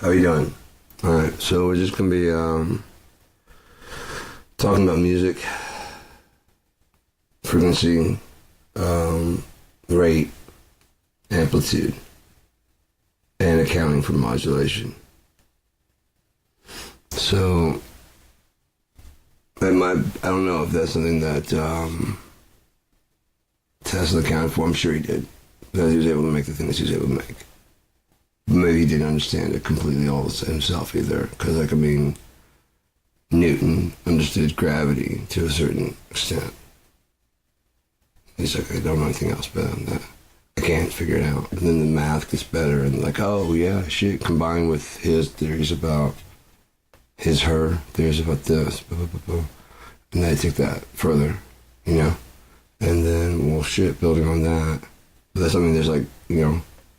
How you doing? All right, so we're just gonna be talking about music, frequency, rate, amplitude, and accounting for modulation. So, I don't know if that's something that Tesla accounted for. I'm sure he did, because he was able to make the things he was able to make. Maybe he didn't understand it completely all himself either, because Newton understood gravity to a certain extent. He's like, I don't know anything else better than that. I can't figure it out. And then the math gets better, and like, oh yeah, shit, combined with his theories about her theories about this, blah, blah, blah, blah. And they take that further, And then, well, shit, building on that. But that's something there's like,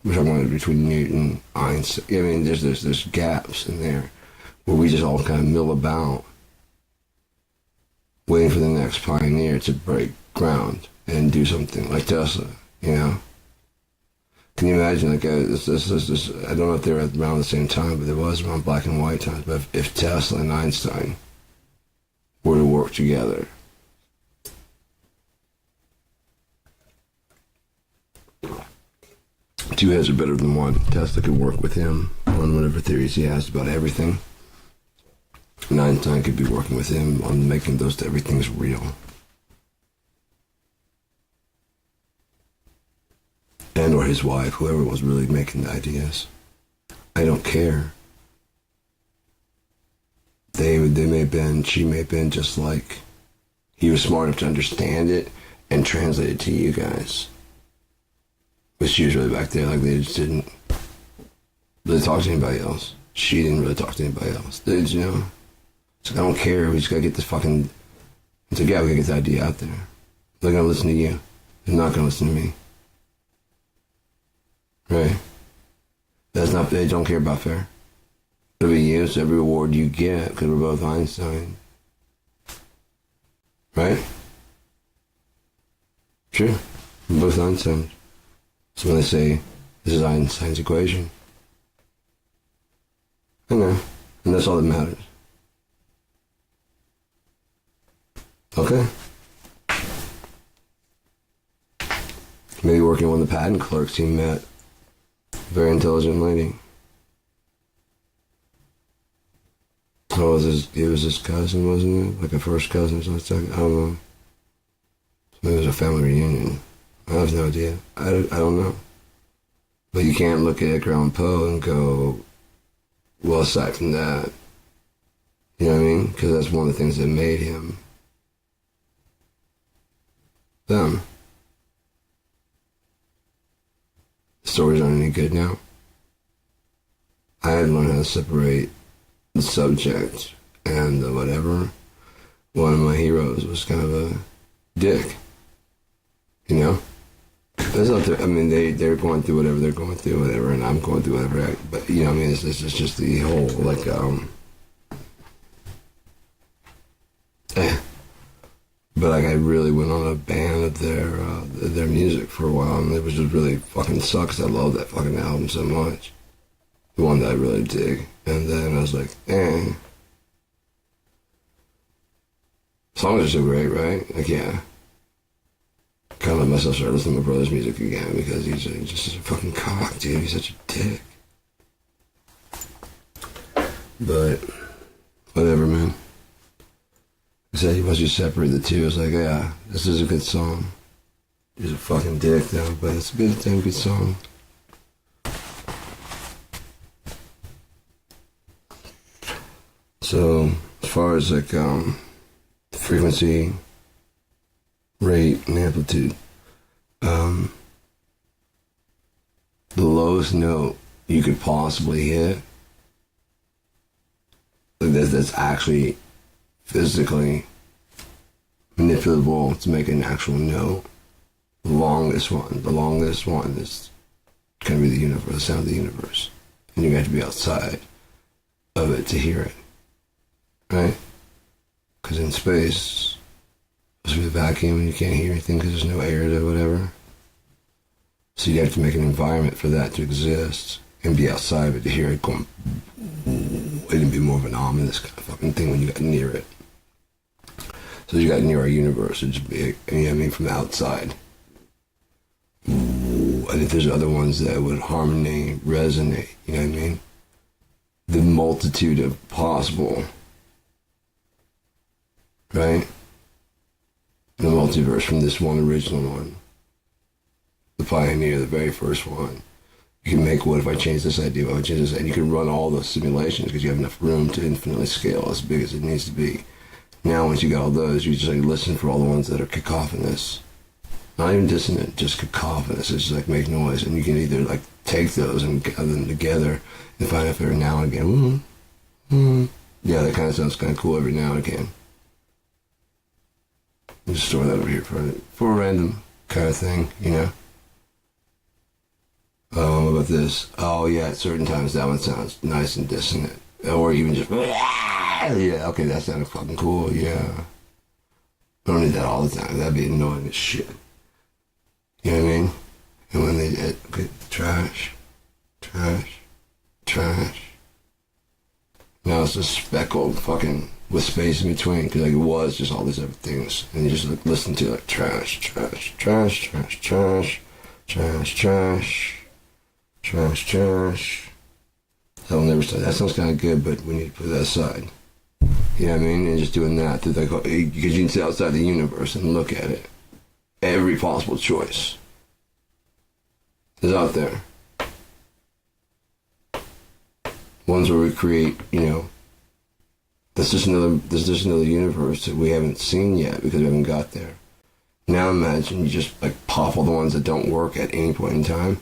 we're talking about between Newton, Einstein. I mean, there's gaps in there where we just all kind of mill about, waiting for the next pioneer to break ground and do something like Tesla. Can you imagine? Like, this, I don't know if they were around the same time, but it was around black and white times. But if Tesla and Einstein were to work together, two heads are better than one. Tesla could work with him on whatever theories he has about everything. And Einstein could be working with him on making those everything's real. And or his wife, whoever was really making the ideas. I don't care. She may have been just like, he was smart enough to understand it and translate it to you guys. But she was really back there, like they just didn't really talk to anybody else. She didn't really talk to anybody else. It's like, I don't care, we just gotta get this fucking, it's like, yeah, we gotta get the idea out there. They're gonna listen to you. They're not gonna listen to me. Right? They don't care about fair. It'll be you, so every award you get, because we're both Einstein. Right? True. We're both Einstein. So when they say, this is Einstein's equation, I know, and that's all that matters. Okay. Maybe working with the patent clerks he met. Very intelligent lady. So it was his cousin, wasn't it? Like a first cousin or something? I don't know. Maybe it was a family reunion. I have no idea. I don't know. But you can't look at Edgar Allan Poe and go, well, aside from that, you know what I mean? Because that's one of the things that made him them. The stories aren't any good now. I had to learn how to separate the subject and the whatever. One of my heroes was kind of a dick. That's not they're going through whatever they're going through, whatever, and I'm going through whatever. But this is just the whole like But like I really went on a ban of their music for a while, and it was just really fucking sucks. I love that fucking album so much, the one that I really dig. And then I was like, songs are so great, right? Like, yeah. Kind of let myself start listening to my brother's music again because he's just such a fucking cock, dude. He's such a dick. But whatever, man. I said, once you separate the two, it's like, yeah, this is a good song. He's a fucking dick, though, but it's a damn good song. So, as far as like frequency, rate, and amplitude, the lowest note you could possibly hit, that's actually physically manipulable to make an actual note. The longest one is going to be the universe, the sound of the universe. And you have to be outside of it to hear it. Right? Because in space, it's supposed to be a vacuum and you can't hear anything because there's no air or whatever. So you have to make an environment for that to exist. and be outside of it to hear it going. It'd be more of an ominous kind of fucking thing when you got near it. So you got near our universe, it'd just be, you know what I mean, from the outside. And if there's other ones that would harmony, resonate, you know what I mean? The multitude of possible, right? The multiverse from this one original one. The pioneer, the very first one. You can make, what if I change this idea, what if I change this, and you can run all those simulations because you have enough room to infinitely scale as big as it needs to be. Now once you got all those, you just like listen for all the ones that are cacophonous. Not even dissonant, just cacophonous. It's just like make noise, and you can either like take those and gather them together and find if they're now and again. Yeah, that kind of sounds kind of cool every now and again. I'll just store that over here for a random kind of thing, you know. What about this? Oh yeah, at certain times that one sounds nice and dissonant, or even just yeah. Okay, that sounded fucking cool. Yeah, I don't need that all the time. That'd be annoying as shit. You know what I mean? And when they get trash. Now it's just speckled fucking with space in between, because like it was just all these other things, and you just like, listen to like trash. That'll never start. That sounds kind of good, but we need to put that aside. You know what I mean? And just doing that, because you can sit outside the universe and look at it. Every possible choice is out there. Ones where we create, you know, there's just another universe that we haven't seen yet because we haven't got there. Now imagine you just like pop all the ones that don't work at any point in time.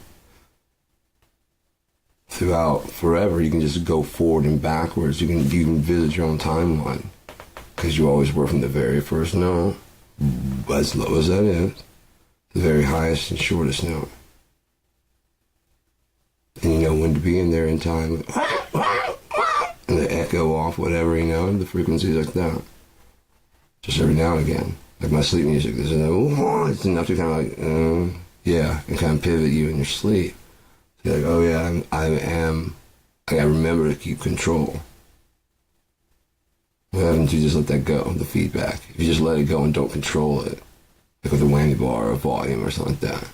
Throughout forever, you can just go forward and backwards. You can visit your own timeline because you always were from the very first note, as low as that is, the very highest and shortest note. And you know when to be in there in time, and the echo off, whatever, you know, the frequencies like that. Just every now and again, like my sleep music. There's it's enough to kind of like, yeah, and kind of pivot you in your sleep. So you're like, oh yeah, I gotta remember to keep control. What happens if you just let that go, the feedback? If you just let it go and don't control it, like with a whammy bar or a volume or something like that.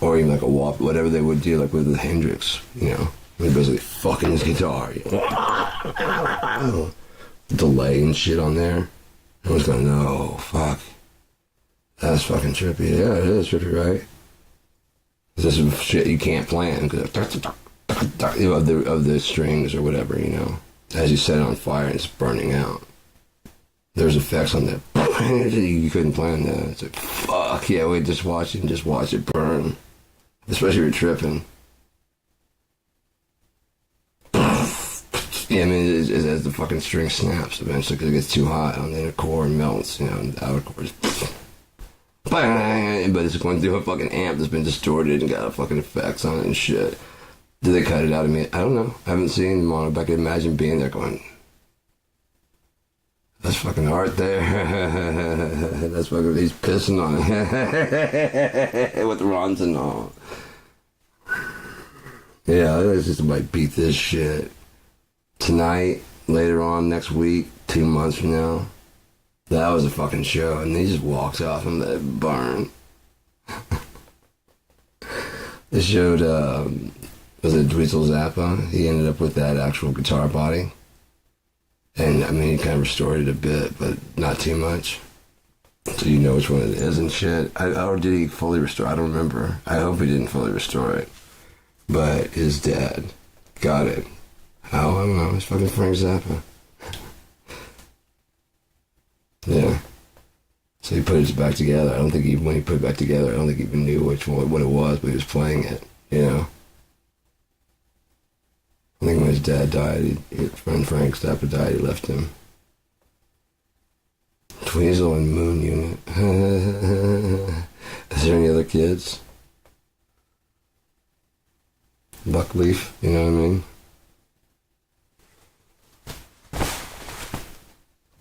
Or even like a whop, whatever they would do, like with the Hendrix, you know, when he basically fucking his guitar. You know? Delay and shit on there. Everyone's going, no, fuck. That's fucking trippy. Yeah, it is trippy, right? This is shit you can't plan because of the strings or whatever, you know. As you set it on fire and it's burning out. There's effects on that. You couldn't plan that. It's like, fuck, yeah, wait, just watch it burn. Especially if you're tripping. Yeah, I mean, as the fucking string snaps eventually because it gets too hot on the inner core and melts, you know, and the outer core is... But it's going through a fucking amp that's been distorted and got a fucking effects on it and shit. Did they cut it out of me? I don't know. I haven't seen them on it, but I can imagine being there going... That's fucking art there. That's fucking, he's pissing on it. With Ron's and all. Yeah, let's just might beat this shit. Tonight, later on, next week, 2 months from now. That was a fucking show, and he just walks off and let it burn. They showed, was it Dweezil Zappa? He ended up with that actual guitar body. And, I mean, he kind of restored it a bit, but not too much. So you know which one it is and shit. Or did he fully restore? I don't remember. I hope he didn't fully restore it. But his dad got it. How? I don't know. It's fucking Frank Zappa. Yeah. So he put it back together. I don't think when he put it back together, I don't think he even knew what it was, but he was playing it, you know? I think when his dad died, when Frank Zappa died, he left him. Dweezil and Moon Unit. Is there any other kids? Buckleaf, you know what I mean?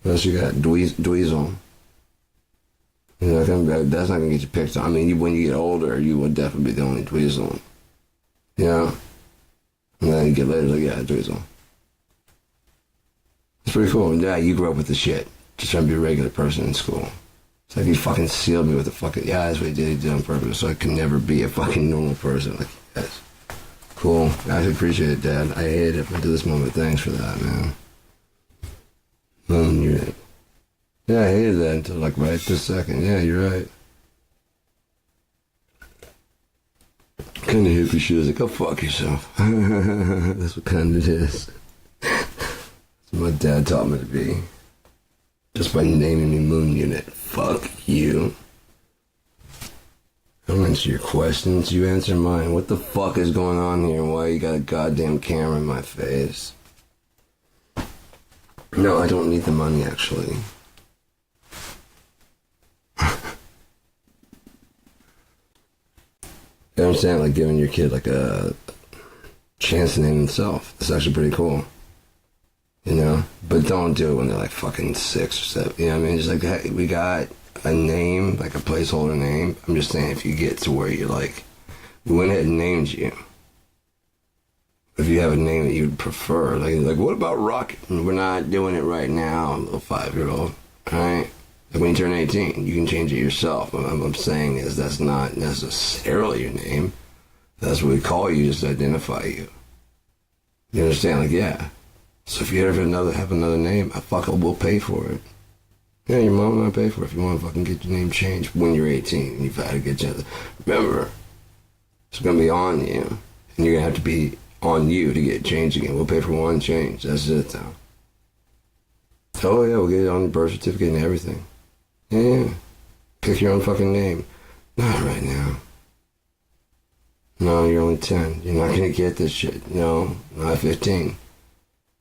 What else you got? Dweezil. You know, that's not going to get you picked on. I mean, when you get older, you will definitely be the only Dweezil. You know? And then you get later, like, yeah, Drizzle. It's pretty cool. Yeah, you grew up with the shit. Just trying to be a regular person in school. It's like you fucking sealed me with a fucking... Yeah, that's what he did on purpose. So I could never be a fucking normal person. Like, yes. Cool. I appreciate it, Dad. I hate it until this moment. Thanks for that, man. Yeah, I hated that until, like, right this second. Yeah, you're right. Kind of hippie shit. I was like, go fuck yourself. That's what kind it is. That's what my dad taught me to be. Just by naming me Moon Unit. Fuck you. I don't answer your questions, you answer mine. What the fuck is going on here? Why you got a goddamn camera in my face? No, I don't need the money, actually. You understand, like giving your kid like a chance to name himself. That's actually pretty cool. You know? But don't do it when they're like fucking 6 or 7. You know what I mean? Just like, hey, we got a name, like a placeholder name. I'm just saying if you get to where you're like, we went ahead and named you. If you have a name that you'd prefer, like what about Rocket? We're not doing it right now, little 5-year-old. Alright? Like when you turn 18, you can change it yourself. What I'm saying is that's not necessarily your name. That's what we call you, just to identify you. You understand? Like, yeah. So if you ever have another name, I fucking will pay for it. Yeah, your mom and I pay for it if you want to fucking get your name changed when you're 18 and you've had a good chance. Remember, it's going to be on you. And you're going to have to be on you to get it changed again. We'll pay for one change. That's it, though. Oh, yeah, we'll get it on your birth certificate and everything. Yeah. Pick your own fucking name. Not right now. No, you're only 10. You're not going to get this shit. No, not 15.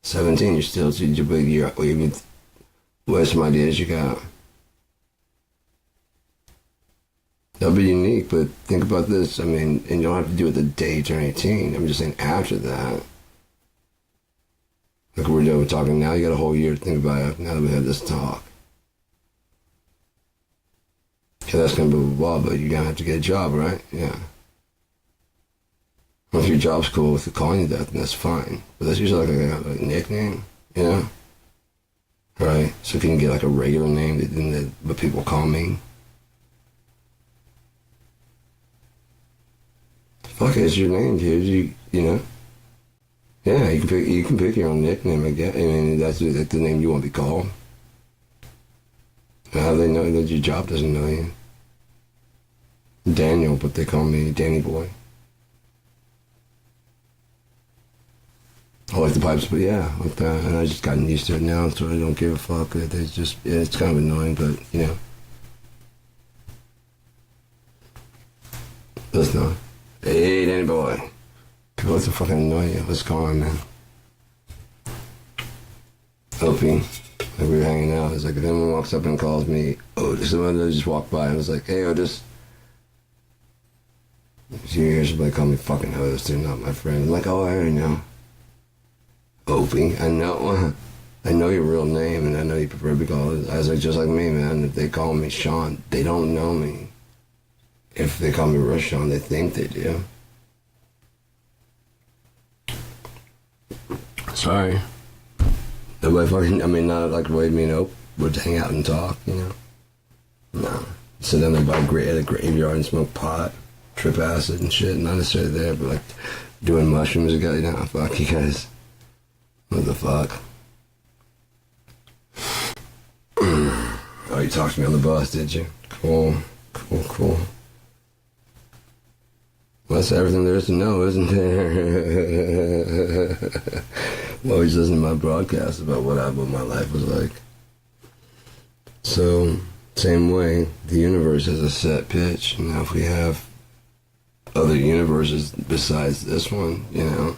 17, you're still too big. What some ideas you got? That'll be unique, but think about this. I mean, and you don't have to do it the day you turn 18. I'm just saying after that. Like we're talking now, you got a whole year to think about it now that we had this talk. Yeah, that's gonna be blah, but you're gonna have to get a job, right? Yeah. Well, if your job's cool with calling you that, then that's fine. But that's usually like a nickname, you know? Right? So can you get like a regular name that what people call me? Fuck it, it's your name, dude. You know? Yeah, you can pick your own nickname, I guess. I mean, that's the name you want to be called. How do they know that your job doesn't know you? Daniel, but they call me Danny Boy. I like the pipes, but yeah, like that. And I just gotten used to it now, so I don't give a fuck. It's kind of annoying, but you know. It's not. Hey, Danny Boy. People like to fucking annoy you. What's going on, man? LP. Like we were hanging out. It's like if anyone walks up and calls me Otis, someone just walked by and was like, hey, Otis. So you hear somebody call me fucking Otis, they're not my friend. I'm like, oh, I already know. Opie, I know your real name, and I know you prefer to be called. I was like, just like me, man. If they call me Sean, they don't know me. If they call me Rashawn, they think they do. Sorry. Nobody fucking, I mean, not like Wade, me and Ope would hang out and talk, you know? No. Sit down there by at a graveyard and smoke pot, trip acid and shit. Not necessarily there, but like doing mushrooms. You know, fuck you guys. What the fuck? Oh, you talked to me on the bus, did you? Cool. Well, that's everything there is to know, isn't there? Well, always listen to my broadcast about what my life was like. So, same way, the universe has a set pitch. Now, if we have other universes besides this one, you know,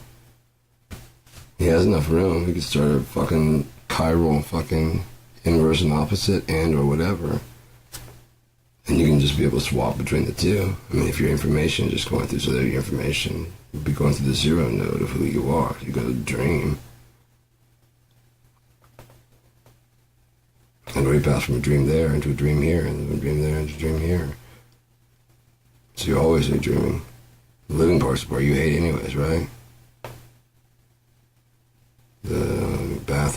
he has enough room. He could start a fucking chiral fucking inverse and opposite and or whatever. And you can just be able to swap between the two. I mean, if your information is just going through, so that your information would be going through the 0 node of who you are. You go to dream. And we pass from a dream there into a dream here, and then a dream there into a dream here. So you always hate dreaming. The living part's the part you hate anyways, right?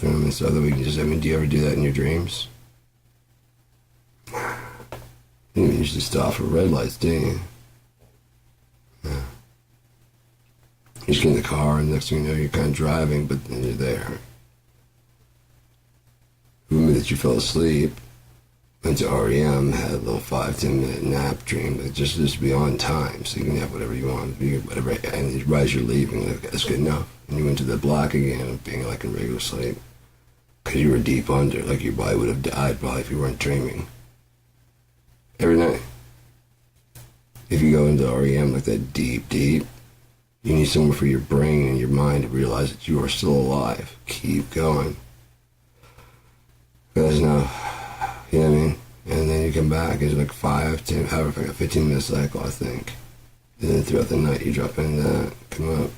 bathroom and stuff that we can just, I mean, do you ever do that in your dreams? You don't usually stop for red lights, do you? Yeah. You just get in the car and next thing you know you're kind of driving, but then you're there. The moment that you fell asleep, went to REM, had a little 5-10 minute nap dream, but just be on time, so you can have whatever you want, whatever, and right as you're leaving, like, that's good enough. And you went to the block again, being like in regular sleep, because you were deep under, like your body would have died probably if you weren't dreaming. Every night. If you go into REM like that deep, you need somewhere for your brain and your mind to realize that you are still alive. Keep going. Because now, you know what I mean? And then you come back, it's like 5, 10, however, like a 15-minute cycle, I think. And then throughout the night, you drop into that, come up,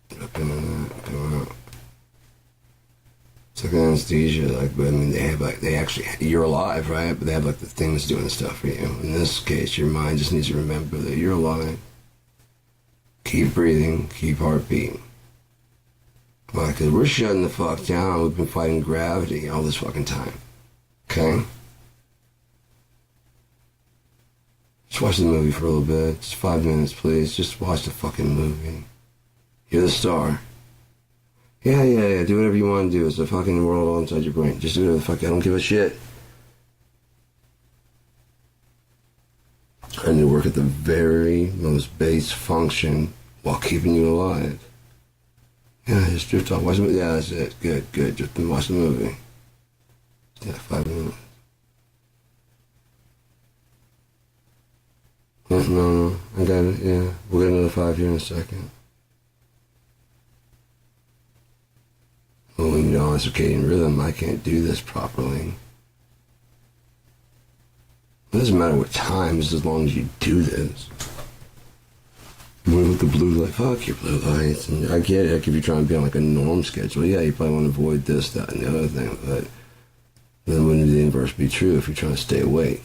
drop into that, come up. It's like anesthesia, like, but I mean, they actually, you're alive, right? But they have like the things doing stuff for you. In this case, your mind just needs to remember that you're alive. Keep breathing, keep heart beating. Why? Because we're shutting the fuck down. We've been fighting gravity all this fucking time. Okay? Just watch the movie for a little bit. Just 5 minutes, please. Just watch the fucking movie. You're the star. Yeah. Do whatever you want to do. It's the fucking world all inside your brain. Just do whatever the fuck. I don't give a shit. I need to work at the very most base function while keeping you alive. Yeah, just drift off. Watch the movie. Yeah, that's it. Good. Just watch the movie. Yeah, 5 minutes. Yeah, no, I got it. Yeah, we'll get another 5 here in a second. Well, when you're on circadian rhythm, I can't do this properly. It doesn't matter what time, just as long as you do this. With the blue light, fuck your blue lights. And I get it, like if you're trying to be on like a norm schedule, yeah, you probably want to avoid this, that, and the other thing, but then wouldn't the inverse be true if you're trying to stay awake?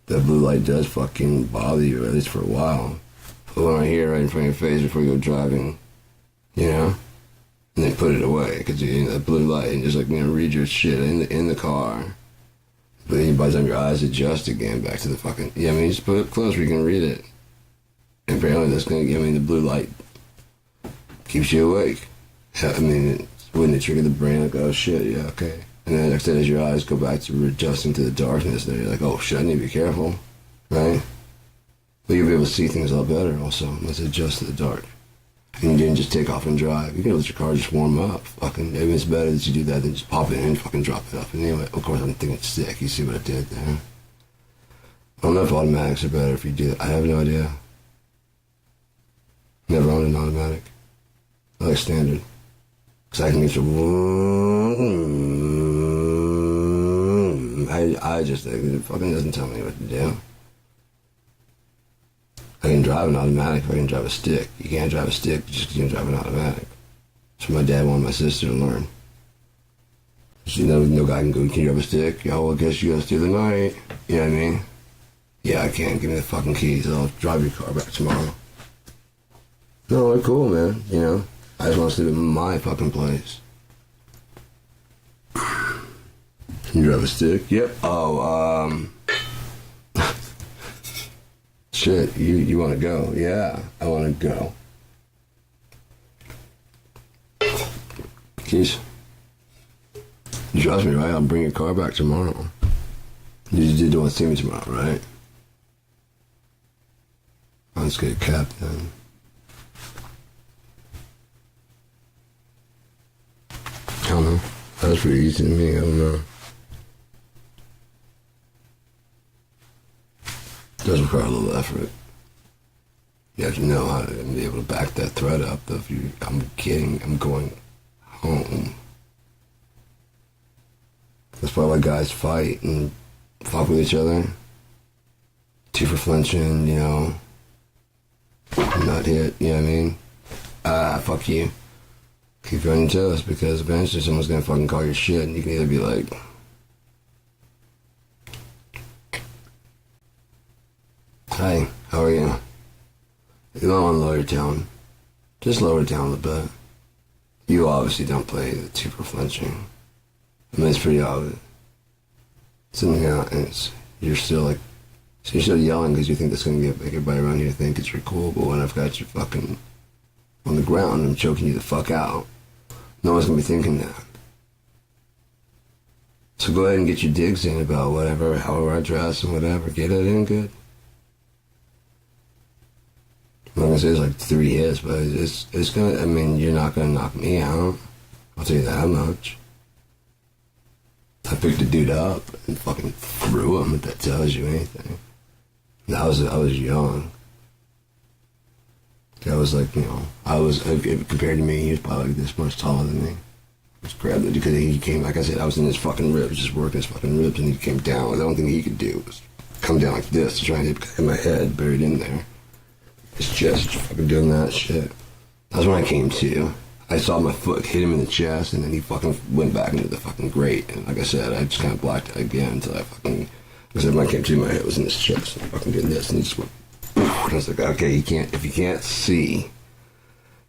That blue light does fucking bother you, at least for a while. Put one right here, right in front of your face before you go driving, you know? And then put it away, because you know, that blue light, and just like, you know, read your shit in the car. But then by the time your eyes adjust again back to the fucking, yeah, I mean, just put it close where you can read it. And apparently that's going to give me the blue light. Keeps you awake. I mean, wouldn't it trigger the brain like, oh shit, yeah, okay. And then next day as your eyes go back to adjusting to the darkness, then you're like, oh shit, I need to be careful, right? But you'll be able to see things a lot better also. Let's adjust to the dark. And you didn't just take off and drive. You can let your car just warm up. Fucking, maybe it's better that you do that than just pop it in and fucking drop it up. And anyway, of course, I'm thinking it's sick. You see what I did there? I don't know if automatics are better if you do that. I have no idea. Never owned an automatic. I like standard. Because I can get to... I just think it fucking doesn't tell me what to do. I can drive an automatic if I can drive a stick. You can't drive a stick just because you can drive an automatic. That's what my dad wanted my sister to learn. So, you know, no guy can go, can you drive a stick? Yeah, well, I guess you gotta stay the night. You know what I mean? Yeah, I can. Give me the fucking keys. I'll drive your car back tomorrow. No, they're cool, man. You know? I just want to sleep in my fucking place. Can you drive a stick? Yep. Oh, shit, you want to go? Yeah, I want to go. Keys. You trust me, right? I'll bring your car back tomorrow. You don't want to see me tomorrow, right? Let's get a cab then. I don't know. That was pretty easy to me. I don't know. It does require a little effort. You have to know how to be able to back that thread up. Though if I'm going home. That's probably why guys fight and fuck with each other. Two for flinching, you know. Not hit, you know what I mean? Fuck you. Keep running toes because eventually someone's gonna fucking call your shit and you can either be like, hi, how are you? You don't want to lower your tone. Just lower it down a little bit. You obviously don't play the super flinching. I mean, it's pretty obvious. Something out, and you're still like, so you're still yelling because you think that's going to make everybody around here think that you're cool, but when I've got you fucking on the ground, I'm choking you the fuck out. No one's going to be thinking that. So go ahead and get your digs in about whatever, however I dress and whatever. Get it in good. I'm not going to say it's like 3 hits, but it's going to, I mean, you're not going to knock me out. I'll tell you that much. I picked a dude up and fucking threw him, if that tells you anything. I was young. I was like, you know, compared to me, he was probably like this much taller than me. Just grabbed it because he came, like I said, I was in his fucking ribs, just working his fucking ribs, and he came down. The only thing he could do was come down like this to try and hit my head buried in there. His chest, just fucking doing that shit. That's when I came to. I saw my foot hit him in the chest, and then he fucking went back into the fucking grate. And like I said, I just kind of blacked it again until I fucking, because when I came to, my head was in his chest, and I fucking did this, and he just went, and I was like, okay, if you can't see,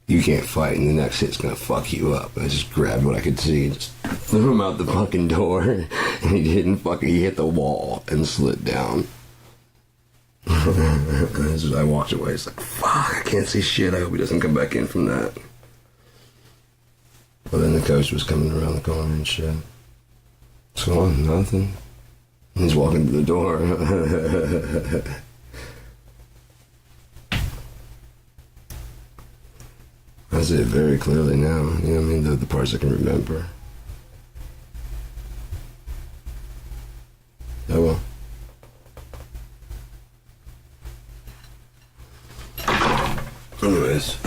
you can't fight, and the next hit's gonna fuck you up. And I just grabbed what I could see, and just threw him out the fucking door, and he hit the wall and slid down. I walked away, it's like, fuck, I can't see shit, I hope he doesn't come back in from that. Well, then the coach was coming around the corner and shit. What's going on? Nothing. He's walking to the door. I see it very clearly now. You know what I mean? The parts I can remember. Oh well. Anyways,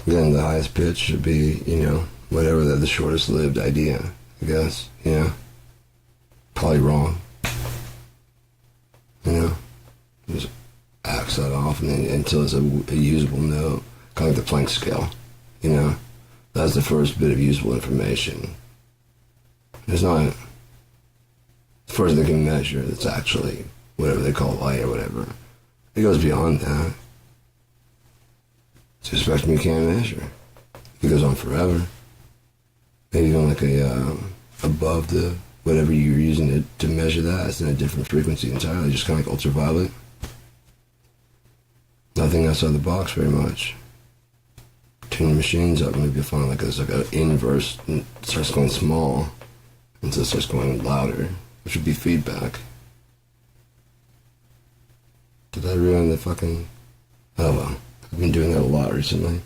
then the highest pitch should be, you know, whatever the shortest lived idea, I guess, you know. Probably wrong. You know, just axe that off and then until it's a usable note, kind of like the Planck scale, you know. That's the first bit of usable information. It's not the first they can measure that's actually whatever they call light or whatever. It goes beyond that. It's a spectrum you can't measure. It goes on forever. Maybe even like above the whatever you're using it to measure that. It's in a different frequency entirely, just kind of like ultraviolet. Nothing outside the box very much. Tune your machines up, maybe you'll find like there's like an inverse, and it starts going small until it starts going louder, which would be feedback. Did I ruin the fucking... Oh well, I've been doing that a lot recently.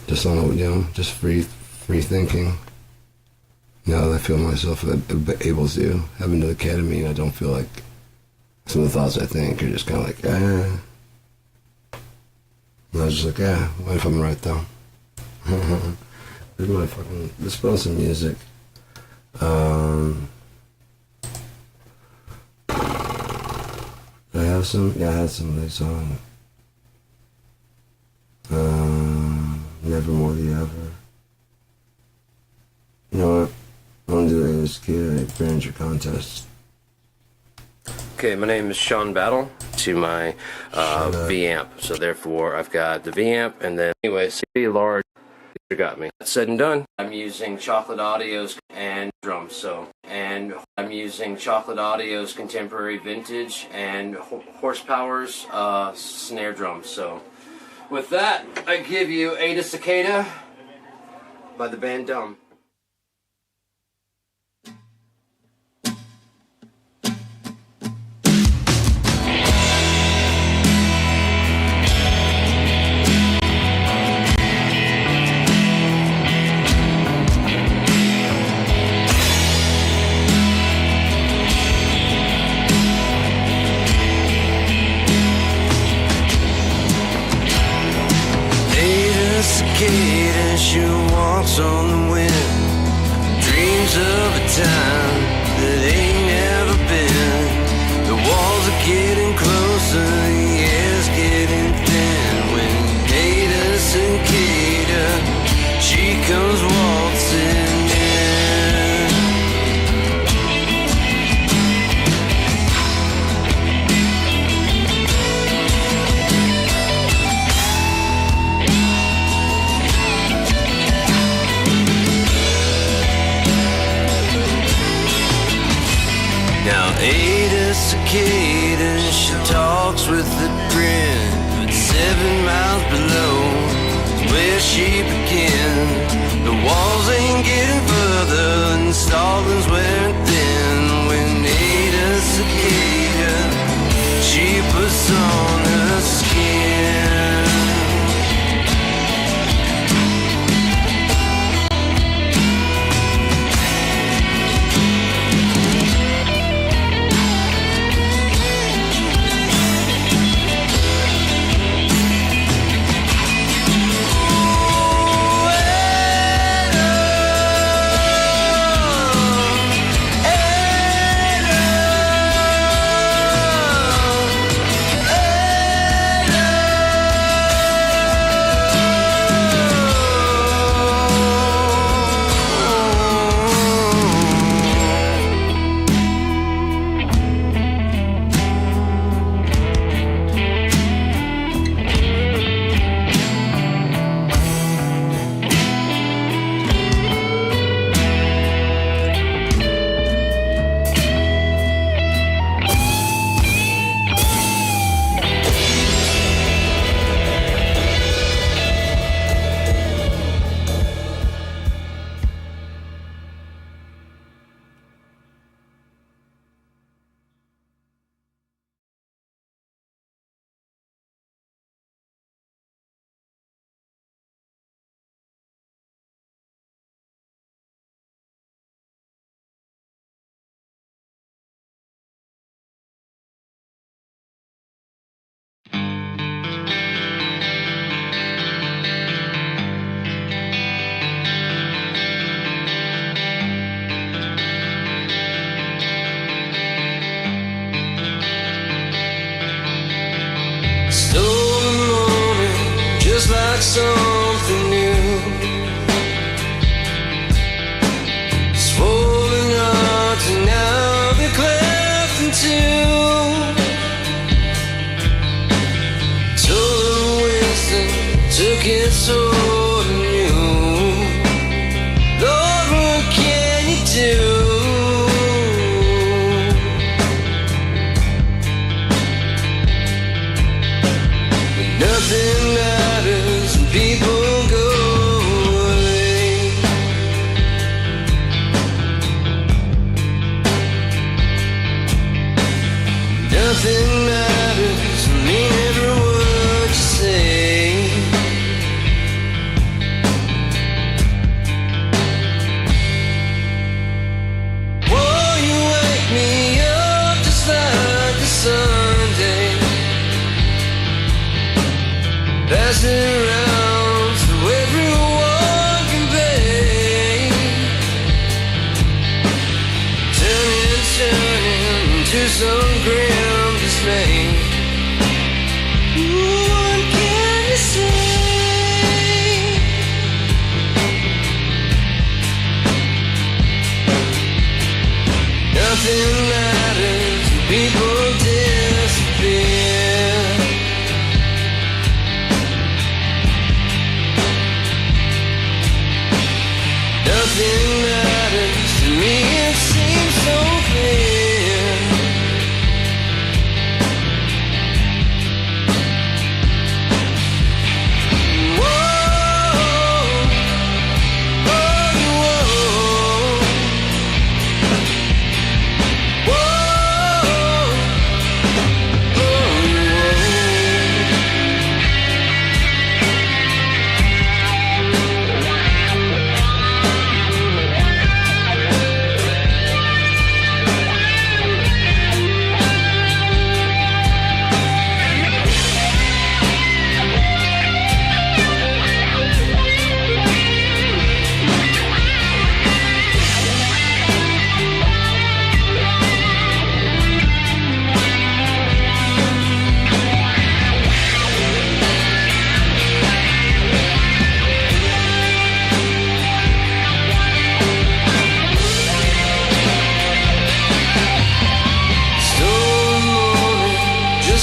Just on, you know, just free thinking. Now that I feel myself able to, having the ketamine, I don't feel like some of the thoughts I think are just kind of like, And I was just like, what if I'm right though? Where's my fucking... Let's put on some music. I have some? Yeah, I had some of these on. Never More the Ever. You know what? I want to do this kid Behringer contest. Okay, my name is Sean Battle to my V-amp. So therefore, I've got the V-amp, and then anyway, CD large. You got me. That's said and done. I'm using Chocolate Audio's and drums. And I'm using Chocolate Audio's Contemporary Vintage and Horsepower's snare drums. So with that, I give you Ada Cicada by the band Dumb. She walks on the wind, dreams of a time that ain't never been. The walls are getting closer, the air's getting thin. When Ada Cicada, she comes waltzing in. Ada cicada, she talks with a grin, but 7 miles below is where she begins. The walls ain't getting further and Stalin's wearing thin. When Ada cicada, she puts on her skin. Something new, swollen hearts and now they're cleft in two. Total wisdom took its sword and you. Lord, what can you do? When nothing matters, people go away. Nothing matters, I mean every word you say. Whoa, you wake me up just like a Sunday, passing around so everyone can pay. Turning to some grim dismay. What can you say? Nothing matters, people disappear. Nothing matters to me, it seems so clear.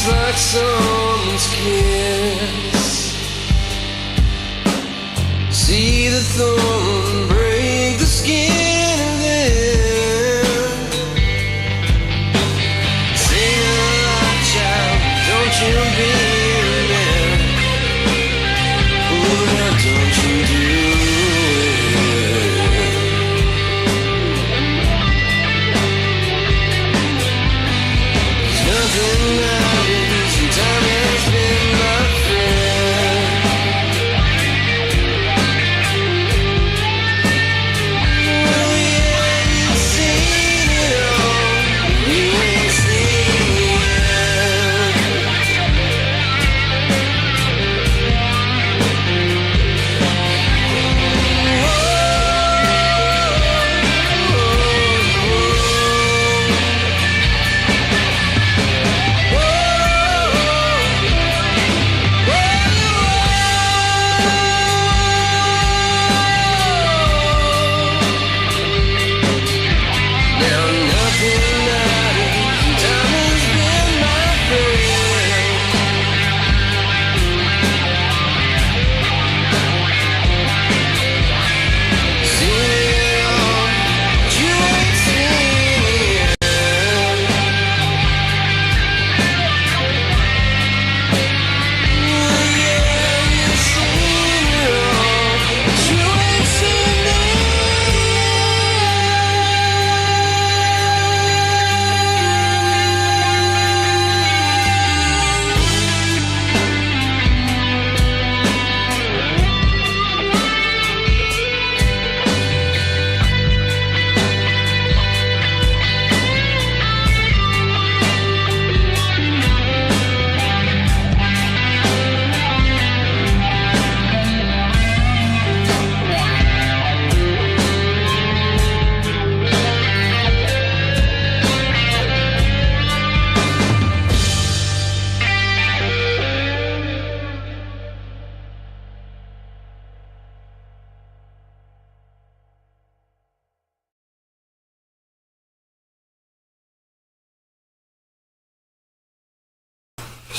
Like someone's kiss. See the thorn break the skin of them.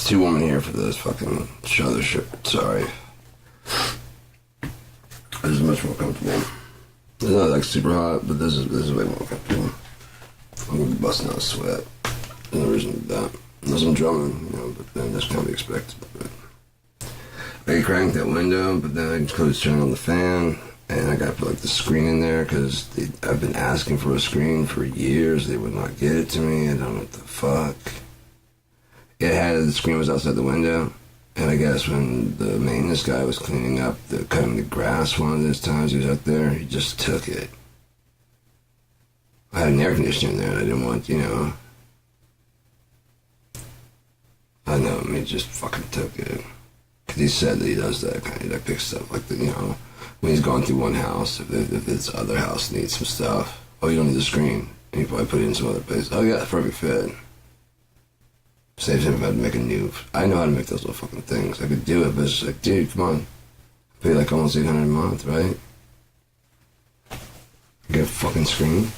It's too warm in here for this fucking other shit. Sorry. This is much more comfortable. It's not like super hot, but this is way more comfortable. I'm gonna be busting out a sweat. There's no reason to do that. Unless I'm drumming, you know, but then that's kind of expected. But I cranked that window, but then I closed turning on the fan, and I got to put like the screen in there because I've been asking for a screen for years. They would not get it to me. I don't know what the fuck. It had the screen was outside the window, and I guess when the maintenance guy was cleaning up cutting the grass one of those times he was out there, he just took it. I had an air conditioner in there, and I didn't want, you know. I know, he just fucking took it. Because he said that he does that kind of, like, picks stuff, like, you know, when he's going through one house, if this other house needs some stuff, oh, you don't need the screen, and you probably put it in some other place. Oh, yeah, perfect fit. Saves him if I had to make a new. I know how to make those little fucking things. I could do it, but it's just like, dude, come on. I pay like almost $800 a month, right? Get a fucking screen.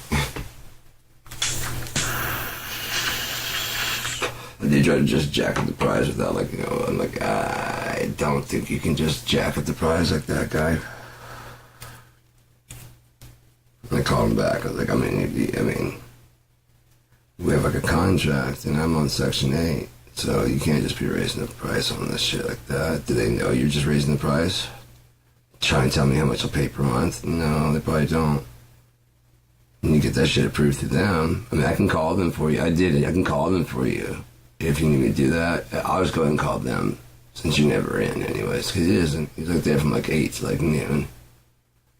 They try to just jack up the price without, like, you know, I'm like, I don't think you can just jack up the price like that, guy. And I called him back. I was like, I mean, we have like a contract, and I'm on Section 8, so you can't just be raising the price on this shit like that. Do they know you're just raising the price? Try and tell me how much I'll pay per month? No, they probably don't. And you get that shit approved through them. I mean, I can call them for you. I did it. I can call them for you. If you need me to do that, I'll just go ahead and call them, since you're never in anyways, because he isn't. He's like there from like 8 to like noon.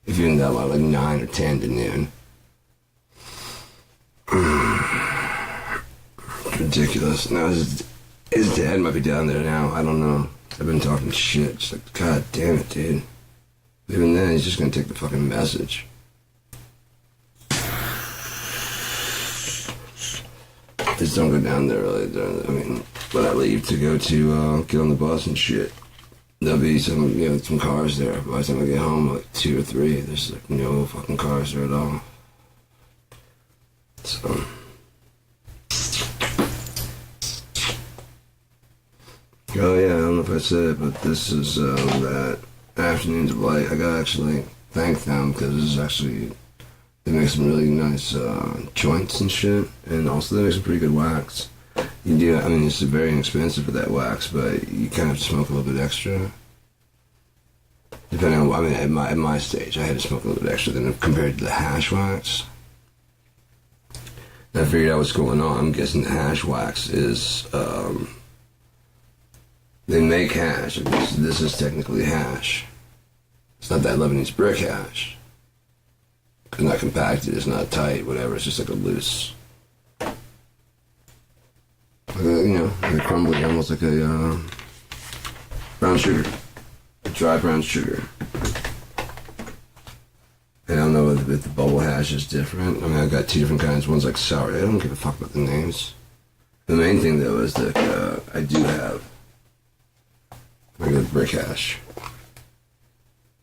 If you're in that one, like 9 or 10 to noon. Ridiculous. No, his dad might be down there now. I don't know. I've been talking shit. Just like, God damn it, dude. Even then, he's just gonna take the fucking message. Just don't go down there really. I mean, when I leave to go to get on the bus and shit, there'll be some, you know, some cars there. By the time I get home, like 2 or 3, there's like no fucking cars there at all. So. Oh yeah, I don't know if I said it, but this is that Afternoons of Light. I gotta actually thank them because this is actually, they make some really nice joints and shit, and also they make some pretty good wax. You do, I mean, it's very inexpensive for that wax, but you kind of have to smoke a little bit extra. Depending on, I mean, at my stage, I had to smoke a little bit extra than compared to the hash wax. I figured out what's going on. I'm guessing the hash wax is, they make hash. This is technically hash. It's not that Lebanese brick hash. It's not compacted, it's not tight, whatever. It's just like a loose, like a crumbly, almost like a brown sugar. A dry brown sugar. And I don't know if the bubble hash is different. I mean, I've got two different kinds. One's like sour. I don't give a fuck about the names. The main thing, though, is that I do have regular brick hash.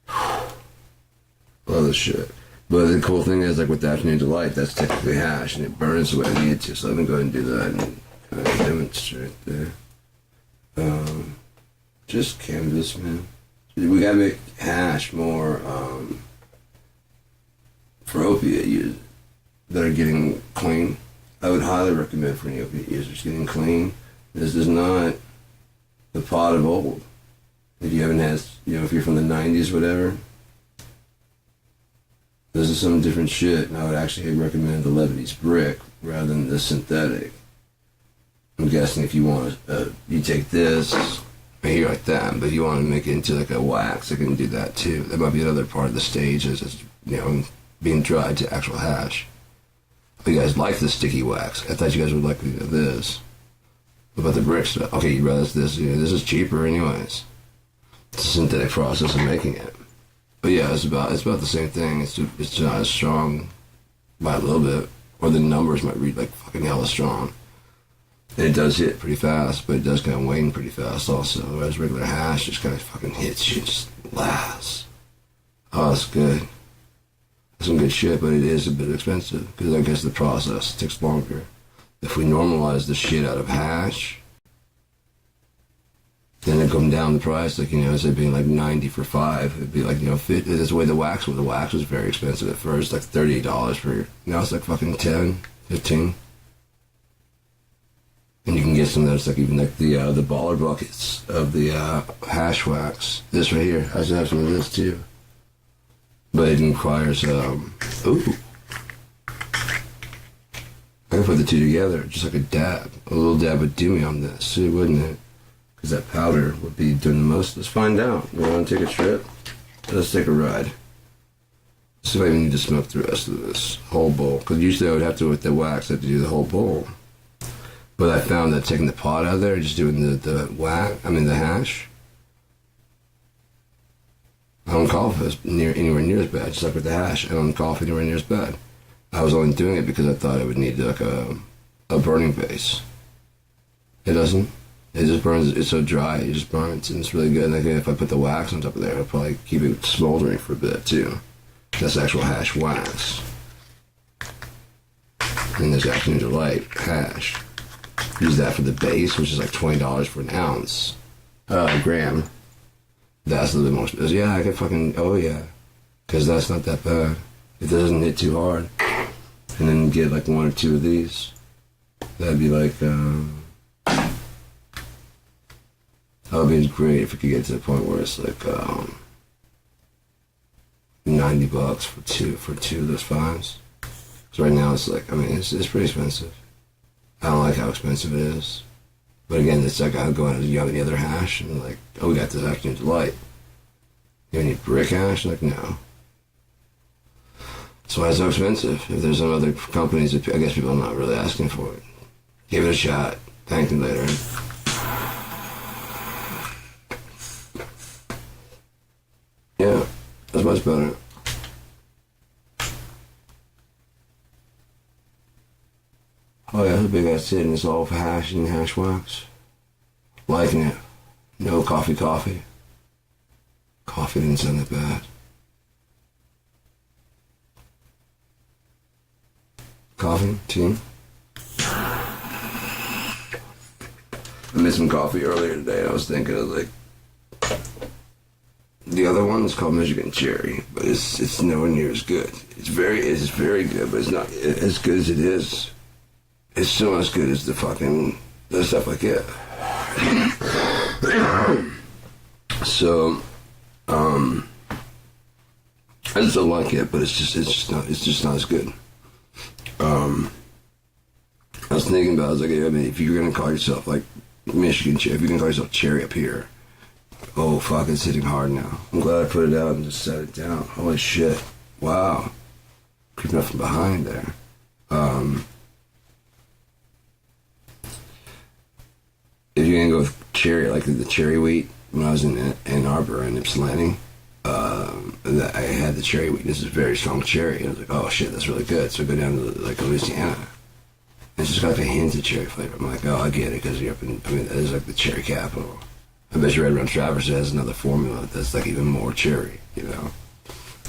Love this shit. But the cool thing is, like with the Afternoon Delight, that's technically hash, and it burns the way I need it to. So let me go ahead and do that and kind of demonstrate there. Just canvas, man. We gotta make hash more, for opiate users that are getting clean. I would highly recommend for any opiate users getting clean. This is not the pot of old. If you haven't had, if you're from the 90s, whatever, this is some different shit, and I would actually recommend the Lebanese brick rather than the synthetic. I'm guessing if you want you take this right here like that, but you want to make it into like a wax, I can do that too. That might be another part of the stage, is being dried to actual hash. If you guys like the sticky wax, I thought you guys would like this. What about the brick stuff? Okay, you'd rather this. This is cheaper anyways. It's a synthetic process of making it. But yeah, it's about the same thing. It's not as strong by a little bit, or the numbers might read like fucking hella strong. And it does hit pretty fast, but it does kind of wane pretty fast also. Whereas regular hash just kind of fucking hits you, just lasts. Oh, it's good. Some good shit, but it is a bit expensive because I guess the process takes longer. If we normalize the shit out of hash, then it'd come down the price, like, instead of being like 90 for 5, it'd be like, that's the way the wax was. The wax was very expensive at first, like $38 for, now it's like fucking 10, 15. And you can get some that's like even like the baller buckets of the hash wax. This right here, I should have some of this too. But it requires, ooh. I can put the two together, just like a dab. A little dab would do me on this, too, wouldn't it? Because that powder would be doing the most. Let's find out. You want to take a trip? Let's take a ride. See if I even need to smoke the rest of this whole bowl. Because usually I would have to, with the wax, I have to do the whole bowl. But I found that taking the pot out of there, just doing the hash, I don't cough anywhere near as bad. Just like with the hash, I don't cough anywhere near as bad. I was only doing it because I thought it would need like a burning base. It doesn't. It just burns. It's so dry. It just burns, and it's really good. And if I put the wax on top of there, it'll probably keep it smoldering for a bit too. That's actual hash wax. And there's Afternoon Delight hash. Use that for the base, which is like $20 for an ounce, gram. That's a little bit more expensive. Yeah, I could fucking, oh yeah. Because that's not that bad. It doesn't hit too hard. And then get like one or two of these. That'd be like, that would be great if we could get to the point where it's like, $90 for two of those fives. So right now it's like, it's pretty expensive. I don't like how expensive it is. But again, it's like I'll go out and you have any other hash and like, oh, we got this Afternoon Delight. You have any brick hash? Like, no. That's why it's so expensive. If there's some other companies, I guess people are not really asking for it. Give it a shot. Thank you later. Yeah, that's much better. Oh yeah, that's a big ass hit, and it's all for hash and hash wax. Liking it. No coffee. Coffee didn't sound that bad. Coffee? Tea? I made some coffee earlier today, and I was thinking of like, the other one is called Michigan Cherry, but it's nowhere near as good. It's very good, but it's not as good as it is. It's still not as good as the stuff I get. So, I just don't like it, but it's just not as good. was thinking about, I was like, I mean, if you're gonna call yourself like Michigan, if you're gonna call yourself Cherry up here, oh fuck, it's hitting hard now. I'm glad I put it out and just set it down. Holy shit. Wow. Creeping up from behind there. If you're gonna go with cherry, like the cherry wheat, when I was in Ann Arbor and Ypsilanti, I had the cherry wheat. This is very strong cherry. And I was like, oh shit, that's really good. So I go down to like Louisiana. And it's just got like a hint of cherry flavor. I'm like, oh, I get it, because you're up in, I mean, that is like the cherry capital. I bet you right around Traverse has another formula that's like even more cherry, you know?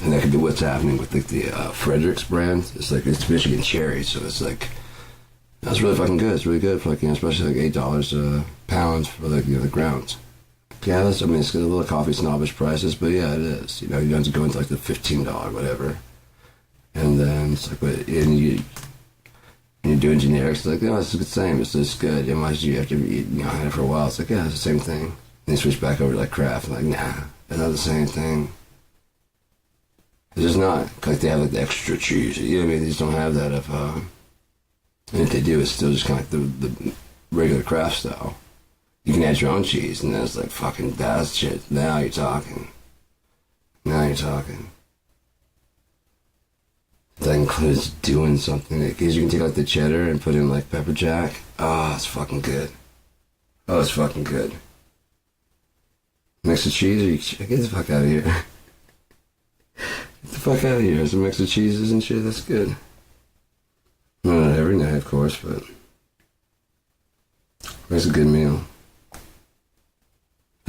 And that could be what's happening with like the Fredericks brand. It's like, it's Michigan cherry, so it's like, that's really fucking good. It's really good for like, you know, especially like $8 a pound for like, you know, the grounds. Yeah, that's, I mean, it's got a little coffee snobbish prices, but yeah, it is. You know, you don't have to go into like the $15 whatever. And then it's like, and you're doing generics, it's like, oh, it's the same, it's just good. And once you have to eat, you know, had it for a while, it's like, yeah, it's the same thing. And you switch back over to like craft, like, nah, they're not the same thing. It's just not. Like they have like the extra cheese, you know what I mean? They just don't have that of, and if they do, it's still just kind of like the regular craft style. You can add your own cheese, and then it's like, fucking, that's shit. Now you're talking. Now you're talking. That includes doing something. Because you can take like the cheddar and put in like pepper jack. Oh, it's fucking good. Oh, it's fucking good. Mix of cheese, get the fuck out of here. Get the fuck out of here. There's a mix of cheeses and shit, that's good. Well, not every night, of course, but it's a good meal.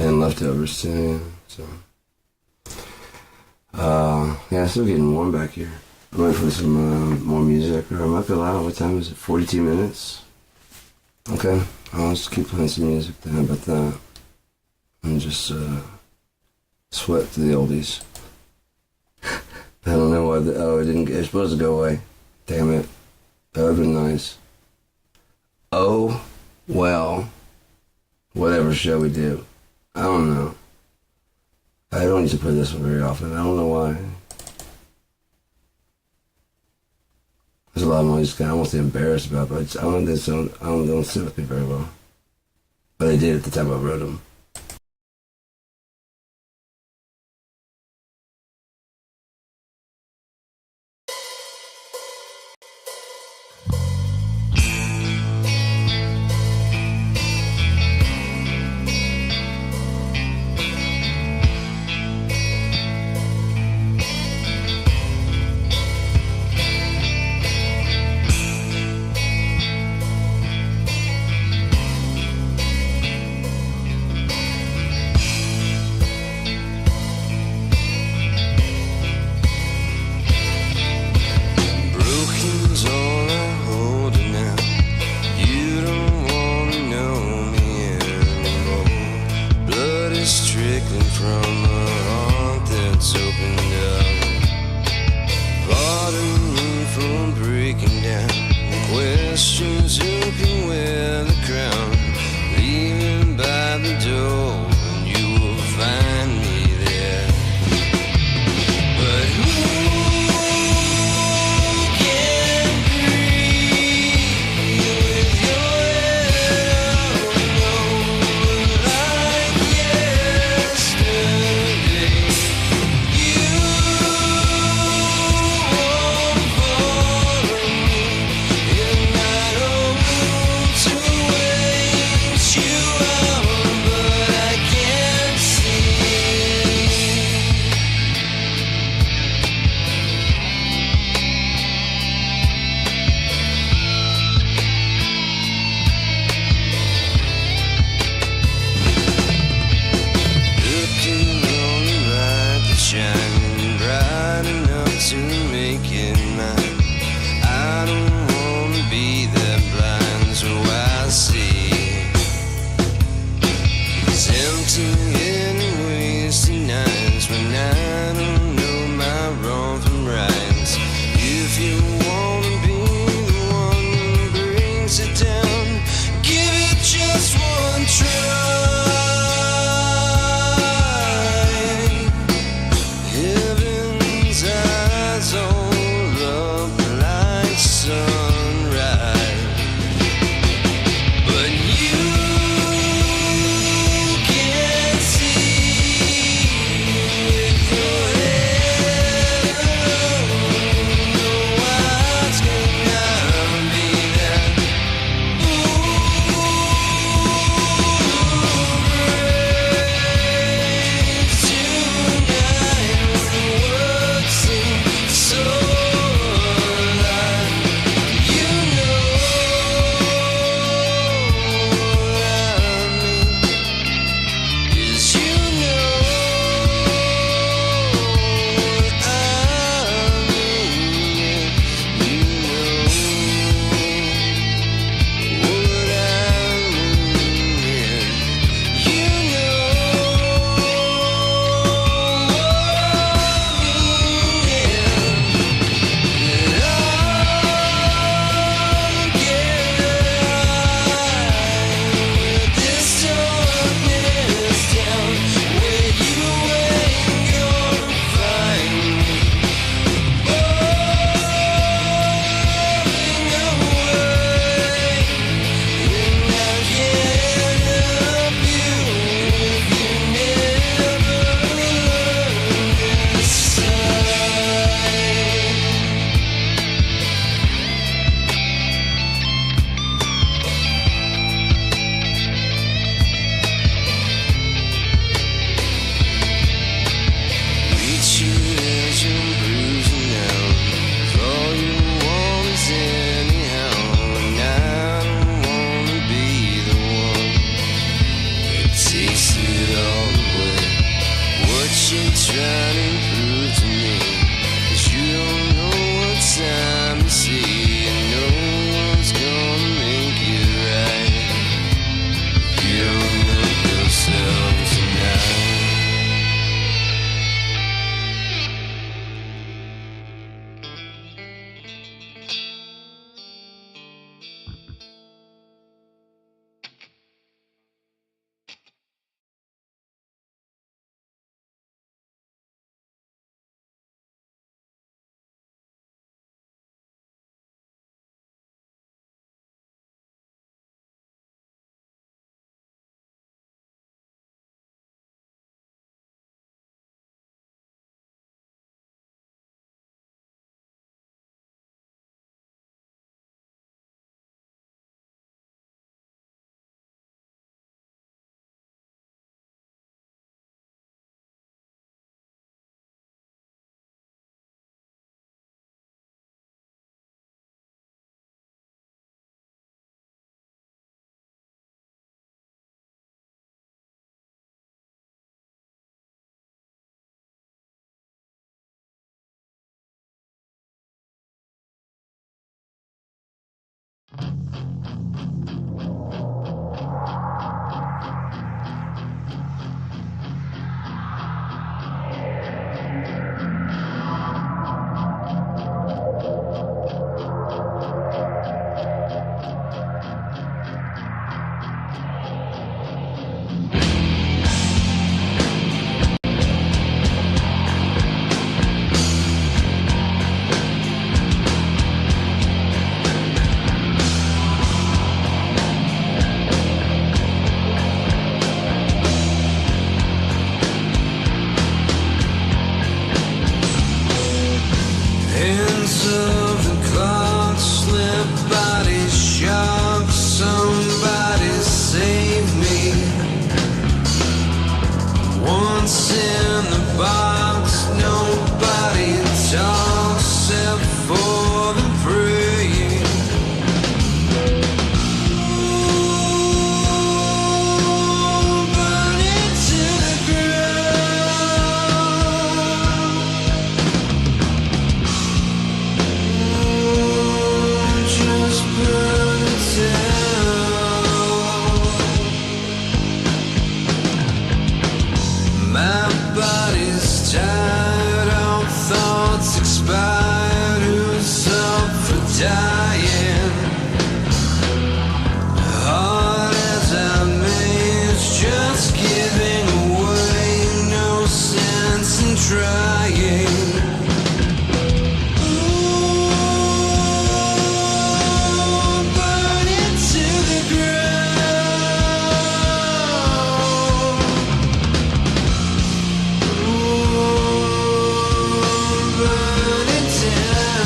And leftovers too, yeah, so. Yeah, it's still getting warm back here. I'm ready for some more music. Or I might be loud. What time is it? 42 minutes? Okay, I'll just keep playing some music then. How about that? And just sweat to the oldies. I don't know why. Oh, it didn't get. It's supposed to go away. Damn it. That would have been nice. Oh, well. Whatever shall we do? I don't know. I don't need to play this one very often. I don't know why. There's a lot of noise I won't say embarrassed about, but I don't sit with me very well. But I did at the time I wrote them. Hands of the clock slip, body shock. Somebody save me. Once in the box, nobody talks except for the praying. Burn it to the ground. Just burn it down. My body's tired, all thoughts expired. Who's up for dying? Hard as I may, it's just giving away. No sense in trying. Burn it to the ground. Burn it down.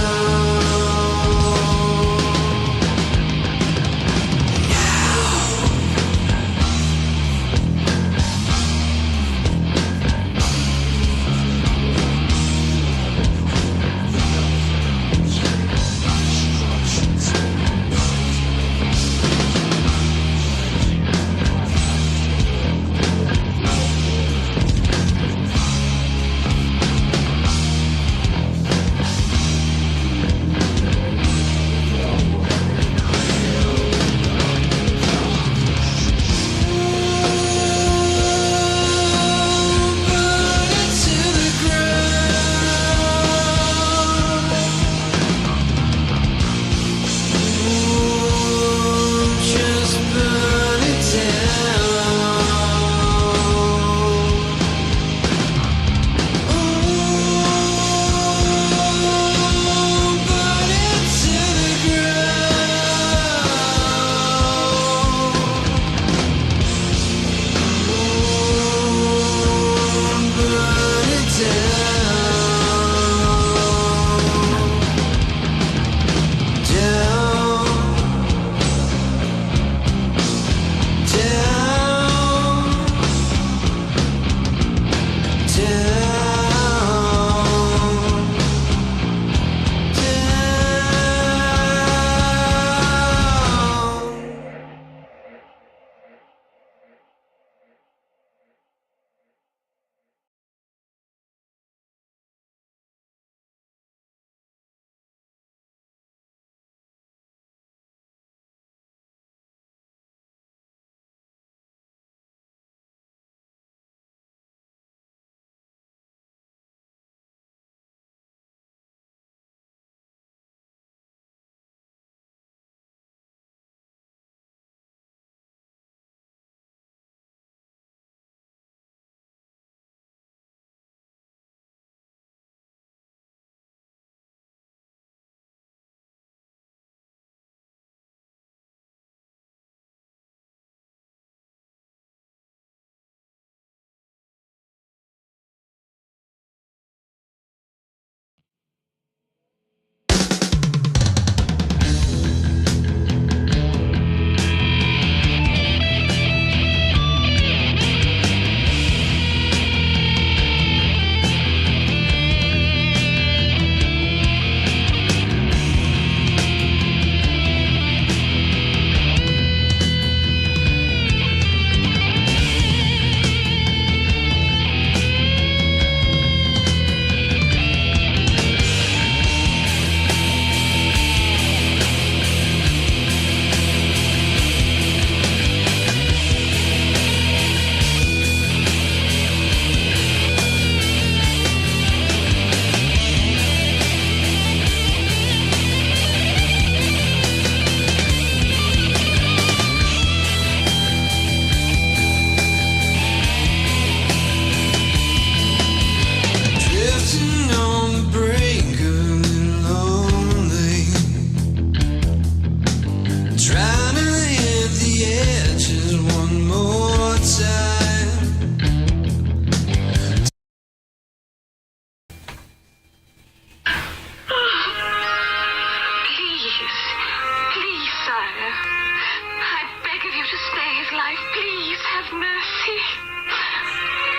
life. Please have mercy.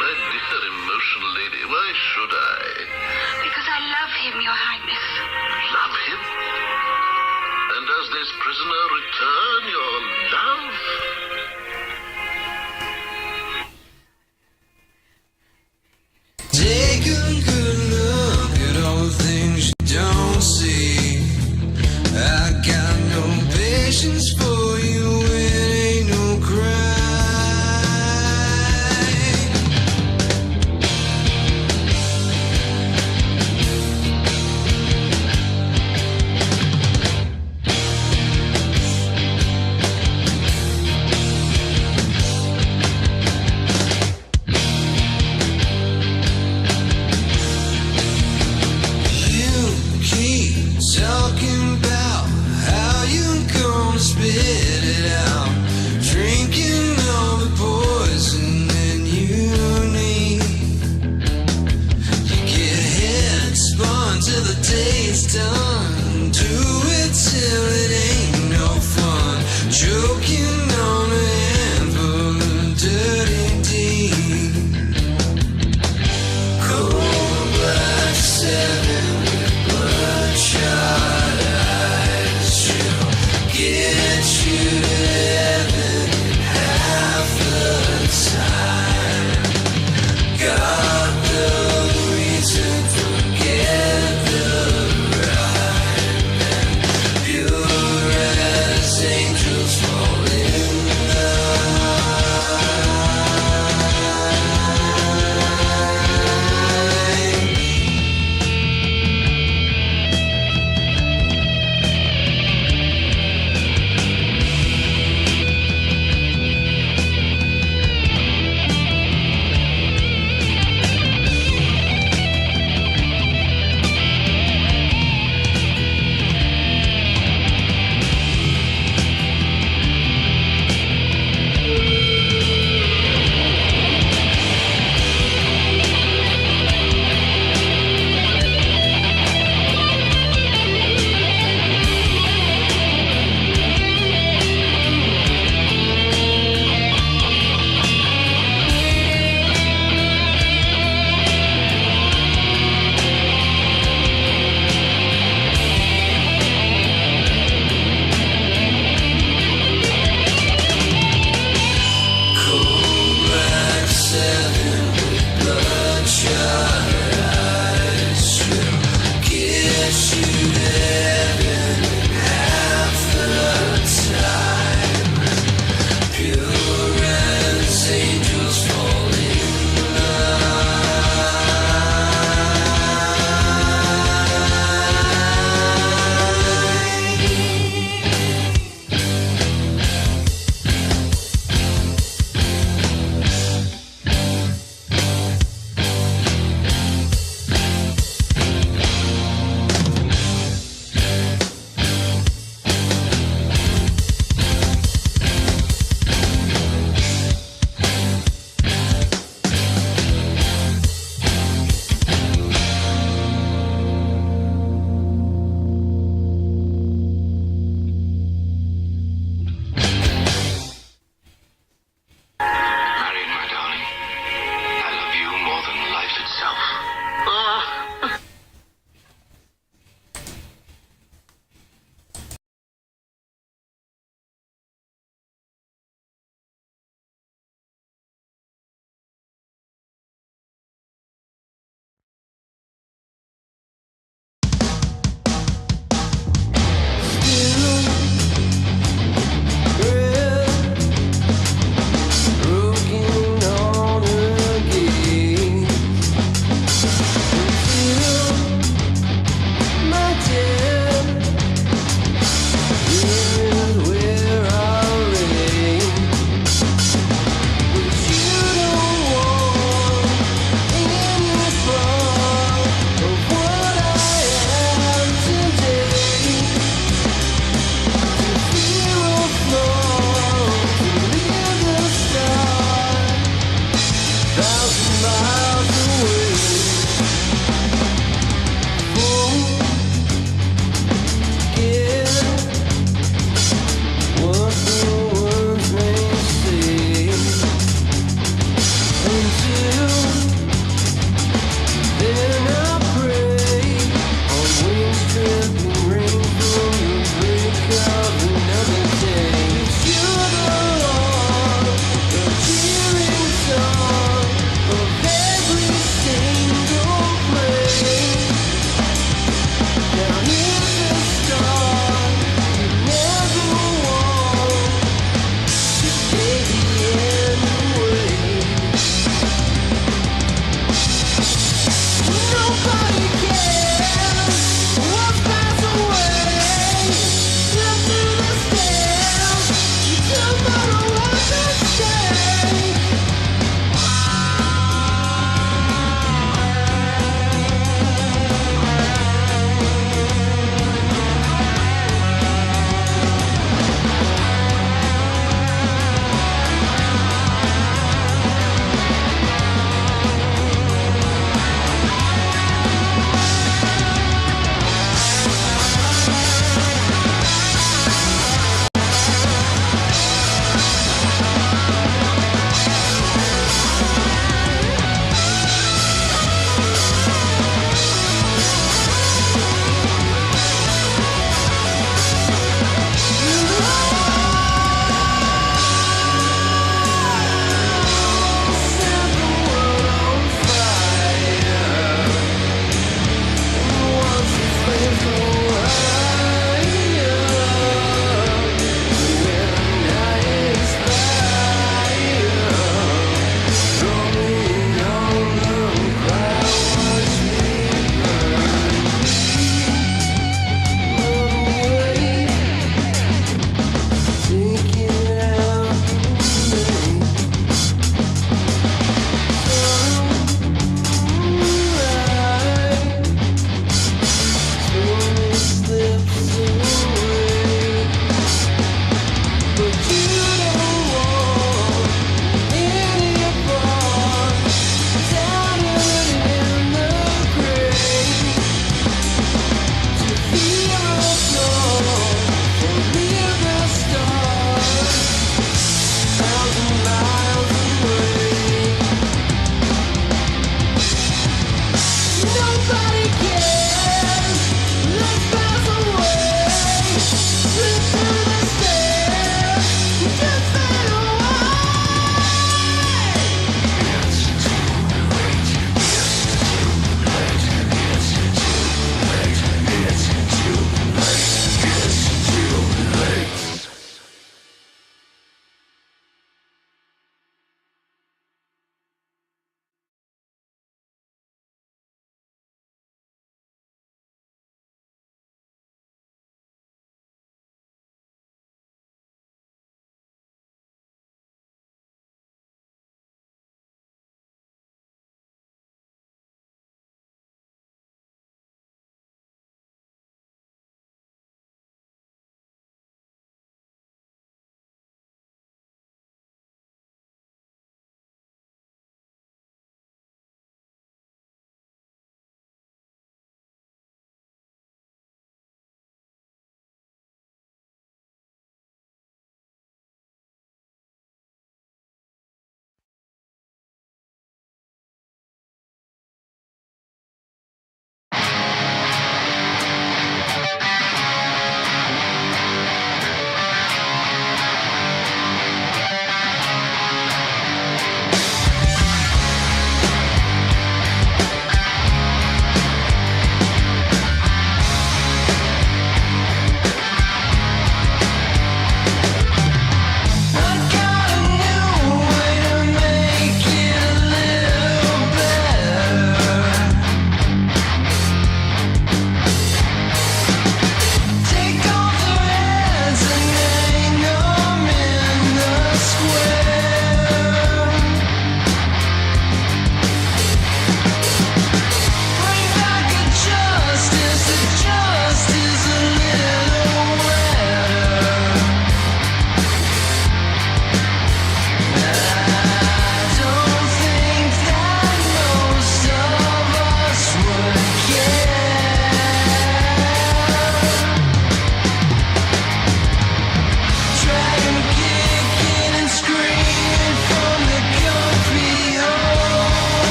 My dear emotional lady, why should I? Because I love him, Your Highness. Love him? And does this prisoner return your love? Take a good look at all the things you don't see. I got no patience for you, it ain't no crime.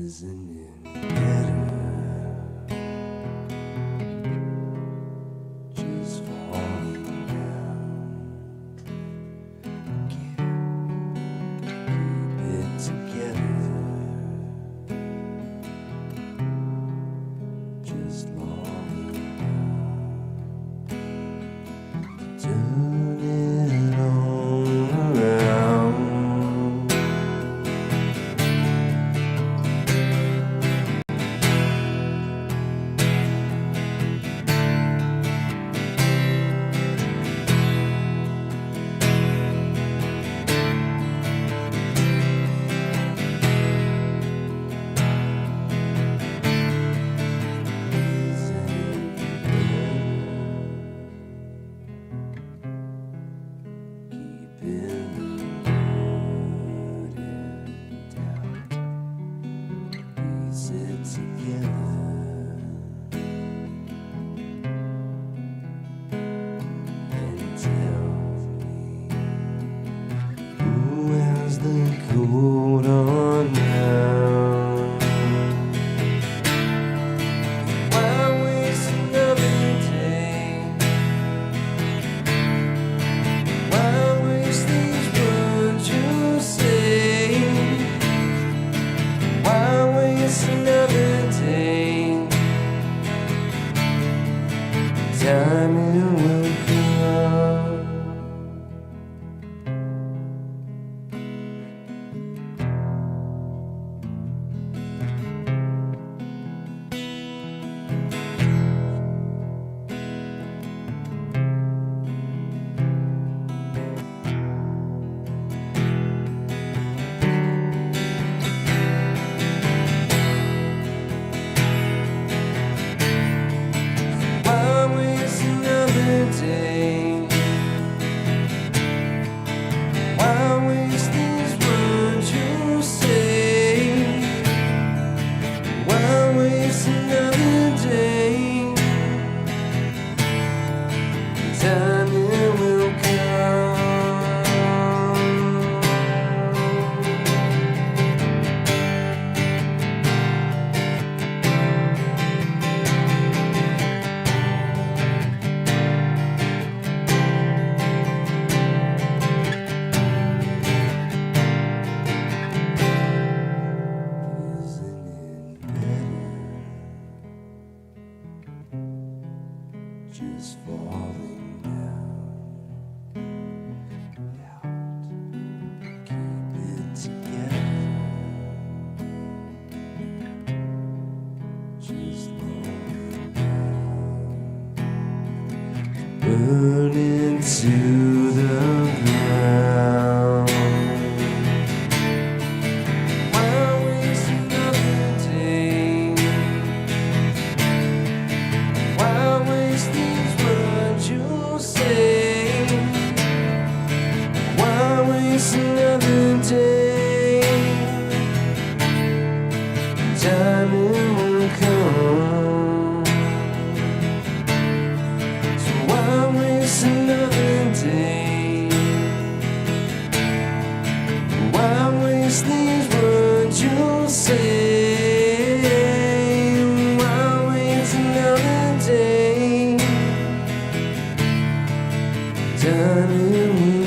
Isn't it better just falling down? Keep it together, just longing to turn it all around. Cold on now. Why waste another day? Why waste these words you say? Why waste another day? Time it will come. Why waste another day? Why waste these words you say? Why waste another day? Time it will come. Isn't it better just falling down? Keep it together, just falling down, burn into the ground. Why waste another day? Why waste these words you say? Why waste another day? Time it will come. So why waste another day? Why waste these words you say? Why waste another day? Time it will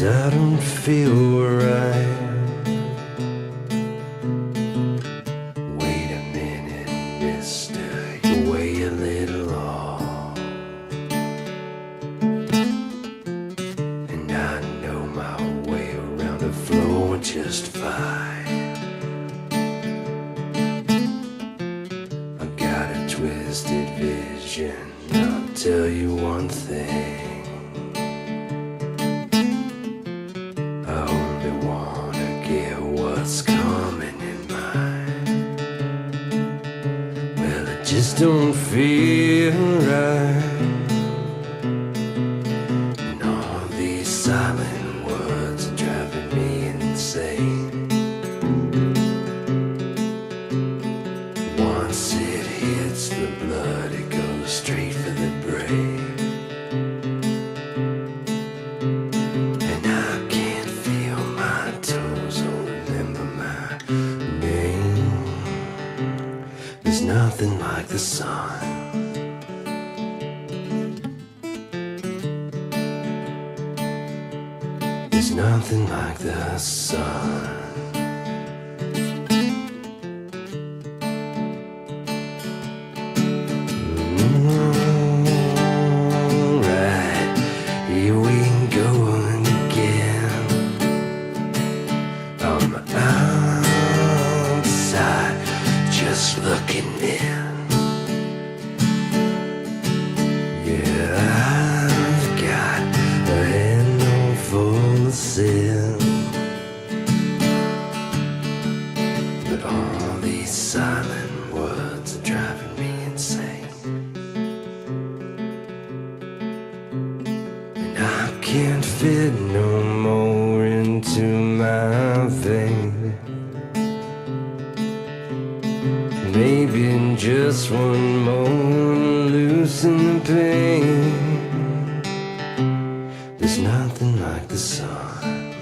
'cause I don't feel right. Wait a minute, mister, you weigh a little off, and I know my way around the floor just fine. I got a twisted vision, I'll tell you one thing. I only wanna get what's coming in mine. Well, it just don't feel right. And all these silent words are driving me insane. Once it hits the blood, it goes straight for the brain. And I can't feel my toes or remember my name. There's nothing like the sun. There's nothing like the sun. Alright, here we go again. I'm outside, just looking in. Yeah, I've got a handle full of sin, but all these silent words are driving me insane. And I can't fit no more into my vein. Maybe just one more loosen the pain. There's nothing like the sun.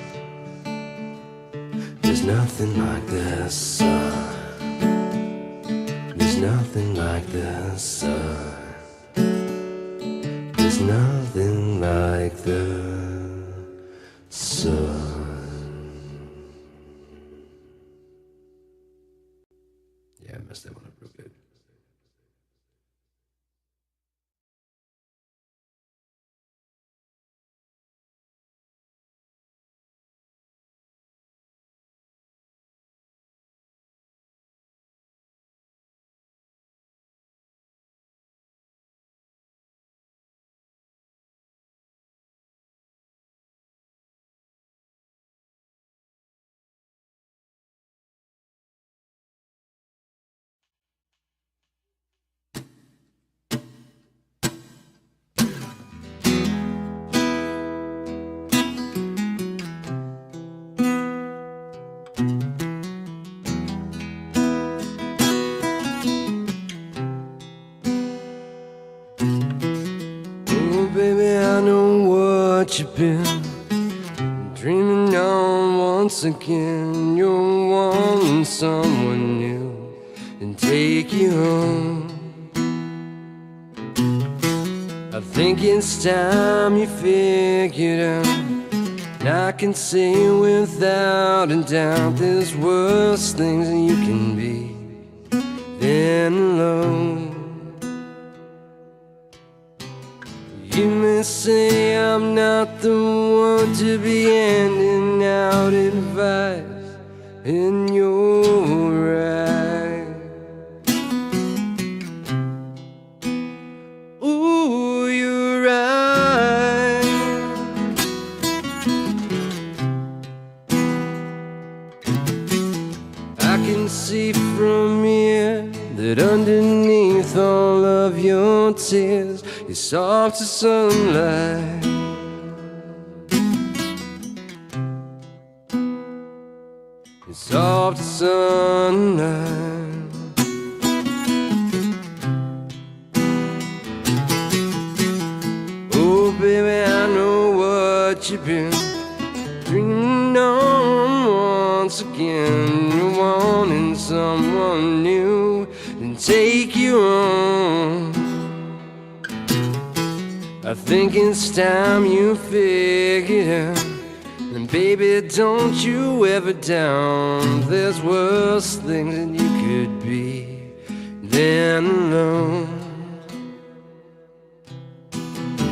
There's nothing like the sun. There's nothing like the sun. There's nothing like the sun. Yeah, I messed that one up real good. Oh, baby, I know what you've been dreaming on once again. You're wanting someone new and take you home. I think it's time you figured out, and I can say without a doubt there's worse things that you can be than alone. You may say I'm not the one to be handing out advice, and you're right. Ooh, you're right. I can see from here that underneath all of your tears is soft as sunlight. It's soft as sunlight. Oh, baby, I know what you've been dreaming on once again. You're wanting someone new and take you on. I think it's time you figured out And baby, don't you ever down. There's worse things that you could be than alone.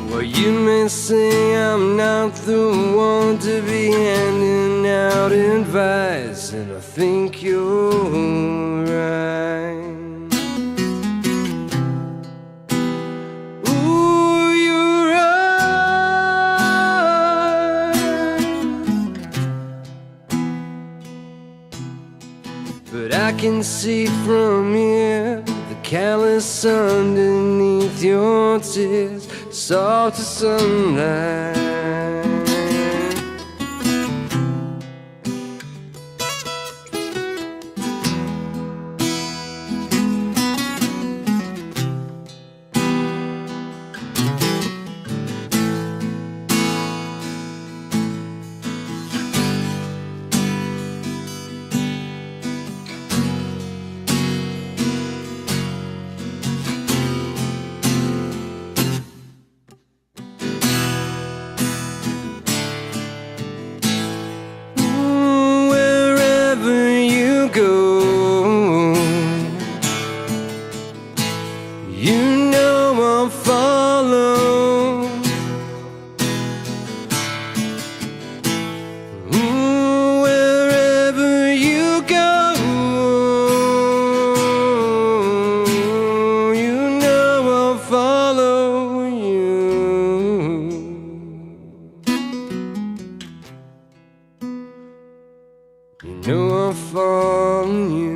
Well, you may say I'm not the one to be handing out advice, and I think you're right. Ooh, you're right. But I can see from here the callous underneath your tears, soft as sunlight. You know I'll follow you.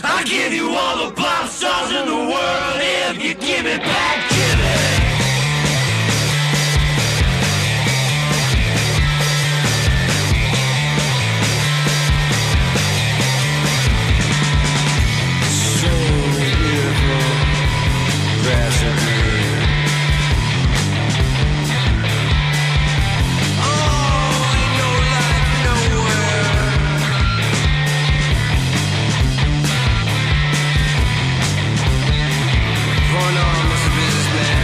I'll give you all the pop stars in the world if you give me back Jimmy. So beautiful, grass and green. Oh, ain't no life nowhere. Going on as a businessman.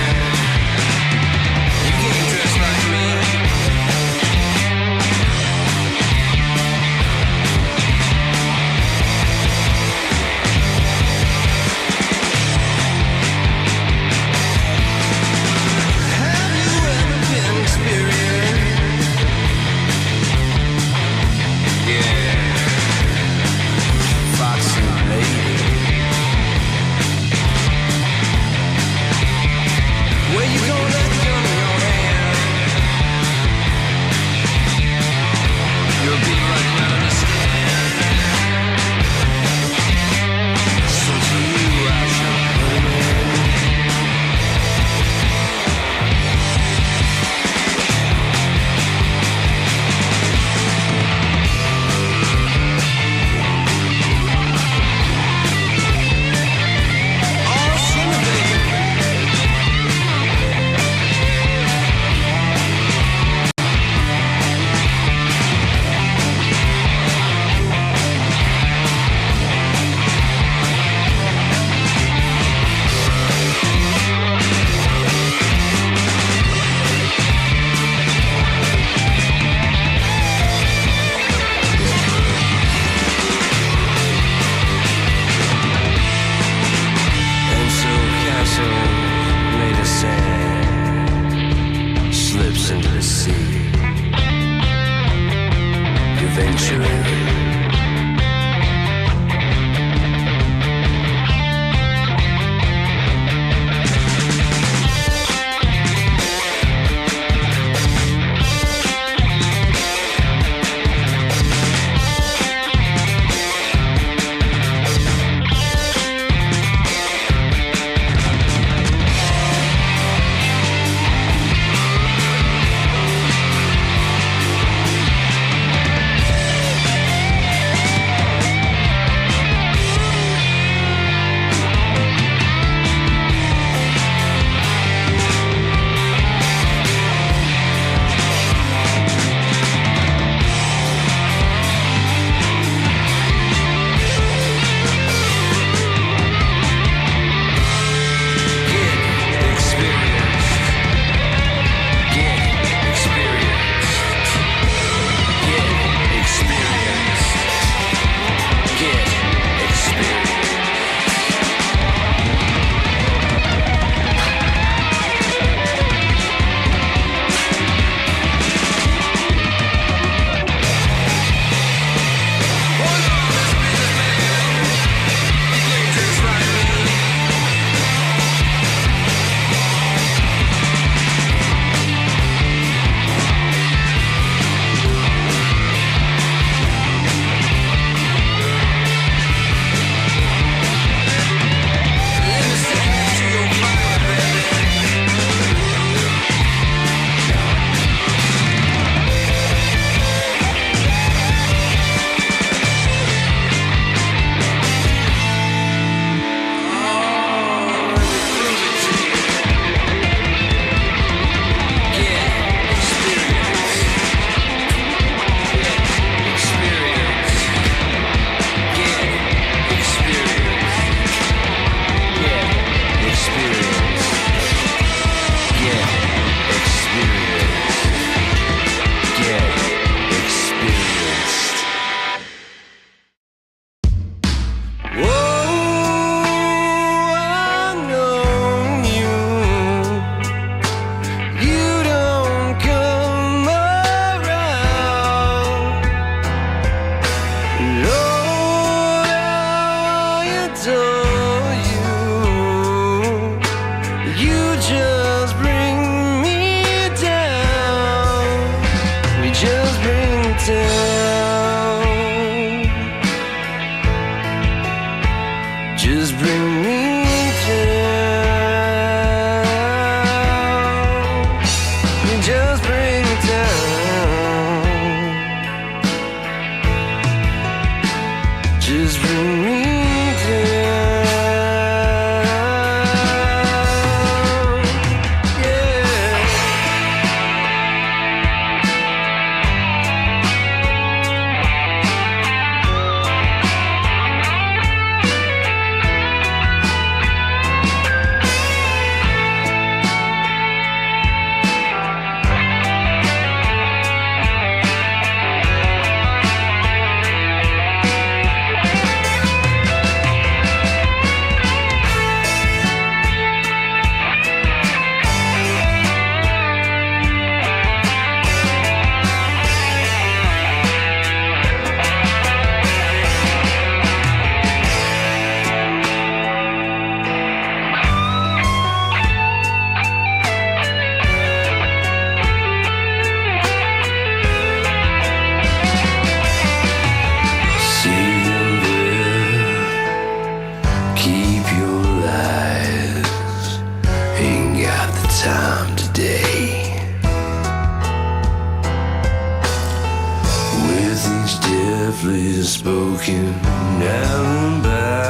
softly spoken alibi.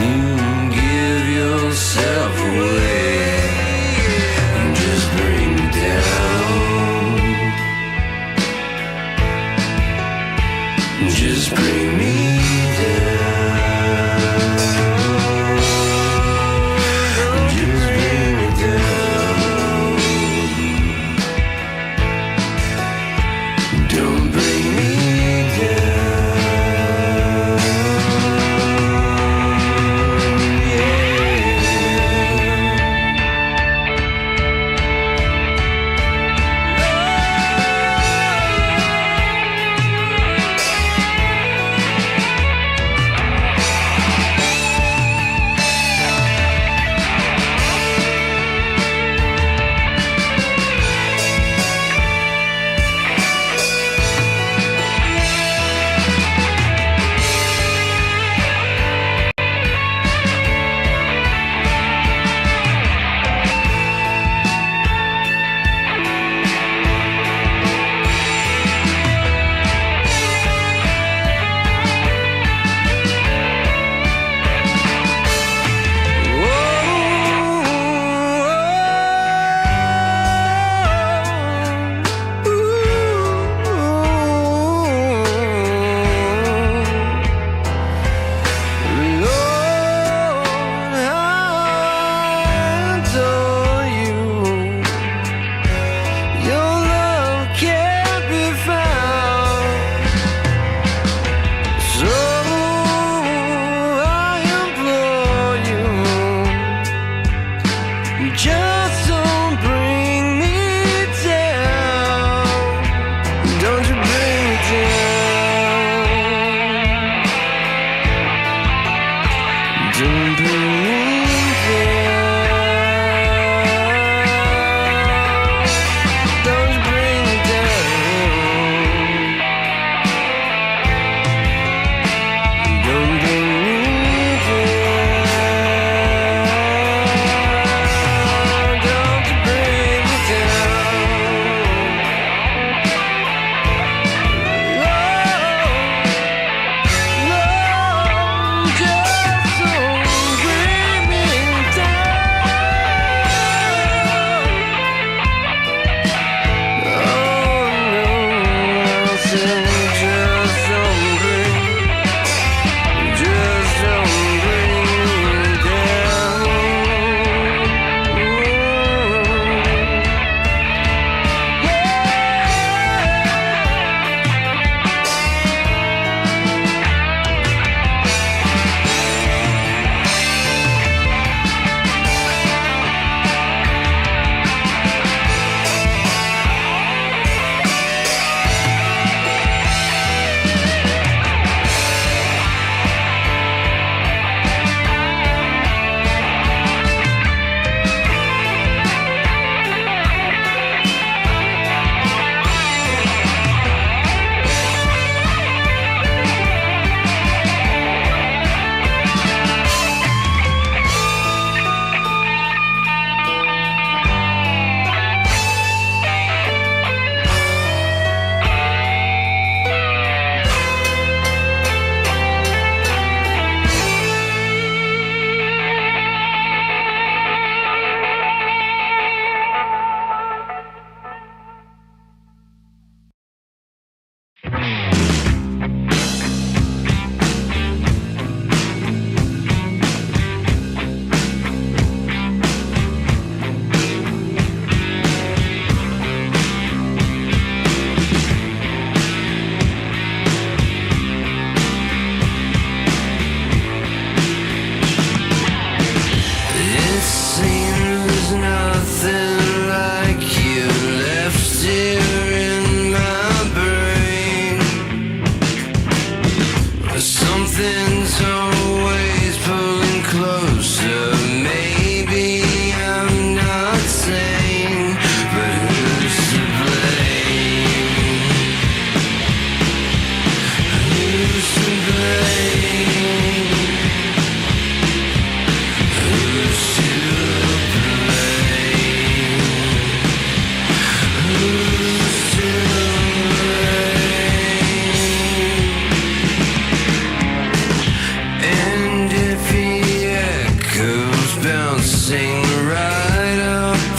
You give yourself away and just bring me down. Just bring me down. Just bring me down. Don't bring me down. Just don't bring me down. Don't you bring me down. Don't bring me down. Don't you bring me down. Don't bring me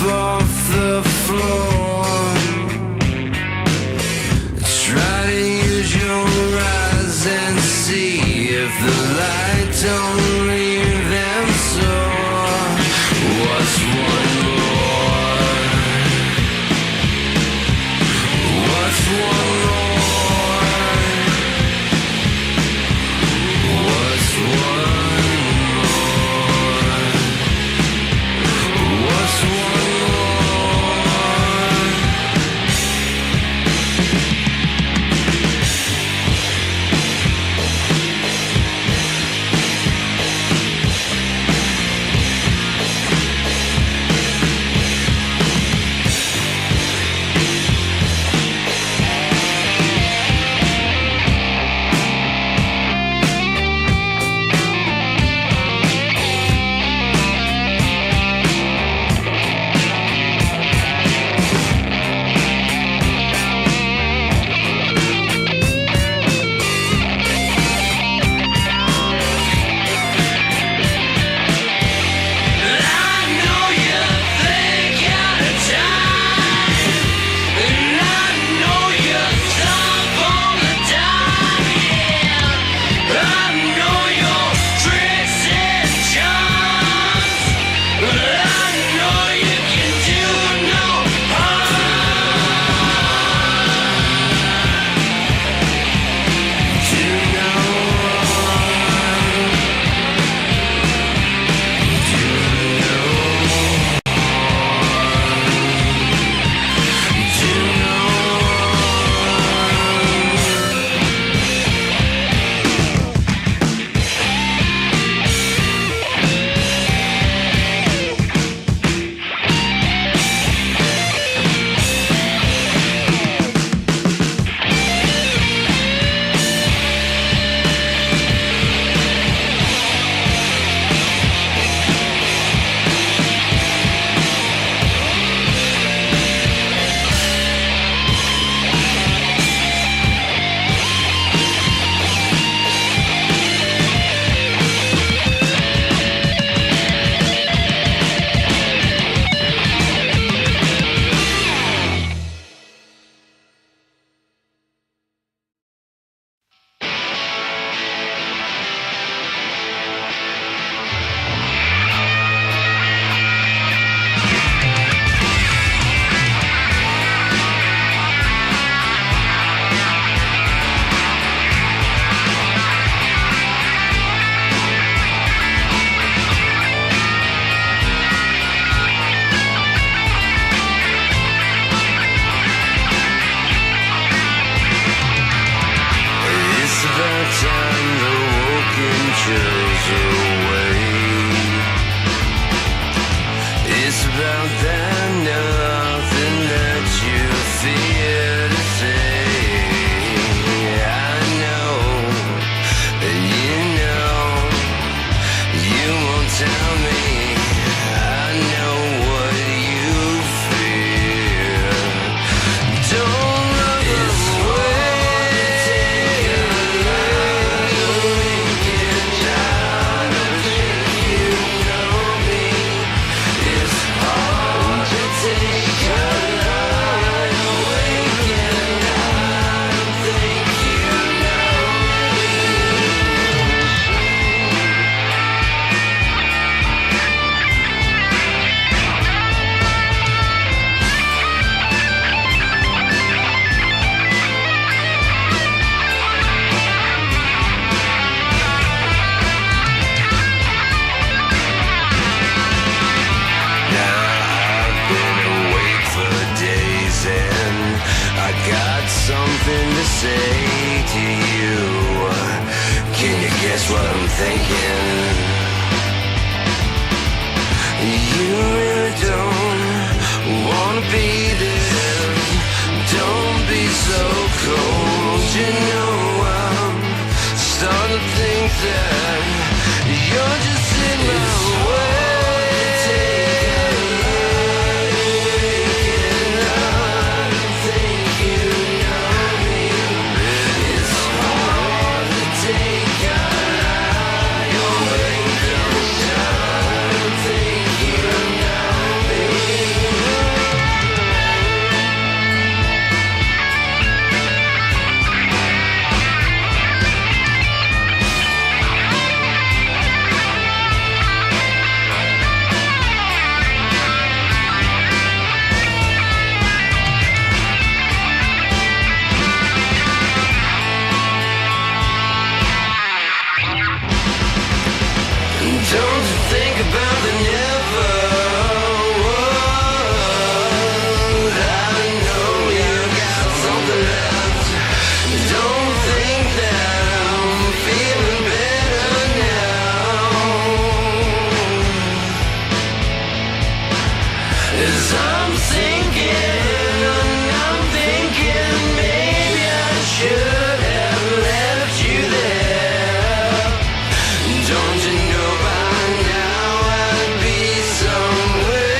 off the floor. Try to use your eyes and see if the light don't leave them sore. What's one more? What's one more? What's one more? What's one more? something to say to you. Can you guess what I'm thinking? You really don't wanna be there. Don't be so cold. You know I'm starting to think that you're just in my way. 'Cause I'm thinking maybe I should have left you there. Don't you know by now I'd be somewhere?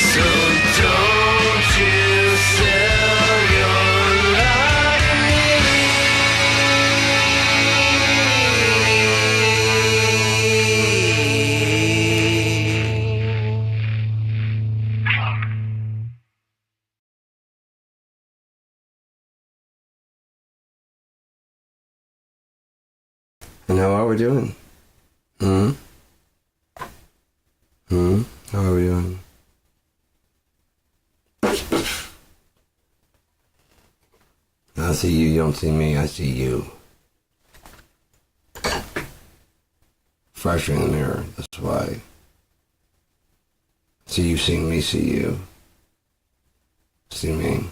So don't you sell your life to And how are we doing? How are we doing? I see you, you don't see me, I see you. Fresher in the mirror, that's why. See you, see me, see you. See me.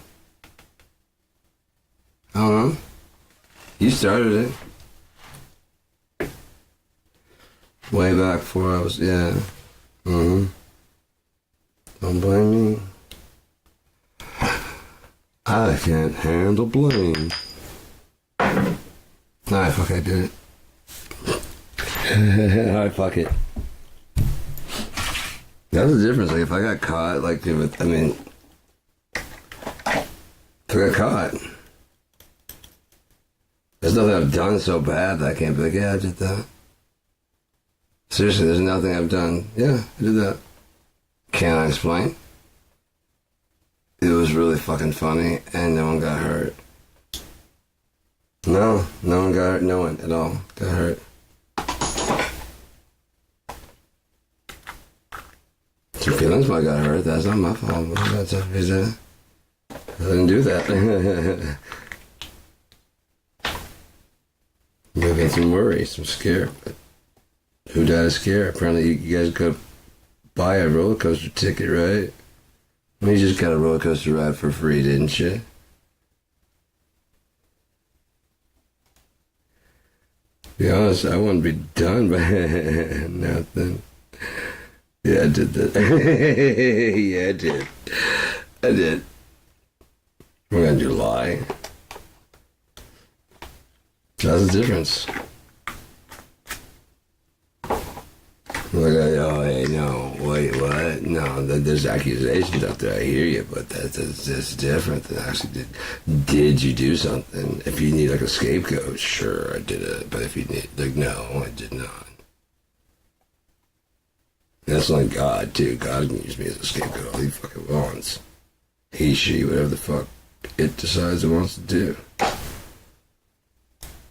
I don't know. You started it. Way back before I was, yeah. Don't blame me. I can't handle blame. Alright, fuck, I did it. Alright, fuck it. That's the difference. Like, if I got caught, like, if I got caught, there's nothing I've done so bad that I can't be like, yeah, I did that. Seriously, there's nothing I've done. Yeah, I did that. Can I explain? It was really fucking funny, and no one got hurt. No one got hurt. No one at all got hurt. Some feelings might got hurt. That's not my fault. That's I didn't do that. Maybe get some worry, some scare. But who died of scare? Apparently, you guys could buy a roller coaster ticket, right? You just got a roller coaster ride for free, didn't you? To be honest, I wouldn't be done by nothing. Yeah, I did that. Yeah, I did. I did. We're gonna do lie. That's the difference. Like, oh, hey, no, wait, what? No, there's accusations out there. I hear you, but that's different than actually did you do something? If you need like a scapegoat, sure, I did it. But if you need, like, no, I did not. That's like God, too. God can use me as a scapegoat all he fucking wants. He, she, whatever the fuck it decides it wants to do.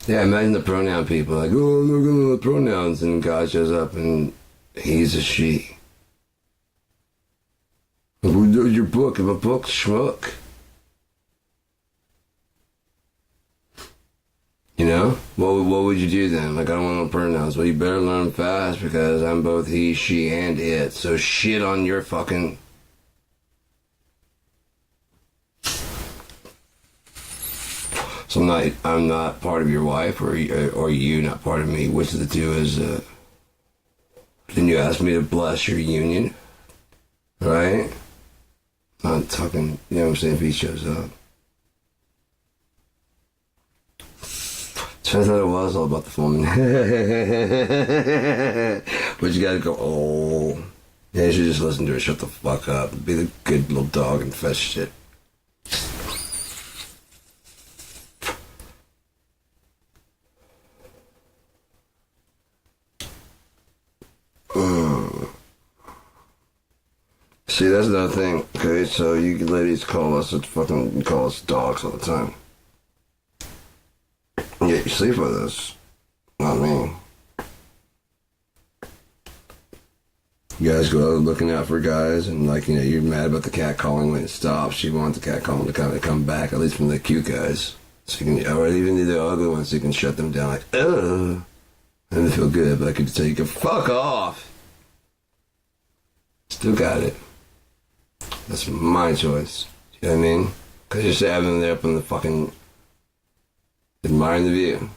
Yeah, imagine the pronoun people like, oh, I'm not going with pronouns, and God shows up and he's a she. Who does your book? I'm a book schmuck. You know? What would you do then? Like, I don't want no pronouns. Well, you better learn fast because I'm both he, she, and it. So shit on your fucking... So I'm not part of your wife, or you not part of me. Which of the two is... Then you ask me to bless your union, right? I'm not talking, you know what I'm saying, if he shows up. Turns out it was all about the woman. But you gotta go, oh, Yeah, you should just listen to it. Shut the fuck up. Be the good little dog and fetch shit. See, that's another thing. Okay, so you ladies call us dogs all the time. Yet you sleep with us. Not me. You guys go out looking out for guys, and like, you know, you're mad about the cat calling when it stops. You want the cat calling to kind of come back, at least from the cute guys. So you can, or even the ugly ones, so you can shut them down like, ugh. And they feel good, but I could tell you can fuck off. Still got it. That's my choice. You know what I mean? Because you're just having them there up in the fucking, admiring the view.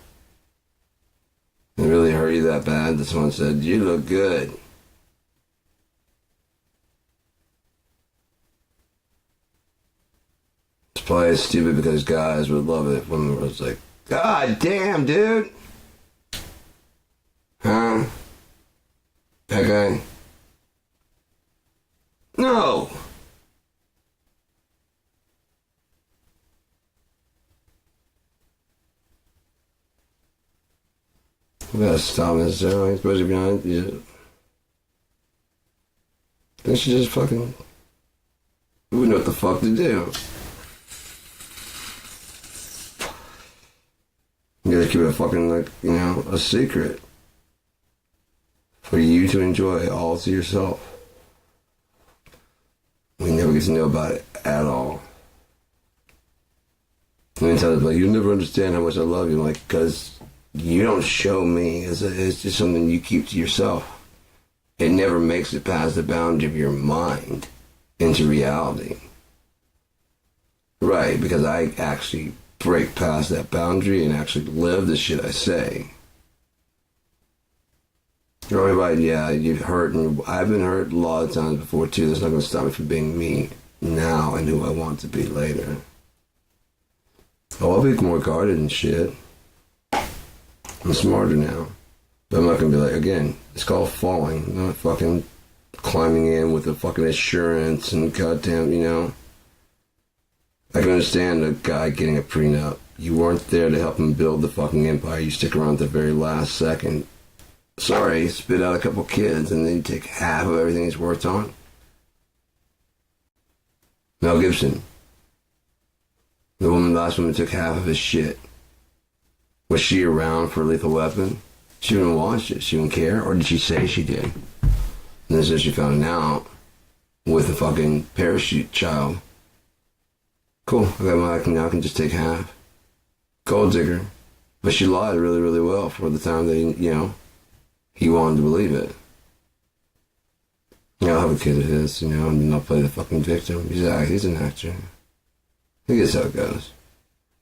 It really hurt you that bad that someone said, you look good. It's probably stupid because guys would love it if women was like, God damn, dude. Huh? That guy? No! We gotta stop this. Ain't supposed to be on it. They should just fucking. We wouldn't know what the fuck to do. You gotta keep it fucking, like, you know, a secret. For you to enjoy all to yourself. We never get to know about it at all. And then tell them, like, you'll never understand how much I love you. I'm like, because you don't show me. It's just something you keep to yourself. It never makes it past the boundary of your mind into reality. Right, because I actually break past that boundary and actually live the shit I say. Everybody, yeah, you've hurt, and I've been hurt a lot of times before too. That's not going to stop me from being me now and who I want to be later. Oh, I'll be more guarded and shit. I'm smarter now. But I'm not going to be like, again, it's called falling, not fucking climbing in with a fucking assurance and goddamn, you know. I can understand a guy getting a prenup. You weren't there to help him build the fucking empire. You stick around at the very last second. Sorry, spit out a couple kids and then you take half of everything he's worked on. Mel Gibson. The last woman took half of his shit. Was she around for Lethal Weapon? She didn't watch it. She didn't care? Or did she say she did? And then so she found out with the fucking parachute child. Cool, I can just take half. Gold digger. But she lied really, really well for the time that, you know, he wanted to believe it. Yeah, I'll have a kid of his, you know, and then I'll play the fucking victim. He's an actor. I guess how it goes.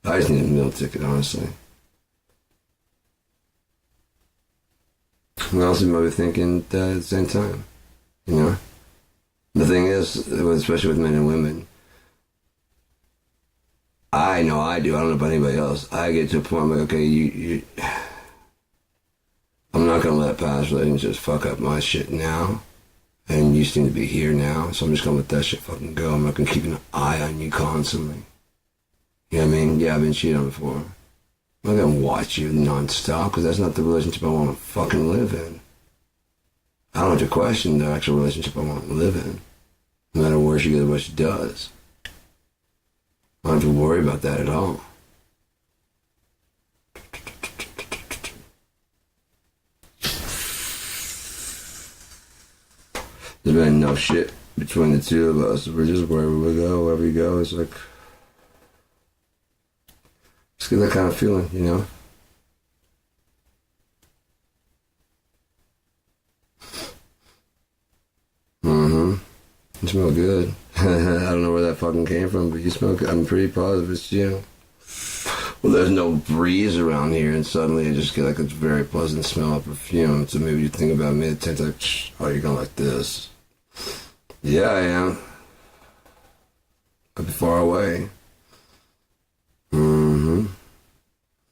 I just need a meal ticket, honestly. And also, you might be thinking at the same time, you know? The thing is, especially with men and women, I know I do. I don't know about anybody else. I get to a point where, okay, I'm not going to let past relationships fuck up my shit now. And you seem to be here now. So I'm just going to let that shit fucking go. I'm not going to keep an eye on you constantly. You know what I mean? Yeah, I've been cheated on before. I'm not going to watch you nonstop because that's not the relationship I want to fucking live in. I don't have to question the actual relationship I want to live in. No matter where she goes or what she does. I don't have to worry about that at all. There's been enough shit between the two of us. We're just wherever we go, wherever you go. It's like, just get that kind of feeling, you know? You smell good. I don't know where that fucking came from, but you smell good. I'm pretty positive it's you. Well, there's no breeze around here, and suddenly I just get like a very pleasant smell of perfume. So maybe you think about me, it takes like, oh, you're going like this. Yeah, I am. Could be far away.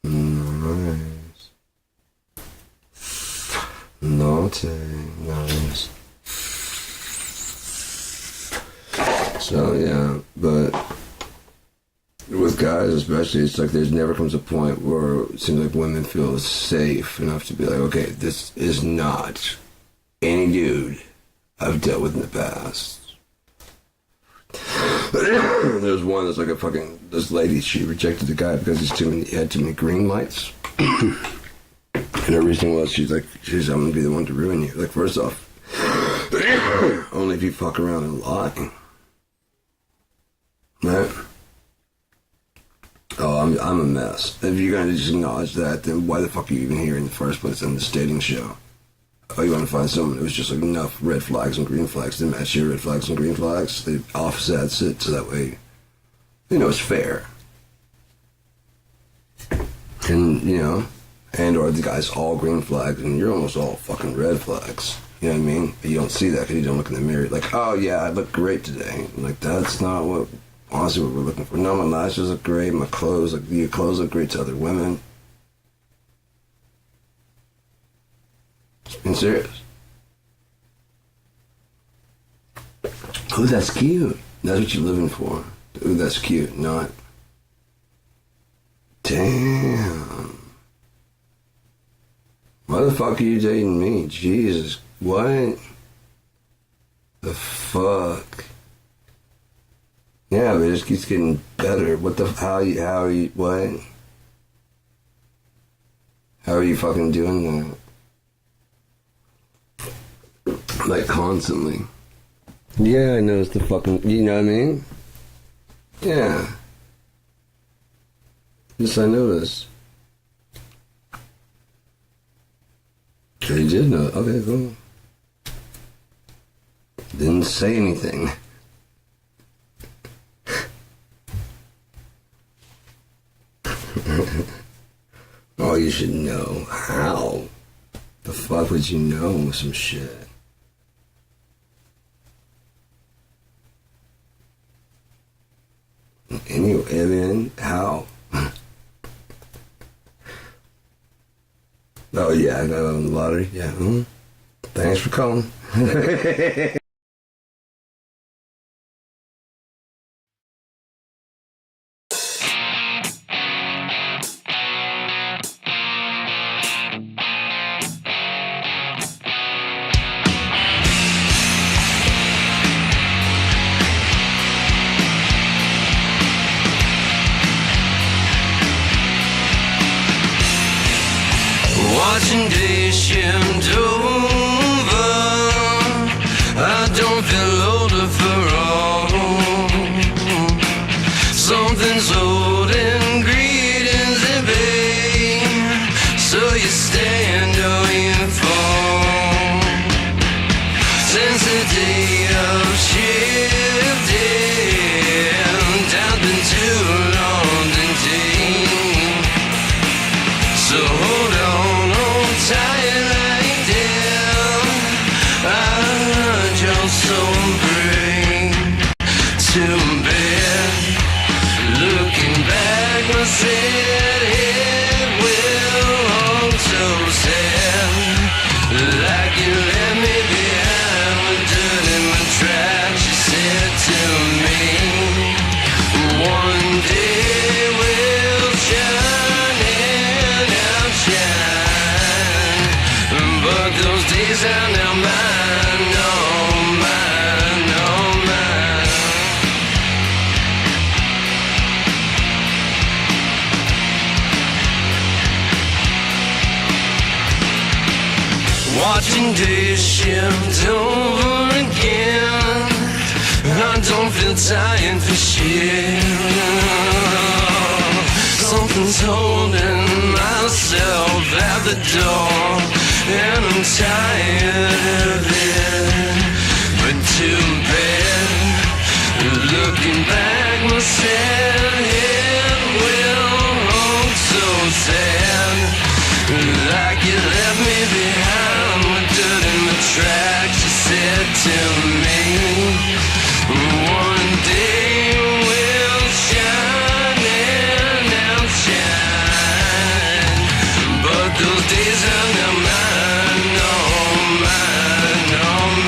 Nice. Naughty. Nice. So yeah, but with guys especially, it's like there's never comes a point where it seems like women feel safe enough to be like, okay, this is not any dude I've dealt with in the past. There's one that's like a fucking, this lady, she rejected the guy because he had too many green lights. And her reason was, she's I'm gonna be the one to ruin you. Like, first off, only if you fuck around and lie. Right? Oh, I'm a mess. If you're gonna just acknowledge that, then why the fuck are you even here in the first place on this dating show? Oh, you want to find someone who's just like enough red flags and green flags to match your red flags and green flags? They offsets it so that way, you know, it's fair. And, you know, and or the guy's all green flags and you're almost all fucking red flags. You know what I mean? But you don't see that because you don't look in the mirror. Like, oh yeah, I look great today. Like, that's not what, honestly, what we're looking for. No, my lashes look great. My clothes, like, your clothes look great to other women. Being serious. Oh, that's cute. That's what you're living for. Ooh, that's cute. Not. Damn. Why the fuck are you dating me? Jesus. What? The fuck? Yeah, but it just keeps getting better. What the, how are you, what? How are you fucking doing that? Like, constantly. Yeah, I noticed the fucking, you know what I mean? Yeah. Yes, I noticed. Okay, you did know. Okay, cool. Didn't say anything. Oh, you should know. How? The fuck would you know some shit? Anyway, I mean, how? Oh yeah, I got on the lottery. Yeah. Mm-hmm. Thanks for calling. Watching days shift over, I don't feel older for all. Something's holding greetings in vain, so you stand or you fall. Since the day of shifting, I've been too long to take. So hold on. Tired like them, I heard your soul bring to bed. Looking back, my sad head will hold so sad. Like you left me behind with dirt in my tracks. You said to me, one day we'll shine and outshine. But those days are now mine, oh mine, oh mine. Watching days shift over again, I don't feel tired for shit. Something's holding myself at the door, and I'm tired of it, but too bad. Looking back, my sad head will hold so sad. Like you left me behind with dirt in the tracks. You said to me, one day we'll shine and outshine. But those days are now mine, oh mine, oh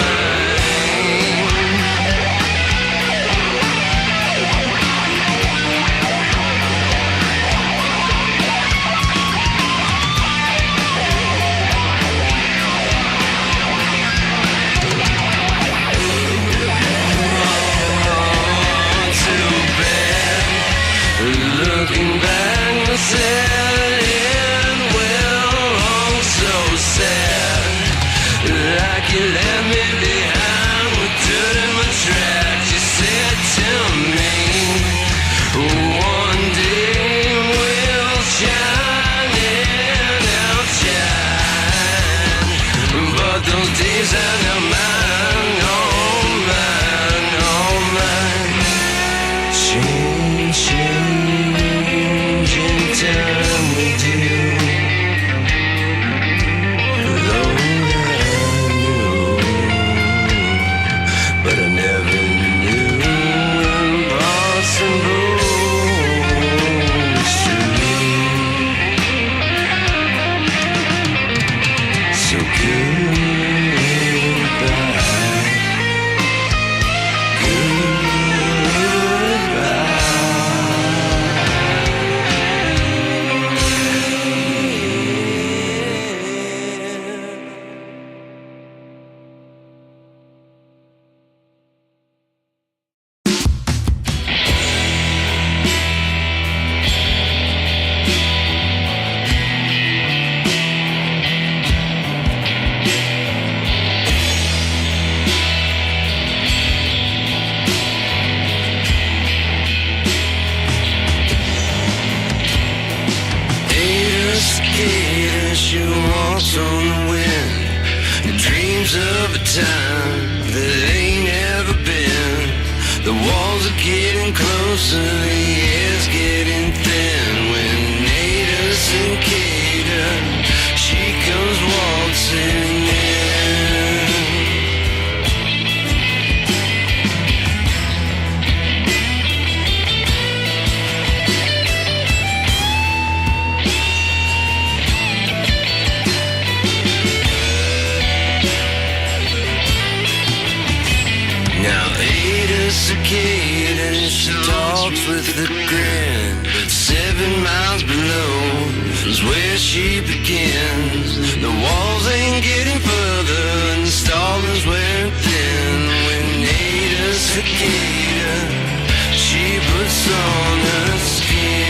time that ain't never been. The walls are getting closer, the air's getting thin. When Nada Cicada, she comes waltzing in. Now Ada Cicada, she talks with a grin, but 7 miles below is where she begins. The walls ain't getting further, and the stalling's wearing thin. When Ada Cicada, she puts on her skin.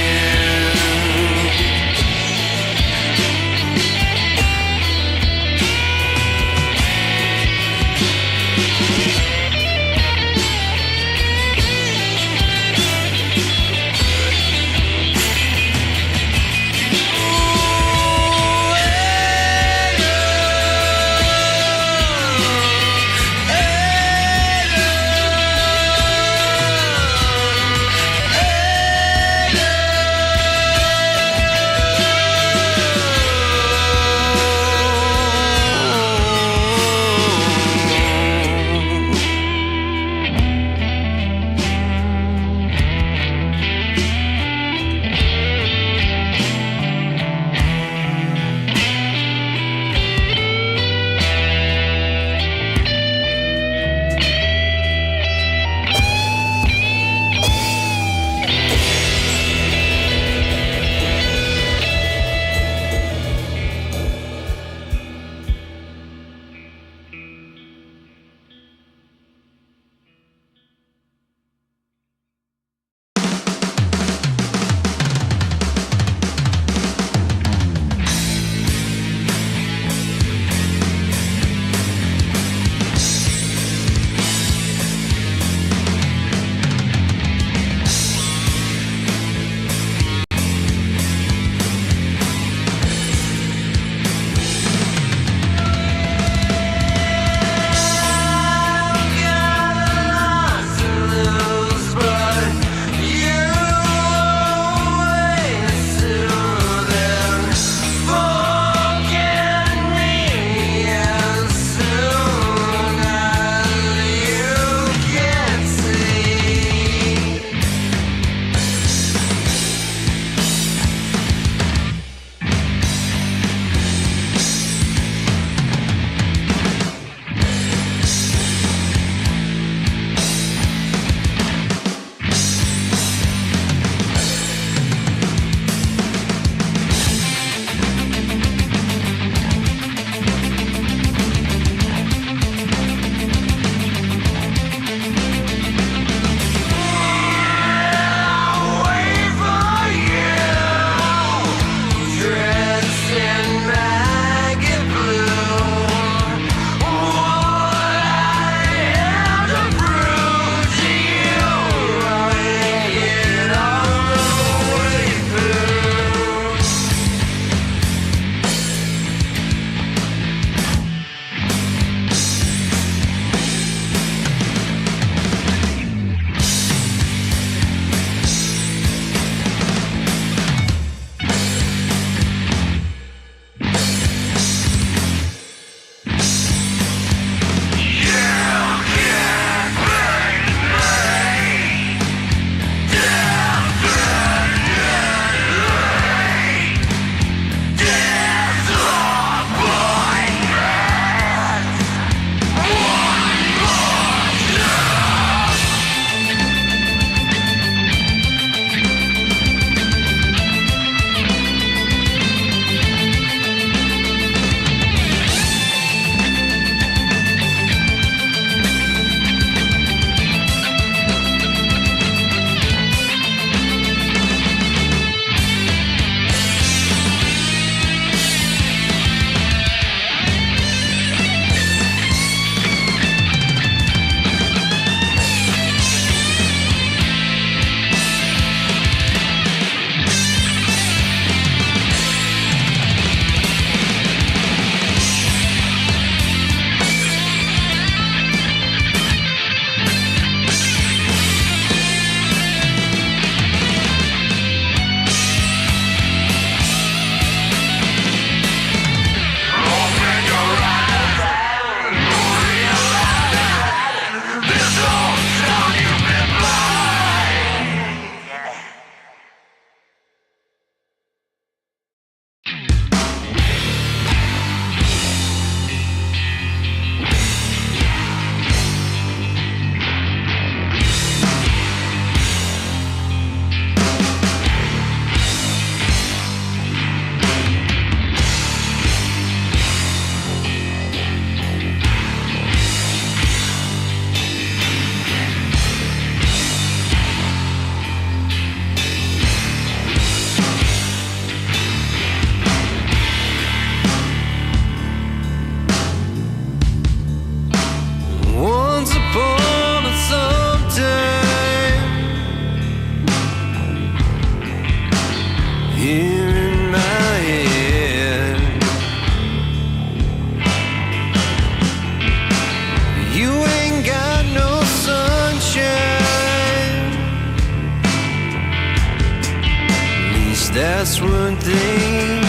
that's what they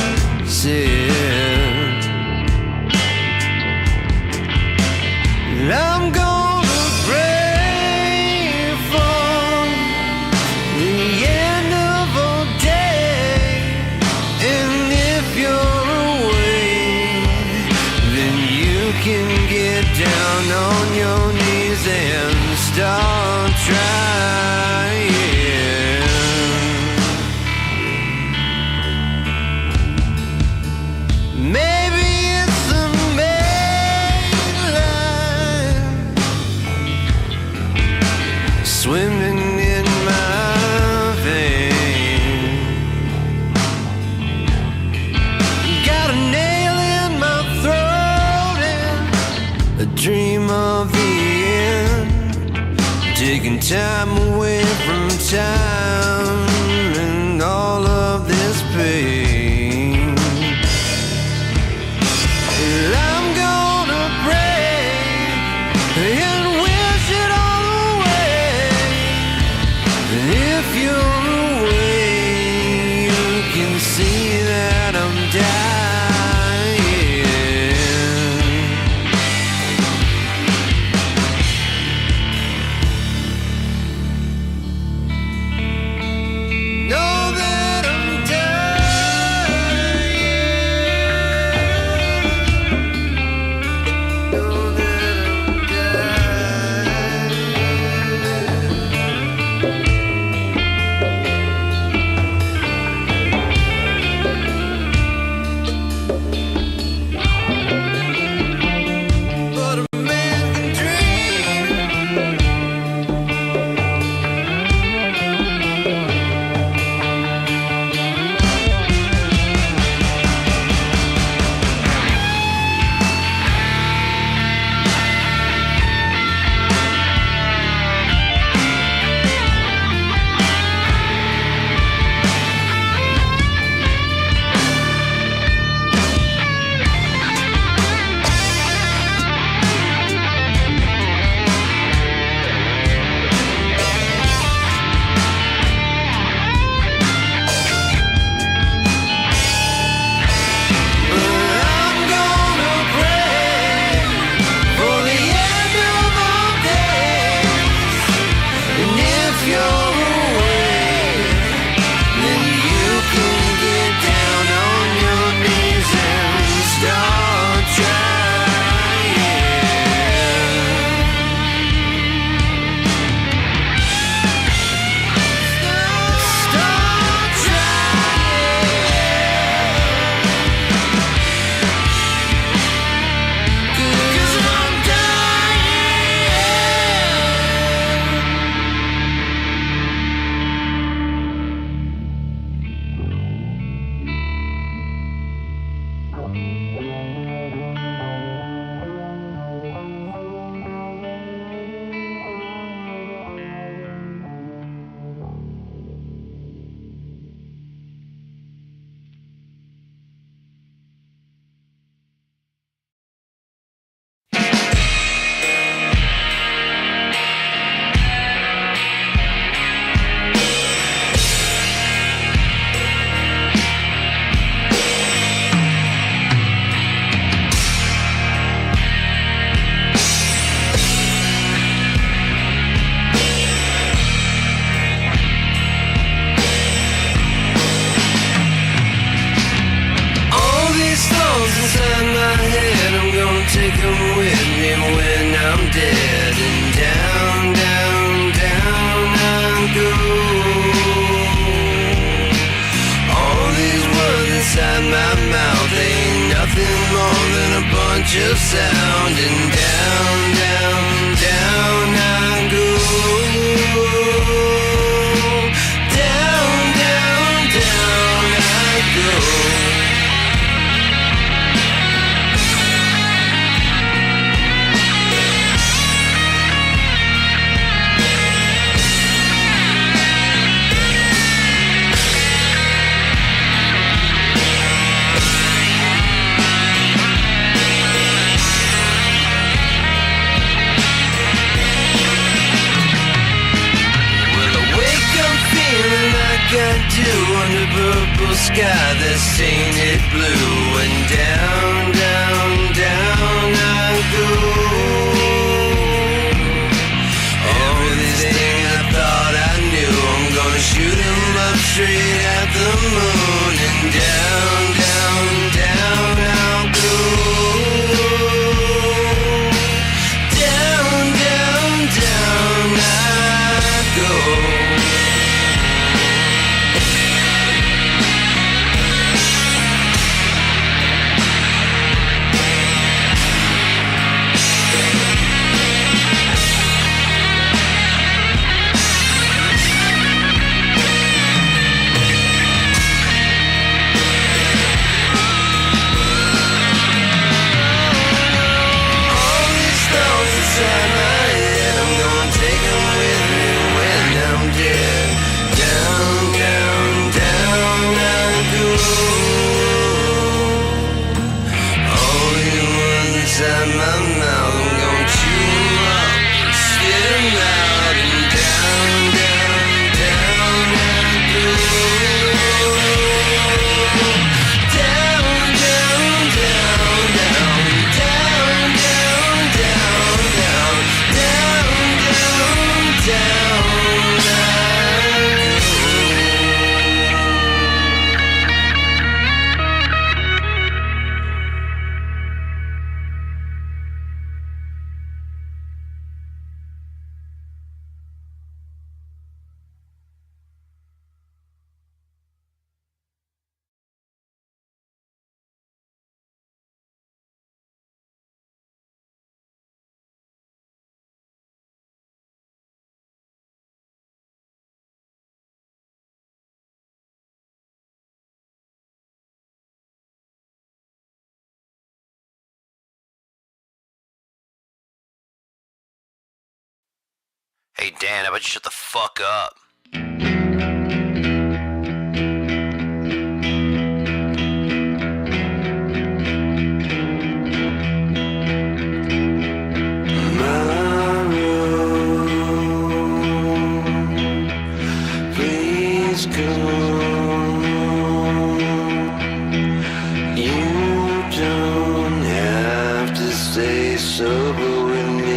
said. I'm gonna pray for the end of all day. And if you're away, then you can get down on your knees and start trying. Maybe it's the mainline swimming in my veins. Got a nail in my throat and a dream of the end, taking time away from time and all of this pain. And I'm gonna pray and wish it all away. And if you're away, you can see that I'm dying. Know that I'm dying. Know that I'm dying. But a man can dream. I'm gonna pray for the end of all days. And if you're away, then you can get down on your knees and start trying. Start trying. 'Cause I'm all these thoughts inside my head, I'm gonna take them with me when I'm dead. And down, down, down I go. All these words inside my mouth ain't nothing more than a bunch of sound. And down, down, down I go. Down, down, down I go. I do under purple sky that's tainted blue. And down, down, down I go. Everything I thought I knew, I'm gonna shoot 'em up straight at the moon. And down, down, down I'll go. Down, down, down I go. Hey Dan, how about you shut the fuck up? Please come. You don't have to stay sober with me.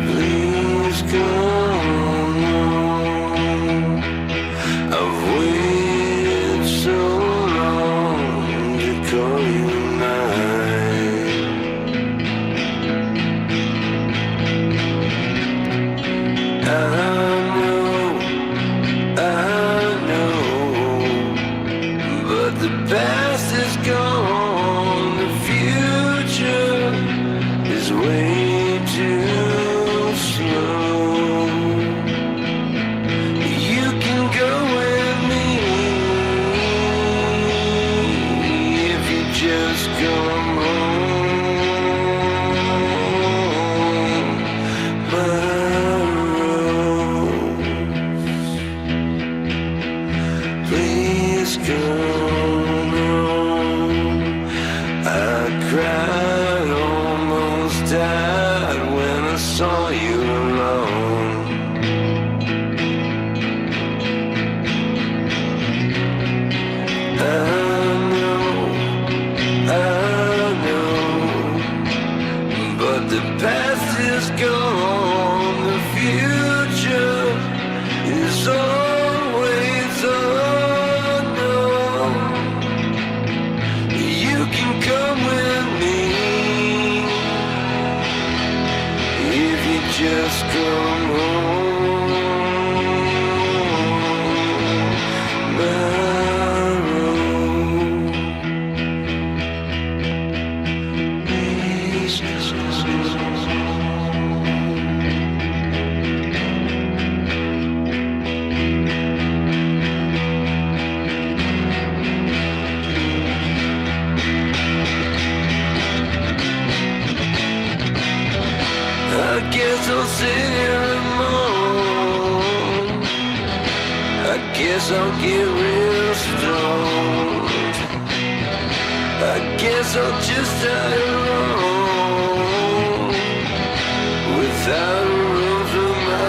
Please come. I've waited so long to call you mine. I know, but the past is gone, the future is way too slow. You can go with me if you just come home. My rose, please come home. I cried, almost died when I saw you alone. I know, but the past is gone, the future is always unknown. You can come with me if you just come home. My road, please come. I guess I'll sit here and moan. I guess I'll get real stoned. I guess saw just how wrong without a rose of my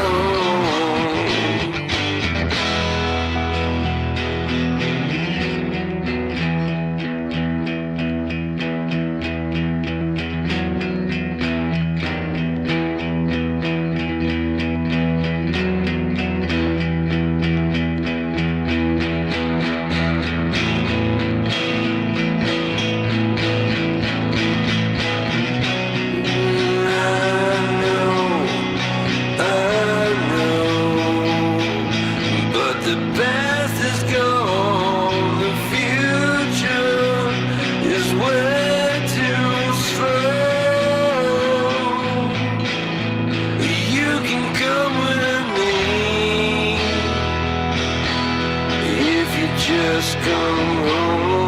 just come home,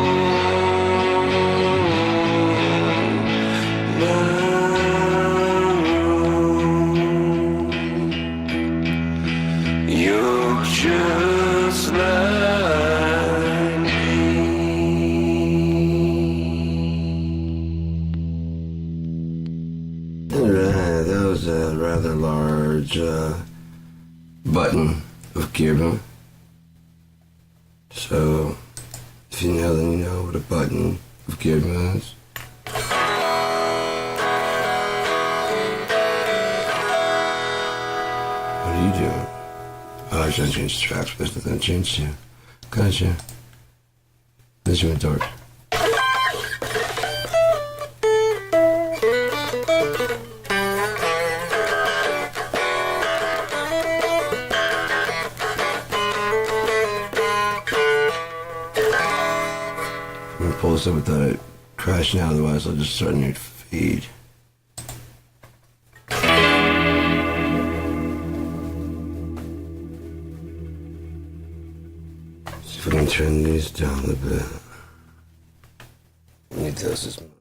my room. You're just like me. Alright, that was a rather large button of gearbox. So, if you know, then you know what a button of gearbox is. What are you doing? Oh, I was trying to change the tracks, but there's nothing to change to. Gotcha. This went dark. I'm gonna pull this up without it crashing out, otherwise I'll just start a new feed. See if I can turn these down a bit. I need this as much.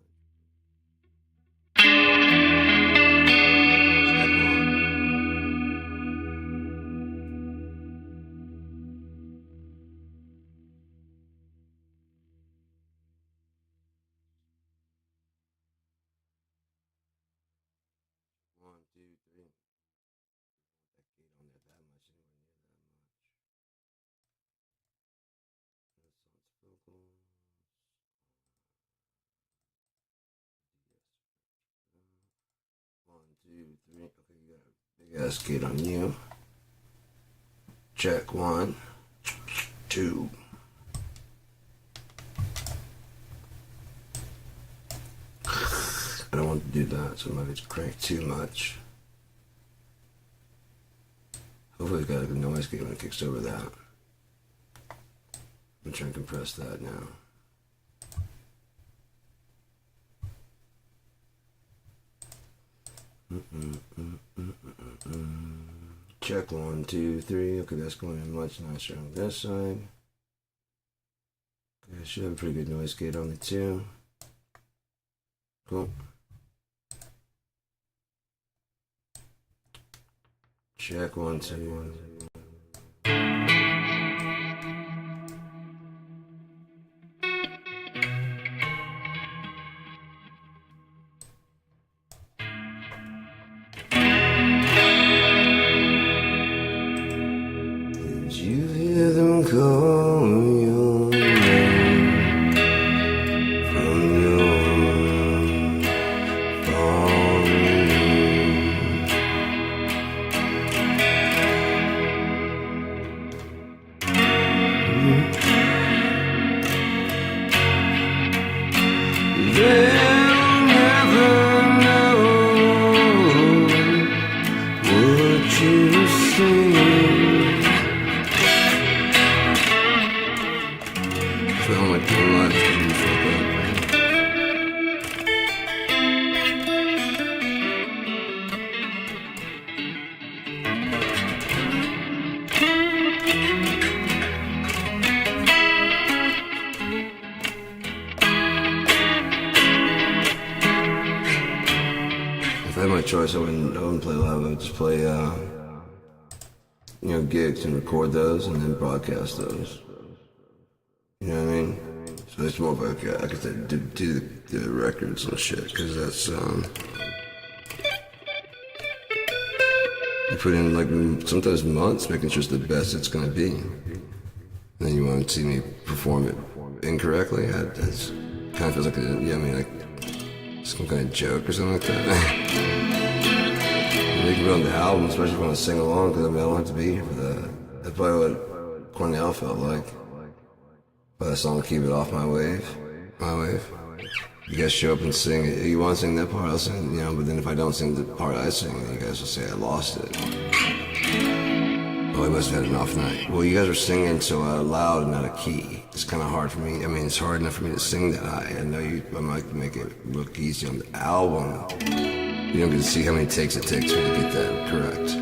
Okay, you got a big ass gate on you. Check 1, 2. I don't want to do that, so maybe it's cranked too much. Hopefully it's got a good noise gate when it kicks over that. I'm trying to compress that now. Check 1, 2, 3. Okay, that's going in much nicer on this side. Okay, I should have a pretty good noise gate on the 2. Cool. Check 1, 2. Did you hear them call your name from your phone? They'll never know what you see. Feel like the lights can fuck up. If I had my choice, I wouldn't play live. I would just play, gigs and record those and then broadcast those. You know what I mean? So it's more of like I said, do the records and shit, because that's you put in like sometimes months making sure it's the best it's gonna be. And then you want to see me perform it incorrectly? That's kind of feels like like some kind of joke or something like that. You can put on the album, especially if you want to sing along, because I don't have to be here for that. That's probably what Cornell felt like. By the song "Keep It Off My Wave," You guys show up and sing it. You want to sing that part, I'll sing, but then if I don't sing the part I sing, then you guys will say I lost it. Oh, I must have had an off night. Well, you guys are singing so loud and out of key. It's kind of hard for me. I mean, it's hard enough for me to sing that high. I know I might make it look easy on the album. You don't get to see how many takes it takes me to get that correct.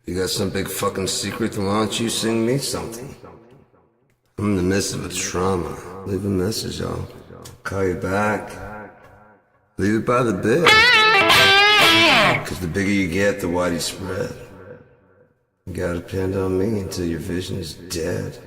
You got some big fucking secret, then why don't you sing me something? I'm in the midst of a trauma. Leave a message, I'll call you back. Leave it by the bed. Cause the bigger you get, the wider you spread. You gotta depend on me until your vision is dead.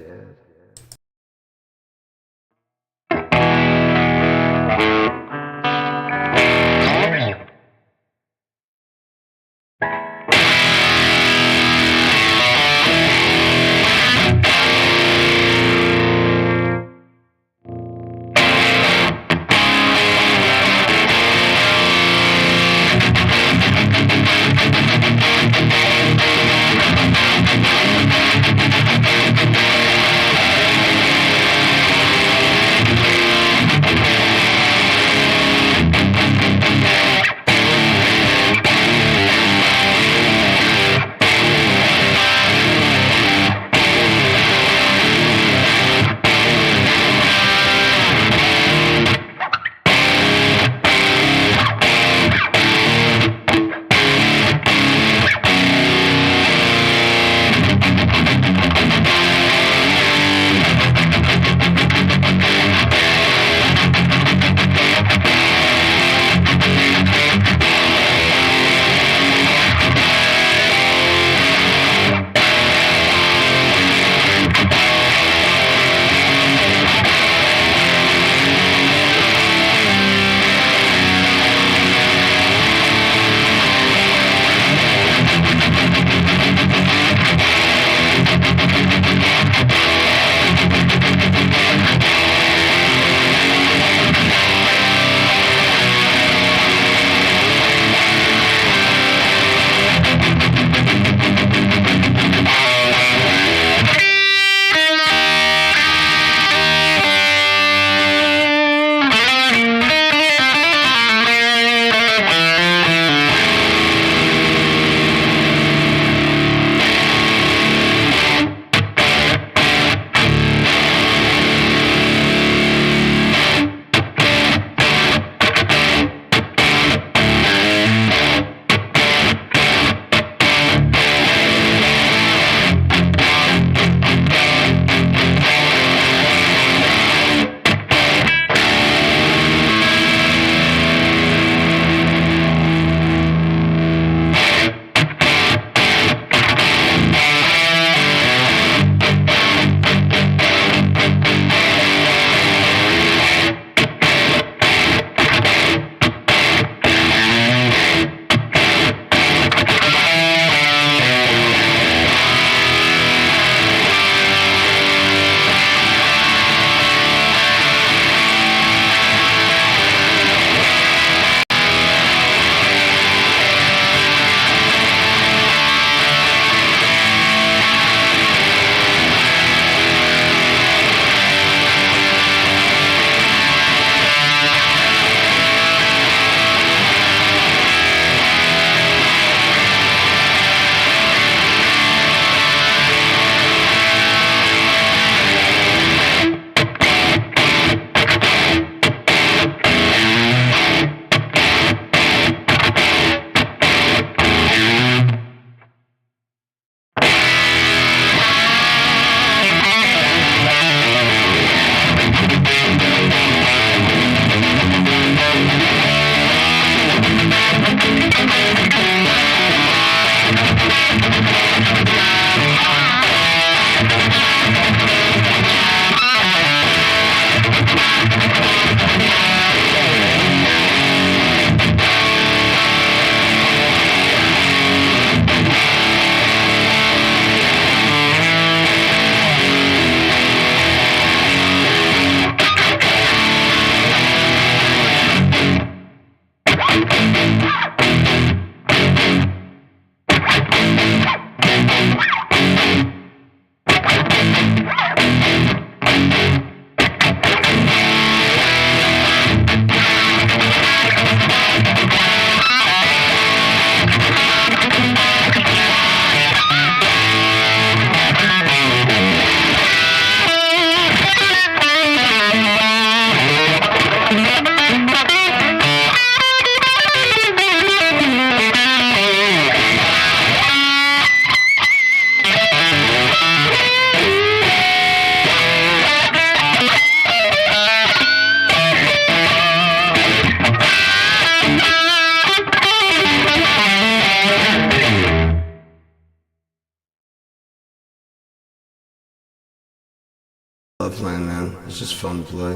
love playing, man. It's just fun to play. I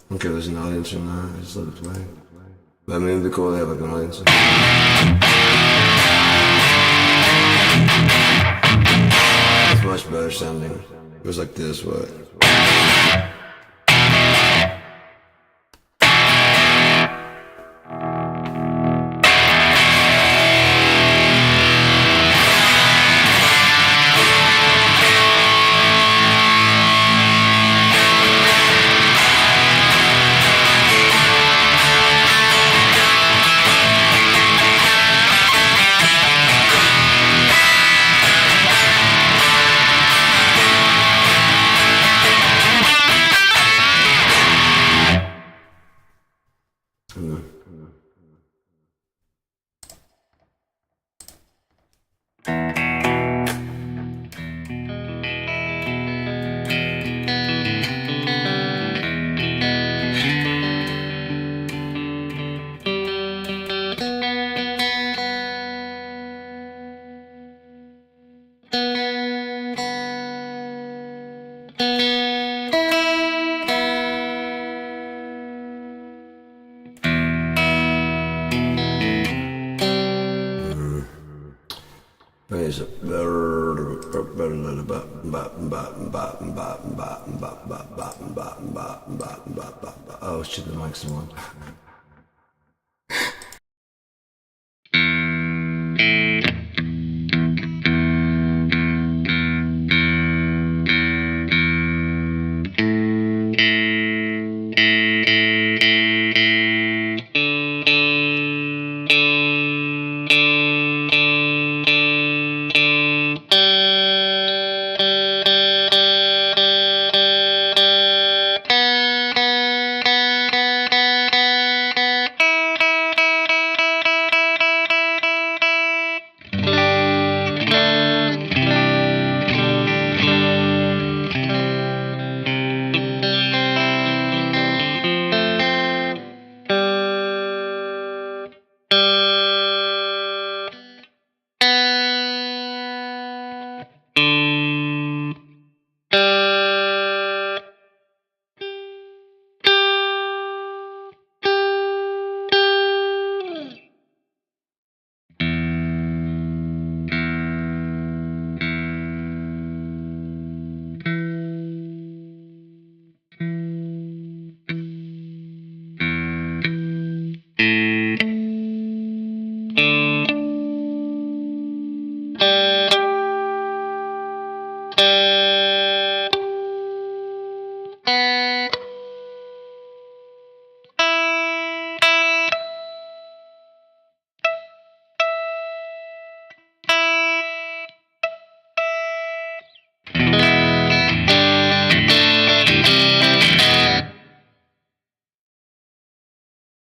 don't care if there's an audience or not. I just love to play. But I mean, it'd be cool to have like an audience. It's much better sounding. It goes like this, what? Oh shit, the mic's on.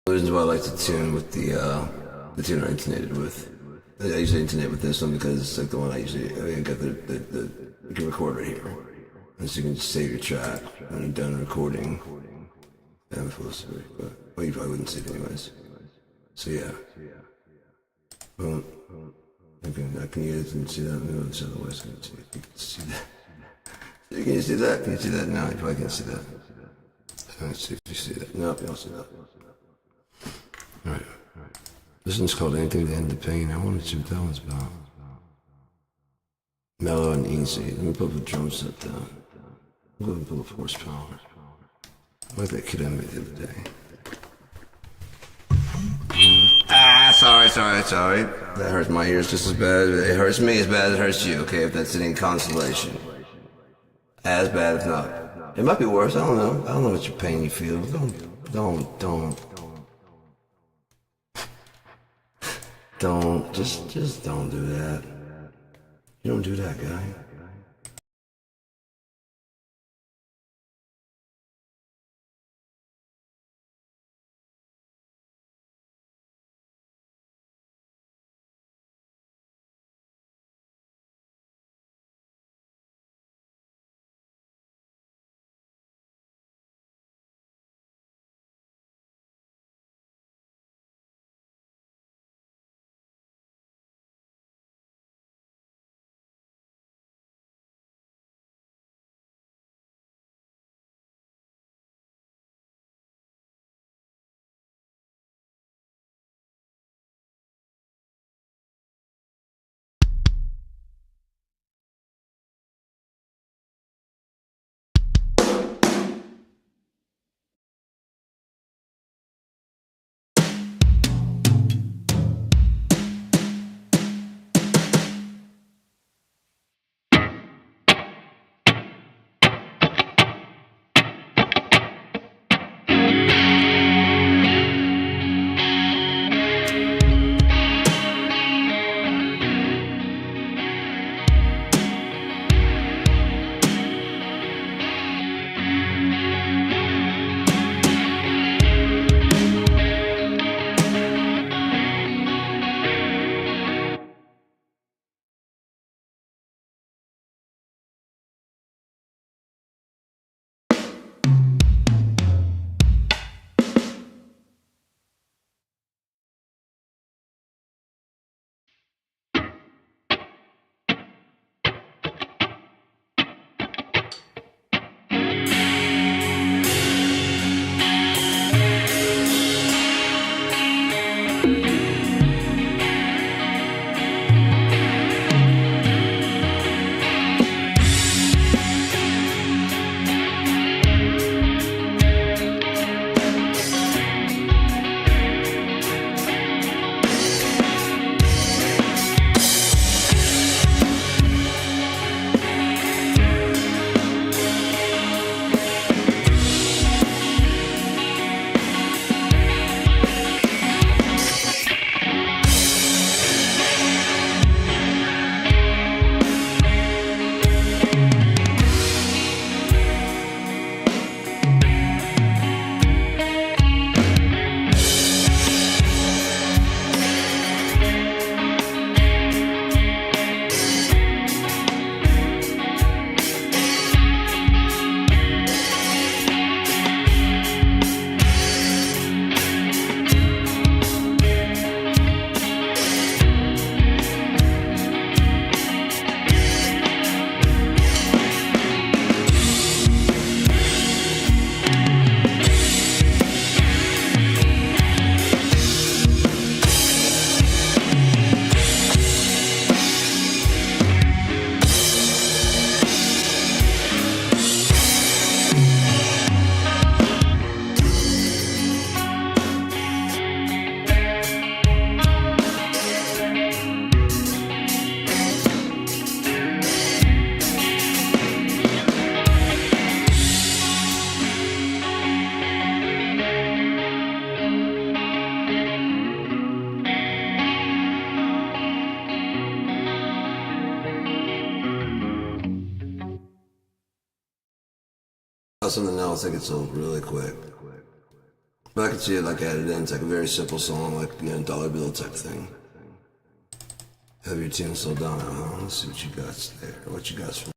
The reason why I like to tune with the tune I intonated with. I usually intonate with this one because it's like the one I got the recorder here. And so you can just save your track when you're done recording. I'm supposed to, but well, you probably wouldn't see it anyways. So yeah. Well, I can use it and see that. Maybe this other way so you can see that. Can you see that? Can you see that? No, you probably can't see that. Let's see if you see that. Nope, you don't see that. Alright. This one's called Anything to End the Pain. I want to see what that one's about. Mellow and easy. Let me put the drum set down. I'm going to pull up horsepower. I like that kid I made the other day. Sorry. That hurts my ears just as bad. It hurts me as bad as it hurts you, okay, if that's any consolation. As bad, if not. It might be worse, I don't know. I don't know what your pain you feel. Just don't do that. You don't do that, guy. Something else that gets old really quick. But I could see it like added in. It's like a very simple song, like, you know, dollar bill type thing. Have your tune slow down, huh? Let's see what you got there. What you got for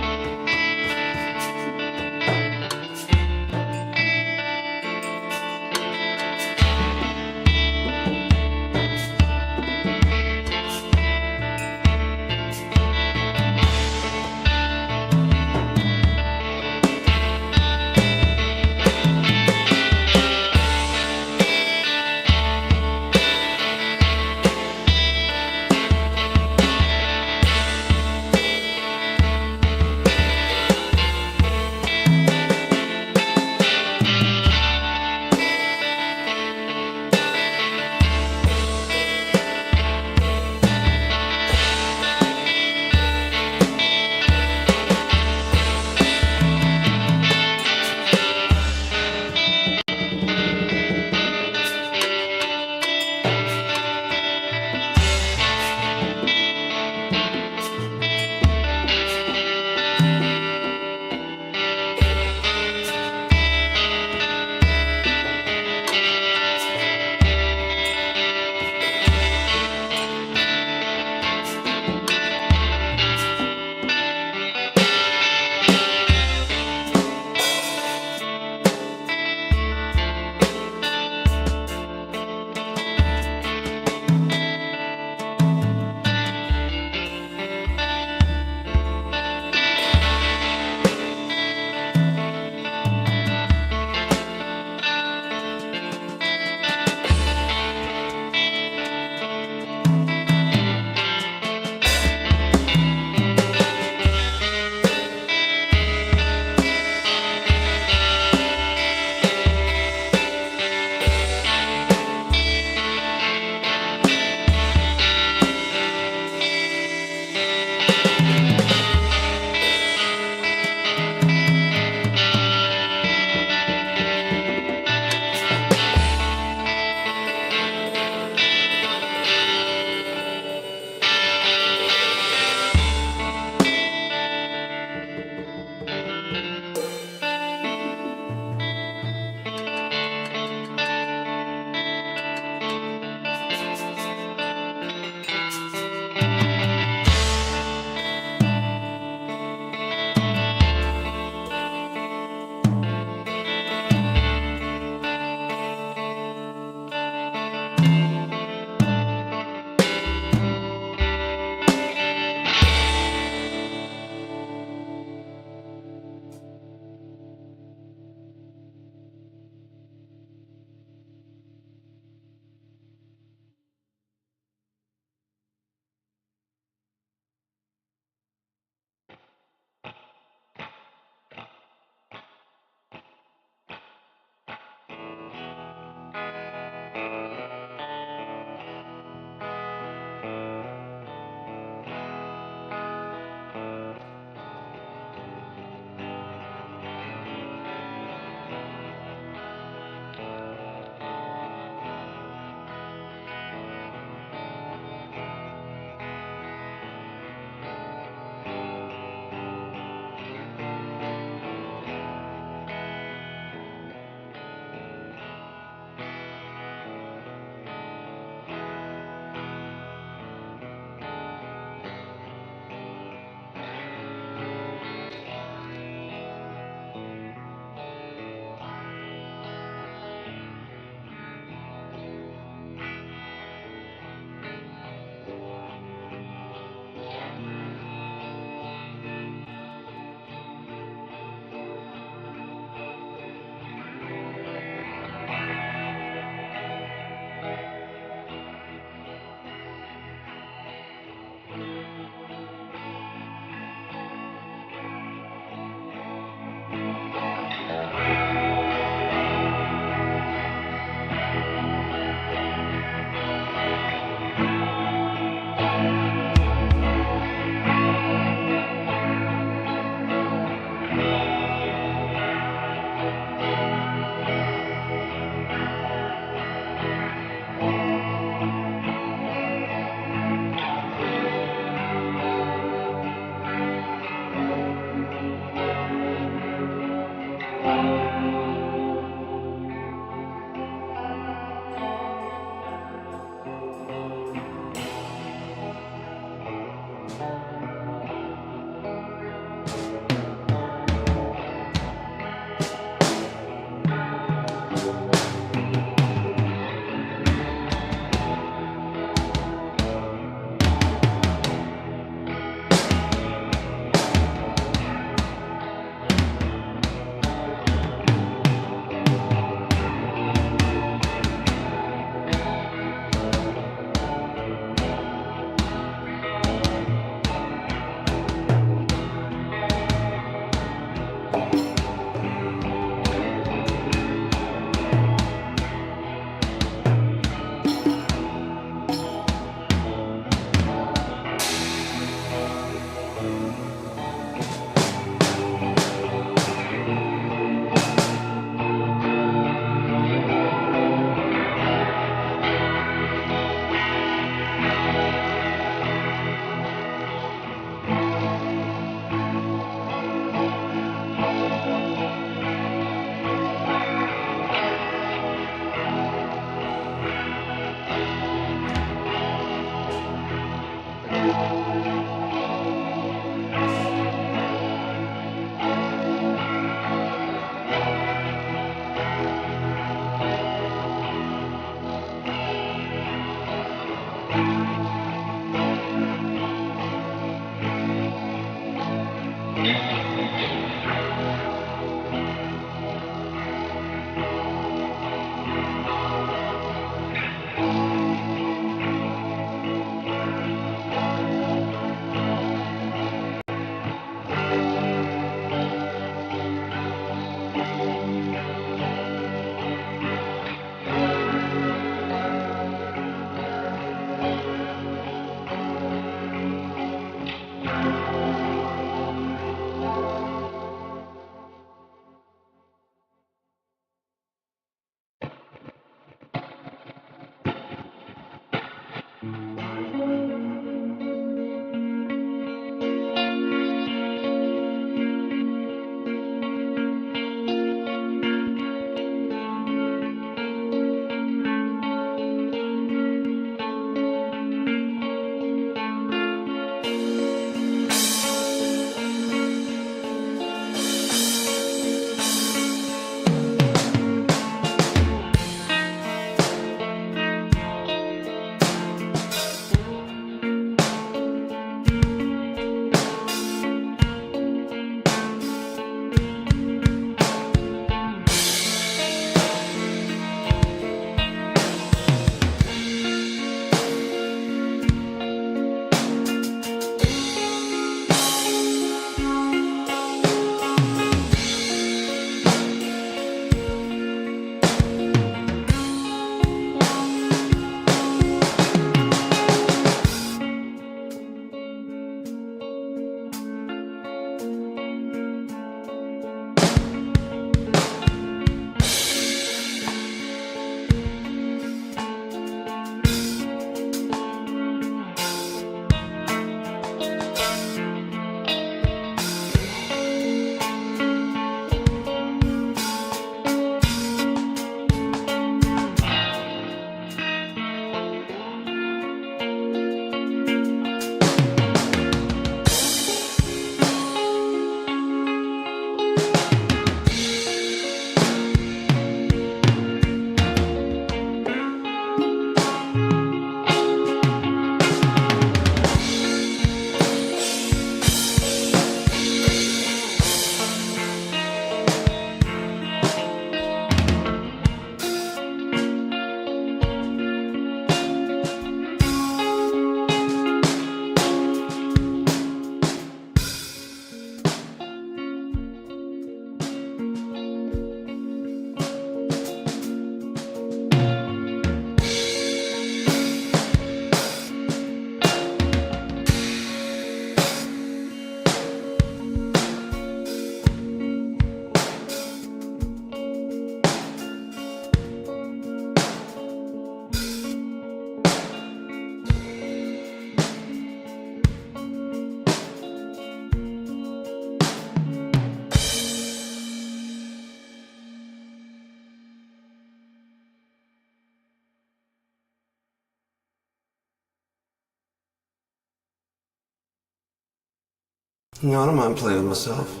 No, I don't mind playing with myself.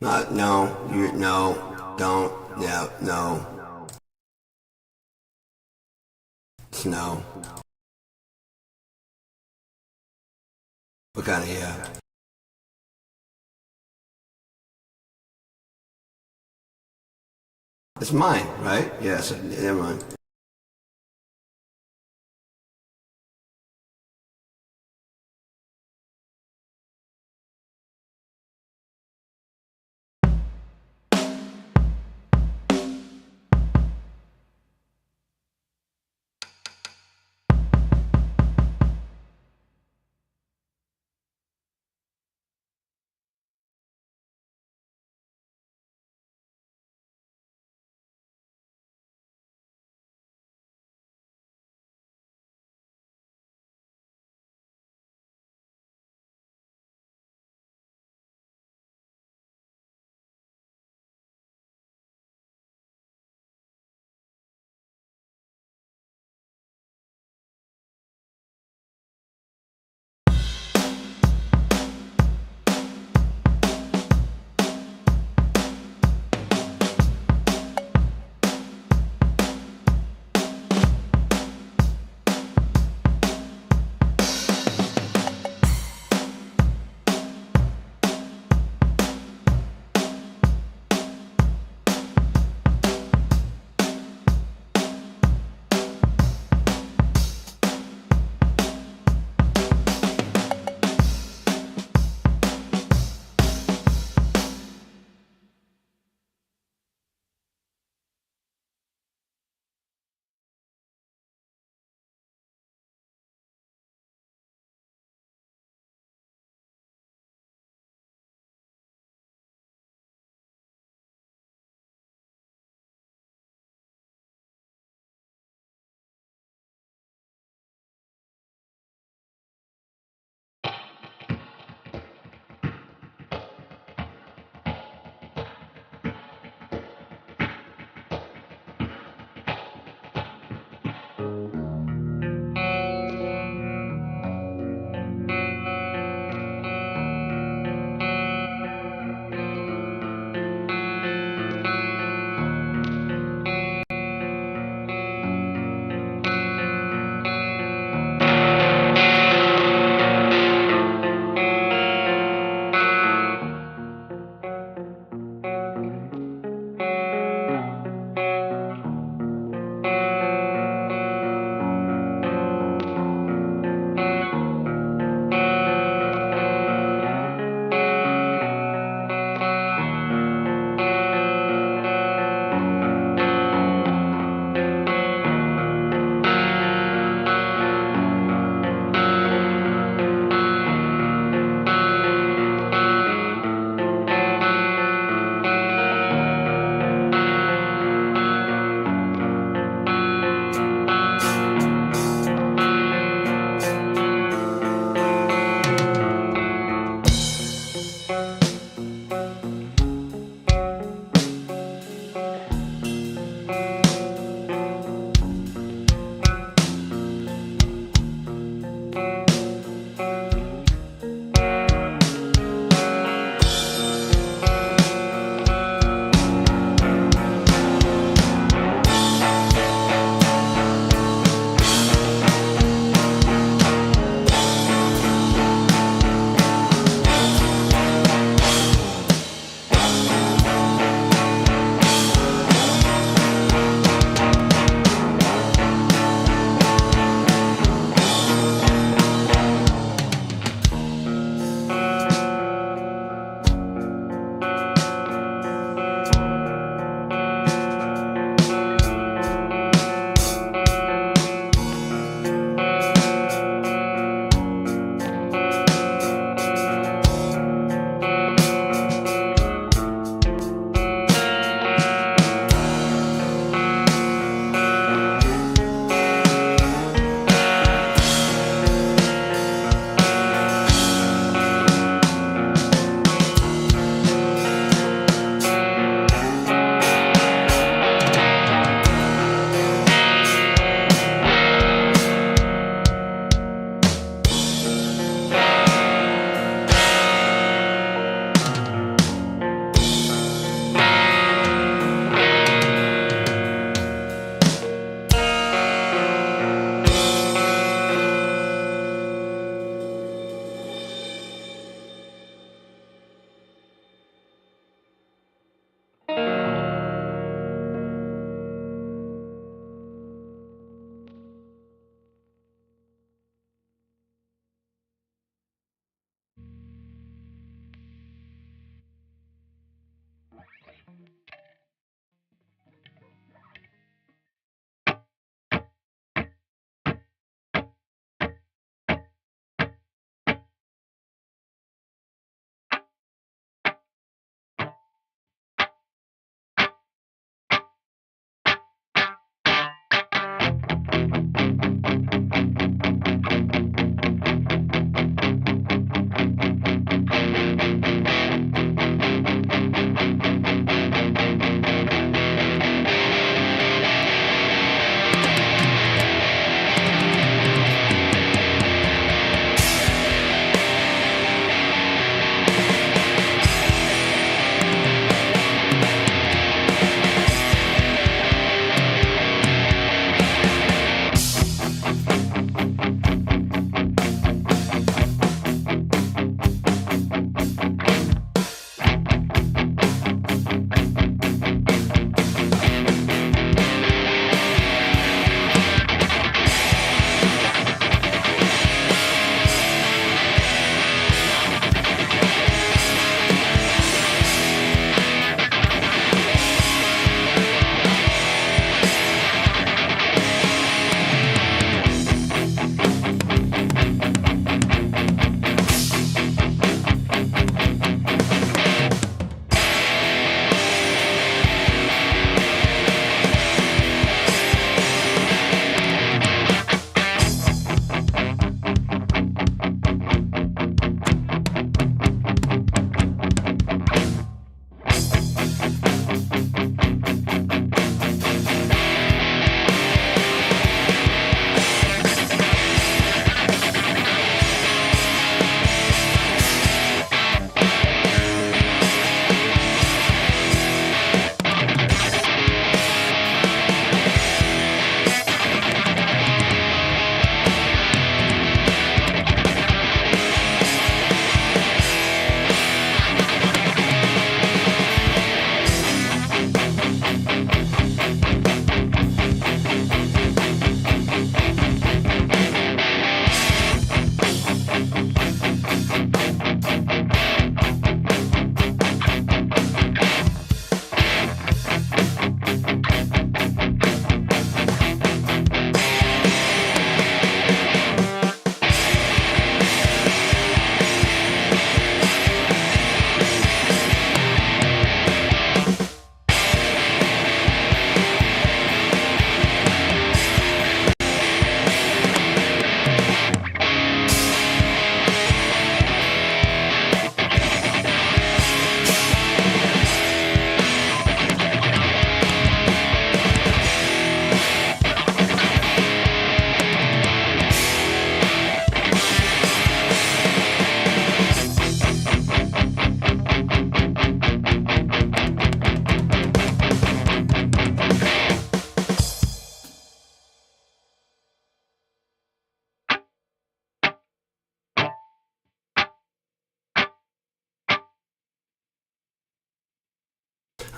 Not, no, no, don't, yeah, no. It's no. What kind of yeah? It's mine, right? Yes, never mind.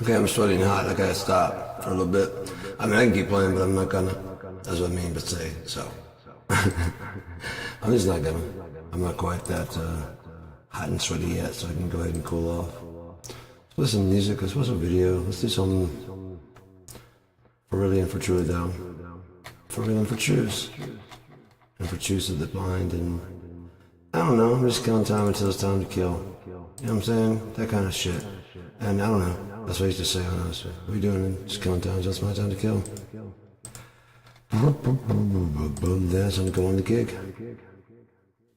Okay, I'm sweating hot. I gotta stop for a little bit. I mean, I can keep playing, but I'm not gonna. That's what I mean, but say so. I'm just not gonna. I'm not quite that hot and sweaty yet, so I can go ahead and cool off. Let's put some music. Let's put some video. Let's do something for really and for truly though. For real and for truths. And for truths of the blind and I don't know. I'm just killing time until it's time to kill. You know what I'm saying? That kind of shit. And I don't know. That's what I used to say on us. What are you doing? Just killing time. Just my time to kill. Boom. That's on go on the gig.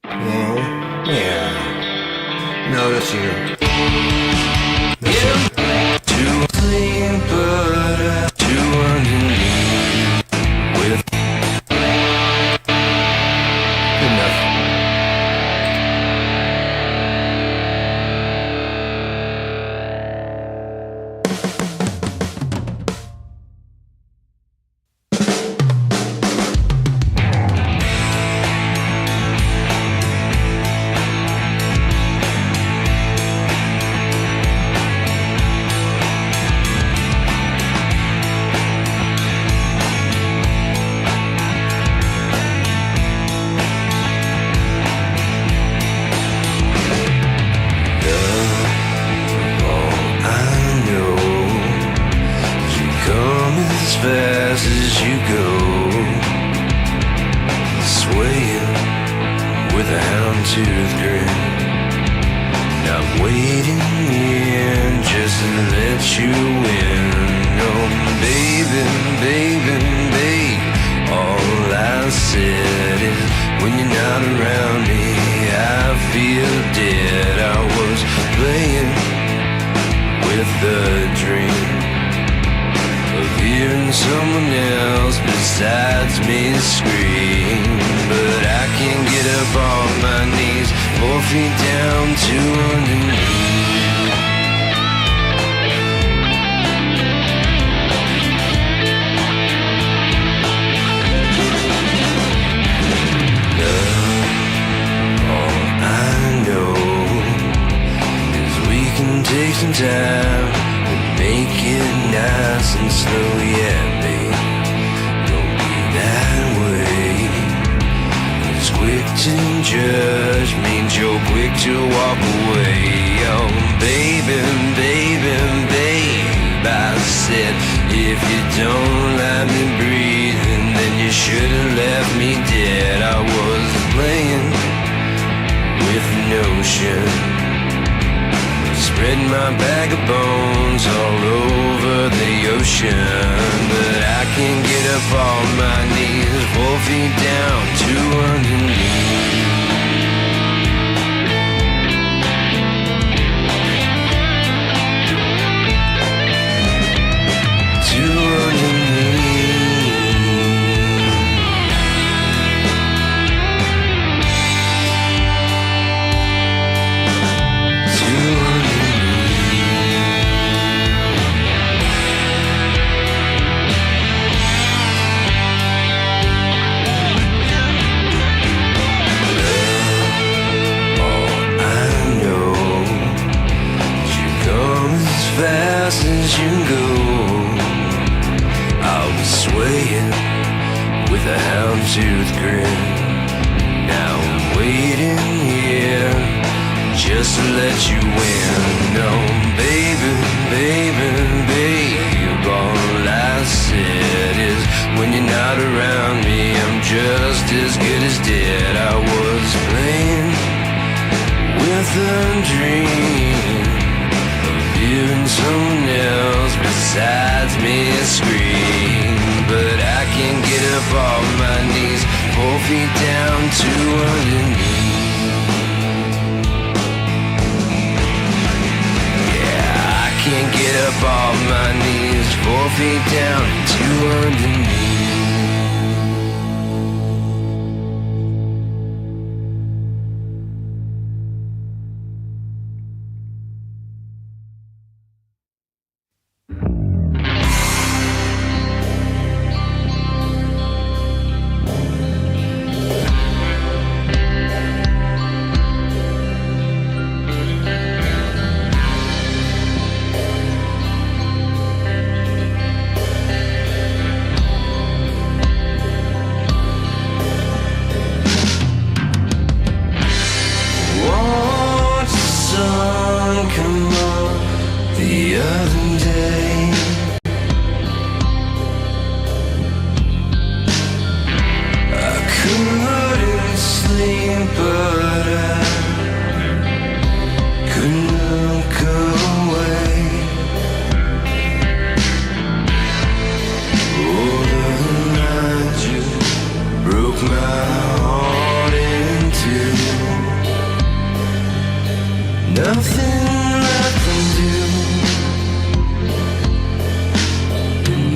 Yeah. Yeah. No, that's you. That's you. Too clean, but too underneath. With Enough. fast as you go, swaying with a houndtooth grin. Not waiting here just to let you in. Oh, baby, baby, babe, all I said is when you're not around me, I feel dead. I was playing with the dream of hearing someone else besides me scream. But I can't get up off my knees, 4 feet down to underneath. All I know is we can take some time and make it nice and slow, yeah, babe. Don't be that way. It's quick to judge means you're quick to walk away. Oh, baby, baby, babe, I said if you don't let me breathe, then you should have left me dead. I was playing with the notion, spread my bag of bones all over the ocean. But I can't get up on my knees, 4 feet down to underneath. To underneath. To fast as you go, I was swaying with a houndtooth grin. Now I'm waiting here just to let you in. No, baby, baby, babe, all I said is when you're not around me, I'm just as good as dead. I was playing with a dream, hearing someone else besides me scream. But I can't get up off my knees, 4 feet down to underneath. Yeah, I can't get up off my knees, 4 feet down to underneath.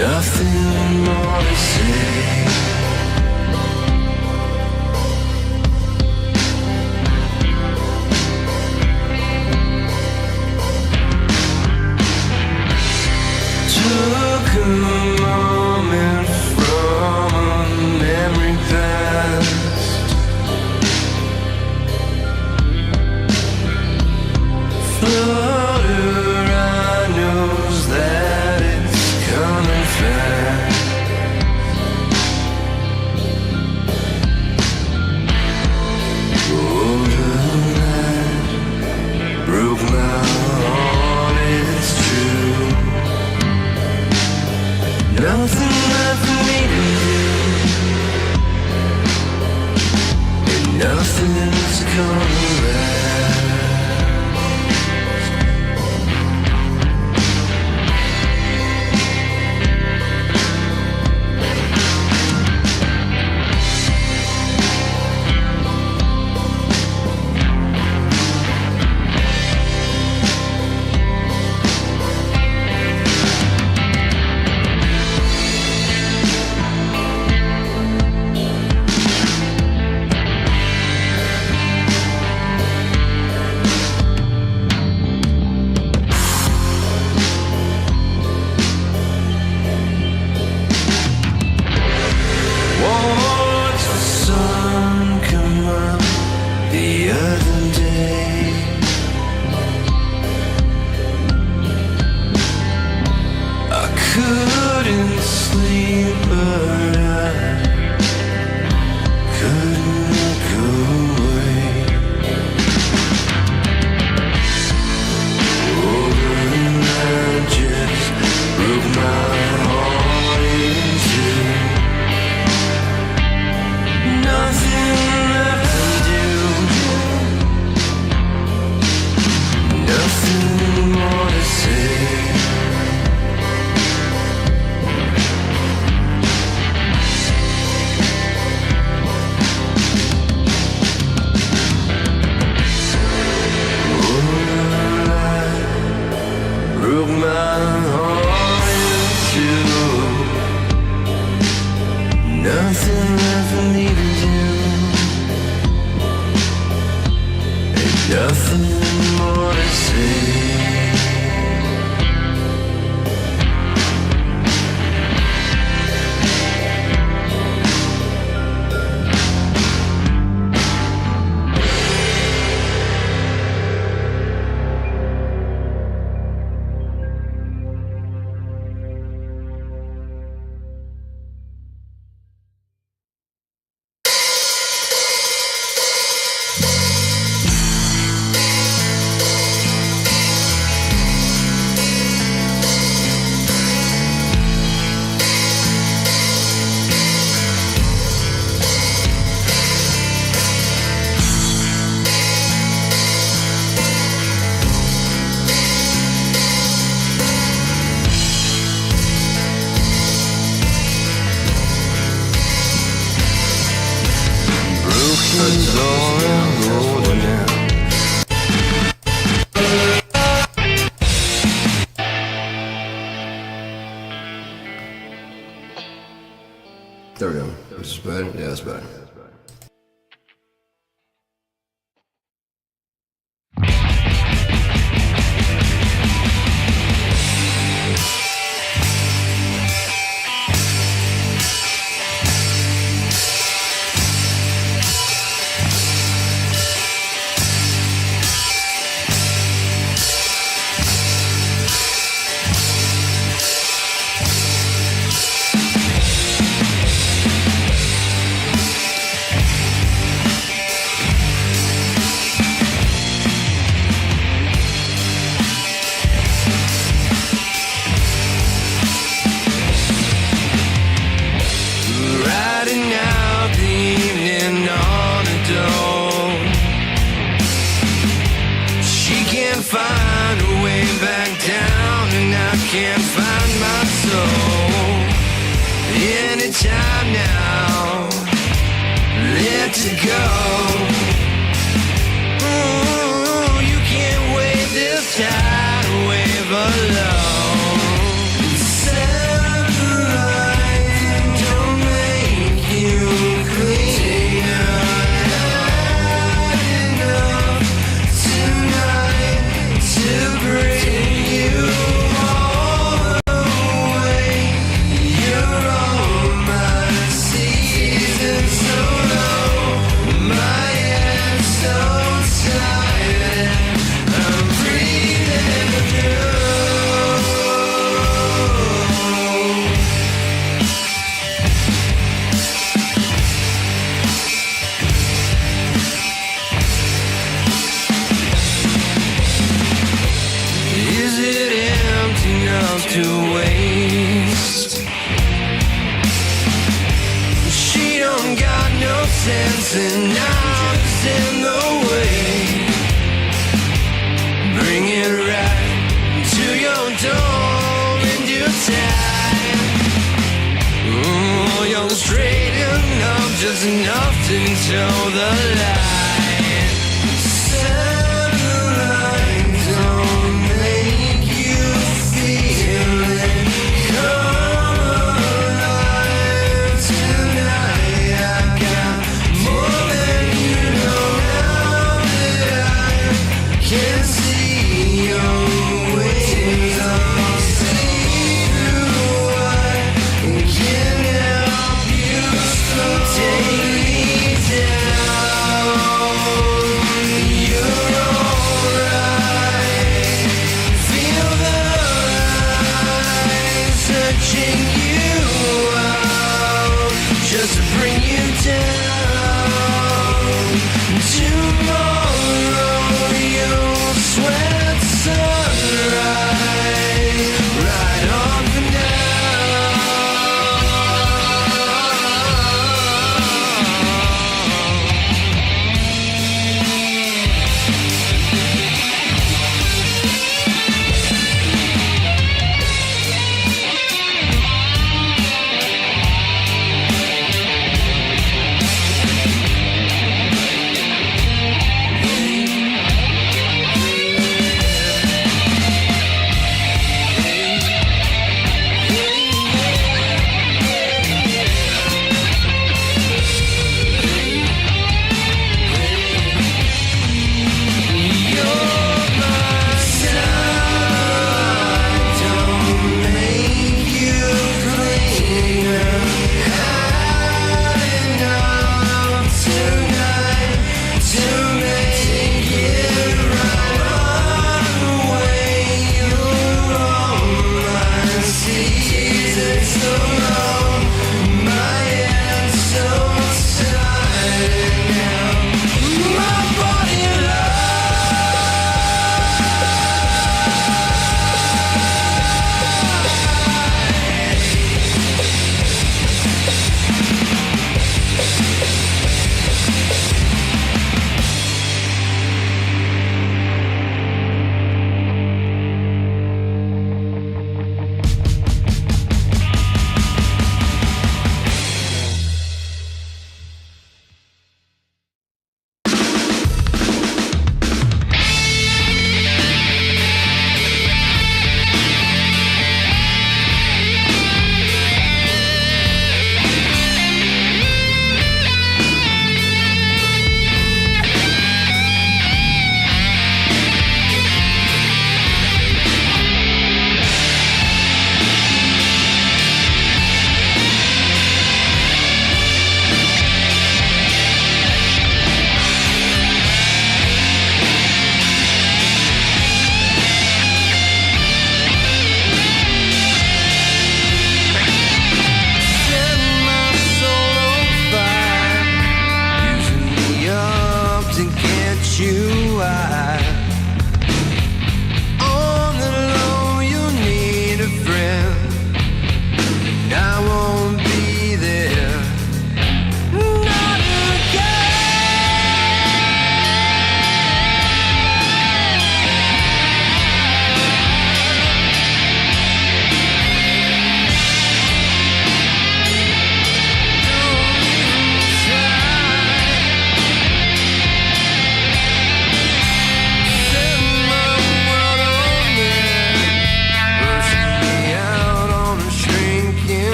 Nothing more to say. Took a moment from a memory past. Flutter, I knows that it's coming fast. Oh, the night broke my heart, it's true. Nothing left for me to do, and nothing's gonna last. Watched the sun come up the other day. I couldn't sleep, but I couldn't look away. Oh, the night just broke my heart in two. Nothing left to do, nothing more to say. Oh, I broke my heart in two. Nothing left for me to do, and nothing more to say. There we go. This is better? Yeah, that's better. Find a way back down, and I can't find my soul. Anytime now, let it go. Ooh, you can't wave this tidal wave alone. Separate and I'm just in the way. Bring it right to your door in due time. Oh, you're straight enough, just enough to toe the line. Satellite don't make you feel it. Come alive tonight. I got more than you know now that I can see your wings. I'll see through what can help you. So take me down. You're alright. Feel the light searching you out, just to bring you down. Tomorrow you'll sweat sunrise right on for now.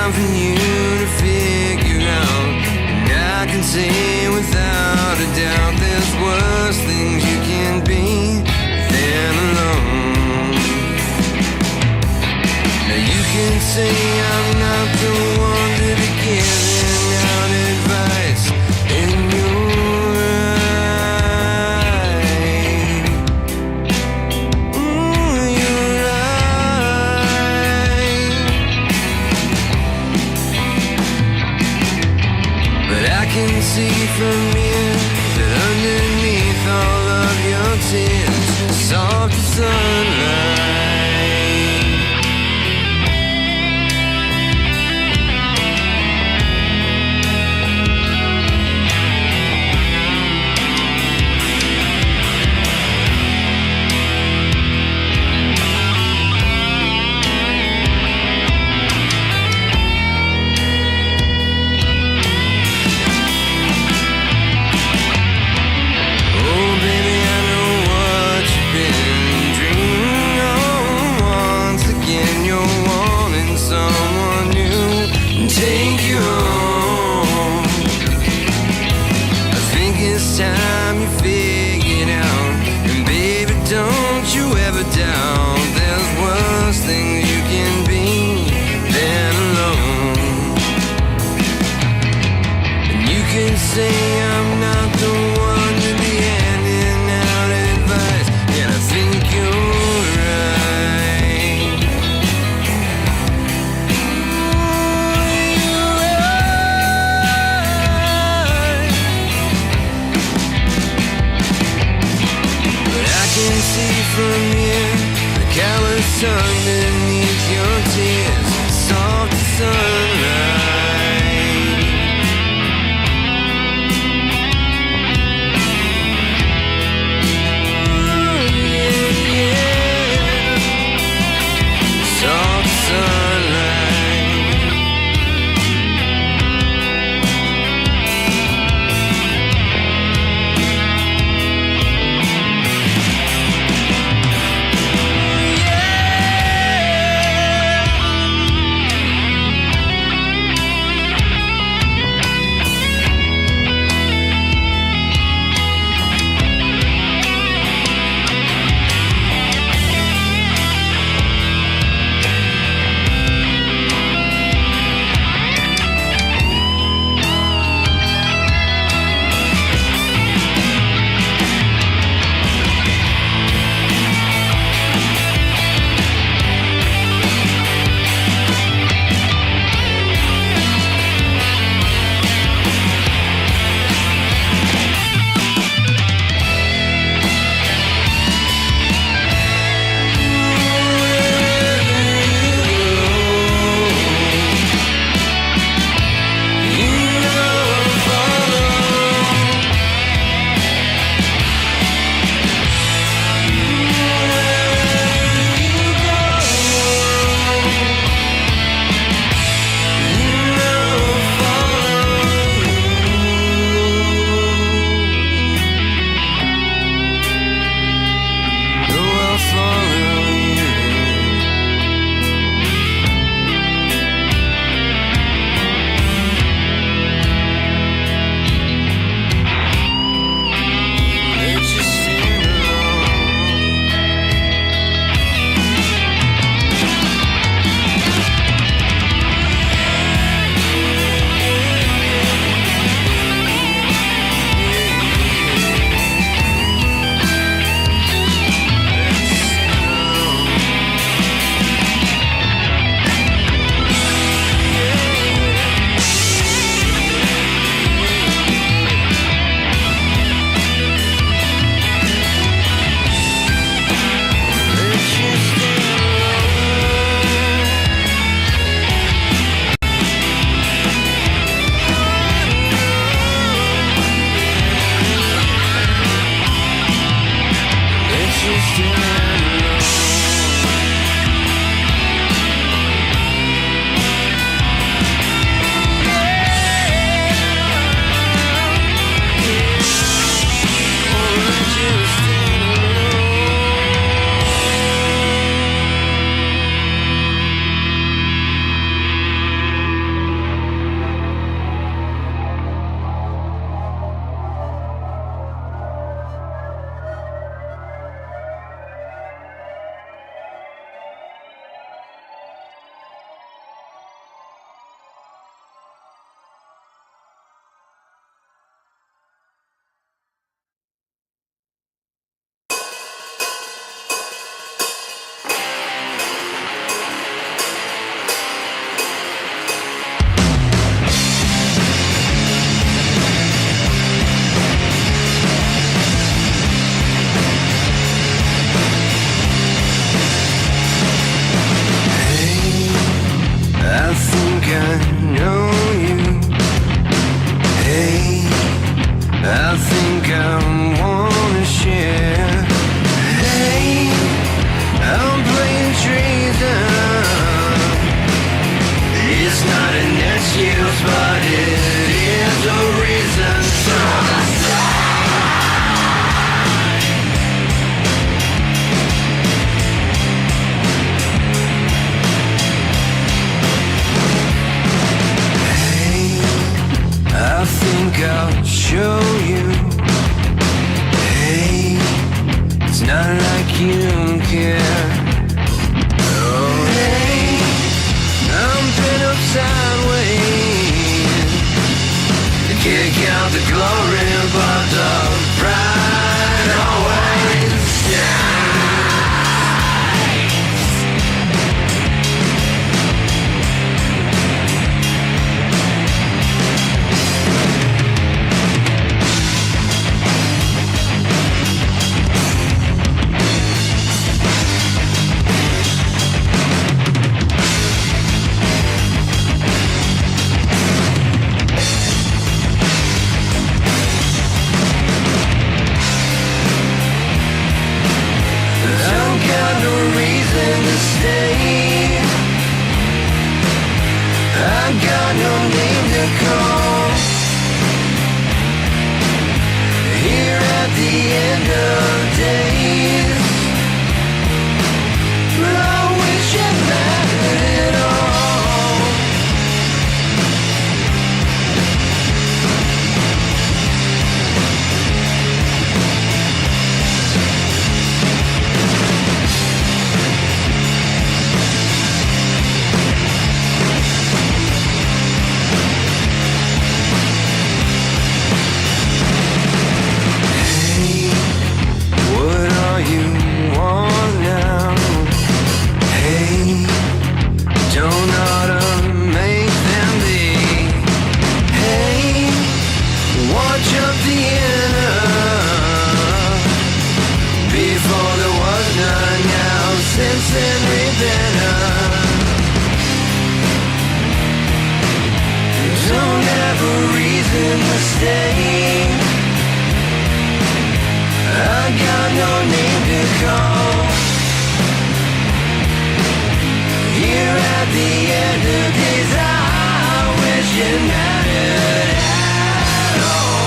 time for you to figure out. And I can say without a doubt there's worse things you can be than alone. Now you can say I'm not the one to be giving out advice, and you're right. You're right. But I can see from here that underneath all of your tears, soft as sunlight. Oh, baby, I know what you've been dreaming of. Once again, you're wanting someone new and take you home. I think it's time you figured out. And baby, don't you ever doubt there's worse things you can be than alone. And you can say I'm not the one to be handing out advice, and I think you're right. You're right. But I can see from here the callous underneath your tears, soft as sunlight. Soft sunlight. Yeah. got no name to call. Here at the end of days, but I wish it mattered at all. What are you on now? Hey, don't oughta make them be. Hey, watch up the inner. Before there was none, now since then repent. Don't have a reason to stay. I got no name to call. Here at the end of days, I wish it mattered at all.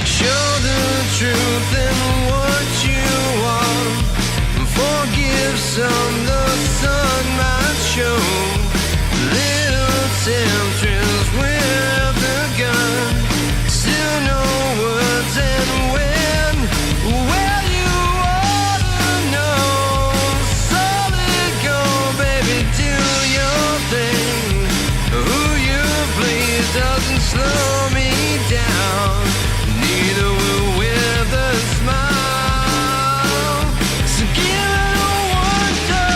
Show the truth in what you want. Forgive some the sun might show. Little temptress with a gun. Still no words and when. Well, you oughta know. Solid gold, baby, do your thing. Who you please doesn't slow me down. Neither will with a smile. So give it a wonder.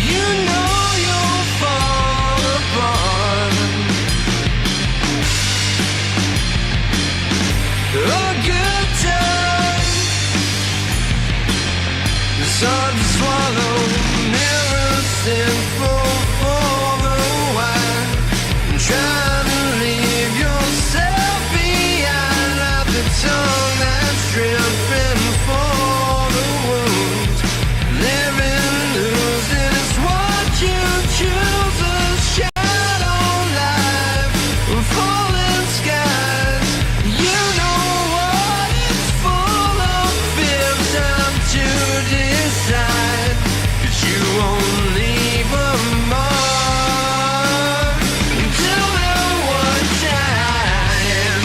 You know you'll fall apart. A good time. It's hard to swallow. Never sinful for the while. Try to leave yourself behind, like the tongue that's dripping for the wound. Living, losing is what you choose. A shadow life, falling skies. You know what it's full of. Fifth time to decide, 'cause you won't leave a mark until that one time.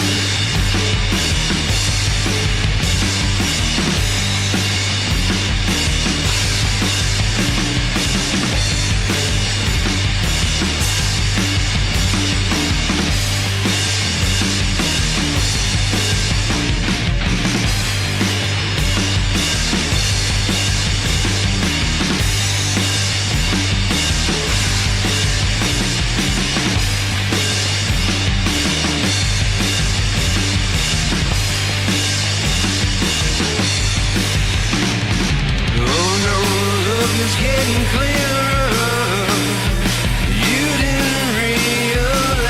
Oh no, look, it's getting clearer. You didn't realize.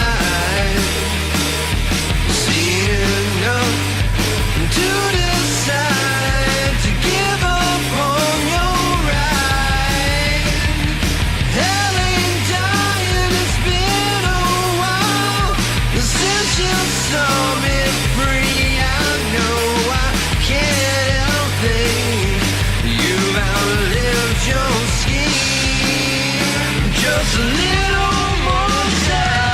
Seen enough to decide to give up on your ride. Hell ain't dying, it's been a while since you saw me free. I know I can't help it. You've outlived your scheme. Just a little more time.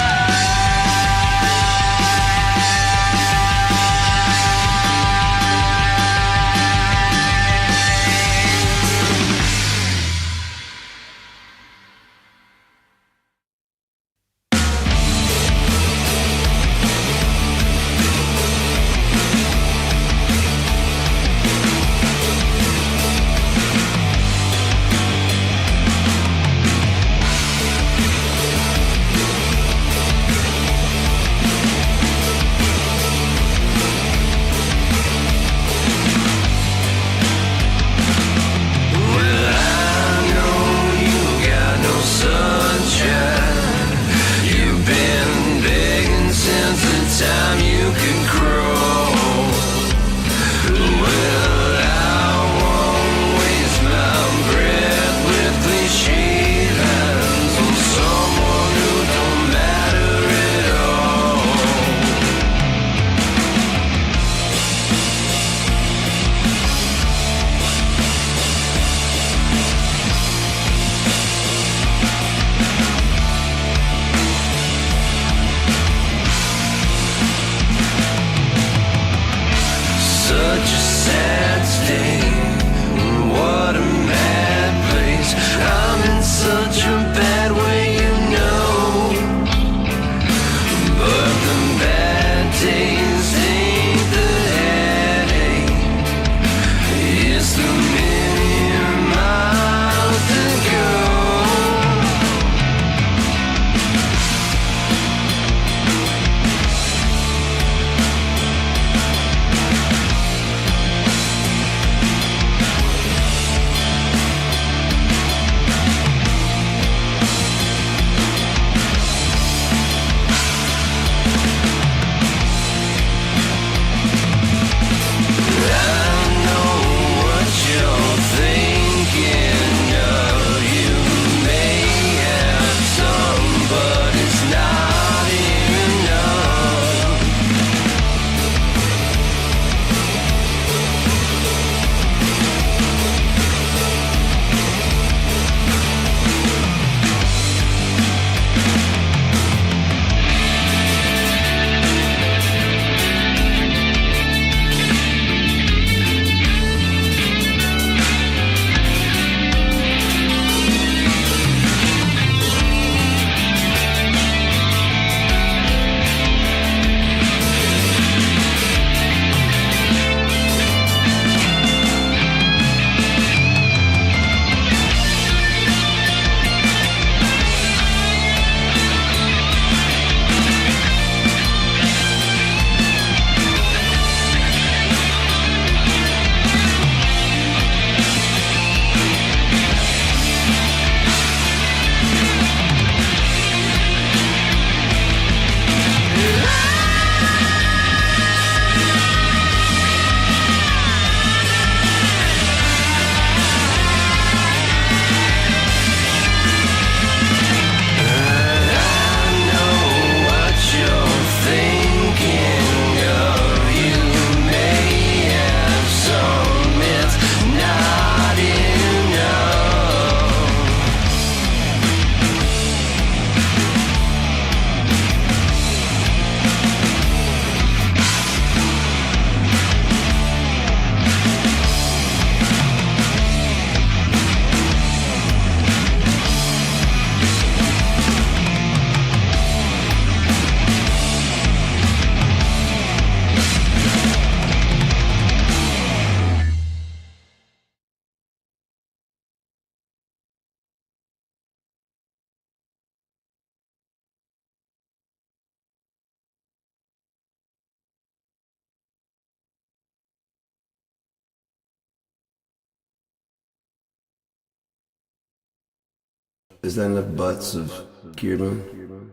Is that enough butts of cumin?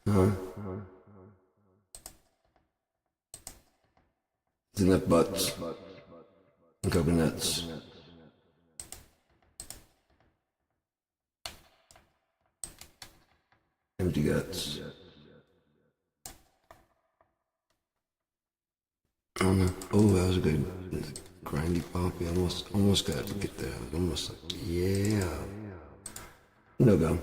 Huh? Is enough butts and coconuts? Empty guts. I don't know. Oh, that was a good grindy poppy. Almost got to get there. Almost like, yeah. No go.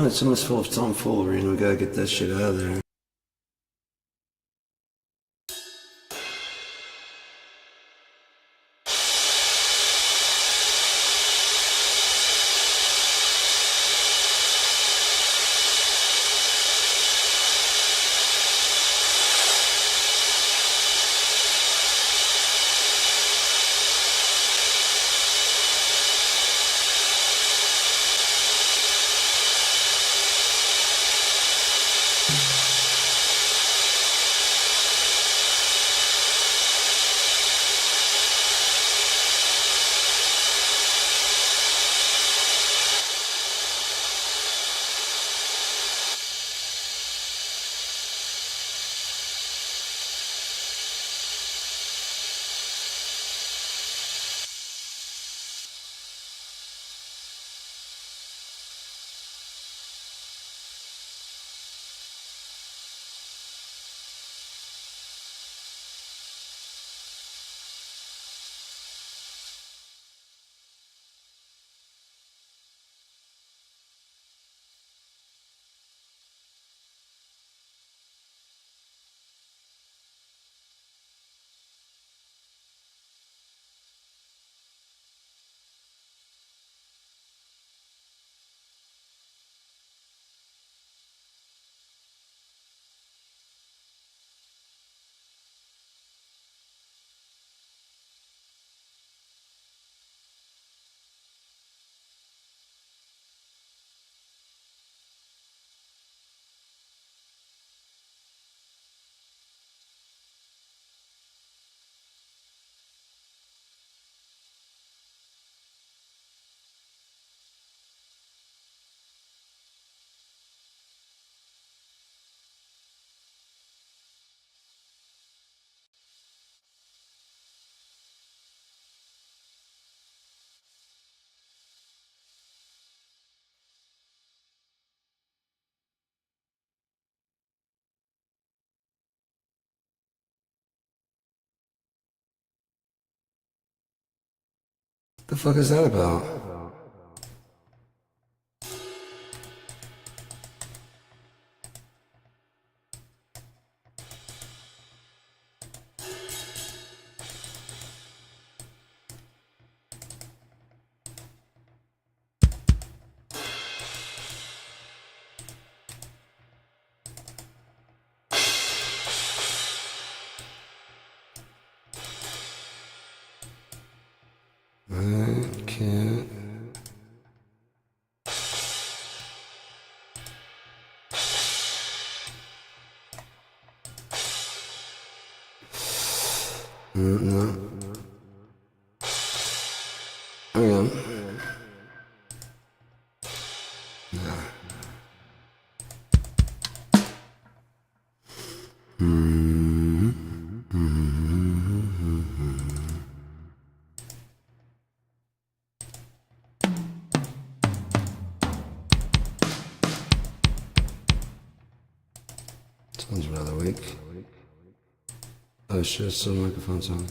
It's almost full of tomfoolery and we gotta get that shit out of there. The fuck is that about? I can't. No. Hang on. Sounds rather weak. Oh shit, still microphone's on.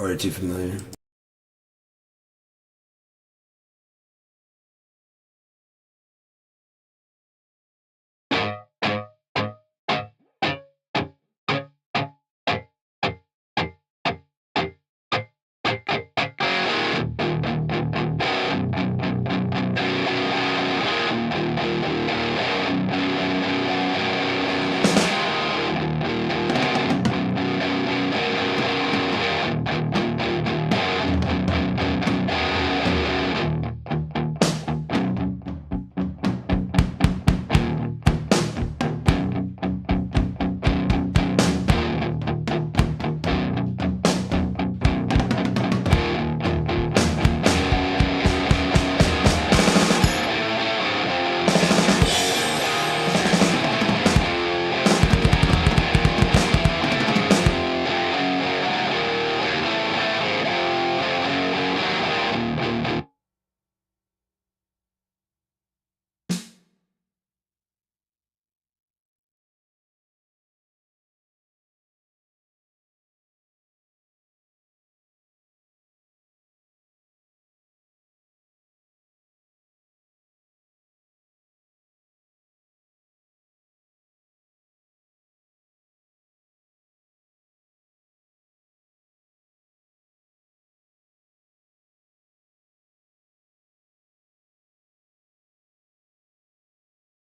Already too familiar.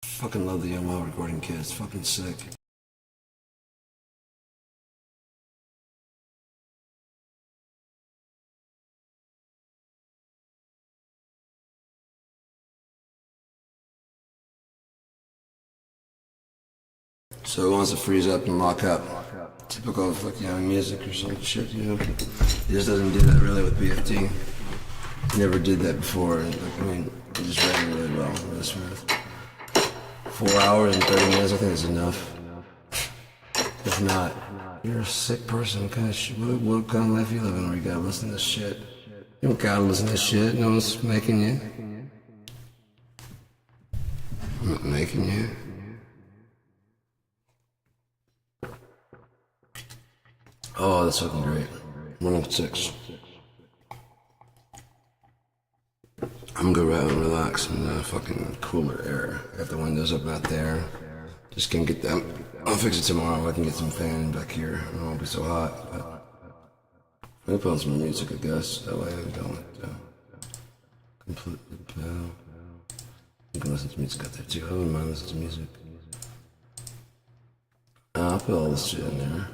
Fucking love the Yamaha recording kit. It's fucking sick. So it wants to freeze up and lock up. Typical of like young music or some shit, you know. He just doesn't do that really with BFD. He never did that before. And, like, I mean, he just read it really well, really smooth. 4 hours and 30 minutes, I think is enough. If not, you're a sick person. What kind of shit? What kind of life you living where you gotta listen to this shit? You don't gotta listen to this shit. No one's making you. I'm not making you. Oh, that's fucking great. 106. I'm gonna go out and relax in the fucking cooler air. I got the windows up out there. Just can't get them. I'll fix it tomorrow. I can get some fan back here. It won't be so hot. But I'm gonna put on some music, I guess. That way I don't completely bow. You can listen to music out there too. I wouldn't mind listening to music. I'll put all this shit in there.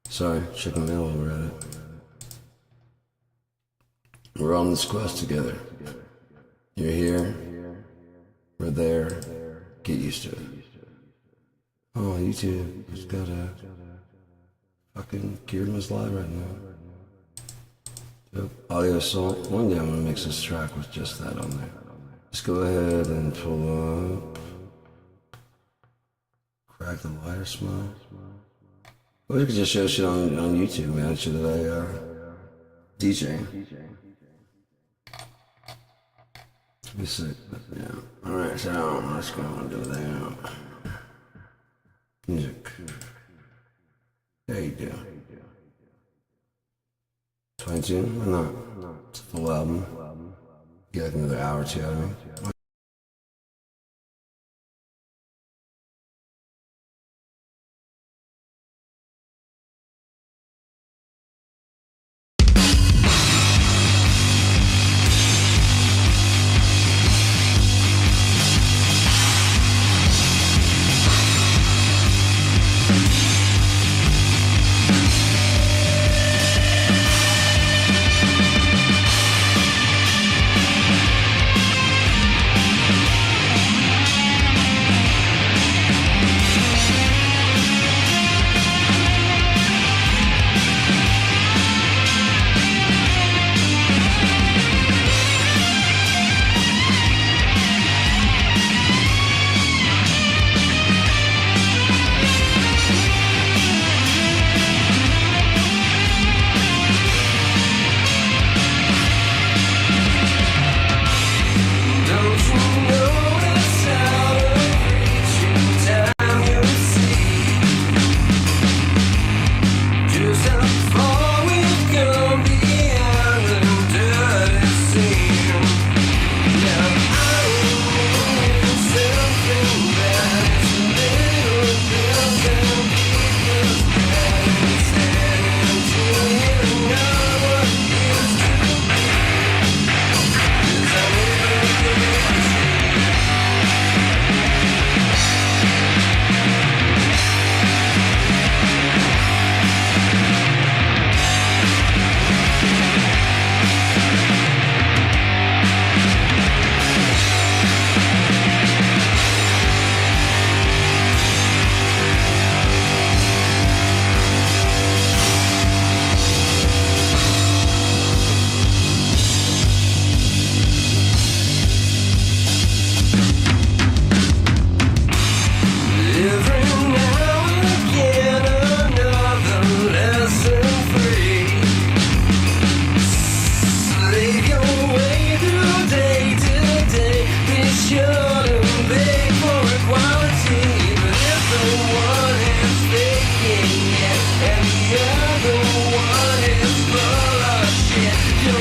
Sorry, chicken mail over at it. We're on this quest together. You're here. We're there. Get used to it. Oh, you two just got a fucking Kieran's live right now. Yep. Audio Assault. One day I'm gonna mix this track with just that on there. Just go ahead and pull up. Crack the wire smile. Well, you could just show shit on YouTube, man. Shit that I DJ. Be sick, but yeah. Alright, so let's go and do that. Music. There you go. 22? Why not? It's a full album. Get like another hour or two out of me.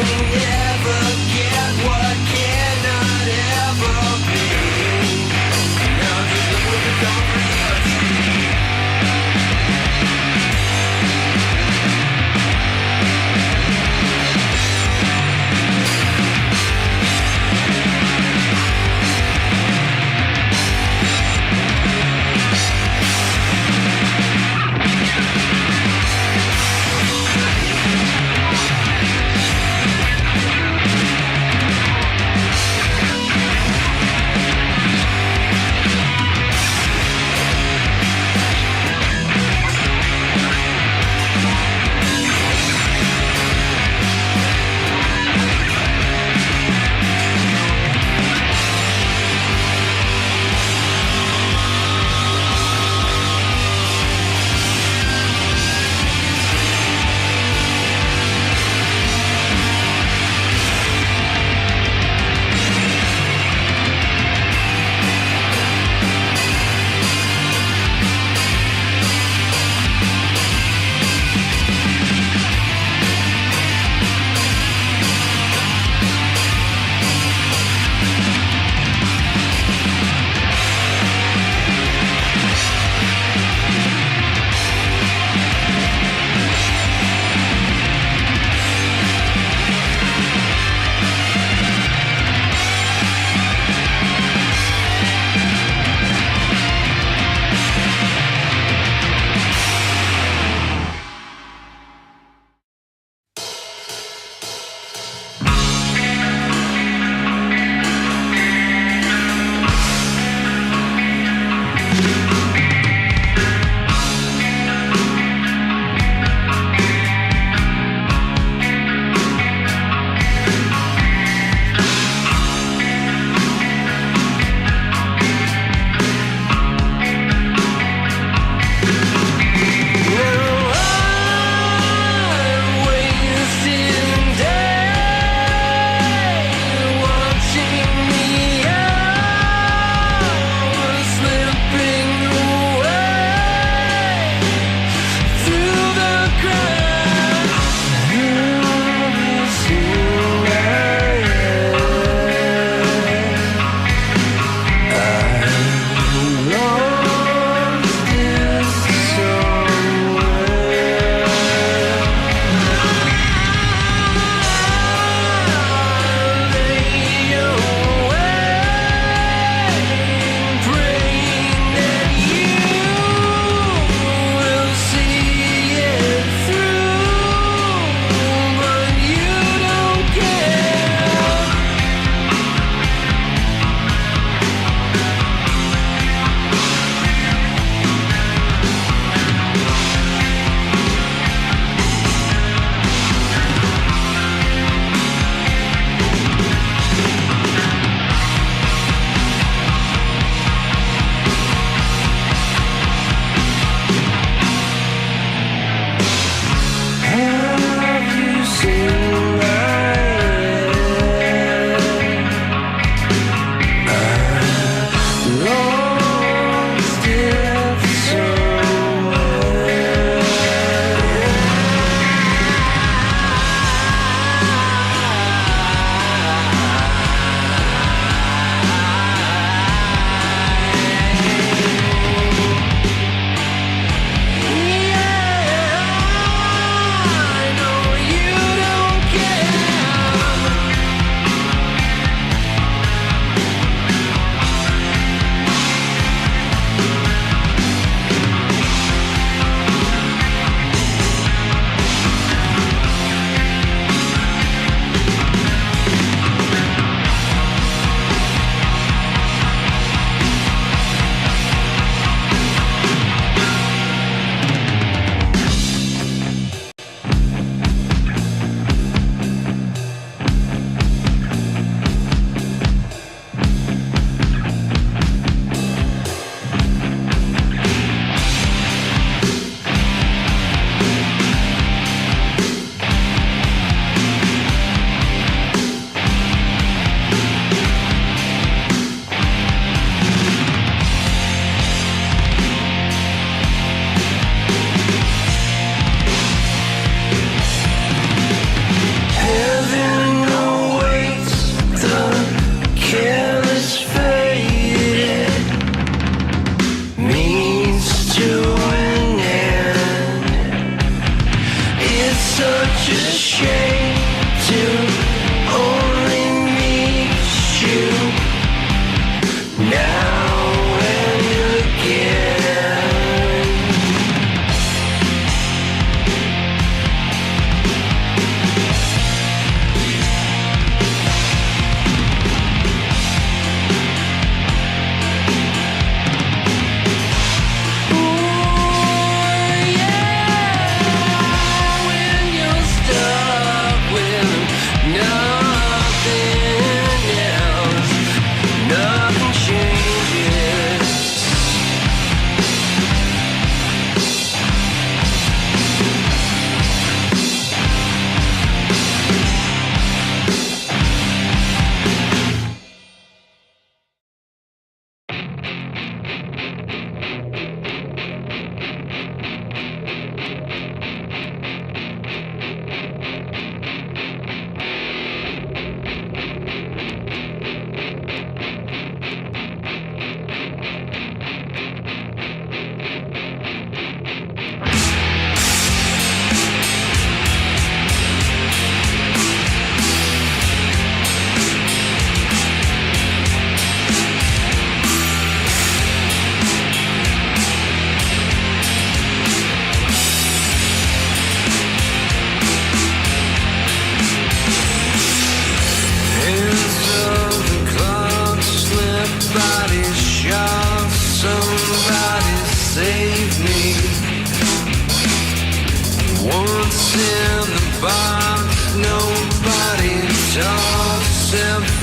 ever get what cannot ever be. Now just look what you've done for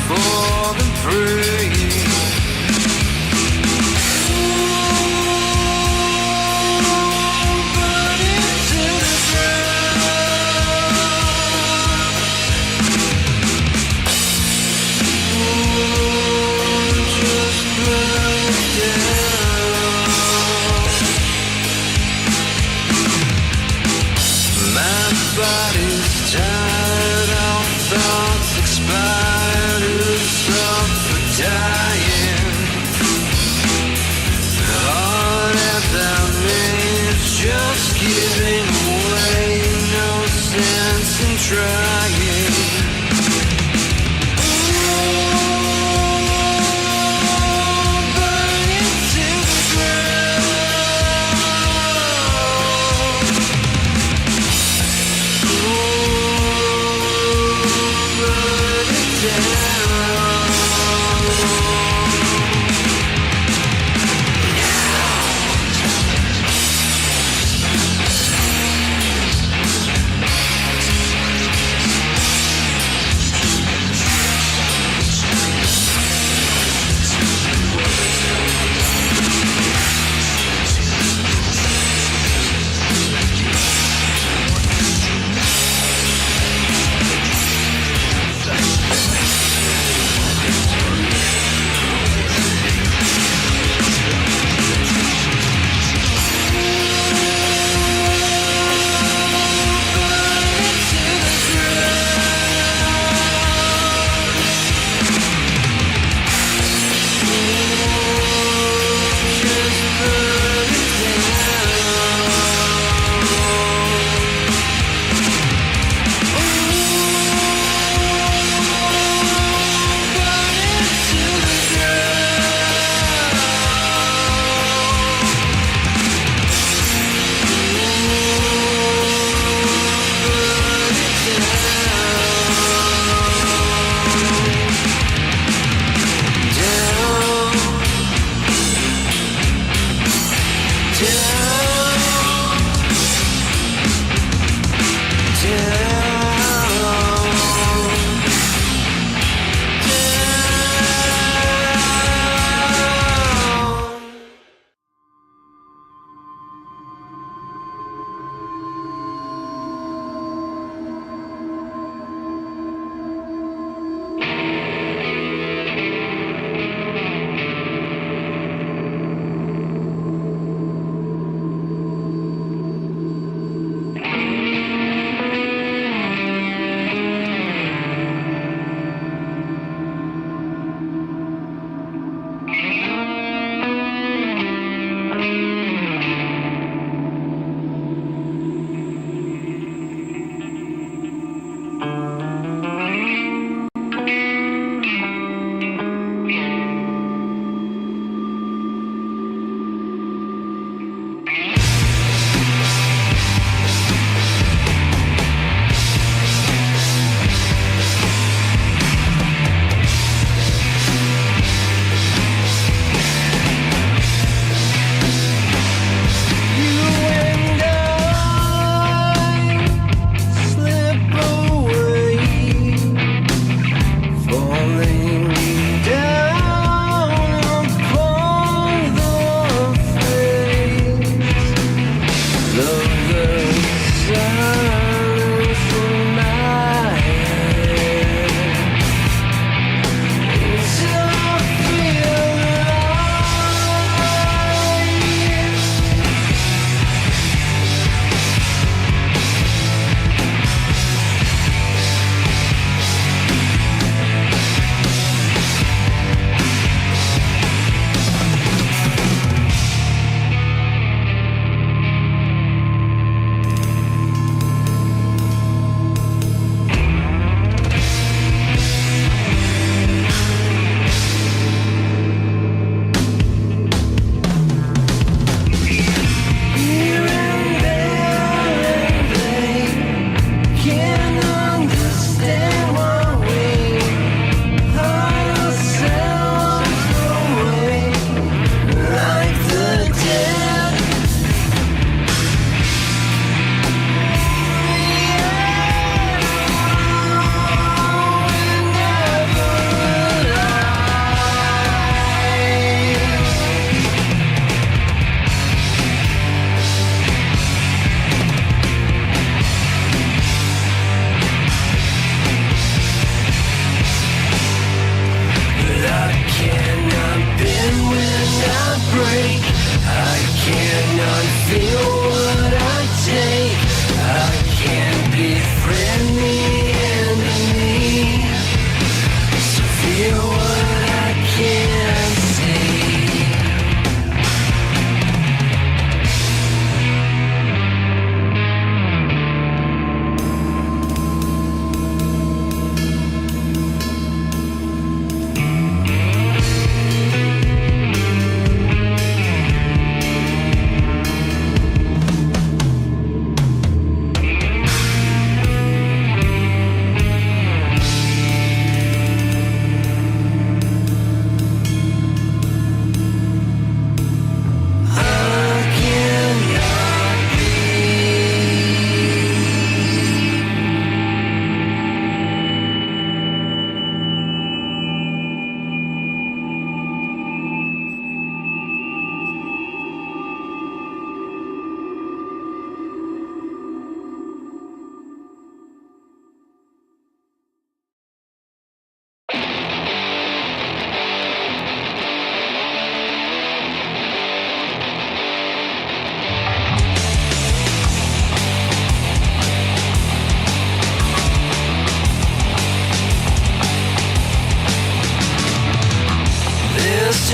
for the prey. Burn into the ground. Just burn it down. My body's tired, all thoughts expired, it's up for dying. The heart at the maze just giving away, no sense in trying. Burn into the ground. Burn it down. You and I slip away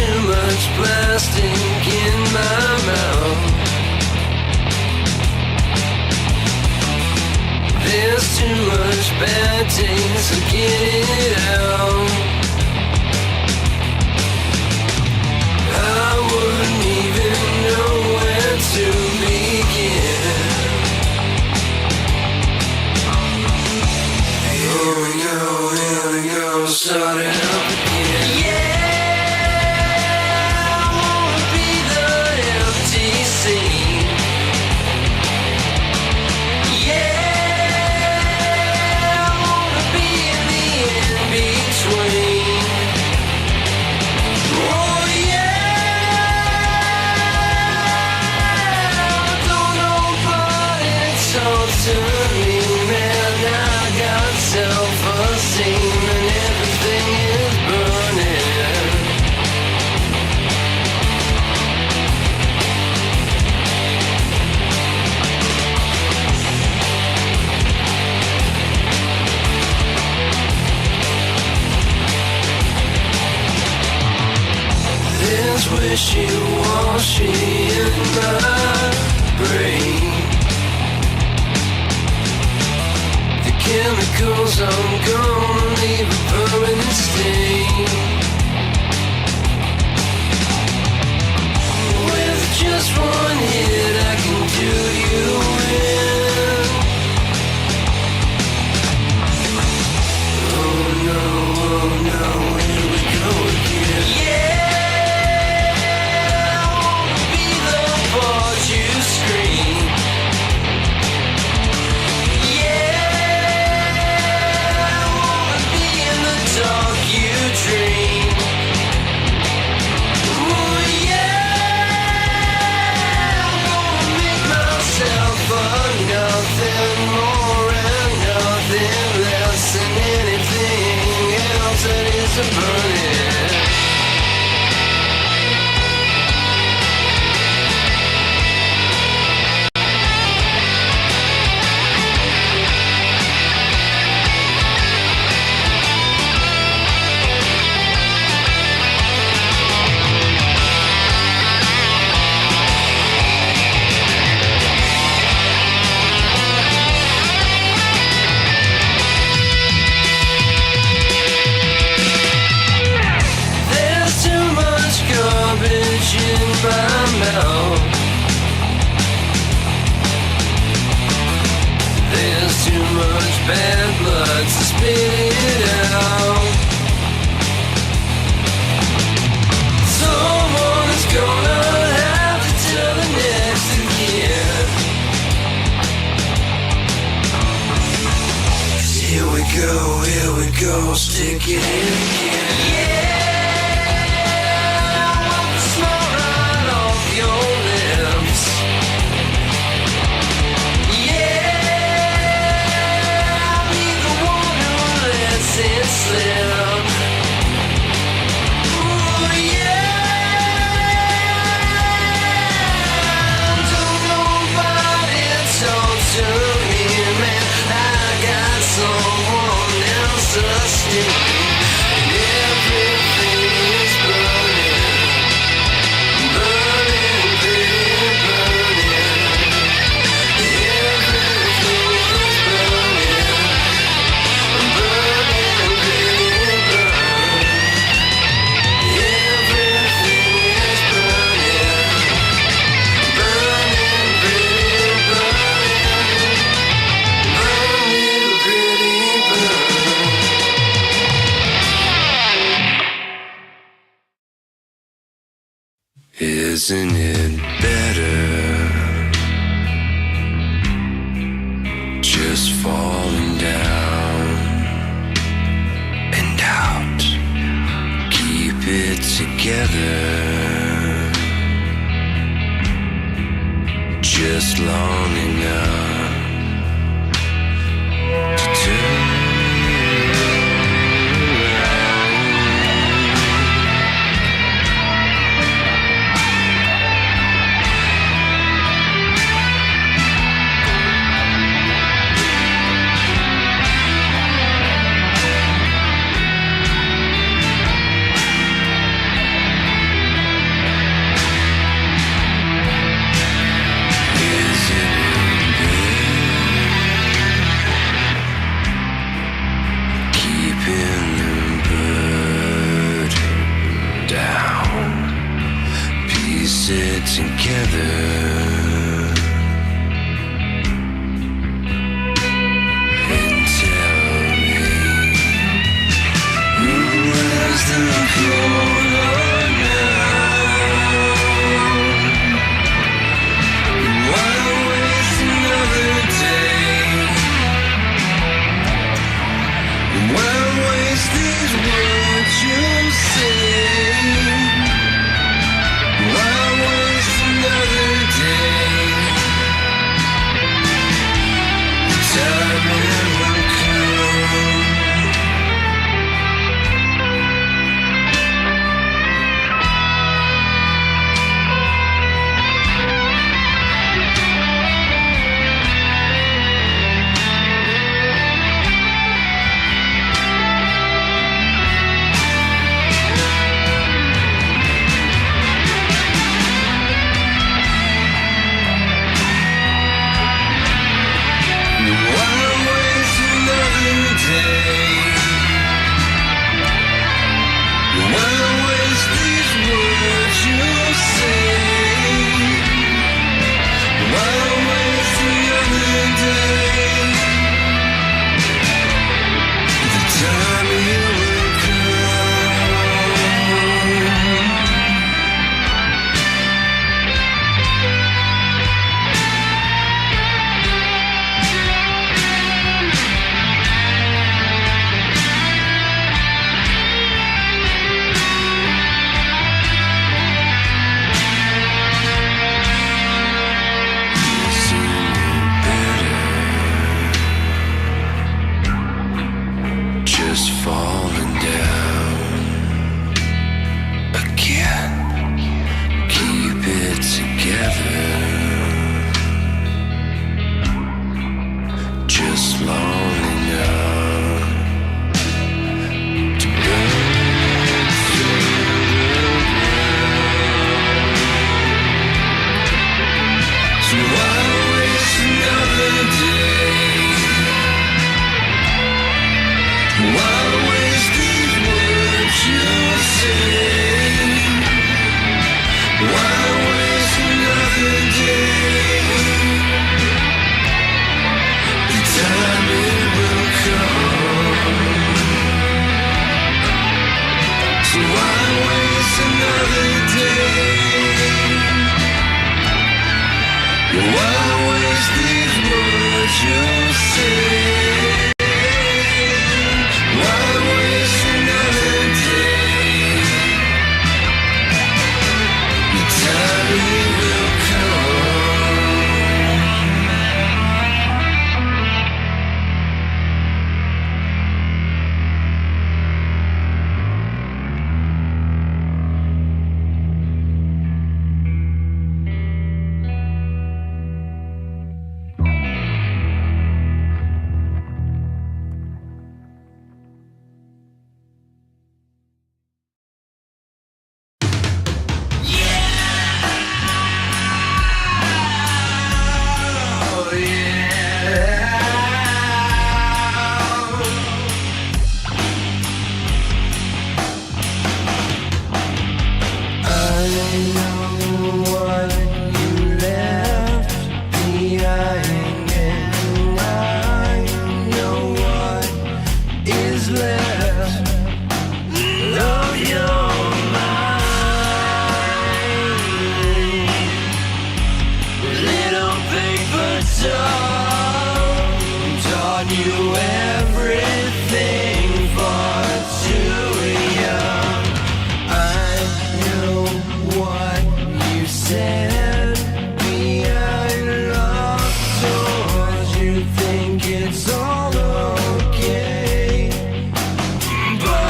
too much plastic in my mouth. There's too much bad taste, so get it out. I wouldn't even know where to begin. Here we go, start it up again. Yeah, I wanna be the empty scene. Yeah, I wanna be in the in-between. Oh yeah, don't nobody talk to me, man. I got self-esteem and everything is burning. There's wishy-washy in my brain. The chemicals I'm gonna leave a permanent stain. With just one hit I can do you in. Oh no, here we go again. Yeah, I wanna be the part you scream. Yeah, I wanna be in the dark you dream. Ooh yeah, I'm gonna make myself a nothing more and nothing less than anything else that isn't burning. There's too much garbage in my mouth. There's too much bad blood to spit it out. Someone's gonna have to tell the next again. 'Cause here we go, stick it in again. Yeah, I want the smile right off your lips. Yeah, I'll be the one who lets it slip. Ooh, yeah, don't nobody talk to me, man. I got someone else to stick. And everything is burning, burning, pretty burning. Everything is burning, burning, pretty burning. Everything is burning, burning, pretty burning. Burning, pretty burning. Isn't it better just falling down and out? Keep it together just long enough to turn around. keeping them burdened down. Piece it together. And tell me, who has the corner now? Why waste another day? Why waste these words you say? Why waste another day? The time it will come. Just falling down again. Keep it together. Just long enough to burn through the ground. So why waste another day? Why waste these words you say? Why waste another day? The time it will come. So why waste another day? Why waste these words you say? Why waste another day? The time will come. But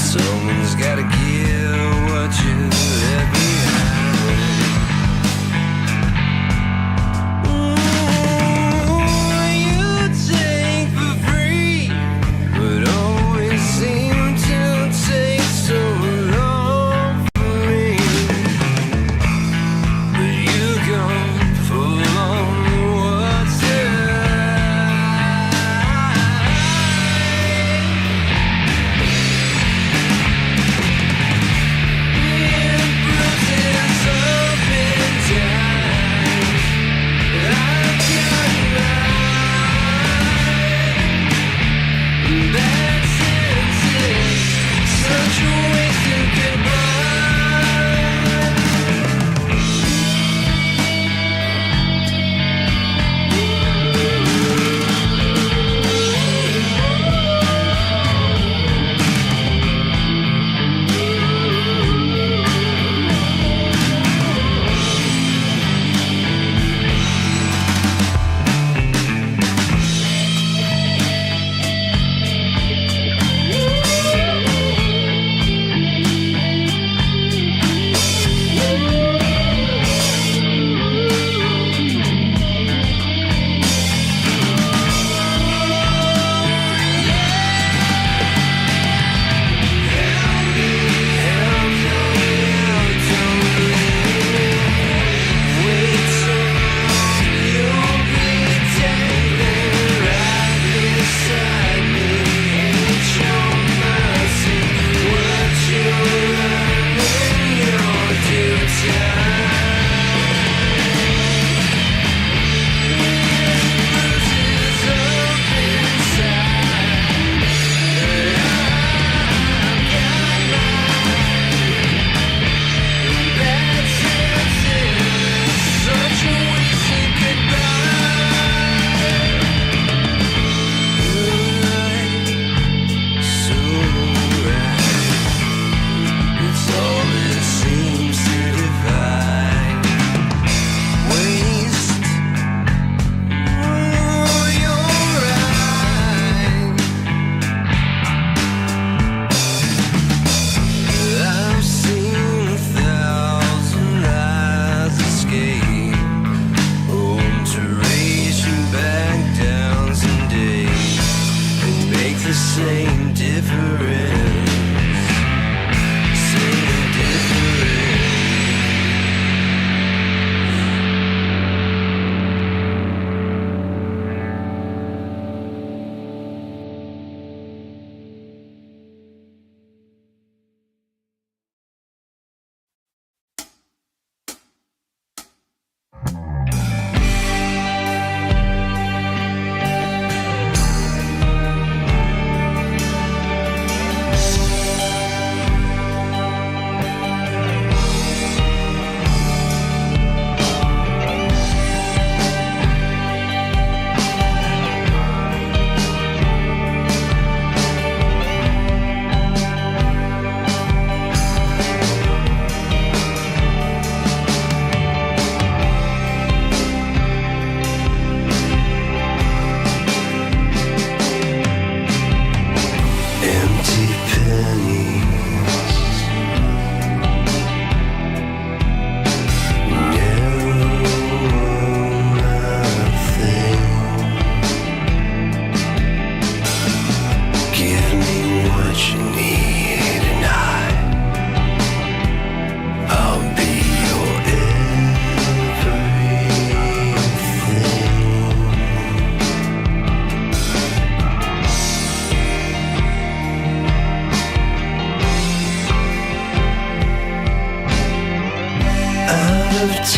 Someone's gotta give what you left behind. You take for free, but always seem to take so long for me. But you come full on what's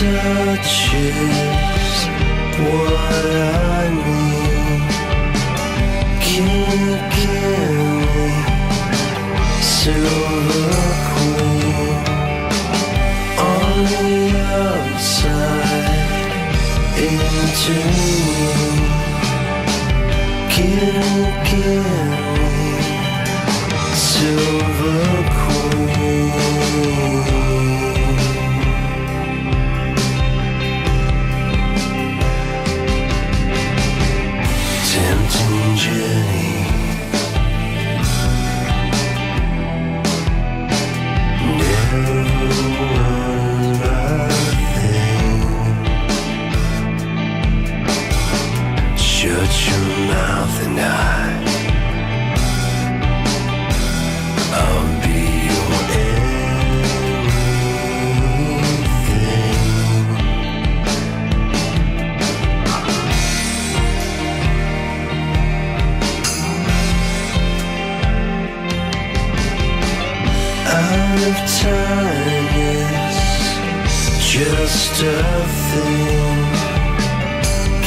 touch is what I need. Can you give me silver queen on the outside into me? Can you give me silver queen? Tempting journey, Out of time is just a thing.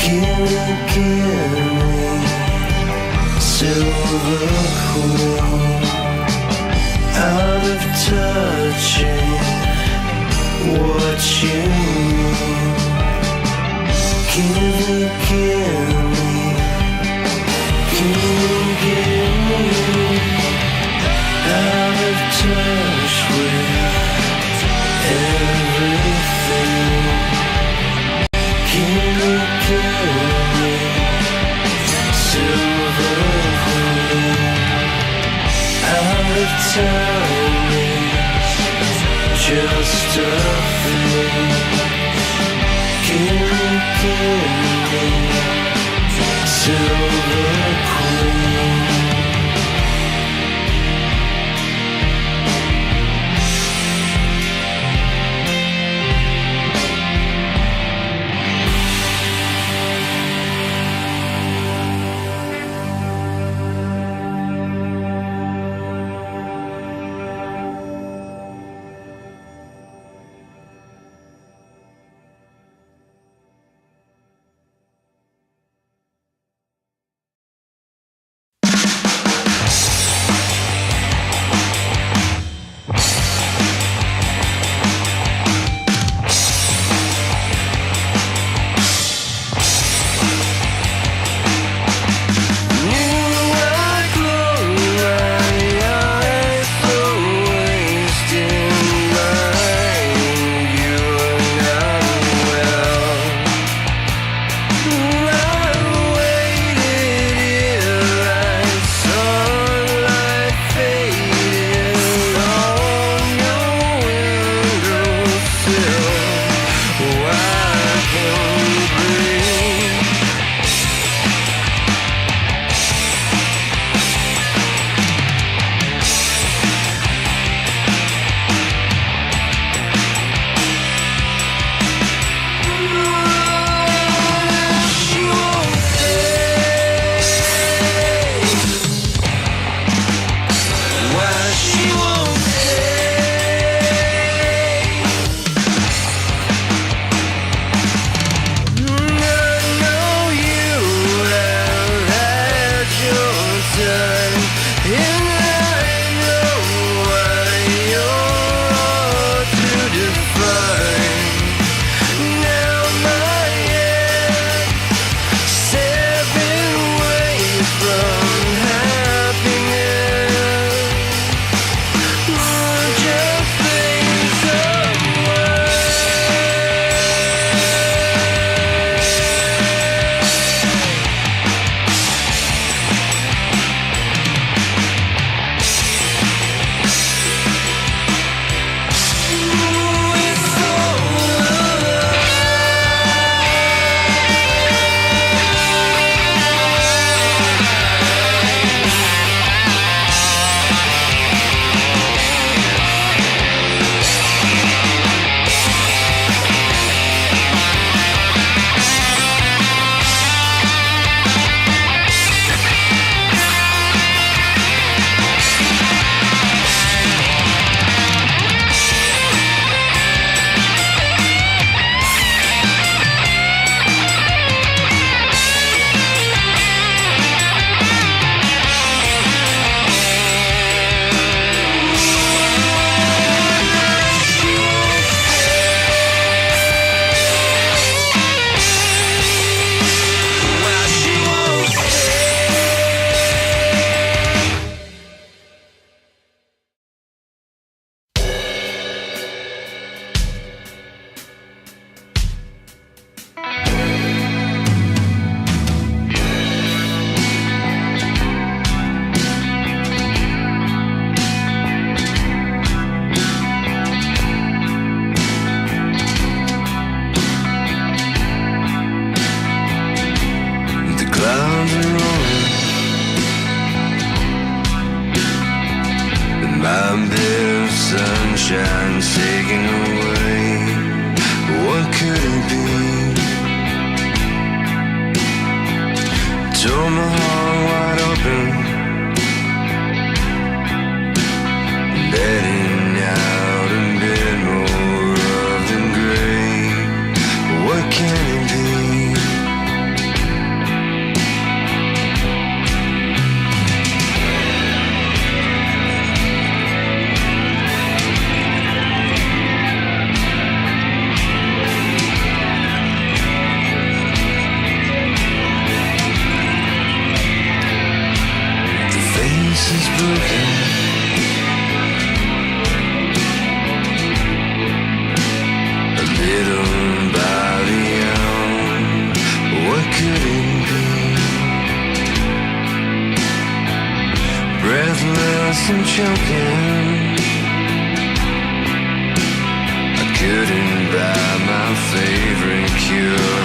Give me silver queen. Out of touching what you mean. Give me out of touch with everything. Give me silver queen. Out of time is just a thing. Give me silver queen. sunshine taken away. What could it be? Tore my heart wide open, let it and choking. I couldn't buy my favorite cure.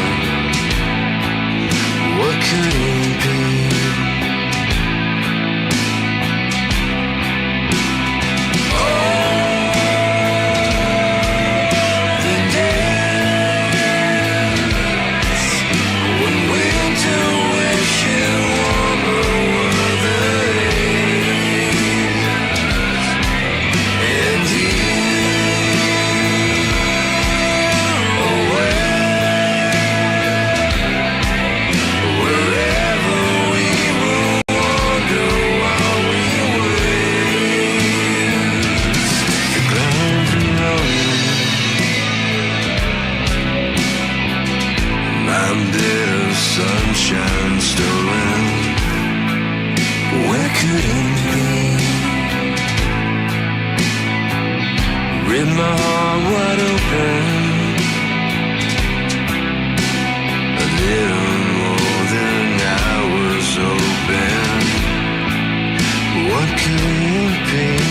What could it be? Sunshine stolen. Where could it be? Rip my heart wide open. A little more than I was open. What could it be?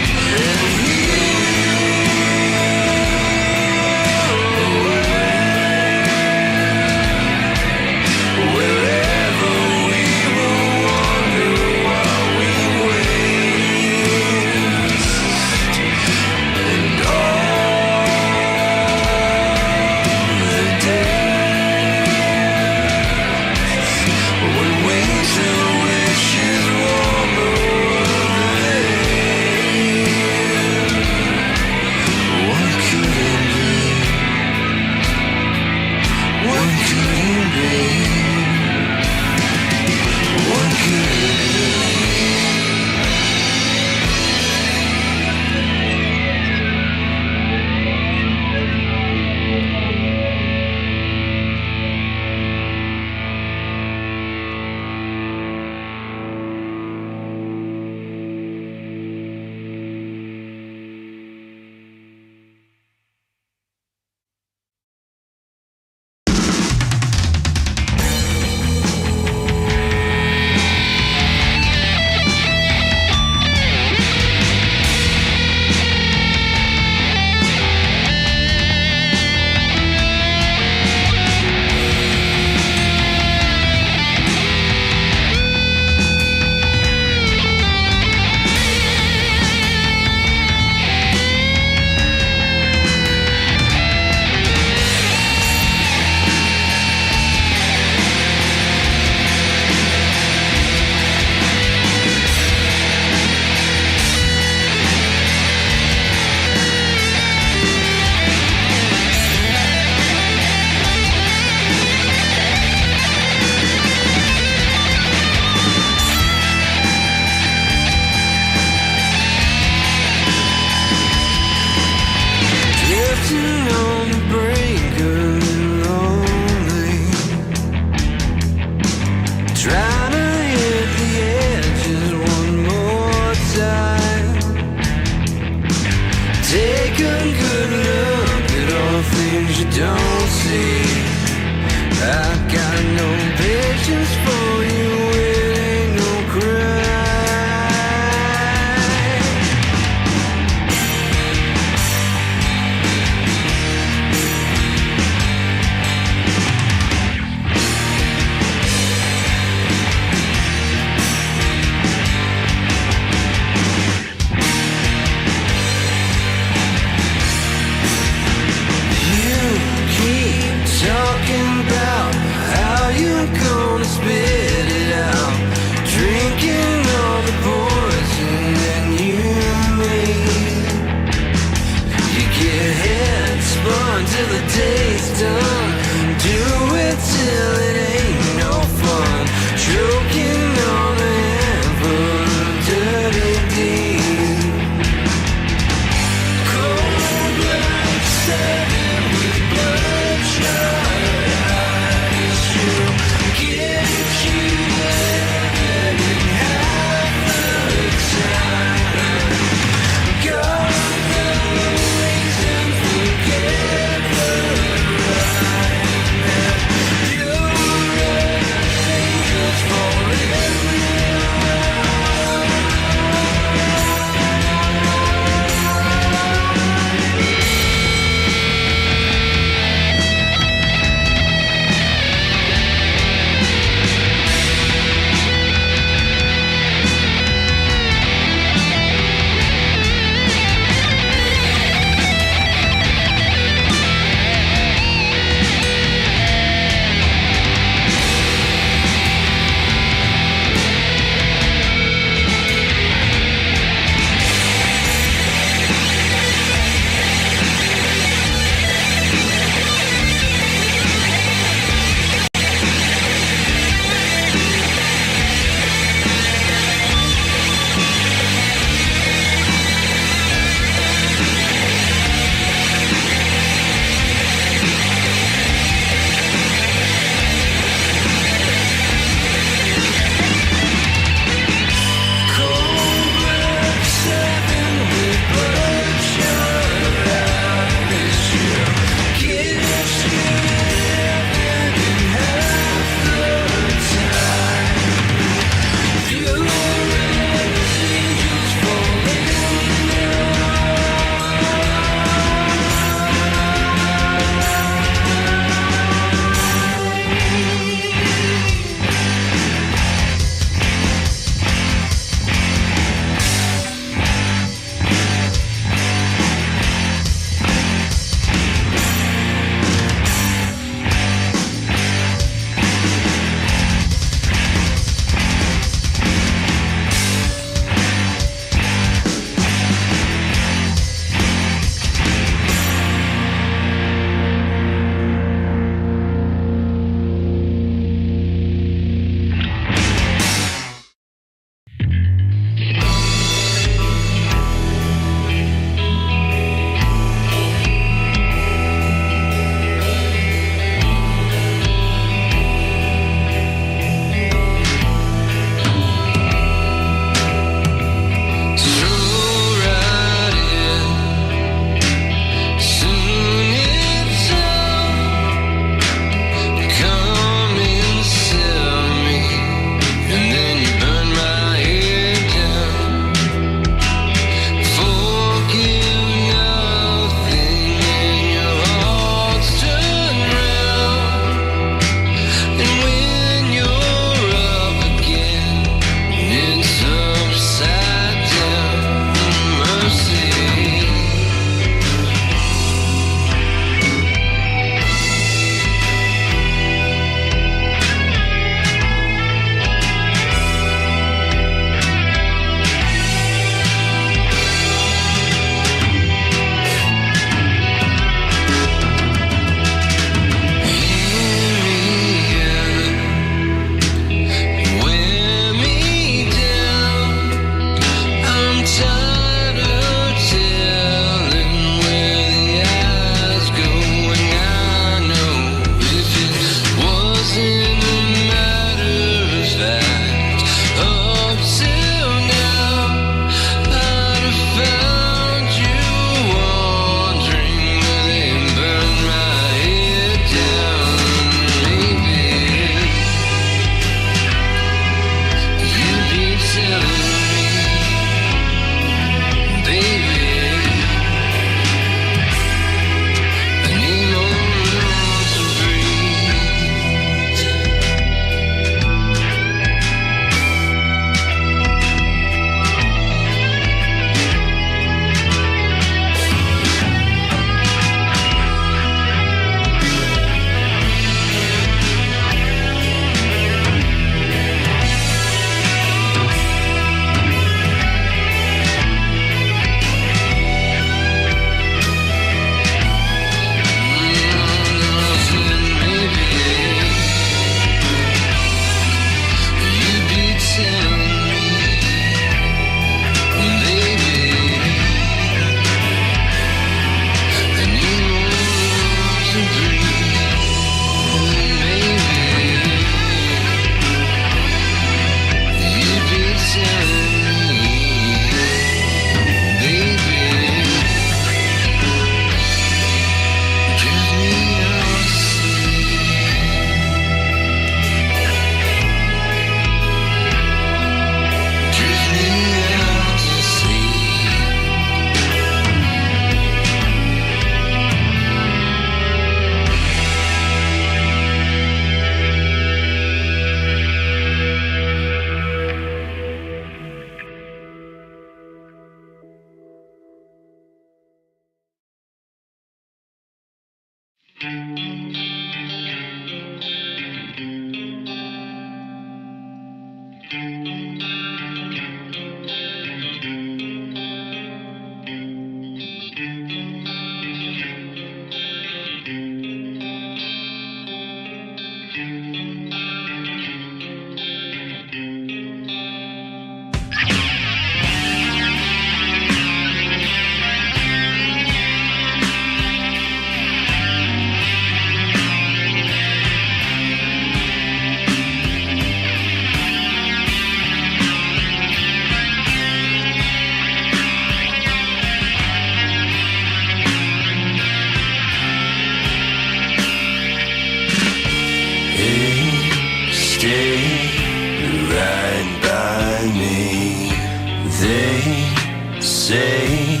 Say,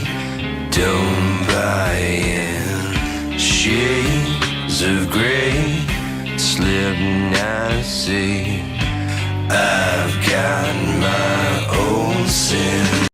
don't buy in. Shades of gray, slipping I see. I've got my own sins.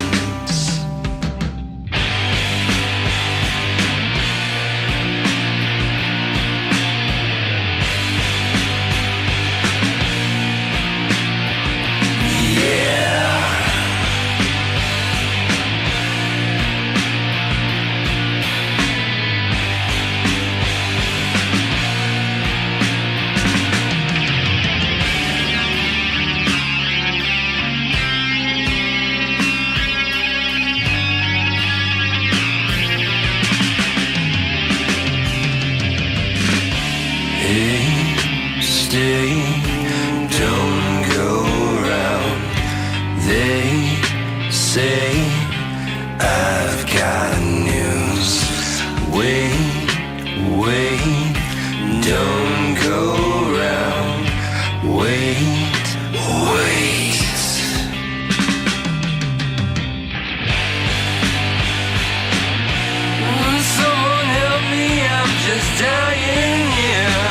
Stay, don't go around. They say I've got news. Wait, wait, don't go around. Wait, wait. Someone help me, I'm just dying here.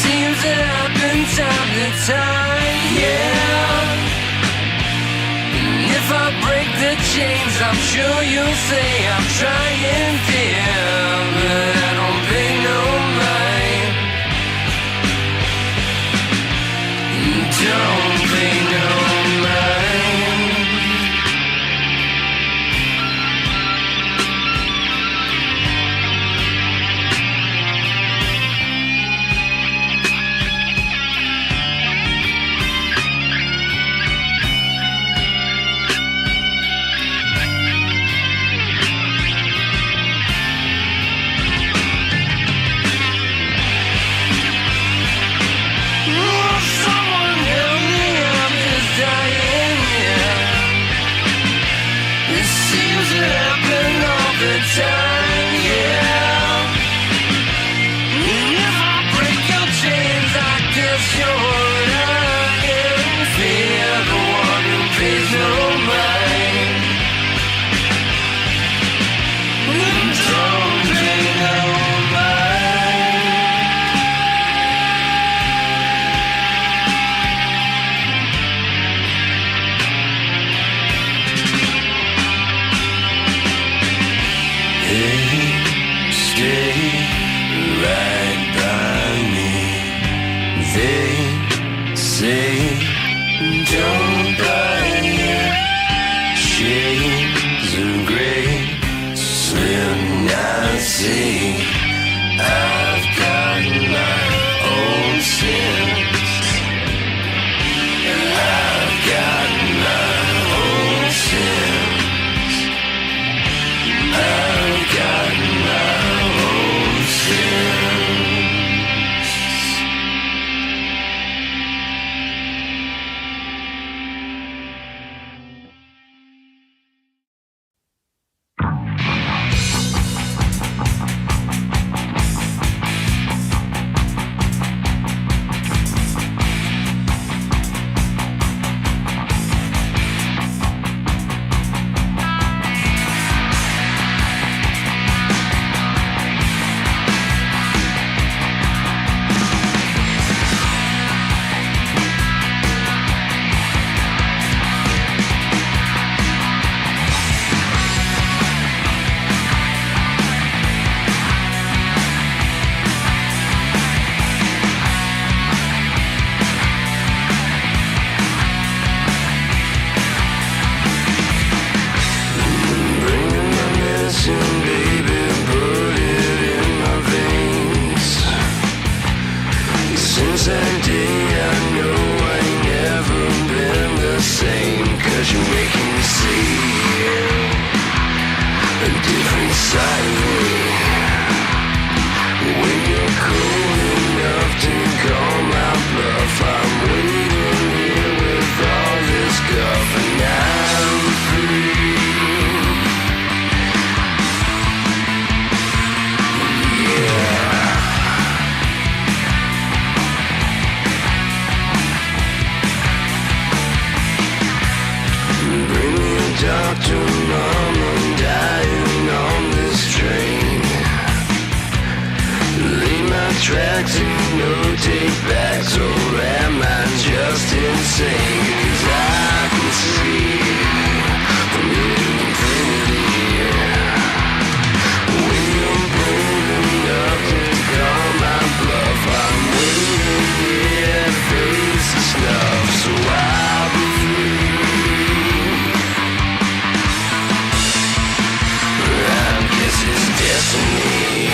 Seems that I've been time to time, yeah. And if I break the chains, I'm sure you'll say I'm trying, dear. But I don't pay no mind. Don't pay no mind. Don't buy it. Shades of gray, slim I see. I've got my own sins. I've got my own sins. I've got my own sins. day I know I ain't never been the same. Cause you're making me see a different side of me. When you're cool enough to call my bluff, I'm waiting here with all this guff, and I'm free. Bring me a doctor, mom, I'm dying on this train. Leave my tracks and no take backs, or am I just insane? 'Cause I can see from here to infinity. When you're bold enough to call my bluff, I'm waiting here to face the snuff, so I'll be free. I guess it's destiny.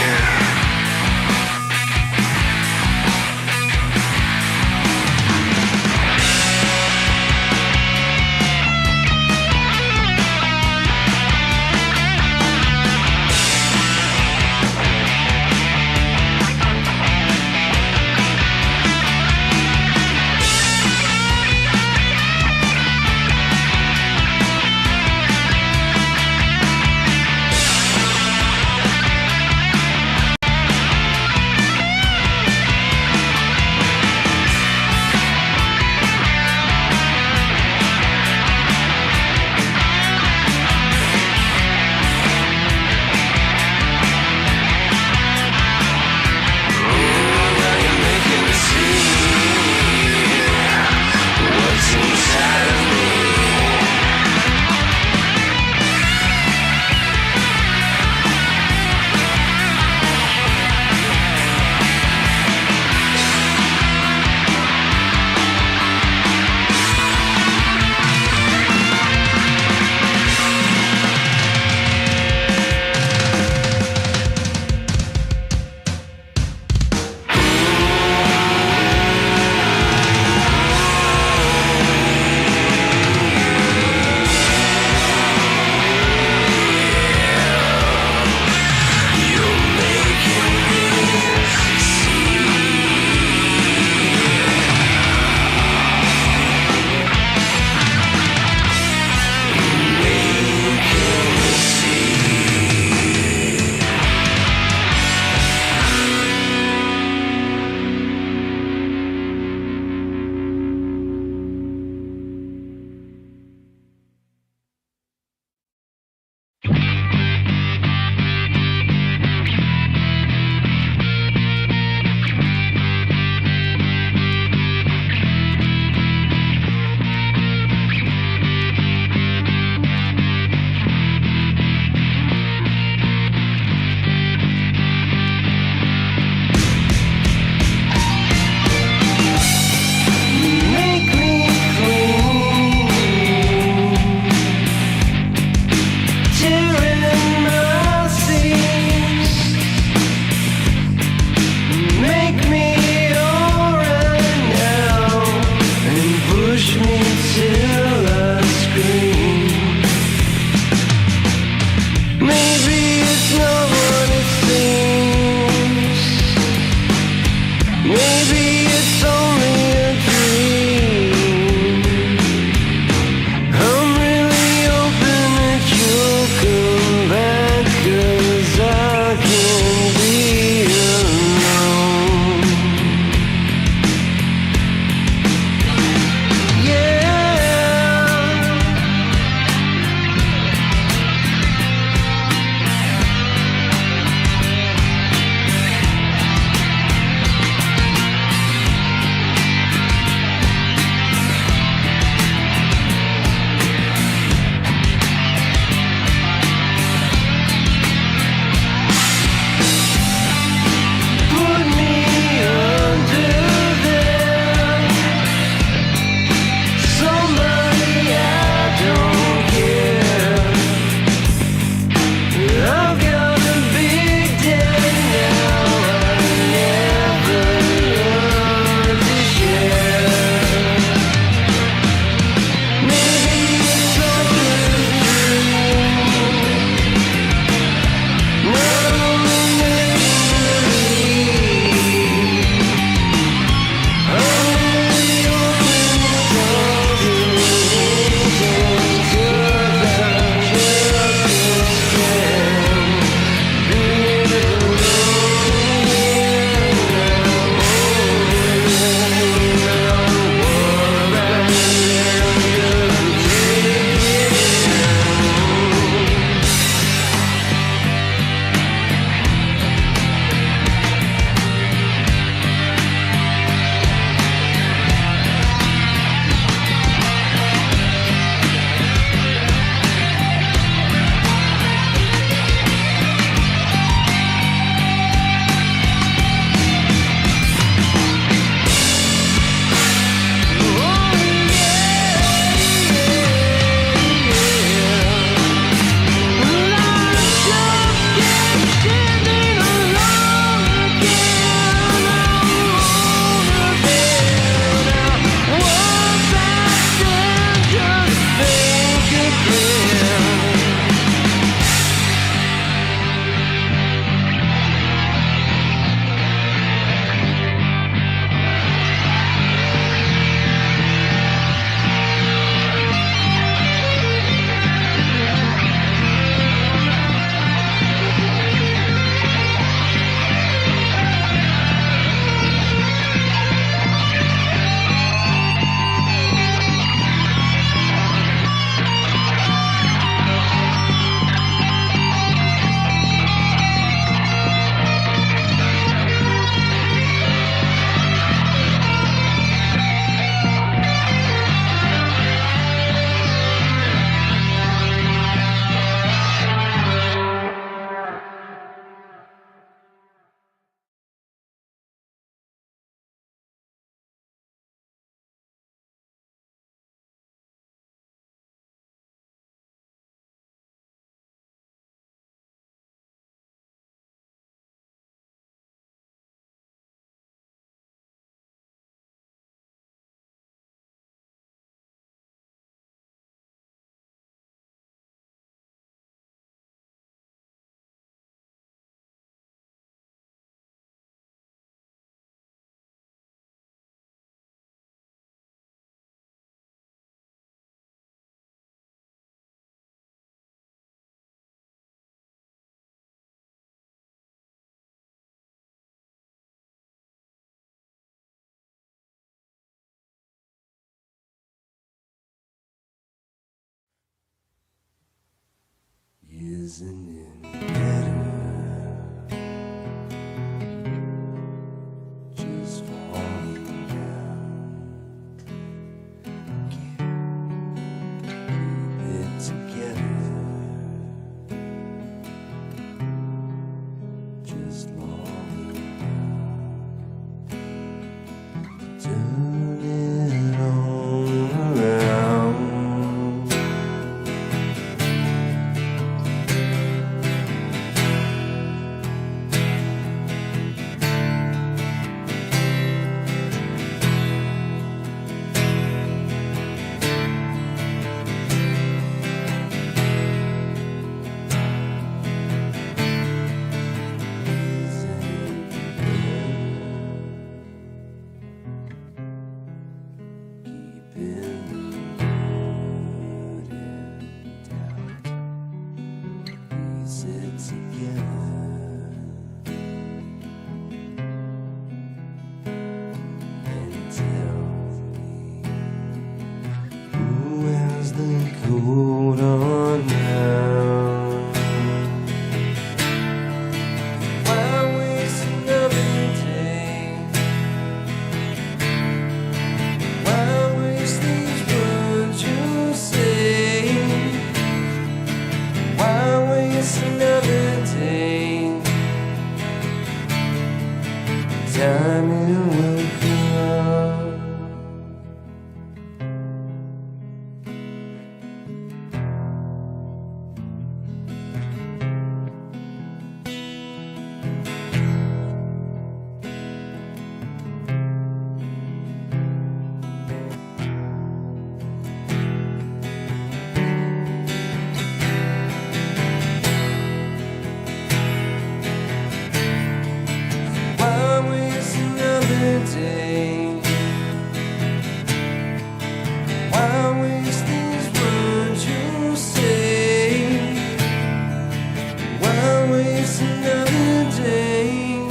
Yeah. Isn't it better just falling down? Keep it together, just longing to turn it all around. Hold on now. Why waste another day? Why waste these words you say? Why waste another day? Time it will come. Day. Why waste these words you say? Why waste another day?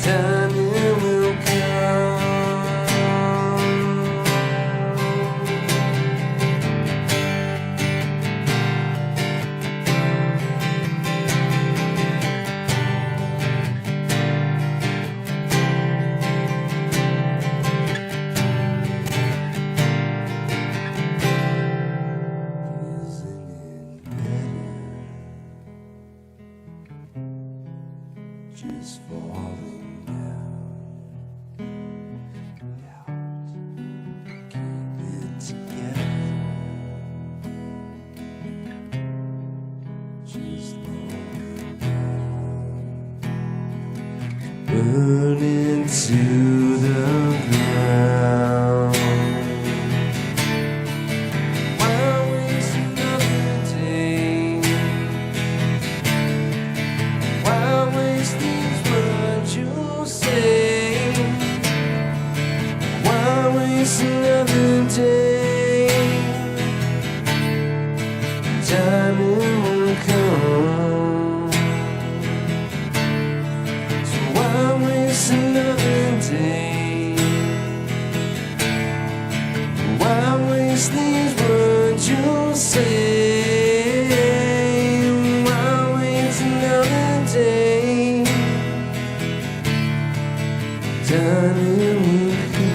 Time it will come. Just falling down, keep it together, just falling down, burning to the ground. Why waste another day? Why waste these words you say? Why waste another day? Time it will come. So why waste another day? Why waste these words you say? Why waste another day? Time it will come.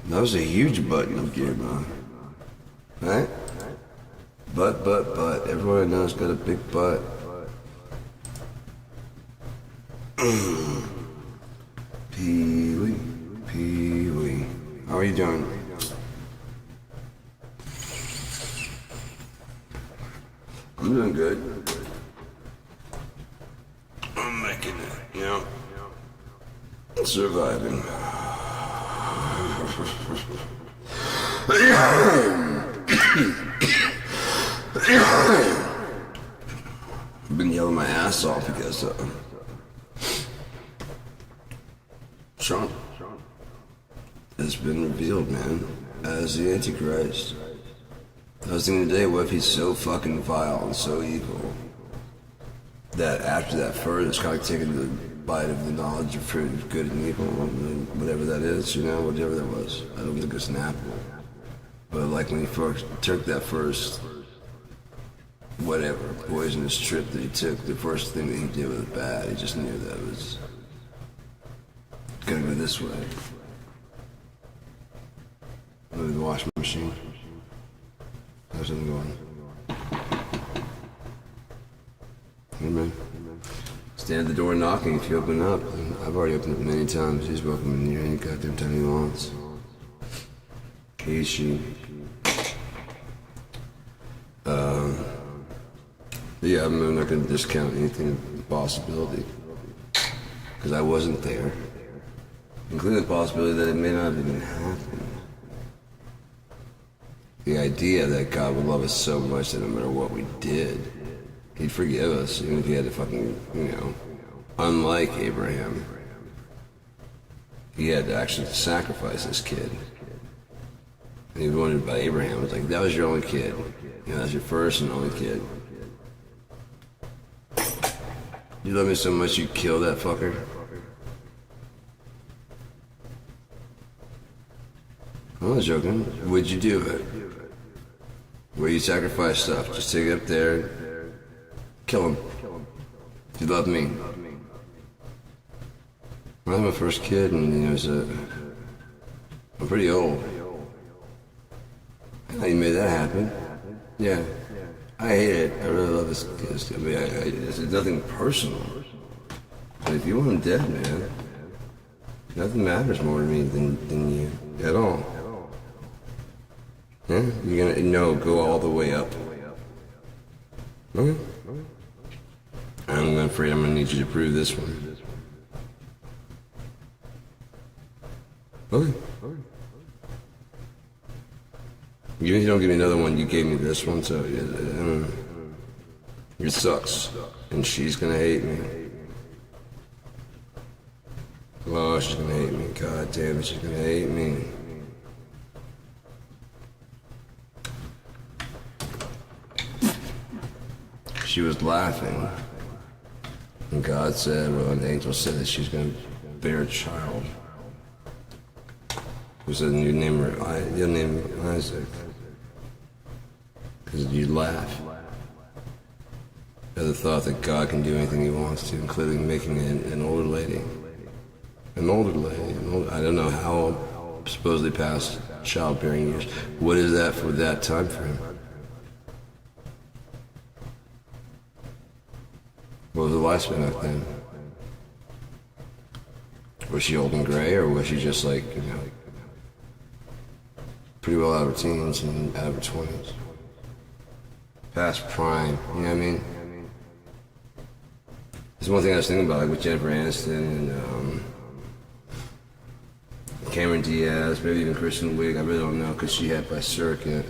That was a huge butt you gave, man. Right? Butt. Everyone knows got a big butt. Pee-wee. How are you doing? I'm doing good. I'm making it, you know? Surviving. I've been yelling my ass off because Sean has been revealed, man, as the Antichrist. I was thinking today, what if he's so fucking vile and so evil that after that first, it's kind of taking the bite of the knowledge of fruit of good and evil, whatever that is, you know, whatever that was. I don't think it's an apple. But like when he first took that first, whatever, poisonous trip that he took, the first thing that he did was bad. He just knew that it was gonna go this way. Maybe the washing machine. How's it going? Amen. Stand at the door knocking if you open up. And I've already opened it many times. He's welcome in here any goddamn time he wants. He, she. Yeah, I'm not going to discount anything possibility. Because I wasn't there. Including the possibility that it may not have even happened. The idea that God would love us so much that no matter what we did, He'd forgive us, even if He had to fucking, you know, unlike Abraham, He had to actually sacrifice His kid. And He wondered about Abraham. It was like, that was your only kid. You know, that's your first and only kid. You love me so much you kill that fucker? I was joking. Would you do it? Where you sacrifice stuff, just take it up there, kill him. You love me. I was my first kid, and I'm pretty old. How you made that happen? Yeah. I hate it. I really love this kid. I mean, it's nothing personal. But if you want him dead, man, nothing matters more to me than you at all. Yeah? You're gonna go all the way up. Okay. I'm afraid I'm gonna need you to prove this one. Okay. Even if you don't give me another one, you gave me this one, so it sucks. And she's gonna hate me. Oh, she's gonna hate me. God damn it, she's gonna hate me. She was laughing. And God said, well, an angel said that she's gonna bear a child. Who said you name her? You'll name him Isaac. Because you laugh at the thought that God can do anything He wants to, including making an older lady. An older lady. I don't know how supposedly past childbearing years. What is that for that time frame? What was the lifespan back then? Was she old and gray, or was she just like, you know, pretty well out of her teens and out of her 20s? Past prime, you know what I mean? There's one thing I was thinking about, like with Jennifer Aniston and Cameron Diaz, maybe even Kristen Wiig. I really don't know, because she had by circuit.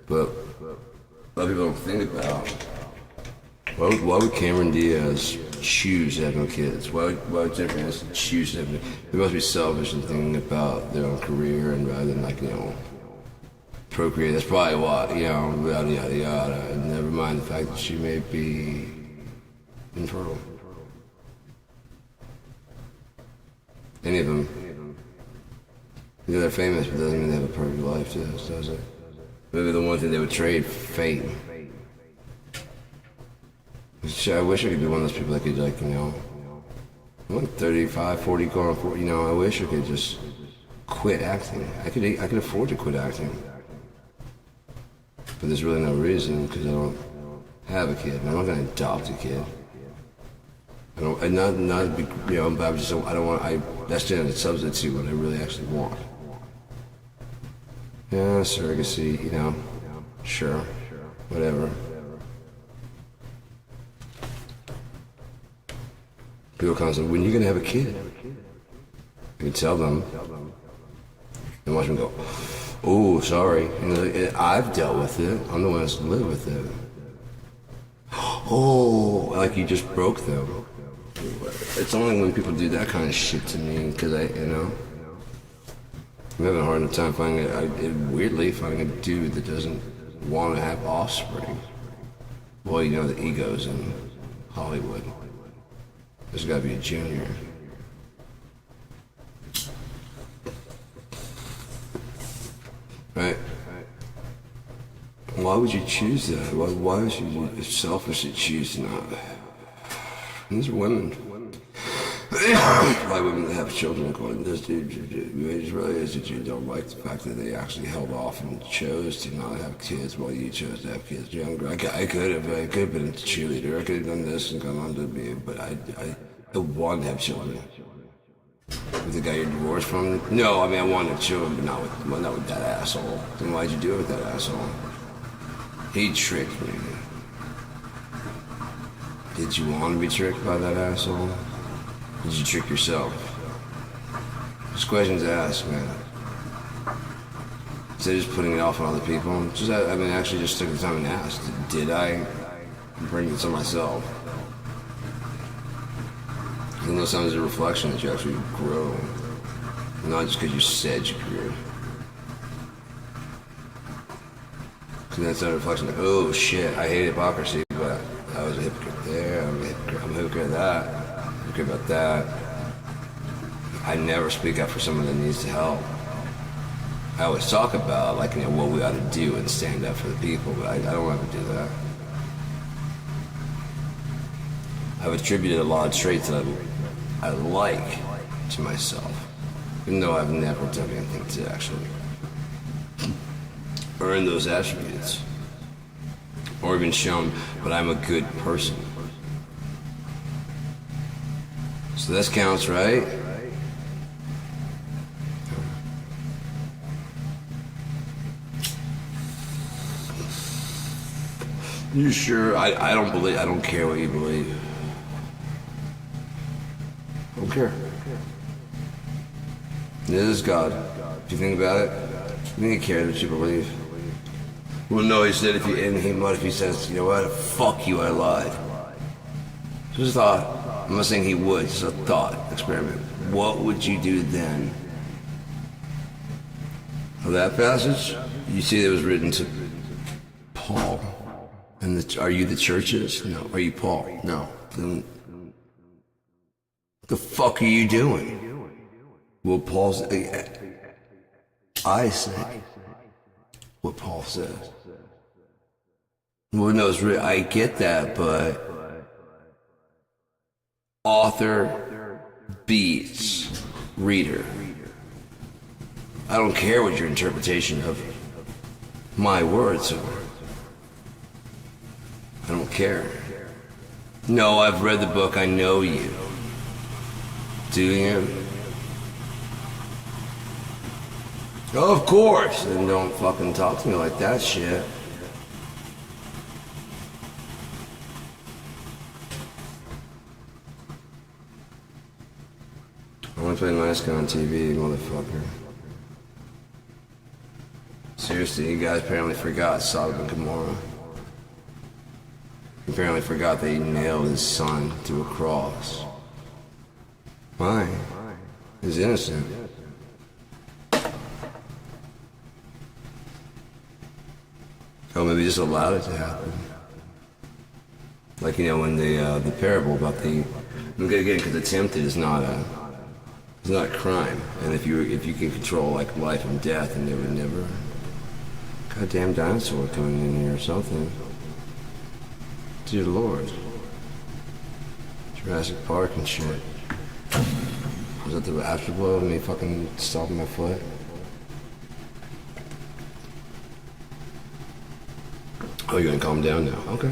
But a lot of people don't think about why would Cameron Diaz choose to have no kids? Why would Jennifer Aniston choose to have no kids? They must be selfish and thinking about their own career and rather than, like, you know, procreate. That's probably why, you know, yada yada yada. And never mind the fact that she may be infertile. Any of them. You know, they're famous, but doesn't mean they have a perfect life, does it? Maybe the one thing they would trade, fame. I wish I could be one of those people that could, like, you know, I'm 35, 40, going on 40, you know, I wish I could just quit acting. I could afford to quit acting. But there's really no reason, because I don't have a kid. I'm not going to adopt a kid. I don't, and not be, you know, but I don't want, that's just a substitute what I really actually want. Yeah, surrogacy, you know, sure, whatever. People constantly, when are you going to have a kid? You can tell them, and watch them go, oh, sorry. And I've dealt with it. I'm the one that's lived with it. Oh, like you just broke them. It's only when people do that kind of shit to me, because you know. I'm having a hard enough time weirdly finding a dude that doesn't want to have offspring. Well, you know, the egos in Hollywood. There's got to be a junior. Right? Why would you choose that? Why would you selfishly choose to not? These are women. Why women that have children going, this dude, it just really is that you don't like the fact that they actually held off and chose to not have kids while you chose to have kids younger. I could have been a cheerleader. I could have done this and gone on to be, but I want to have children. With the guy you're divorced from? No, I mean, I wanted children, but not with that asshole. Then why'd you do it with that asshole? He tricked me. Did you want to be tricked by that asshole? Did you trick yourself? Just questions to ask, man. Instead of just putting it off on other people, actually just took the time and asked, did I bring it to myself? And those times a reflection that you actually grow, not just because you said you grew. Because that's not a reflection like, oh shit, I hate hypocrisy, but I was a hypocrite there, I'm a hypocrite of that, I'm a hypocrite about that. I never speak up for someone that needs help. I always talk about, like, what we ought to do and stand up for the people, but I don't ever do that. I've attributed a lot of traits that I like to myself, even though I've never done anything to actually earn those attributes or been shown, but I'm a good person. So this counts, right? You sure? I don't care what you believe. I don't care. It is God. If you think about it, you think he cares what you believe. Well, no, he said what if he says, you know what, fuck you, I lied. Just a thought. I'm not saying he would, just a thought experiment. What would you do then? Well, that passage, you see it was written to Paul. And are you the churches? No. Are you Paul? No. Then what the fuck are you doing? Well, I say what Paul says. Well, no, I get that, but author beats reader. I don't care what your interpretation of my words are. I don't care. No, I've read the book, I know you. Do you? Oh, of course. Then don't fucking talk to me like that shit. I want to play nice guy on TV, motherfucker. Seriously, you guys apparently forgot Sodom and Gomorrah. You apparently forgot that he nailed his son to a cross. Why? He's innocent. Oh, maybe just allowed it to happen. Like, when the parable about again, because attempted is not a crime, and if you can control like life and death, and there would never goddamn dinosaur coming in here or something. Dear Lord, Jurassic Park and shit. Was that the afterglow of me fucking stomping my foot? Oh, you're gonna calm down now? Okay.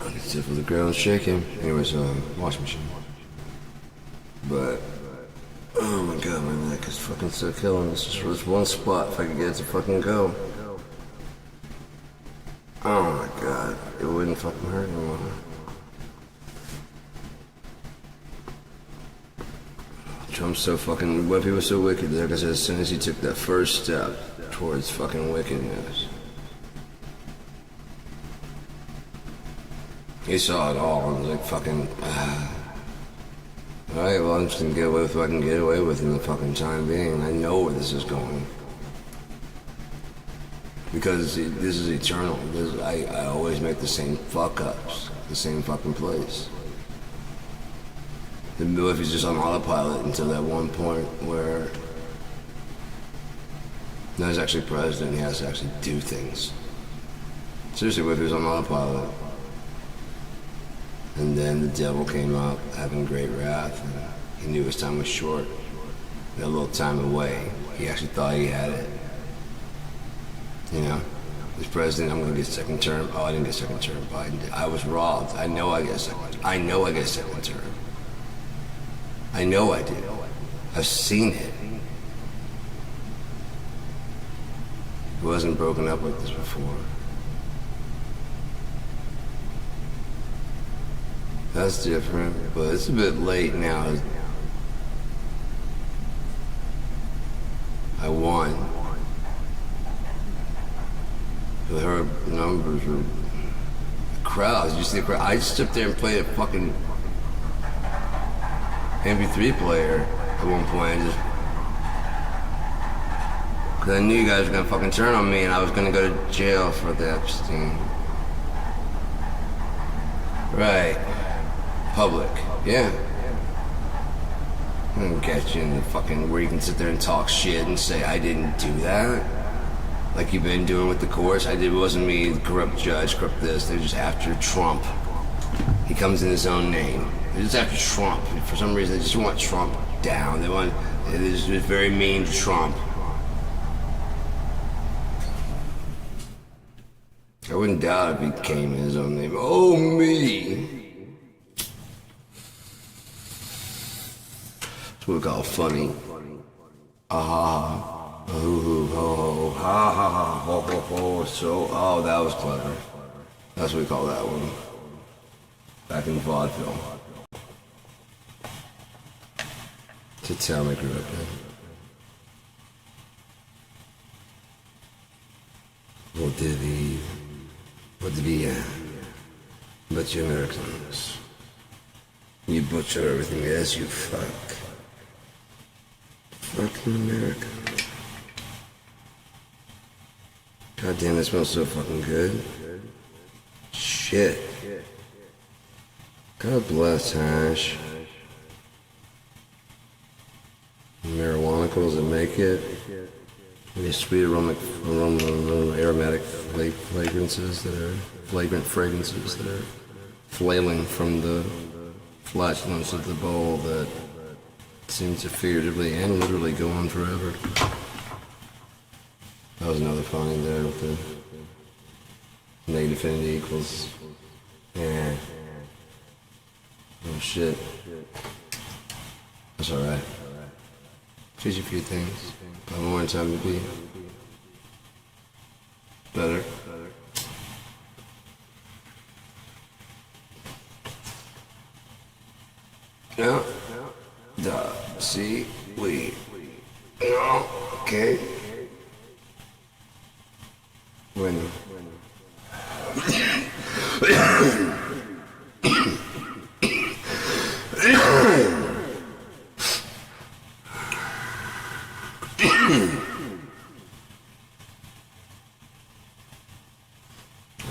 I can sit for the ground shaking. Anyways, washing machine. But, oh my god, my neck is fucking so killing. This is just one spot if I could get it to fucking go. Oh my god, it wouldn't fucking hurt anymore. Trump's so fucking, what if he was so wicked? Like I said, as soon as he took that first step towards fucking wickedness, he saw it all and was like fucking, Alright, well, I'm just gonna get away with what I can get away with in the fucking time being. I know where this is going. Because this is eternal. I always make the same fuck-ups. The same fucking place. The movie's just on autopilot until that one point where no, he's actually president. He has to actually do things. Seriously, what if he was on autopilot? And then the devil came up, having great wrath, and he knew his time was short. He had a little time away. He actually thought he had it. You know? He's president, I'm gonna get second term. Oh, I didn't get second term. Biden did. I was robbed. I know I get a second term. I know I get a second term. I know I do. I've seen it. It wasn't broken up like this before. That's different, but it's a bit late now. I won. But her numbers were crowds. You see the crowd? I just stood there and played a fucking MP3 player at one point. Because I knew you guys were gonna fucking turn on me and I was gonna go to jail for the Epstein. Right. Public. Yeah. I'm gonna get you in the fucking where you can sit there and talk shit and say I didn't do that. Like you've been doing with the courts. It wasn't me, the corrupt judge, corrupt this. They're just after Trump. He comes in his own name. They're just after Trump. For some reason, they just want Trump down. It is very mean to Trump. I wouldn't doubt if he came in his own name. Oh, me! That's what we call funny. Ah, hoo hoo ho, ha ha ha, ho ho ho. So, oh, that was clever. That's what we call that one. Back in vaudeville. It's a town I grew up in. What did he, but you Americans. You butcher everything as you fuck. Fucking America. God damn, that smells so fucking good. Shit. God bless hash. Marijuana that make it. These sweet aromatic fragrances that are flagrant fragrances that are flailing from the flatulence of the bowl that seems to figuratively and literally go on forever. That was another funny there with the negative infinity equals. Yeah. Oh shit. That's alright. Teach a few things. But more in time to be better. Yeah. Duh. See? We. No. Okay. When.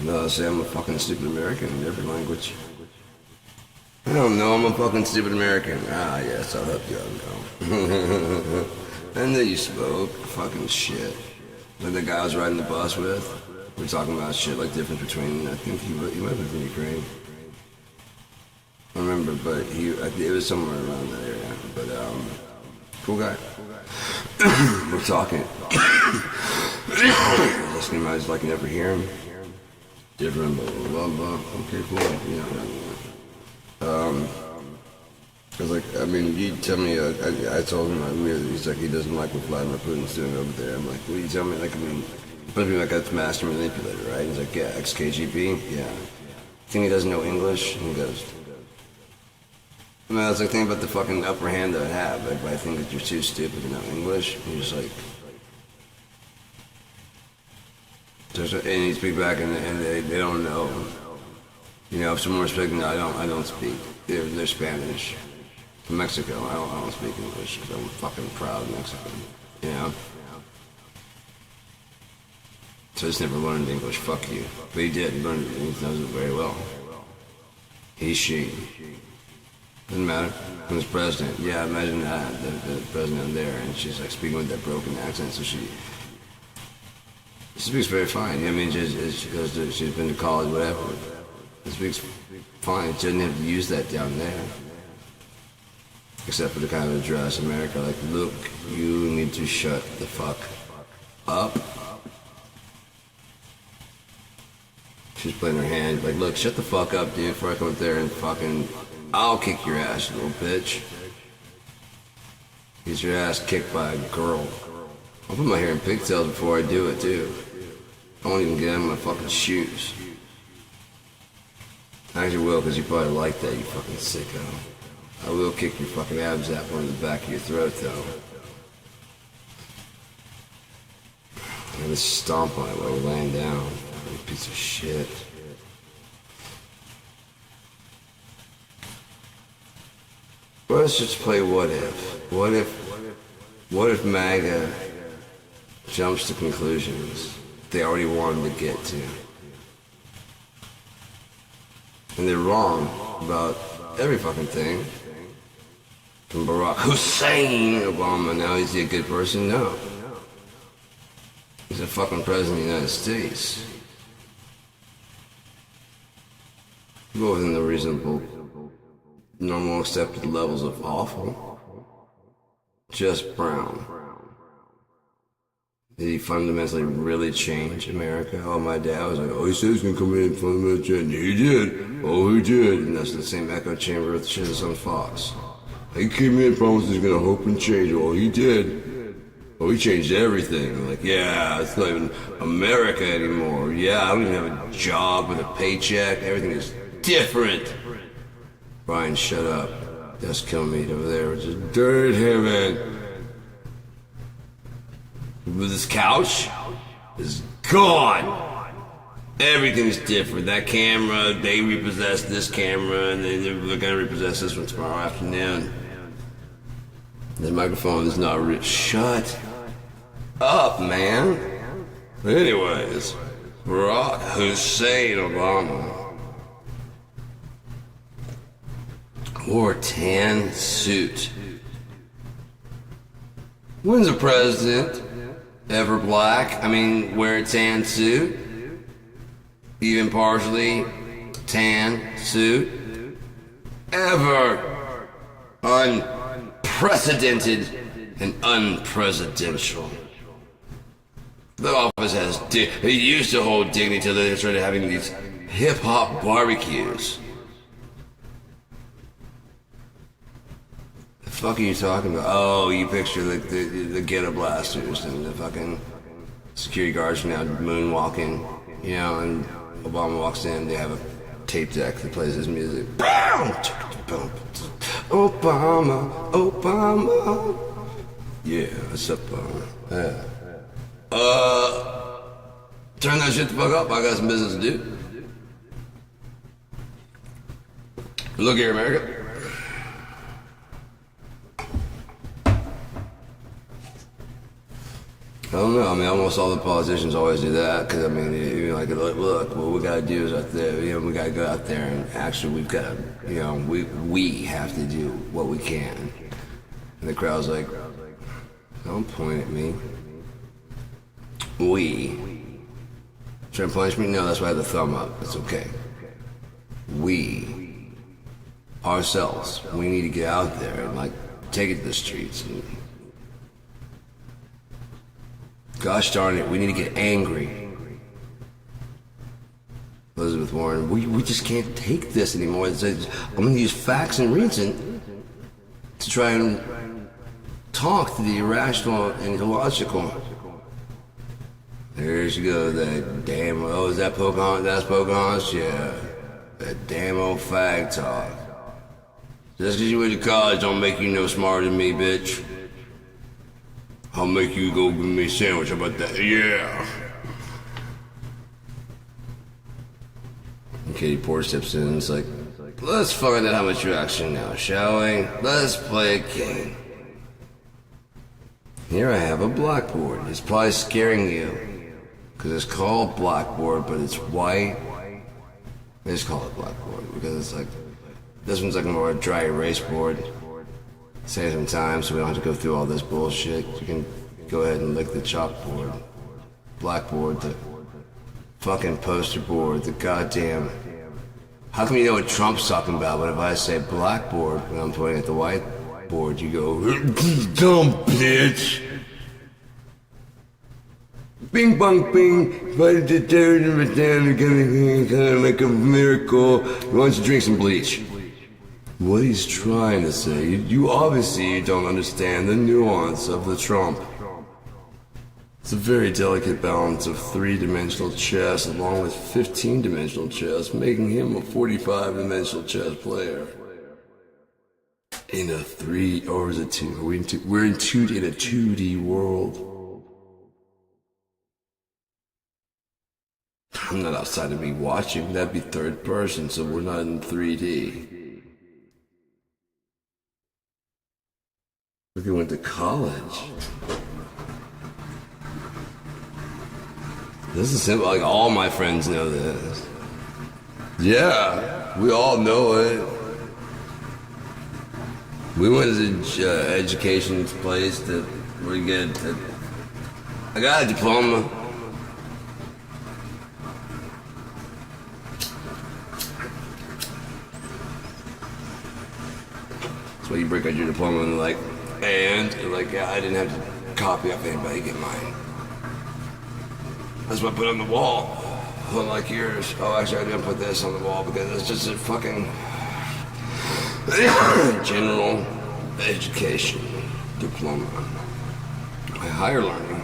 No, say I'm a fucking stupid American in every language. I don't know, I'm a fucking stupid American. Ah, yes, I'll help you out now. I knew you spoke. Fucking shit. Like the guy I was riding the bus with, we're talking about shit like difference between, I think he might have been from Ukraine. I remember, but it was somewhere around that area. But, cool guy. We're talking. Listening to him, I was like, you never hear him. Different, blah, blah, blah. Okay, cool. You know, I was like, I mean, you tell me, I told him, he's like, he doesn't like what Vladimir Putin's doing over there. I'm like, what do you tell me? Like, I mean, supposed to be like a master manipulator, right? He's like, yeah, ex-KGB, yeah. Think he doesn't know English? And he goes, I mean, that's the thing about the fucking upper hand that I have. Like, I think that you're too stupid to know English. And he's just like, and he speaks back, and they don't know. You know, if someone's speaking, I don't speak. They're Spanish. From Mexico. I don't speak English because I'm fucking proud Mexican. You know? So I just never learned English. Fuck you. But he did. He learned it. He knows it very well. He, she. Doesn't matter. When it's president. Yeah, imagine that. The president there, and she's like speaking with that broken accent, so she speaks very fine. I mean, she's been to college, whatever. She speaks fine. She doesn't have to use that down there. Except for the kind of address America, like, look, you need to shut the fuck up. She's playing her hand, like, look, shut the fuck up, dude, before I come up there and fucking, I'll kick your ass, you little bitch. Get your ass kicked by a girl. I'll put my hair in pigtails before I do it, too. I won't even get out of my fucking shoes. I actually will, because you probably like that, you fucking sicko. I will kick your fucking abs out in the back of your throat, though. I'm gonna stomp on it while you're laying down. You piece of shit. Well, let's just play what if. What if MAGA jumps to conclusions they already wanted to get to? And they're wrong about every fucking thing. From Barack Hussein Obama, now is he a good person? No. He's a fucking president of the United States. Go within the reasonable, normal, accepted levels of awful. Just Brown. Did he fundamentally really change America? Oh, my dad was like, oh, he said he's gonna come in and fundamentally change. He did. Oh, he did. And that's the same echo chamber with the shit that's on Fox. He came in and promised he's gonna hope and change. Oh, he did. Oh, he changed everything. I'm like, yeah, it's not even America anymore. Yeah, I don't even have a job with a paycheck. Everything is different. Brian, shut up. That's killing me over there. It's just dirt heaven. This couch is gone. Everything's different. That camera, they repossessed this camera, and they're gonna repossess this one tomorrow afternoon. The microphone is not rich. Shut up, man. Anyways, Barack Hussein Obama wore a tan suit. When's a president ever black? I mean, wear a tan suit? Even partially tan suit? Ever? Unprecedented and unpresidential. The office has it used to hold dignity till they started having these hip-hop barbecues. The fuck are you talking about? Oh, you picture the ghetto blasters and the fucking security guards from now moonwalking, you know, and Obama walks in, they have a tape deck that plays his music. Obama, Obama. Yeah, what's up, yeah. Turn that shit the fuck up. I got some business to do. Look here, America. I don't know. I mean, almost all the politicians always do that because, I mean, you're like, look, what we got to do is out there, you know, we got to go out there and actually we've got to, you know, we have to do what we can. And the crowd's like, don't point at me. We. Trying to punish me? No, that's why I have the thumb up. It's okay. We. Ourselves. We need to get out there and, like, take it to the streets and gosh darn it, we need to get angry. Elizabeth Warren, we just can't take this anymore. I'm going to use facts and reason to try and talk to the irrational and illogical. There she goes, that damn, oh, is that Pocahontas? That's Pocahontas? Yeah. That damn old fag talk. Just because you went to college don't make you no smarter than me, bitch. I'll make you go give me a sandwich. How about that? Yeah. And Katie Porter steps in and it's like, Let's find out how much you actually know, shall we? Let's play a game. Here I have a blackboard. It's probably scaring you, because it's called blackboard, but it's white. They just call it blackboard, because it's like, this one's like more a dry erase board. Save some time so we don't have to go through all this bullshit. You can go ahead and lick the chalkboard. Blackboard, the fucking poster board, the goddamn... How come you know what Trump's talking about, but if I say blackboard when I'm pointing at the whiteboard, you go, dumb bitch! Bing bong bing, but the third of it down, you're gonna make a miracle. Why don't you drink some bleach? What he's trying to say, you obviously don't understand the nuance of the Trump. It's a very delicate balance of 3-dimensional chess along with 15-dimensional chess, making him a 45-dimensional chess player. In a 3, or is it 2? We're in a 2D world. I'm not outside of me watching, that'd be third person, so we're not in 3D. Look, he went to college. This is simple, like all my friends know this. Yeah, we all know it. We went to education place that we get. I got a diploma. That's why you break out your diploma and like, yeah, I didn't have to copy off anybody to get mine. That's what I put on the wall. Unlike yours. Oh, actually, I didn't put this on the wall because it's just a fucking general education diploma. My higher learning.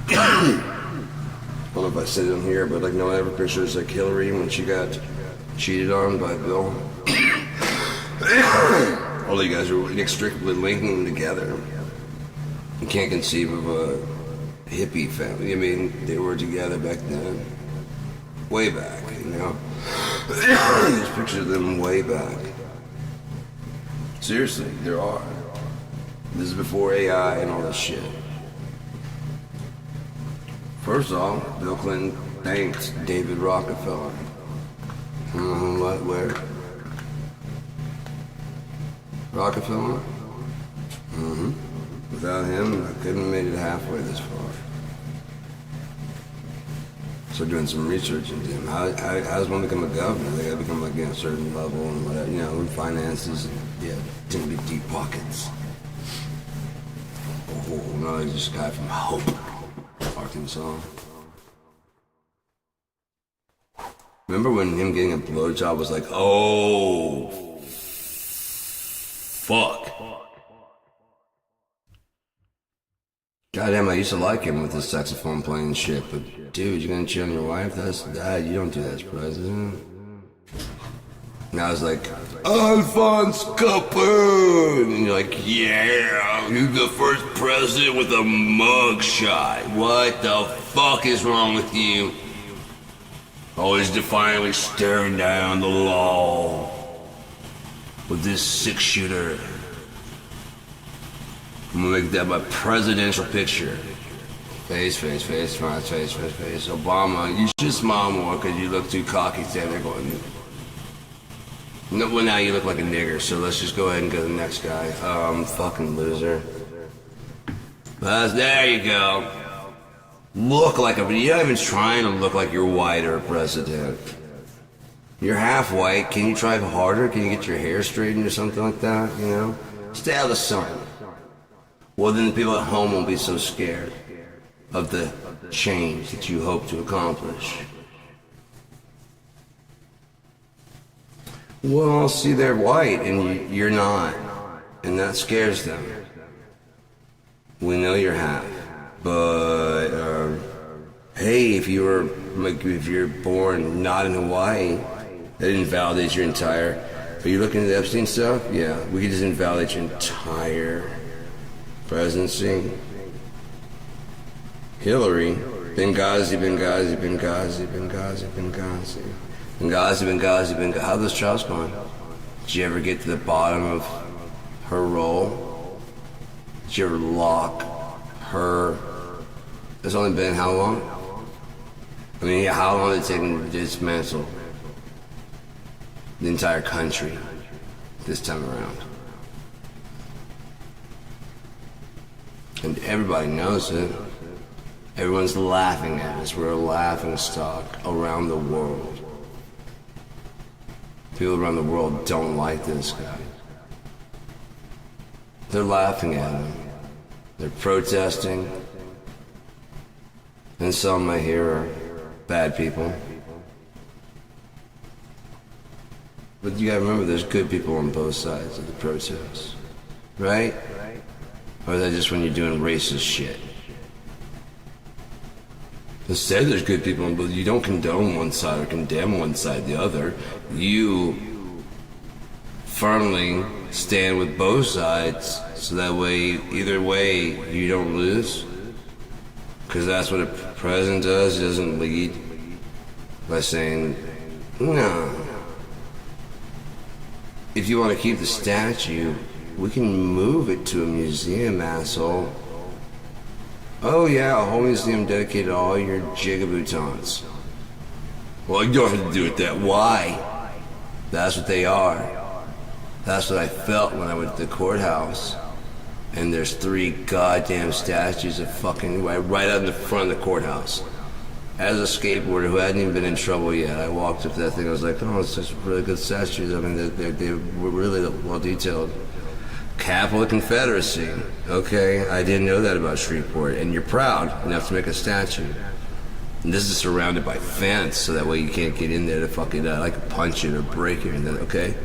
I don't know if I said it on here, but like no one ever pictures like Hillary when she got cheated on by Bill. All you guys are inextricably linking them together. You can't conceive of a hippie family. I mean, they were together back then. Way back, you know? There's pictures of them way back. Seriously, there are. This is before AI and all this shit. First off, Bill Clinton thanked David Rockefeller. What, where? Rockefeller? Mm-hmm. Without him, I couldn't have made it halfway this far. So doing some research into him. How does one become a governor? They gotta become like a certain level and whatever, you know, finances and didn't be deep pockets. Oh, no, he's just a guy from Hope, Arkansas. Remember when him getting a blowjob was like, oh, fuck. Goddamn, I used to like him with his saxophone playing shit, but dude, you're gonna cheat on your wife? That's that. You don't do that as president. Now it's like, Alphonse Capone! And you're like, yeah, you're the first president with a mugshot. What the fuck is wrong with you? Always defiantly staring down the law with this 6-shooter. I'm gonna make that my presidential picture. Face, face, face, face, face, face, face. Obama, you should smile more because you look too cocky standing there going, no, well, now you look like a nigger, so let's just go ahead and go to the next guy. Fucking loser. There you go. Look like you're not even trying to look like you're white or a president. You're half white. Can you try harder? Can you get your hair straightened or something like that, you know? Stay out of the sun. Well, then the people at home won't be so scared of the change that you hope to accomplish. Well, see, they're white and you're not, and that scares them. We know you're half, but hey, if you're born not in Hawaii, that invalidates your entire. Are you looking at the Epstein stuff? Yeah, we could just invalidate your entire presidency. Hillary, Benghazi, Benghazi, Benghazi, Benghazi, Benghazi. Benghazi, Benghazi, Benghazi. How are those trials going? Did you ever get to the bottom of her role? Did you ever lock her? It's only been how long? I mean, how long did it take them to dismantle the entire country this time around? And everybody knows it. Everyone's laughing at us. We're a laughing stock around the world. People around the world don't like this guy. They're laughing at him. They're protesting. And some I hear are bad people. But you gotta remember there's good people on both sides of the protest. Right? Or is that just when you're doing racist shit? Instead, there's good people, but you don't condone one side or condemn one side the other. You firmly stand with both sides, so that way, either way, you don't lose. Because that's what a president does. He doesn't lead by saying, no. If you want to keep the statue, we can move it to a museum, asshole. Oh yeah, a whole museum dedicated to all your jigaboutons. Well, you don't have to do it that. Why? That's what they are. That's what I felt when I went to the courthouse. And there's 3 goddamn statues of fucking right out in the front of the courthouse. As a skateboarder who hadn't even been in trouble yet, I walked up to that thing. I was like, oh, it's just really good statues. I mean, they were really well detailed. Capital of the Confederacy. Okay, I didn't know that about Shreveport. And you're proud enough to make a statue. And this is surrounded by fence, so that way you can't get in there to fuck it up. I could punch it or break it, okay?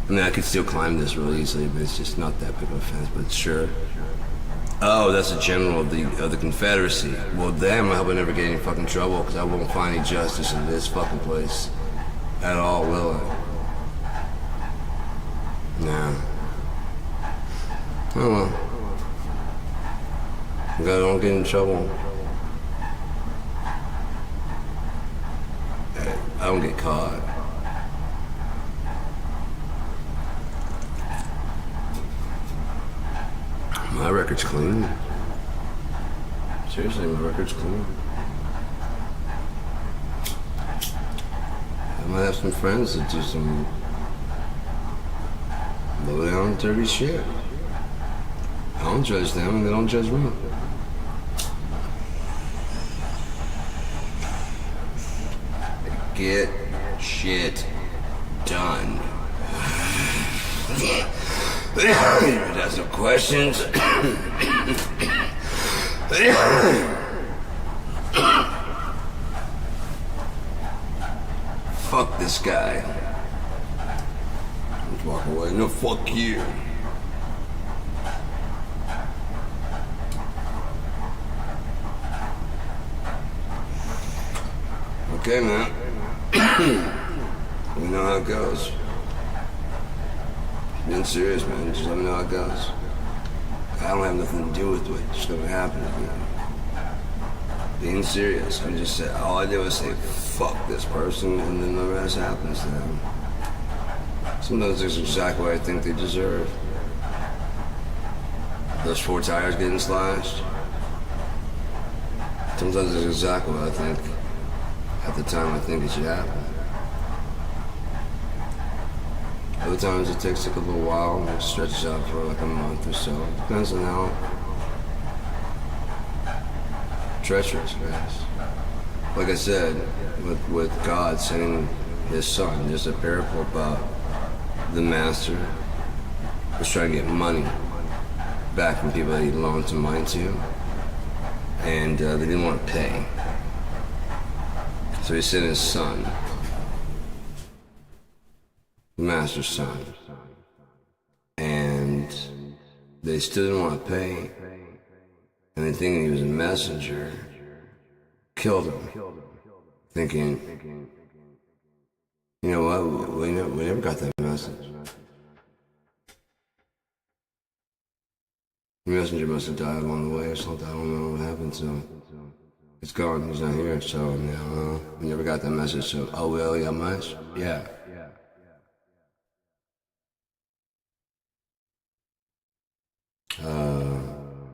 I mean, I could still climb this real easily, but it's just not that big of a fence, but sure. Oh, that's a general of the Confederacy. Well, damn, I hope I never get any fucking trouble, because I won't find any justice in this fucking place. At all, will I? Nah. Oh well. I don't get in trouble. I don't get caught. My record's clean. Seriously, my record's clean. I might have some friends that do some low down dirty shit. I don't judge them and they don't judge me. Get shit done. You got some questions? Fuck this guy. Let's walk away. No, fuck you. Okay, man. We know how it goes. Being serious, man. Just let me know how it goes. I don't have nothing to do with what's just gonna happen to me. Being serious. I just said, all I did was say, fuck this person, and then the rest happens to them. Sometimes it's exactly what I think they deserve. Those 4 tires getting slashed. Sometimes it's exactly what I think. At the time I think it should happen. Other times it takes like a little while and it stretches out for like a month or so. Depends on how treacherous it is. Like I said, with God sending his son, there's a parable about the master was trying to get money back from people that he loaned some money to, and they didn't want to pay. So he sent his son, the master's son, and they still didn't want to pay, and they thinking he was a messenger, killed him, thinking, you know what, we never got that message. The messenger must have died along the way or something. I don't know what happened to him. It's gone. He's not here. So now we never got that message. So, oh, well, yeah, much? Yeah.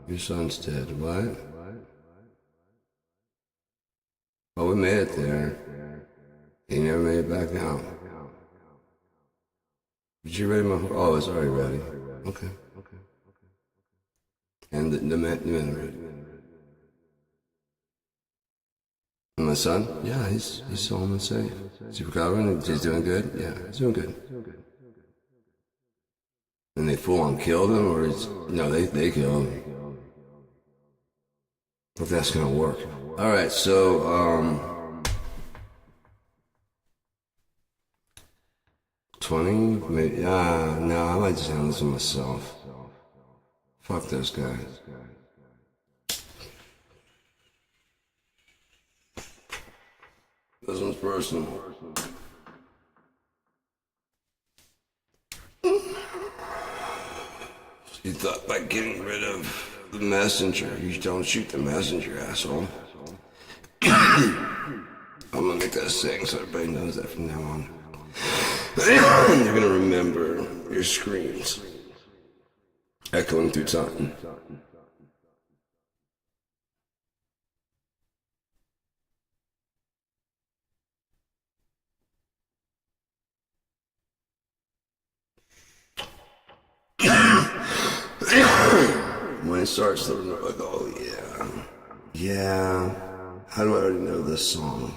Your son's dead. What? Oh, we made it there. He never made it back out. Did you ready my... Oh, it's already ready. Okay. And the man ready. And my son? Yeah, he's home and safe. Is he recovering? He's doing good? Yeah, he's doing good. And they full on killed him, or is... No, they killed him. If that's gonna work. Alright, so, 20? Maybe, no, I might just handle this with myself. Fuck those guys. This one's personal. You thought by getting rid of the messenger, you don't shoot the messenger, asshole. I'm gonna make that a saying so everybody knows that from now on. You're gonna remember your screams echoing through time. When it starts to remember, like, oh yeah. How do I already know this song?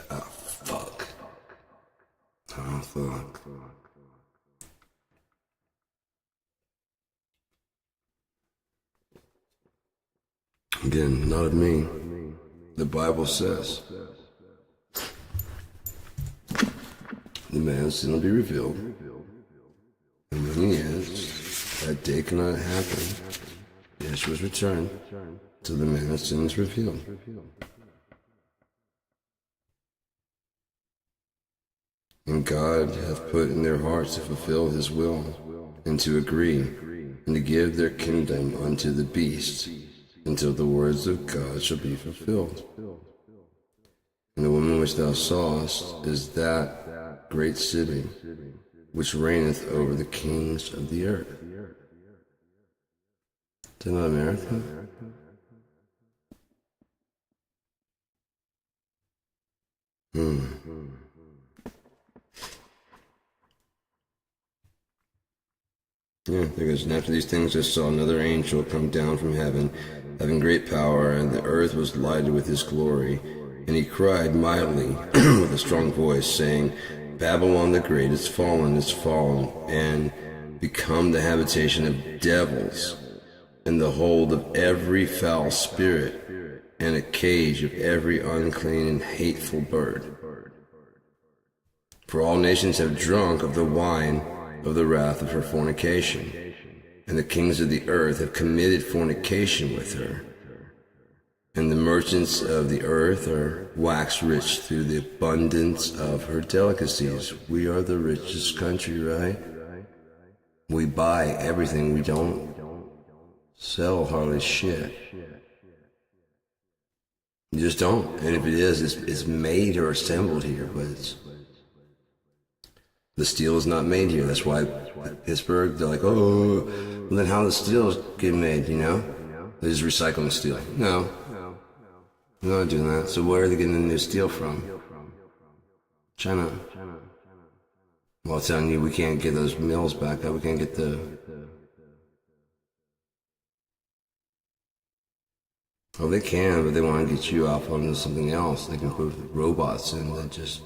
Oh, fuck. Again, not of me. The Bible says the man's sin will be revealed. And when he is, that day cannot happen. Yeshua's return till the man's sin is revealed. And God hath put in their hearts to fulfill his will, and to agree, and to give their kingdom unto the beast, until the words of God shall be fulfilled. And the woman which thou sawest is that great city, which reigneth over the kings of the earth. Is that not America? Yeah, there goes. And after these things I saw another angel come down from heaven, having great power, and the earth was lighted with his glory. And he cried mightily with a strong voice, saying, Babylon the Great is fallen, and become the habitation of devils, and the hold of every foul spirit, and a cage of every unclean and hateful bird. For all nations have drunk of the wine of the wrath of her fornication, and the kings of the earth have committed fornication with her. And the merchants of the earth are waxed rich through the abundance of her delicacies. We are the richest country, right? We buy everything, we don't sell hardly shit. You just don't. And if it is, it's made or assembled here, but the steel is not made here. That's why Pittsburgh, they're like, oh, well then how the steel get made, you know? They're just recycling steel. No. They're not doing that. So where are they getting the new steel from? China. Well, I'm telling you, we can't get those mills back up. We can't get the... Oh, they can, but they want to get you off onto something else. They can put robots in that just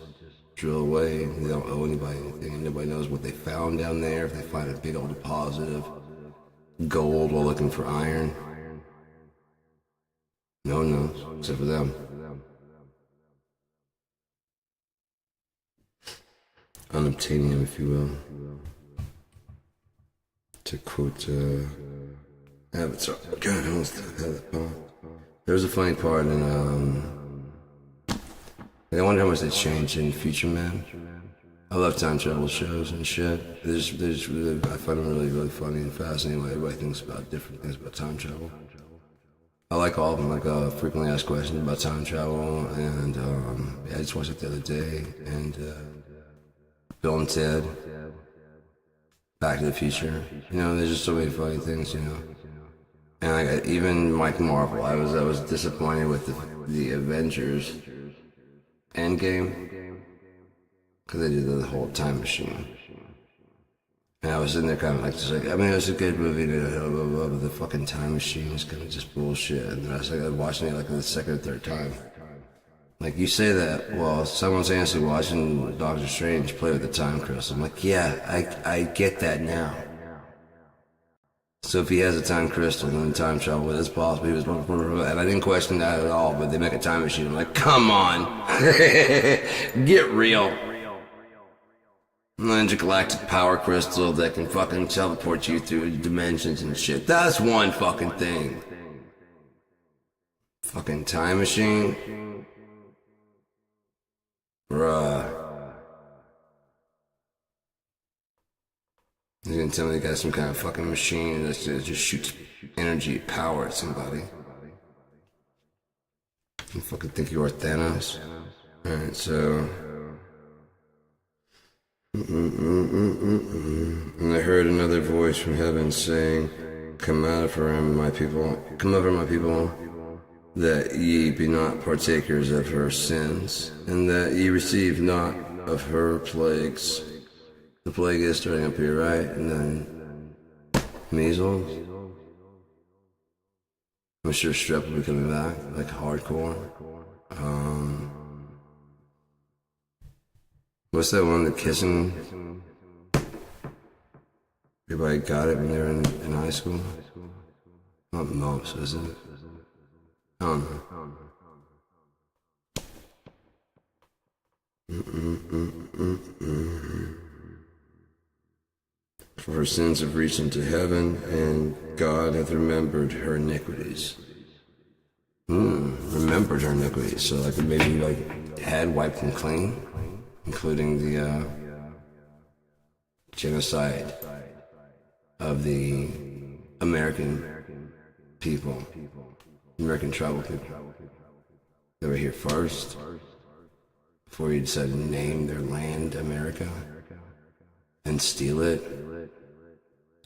drill away. They don't owe anybody anything. Nobody knows what they found down there. If they find a big old deposit of gold while looking for iron. No one knows, except for them. Unobtainium, if you will. To quote Avatar. God, I almost had that part. There's a funny part in, I wonder how much they changed in Future Man. I love time travel shows and shit. There's really, I find them really, really funny and fascinating what everybody thinks about different things about time travel. I like all of them, like frequently asked questions about time travel, and yeah, I just watched it the other day, and Bill and Ted, Back to the Future. You know, there's just so many funny things, you know. And like, even Mike Marvel, I was disappointed with the Avengers Endgame because they did the whole time machine. And I was sitting there kind of like, just like, I mean, it was a good movie, but the fucking time machine is kind of just bullshit. And I was like, watching it like the second or third time. Like, you say that, well, someone's actually watching Doctor Strange play with the time crystal. I'm like, yeah, I get that now. So if he has a time crystal, then time travel is possible. He was, and I didn't question that at all, but they make a time machine. I'm like, come on. Get real. An intergalactic power crystal that can fucking teleport you through dimensions and shit. That's one fucking thing. Fucking time machine? Bruh. You're gonna tell me they got some kind of fucking machine that just shoots energy, power at somebody. You fucking think you're Thanos? Alright, so... And I heard another voice from heaven saying, come out of her, my people, come over, my people, that ye be not partakers of her sins, and that ye receive not of her plagues. The plague is starting up here, right? And then measles. I'm sure strep will be coming back, like hardcore. What's that one, the kissing? Everybody got it when they were in high school? Not most, is it? I don't know. For her sins have reached into heaven, and God hath remembered her iniquities. Remembered her iniquities. So like maybe like had wiped them clean, including the genocide of the American people, American tribal people. They were here first, before you decided to name their land America and steal it.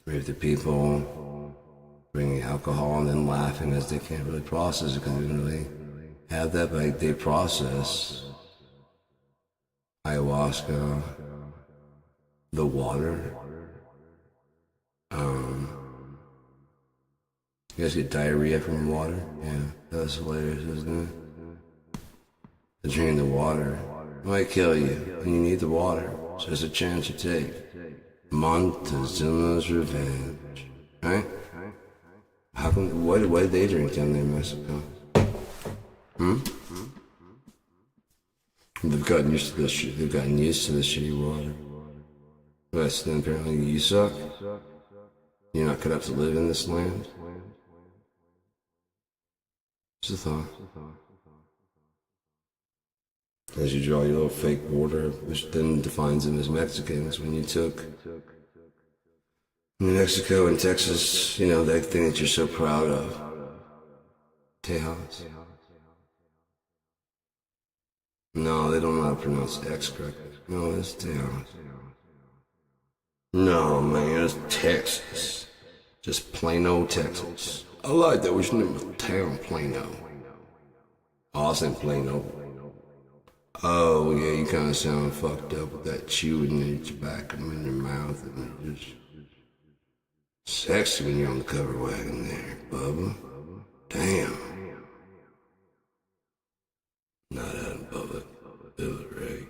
Rape the people, bringing alcohol and then laughing as they can't really process it because they didn't really have that, but they process ayahuasca, the water. You guys get diarrhea from water? Yeah, that's hilarious, isn't it? Drinking the water might kill you, and you need the water, so it's a chance you take. Montezuma's Revenge, right? How come? What did they drink down there in Mexico? They've gotten used to this shit. They've gotten used to the shitty water. But then apparently you suck. You're not cut up to live in this land. Just a thought. As you draw your little fake border, which then defines them as Mexicans, when you took New Mexico and Texas, you know, that thing that you're so proud of. Tejas. No, they don't know how to pronounce the X correctly. No, it's Tejas. No, man, it's Texas. Just plain old Texas. I like that. We should name the town Plano. Austin Plano. Oh, yeah, you kind of sound fucked up with that chewing and tobacco in your mouth. And just sexy when you're on the cover wagon there, Bubba. Damn. Not out in public. Do it right.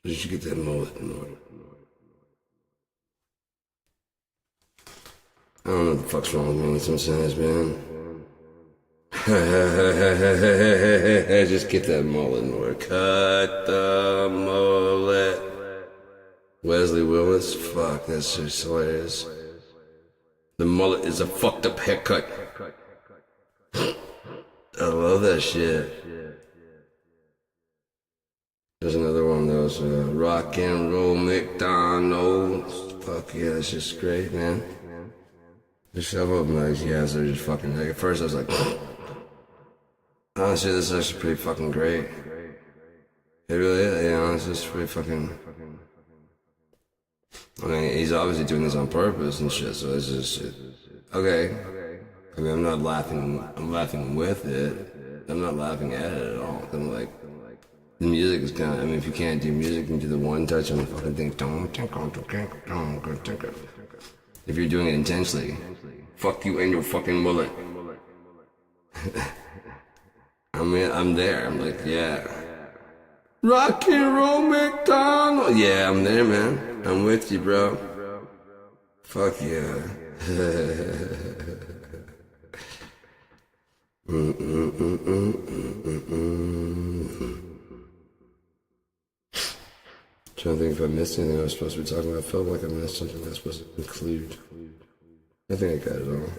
You should get that mullet in order. I don't know what the fuck's wrong with me sometimes, man. Just get that mullet in order. Cut the mullet. Wesley Willis? Fuck, that's just hilarious. The mullet is a fucked up haircut. I love that shit. There's another one though was Rock and Roll McDonald's. Fuck yeah, that's just great, man. There's several of them, like, yeah, they're just fucking, like, at first I was like, honestly, this is actually pretty fucking great. It really is, you know, it's just pretty fucking, I mean, he's obviously doing this on purpose and shit, so it's just, okay. I mean, I'm not laughing, I'm laughing with it. I'm not laughing at it at all. I'm like, the music is kind of, I mean, if you can't do music, you can do the one touch on the fucking thing. If you're doing it intensely, fuck you and your fucking mullet. I mean, I'm there. I'm like, yeah. Rock and Roll McDonald. Yeah, I'm there, man. I'm with you, bro. Fuck yeah. Trying to think if I missed anything I was supposed to be talking about. I felt like I missed something I was supposed to include. I think I got it all.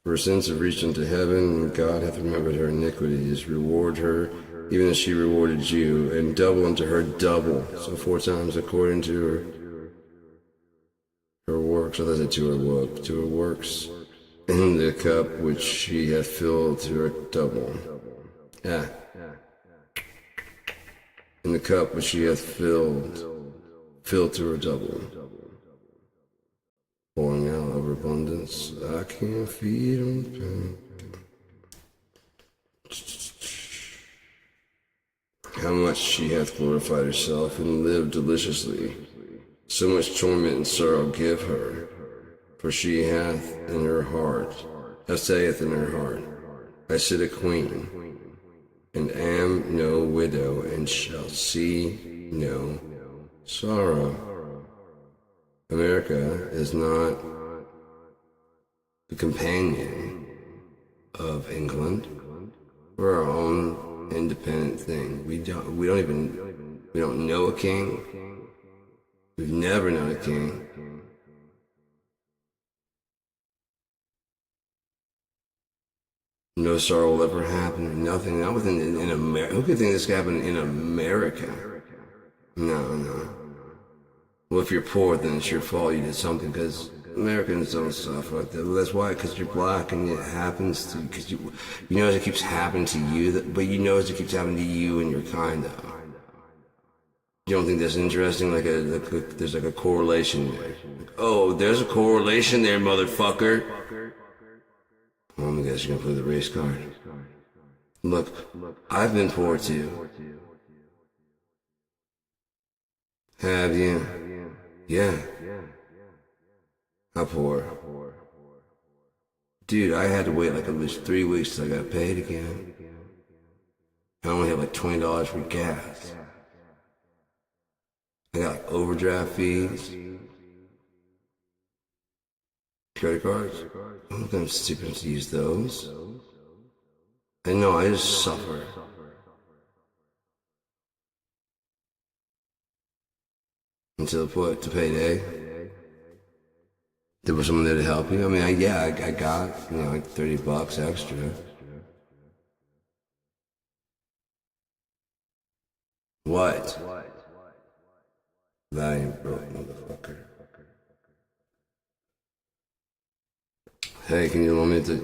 For her sins have reached unto heaven, and God hath remembered her iniquities. Reward her, even as she rewarded you, and double unto her double. So 4 times according to her works. I thought I said to her works. In the cup which she hath filled to her double. Yeah. In the cup which she hath filled to her double. Pouring out of abundance, I can't feed on pain. How much she hath glorified herself and lived deliciously. So much torment and sorrow give her. For she hath in her heart, saith in her heart, I sit a queen, and am no widow, and shall see no sorrow. America is not the companion of England. We're our own independent thing. We don't know a king. We've never known a king. No sorrow will ever happen. Nothing. Not within in America. Who could think this could happen in America? No. Well, if you're poor, then it's your fault. You did something, because Americans don't suffer like that. Well, that's why, because you're black, and it happens to, because you notice it keeps happening to you, but you notice it keeps happening to you and your kind, though. You don't think that's interesting? Like there's like a correlation there. Like, oh, there's a correlation there, motherfucker. Well, I guess you're gonna play the race card. Look, I've been poor too. Have you? Yeah. How poor? Dude, I had to wait like at least 3 weeks till I got paid again. I only had like $20 for gas. I got like overdraft fees. Credit cards? I'm not gonna stupid to use those. I know, I just suffer. Until what? To payday? There was someone there to help you? I mean, I got, like $30 extra. What? That ain't broke, motherfucker. Hey, can you want me to...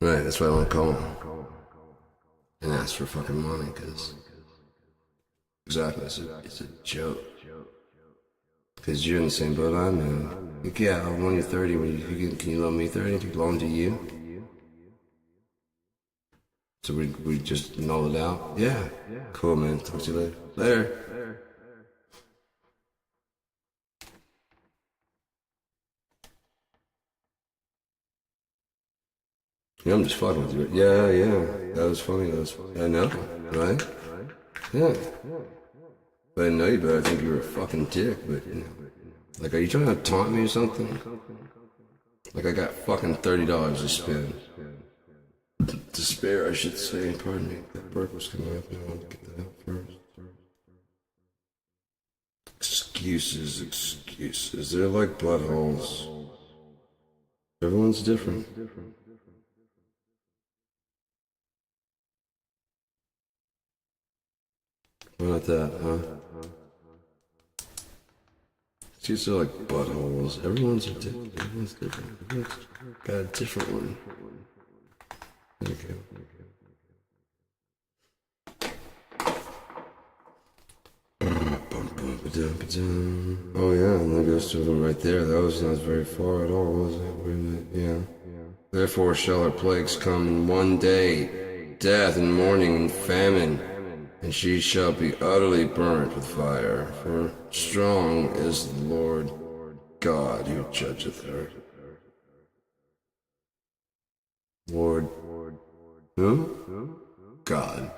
Right, that's why I want to call him. And ask for fucking money, because... Exactly, it's a joke. Because you're in the same boat I'm in. Like, yeah, I'll loan you 30. Can you loan me 30? Can you loan to you? So we just null it out? Yeah. Cool, man. Talk to you later. Later. Yeah, I'm just fucking with you. Yeah. That was funny. I know, right? Yeah. But I didn't know you better. I think you were a fucking dick, but, Like, are you trying to taunt me or something? Like, I got fucking $30 to spend. To spare, I should say. Pardon me. That burp was coming up and I wanted to get that out first. Excuses. They're like buttholes. Everyone's different. Why not that, huh? These are like buttholes. Everyone's different. Everyone's got a different one. Okay. Oh yeah, and that goes to them right there. That was not very far at all, was it? Yeah. Therefore shall her plagues come in one day, death and mourning and famine, and she shall be utterly burnt with fire. For strong is the Lord God who judgeth her. Lord, who? God.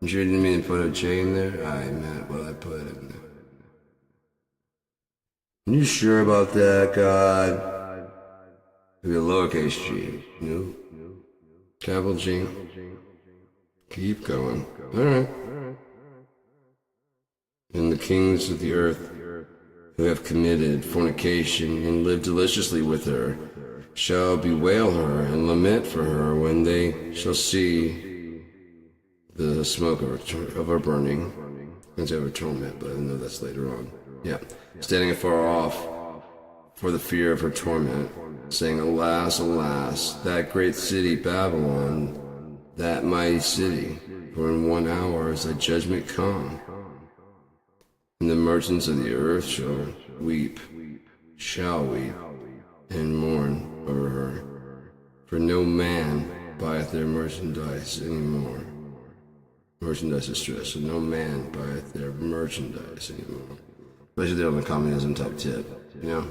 You sure didn't mean to put a J in there? I meant what I put in there. You sure about that, God? Maybe a lowercase g. No. Capital G. Keep going. Alright. And the kings of the earth who have committed fornication and lived deliciously with her shall bewail her and lament for her when they shall see the smoke of her burning. I can say her torment, but I know that's later on. Yeah. Standing afar off for the fear of her torment, saying, Alas, alas, that great city Babylon, that mighty city, for in 1 hour is thy judgment come. And the merchants of the earth shall weep, and mourn over her. For no man buyeth their merchandise any more. Merchandise is stress, so no man buyeth their merchandise anymore. Especially they're on the communism type tip, you know?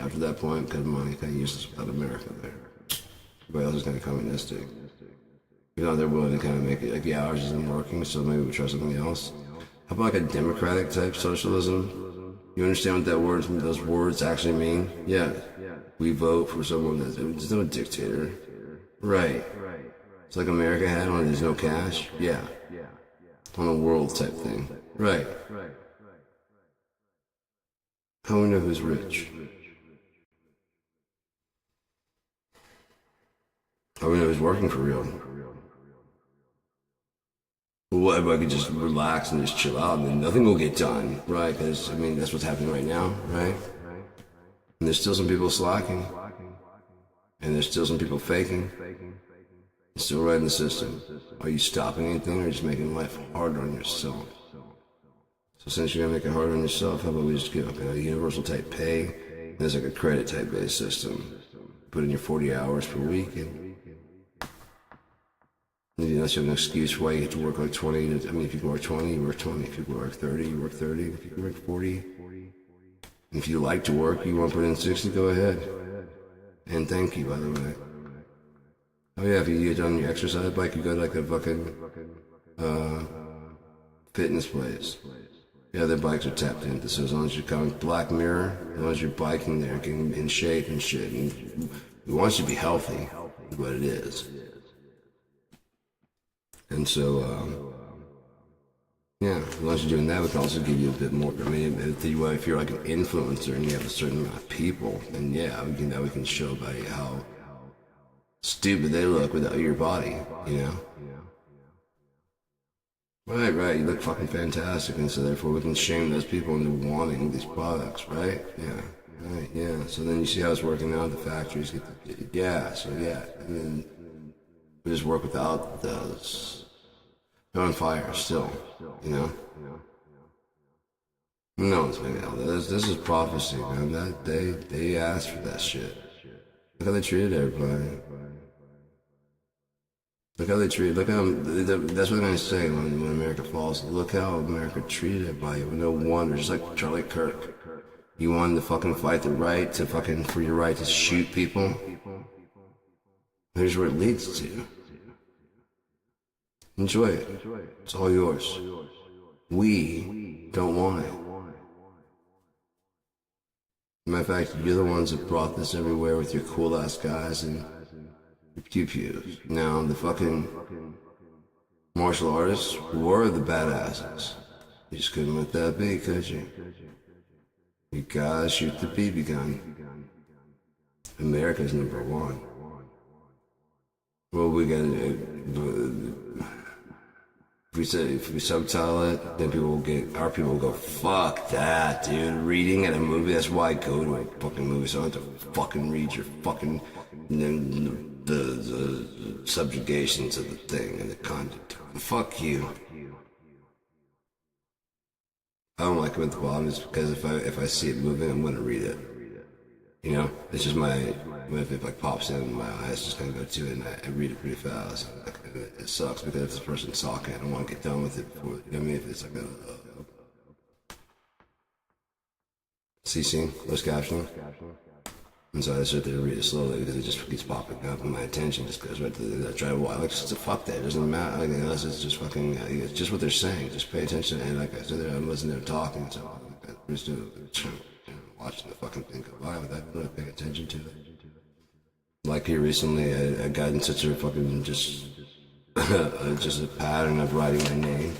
After that point, because money kind of useless without America there. Everybody else is kind of communistic. You know, they're willing to kind of make it, like, yeah, ours isn't working, so maybe we try something else. How about like a democratic type socialism? You understand what those words actually mean? Yeah. We vote for someone there's no dictator. Right. It's like America had on there's no cash. Yeah. On a world type thing. Right. How do we know who's rich? How do we know who's working for real? Well, everybody could just relax and just chill out and then nothing will get done, right? Because, I mean, that's what's happening right now, right? And there's still some people slacking. And there's still some people faking. Still right in the system. Are you stopping anything or just making life harder on yourself? So since you're going to make it harder on yourself, how about we just get like a universal type pay? There's like a credit type based system. Put in your 40 hours per week and unless you have an excuse for why you have to work like 20. I mean, if you can work 20, you work 20. If you can work 30, you work 30. If you can work 40. And if you like to work, you want to put in 60, go ahead. And thank you, by the way. Oh yeah, if you get on your exercise bike, you go to like a fucking fitness place. Yeah, their bikes are tapped into, so as long as you're coming Black Mirror, as long as you're biking there, getting in shape and shit, and we want you to be healthy, is what it is. And so, yeah, as long as you're doing that, we can also give you a bit more. I mean, if you're like an influencer and you have a certain amount of people, then yeah, we can show by how stupid they look without your body, you know? Right, you look fucking fantastic, and so therefore we can shame those people into wanting these products, right? Yeah, right, yeah. So then you see how it's working out, the factories get and then we just work without those. They're on fire still, you know? No one's making out. This is prophecy, man. That they asked for that shit. Look how they treated everybody. Look how they treat. Look how that's what I'm gonna say when America falls. Look how America treated everybody. No wonder, just like Charlie Kirk. You wanted to fucking fight the right to fucking for your right to shoot people. Here's where it leads to. Enjoy it. It's all yours. We don't want it. Matter of fact, you're the ones that brought this everywhere with your cool ass guys and pew pews. Now the fucking martial artists were the badasses. You just couldn't let that be, could you? You gotta shoot the BB gun. America's number one. Well, we gotta if we subtitle it, then our people will go, fuck that, dude. Reading at a movie, that's why I go to a fucking movie, so I don't have to fucking read your fucking, the subjugations of the thing and the content. Fuck you. I don't like it with the bottom is because if I see it moving, I'm gonna read it. You know, it's just if it like pops in my eyes, just gonna go to it, and I read it pretty fast. And it sucks because if this person's talking, I don't want to get done with it before. You know what I mean? If it's like CC, closed captioning. And so I sit there and read it slowly because it just keeps popping up, and my attention just goes right to the drive. Why? Like, just fuck that. It doesn't matter. Like, unless it's just fucking, it's just what they're saying. Just pay attention. And like I sit there, I'm listening to them talking. So I'm just watching the fucking thing go by without really paying attention to it. Like here recently, I got in such a fucking just a pattern of writing my name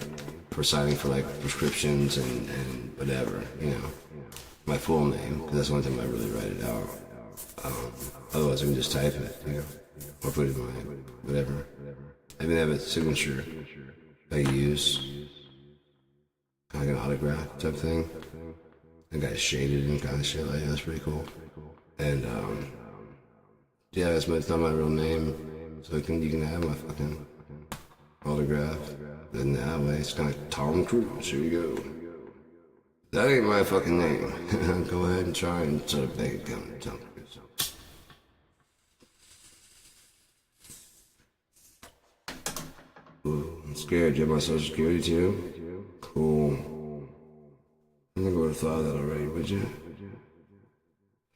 for signing for like prescriptions and whatever, you know, my full name, because that's the only time I really write it out. Otherwise, I can just type it, you know, or put it in my whatever. I even have a signature I use, kind of like an autograph type thing. I got shaded and kind of shit like that. That's pretty cool. And yeah, it's not my real name, so you can have my fucking autograph. And that way, it's kind of like Tom Cruise. Here you go. That ain't my fucking name. Go ahead and try and sort of make it come to Tom Cruise. Ooh, I'm scared. You have my social security too? Cool. I think I would have thought of that already, would you?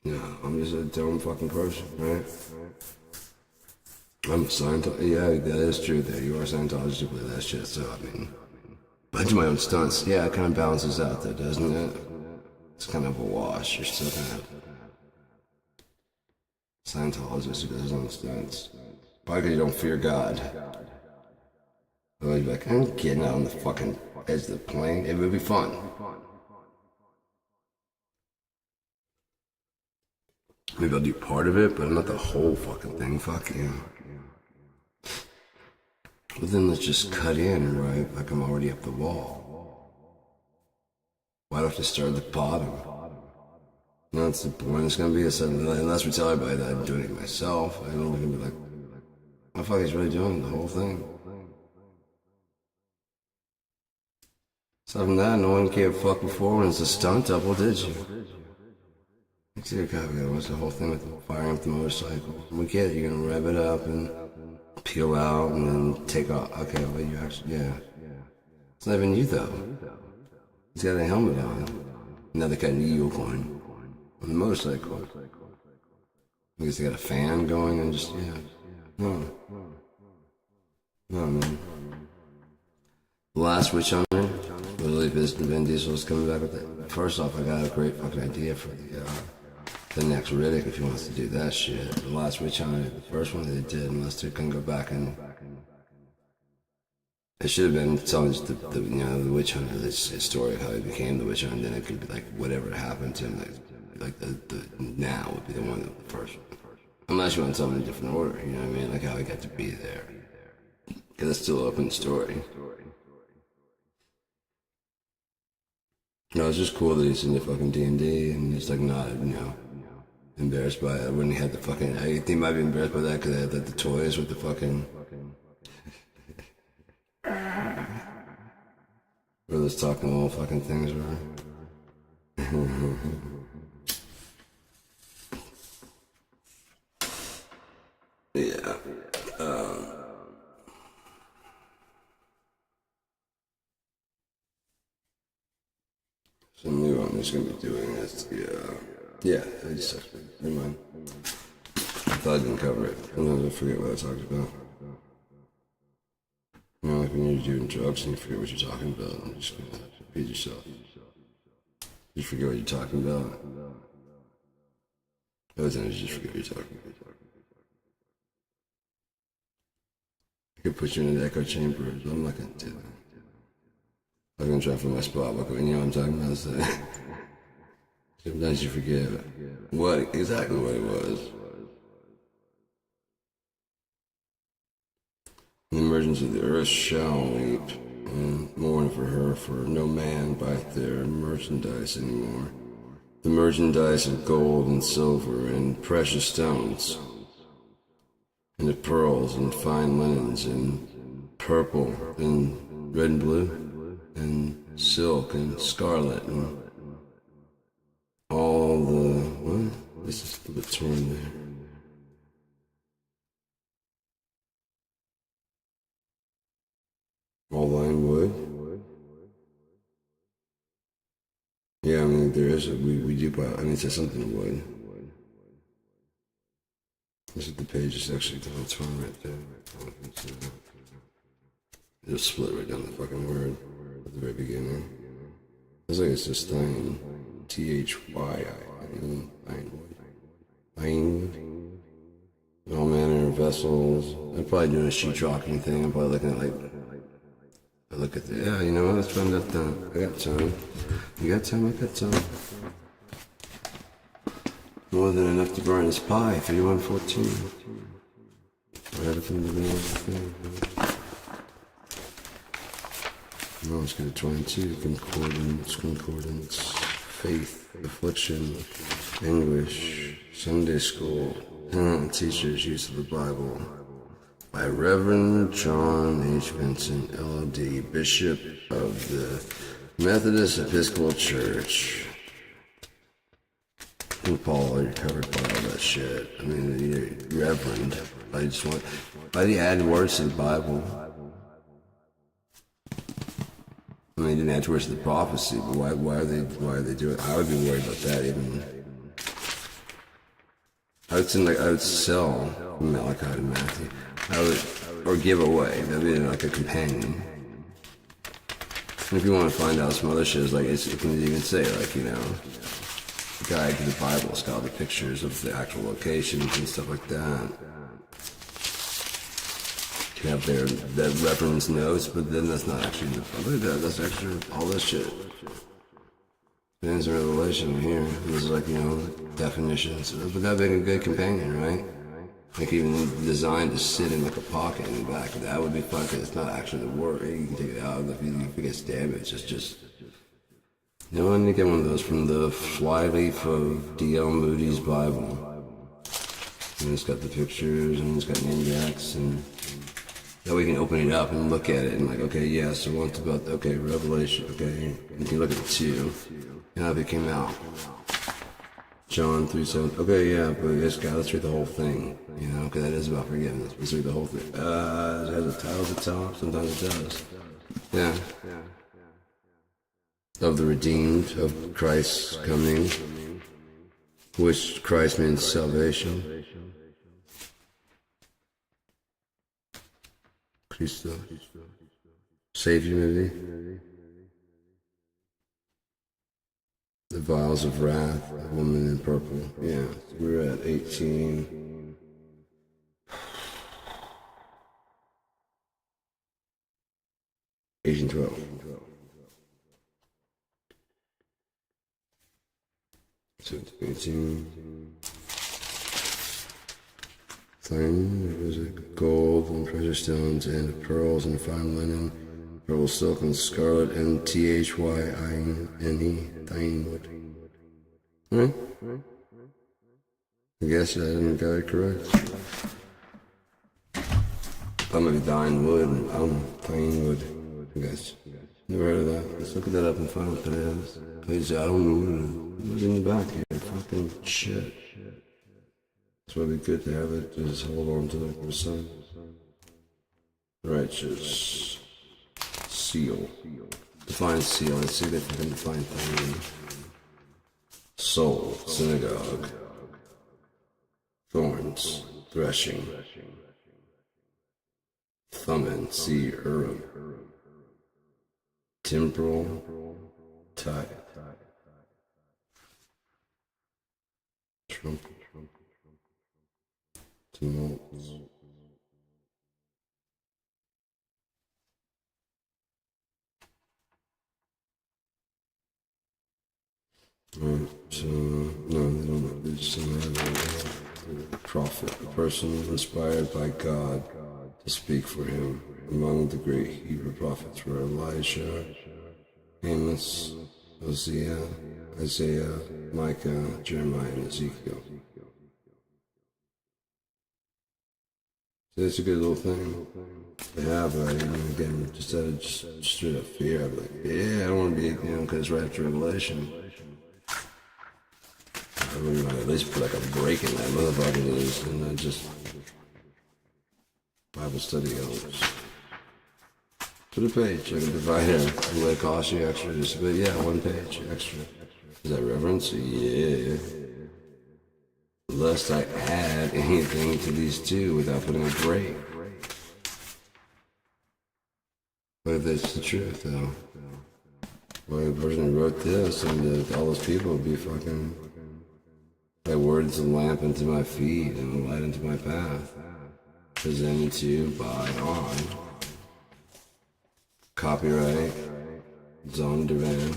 No, I'm just a dumb fucking person, right? I'm a Scientologist. Yeah, that is true there. You are a Scientologist, you believe that shit, so I mean, I do my own stunts. Yeah, it kind of balances out though, doesn't it? It's kind of a wash. You're still kind of Scientologist who does his own stunts. Probably because you don't fear God. Otherwise, you'd be like, I'm getting out on the fucking edge of the plane. It would be fun. Maybe I'll do part of it, but not the whole fucking thing. Fuck you. But then let's just cut in, right? Like I'm already up the wall. Why do I have to start at the bottom? No, that's the point. It's gonna be unless we tell everybody that I'm doing it myself. I don't gonna be like, what the fuck is really doing the whole thing? Aside from that, no one gave a fuck before when it's a stunt double, did you? Let's see, what's the whole thing with firing up the motorcycle? We get it, you're gonna rev it up and peel out and then take off. Okay, well, you actually, yeah. It's not even you though. He's got a helmet on. Now they got an eel going on the motorcycle. I guess they got a fan going and just, yeah. No, man. The last Witch Hunter, literally Vin Diesel is coming back with it. First off, I got a great fucking idea for the next Riddick if he wants to do that shit. The last Witch Hunter, the first one they did, unless they can go back and it should have been telling just the Witch Hunter, his story of how he became the Witch Hunter, and then it could be like whatever happened to him, like the now would be the one, the first one. Unless you want to tell him in a different order, you know what I mean? Like how he got to be there. Because it's still an open story. No, it's just cool that he's in the fucking D&D and he's like not, embarrassed by it. When he had the fucking, I think he might be embarrassed by that because they had the toys with the fucking, where those talking little fucking things were. Yeah. So new I'm just gonna be doing is yeah, I just never mind. I thought I didn't cover it. Sometimes I forget what I talked about. You know, like when you're doing drugs and you forget what you're talking about, and you're just gonna repeat yourself. You forget what you're talking about. Other times you just forget what you're talking about. I could put you in an echo chamber, but I'm not gonna do that. I'm gonna try for my spot, but you know what I'm talking about? So sometimes you forget exactly what it was. The emergence of the earth shall weep and mourn for her, for no man buyeth their merchandise anymore. The merchandise of gold and silver and precious stones, and of pearls and fine linens and purple and red and blue and silk and scarlet and all the what? This is a bit torn there. All thine wood. Yeah, I mean there is we do buy. I mean it says something wood. This is the page is actually down torn right there. It'll split right down the fucking word at the very beginning. It's like it's just thine. THYI. Thine. All manner of vessels. I'm probably doing a sheetrocking thing. I'm probably looking at I look at the, yeah, you know what, let's run that down. I got time. You got time? I got time. More than enough to burn this pie, 3114. Right up in the middle of the thing. No, it's going to 22. Concordance, faith, affliction, anguish, Sunday school, teacher's use of the Bible. By Reverend John H. Vincent, LLD, Bishop of the Methodist Episcopal Church. And Paul already covered all that shit. I mean, Reverend. Why do you add words to the Bible? I mean, they didn't add words to the prophecy, but why are they doing it? I would be worried about that even. I would sell Malachi to Matthew. Or give away. That'd be like a companion. And if you want to find out some other shit, like it can even say, like, you know, the guide to the Bible. It's got all the pictures of the actual locations and stuff like that. You can have that reference notes, but then that's not actually look at that. That's actually all this shit. There's a revelation here. This is like, you know, definitions. But that'd be a good companion, right? Like even designed to sit in like a pocket in the back. That would be fun because it's not actually the word. You can take it out if it gets damaged. It's just. You know, I need to get one of those from the flyleaf of D.L. Moody's Bible. And it's got the pictures and it's got an index and that way you can open it up and look at it and like, okay, yeah, so what's about, okay, Revelation, okay, you can look at the 2. And how it came out. John 3:7. Okay, yeah, but let's read the whole thing, you know, because that is about forgiveness. Let's read the whole thing. It has a title at the top. Sometimes it does. Yeah. Of the redeemed, of Christ's coming, which Christ means salvation. Christo. Savior, maybe. The vials of wrath, the woman in purple. Yeah, we're at 18. Asian 12. So 18. Thing, it was gold and precious stones and pearls and fine linen, purple silk and scarlet and THYINE, Thinewood. Right? I guess I didn't get it correct. That might be Thinewood and Thinewood. I guess. Never heard of that. Let's look that up and find what that is. Please, I don't know what it is. What's in the back here? Fucking shit. It's probably good to have it. Just hold on to it for a second. Righteous. Seal. Define seal. Let's see if I can define thing. Soul. Synagogue. Thorns. Threshing. Thummim. See Urim. Temporal. Tithe. Trumpet. Tumults. So, no, they don't know. They just don't have a prophet, a person inspired by God to to speak for him. Among the great Hebrew prophets were Elijah, Amos, Hosea, Isaiah, Micah, Jeremiah, and Ezekiel. So it's a good little thing to have. Again, just out of just straight up fear. I'm like, yeah, I don't want to be, because right after Revelation, I wouldn't mind at least put like a break in that motherfucker, and then just Bible study helps. Put a page, I can divide it. Will it cost you extra? But yeah, 1 page extra. Is that reverence? Yeah. Lest I add anything to these two without putting a break. But if that's the truth, though, well, the person who wrote this and all those people would be fucking. Thy words a lamp unto my feet and a light unto my path. Presented to by on. Copyright. Zone Duran.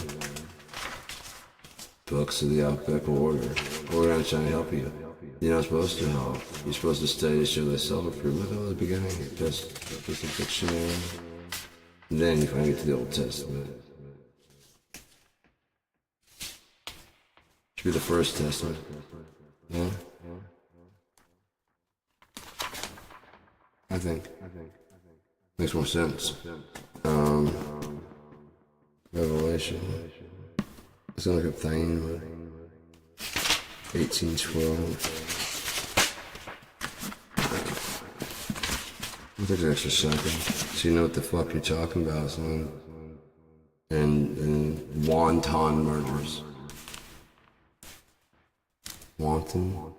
Books of the alphabetical order. We're gonna try and help you. You're not supposed to help. You're supposed to study to show thyself approved. Look at the beginning. Just a dictionary. And then you finally get to the Old Testament. Should be the First Testament. Yeah? I think. Makes more sense. Revelation. It's not like a thing. 1812. It takes an extra second, so you know what the fuck you're talking about, son. And wanton murders. Wanton.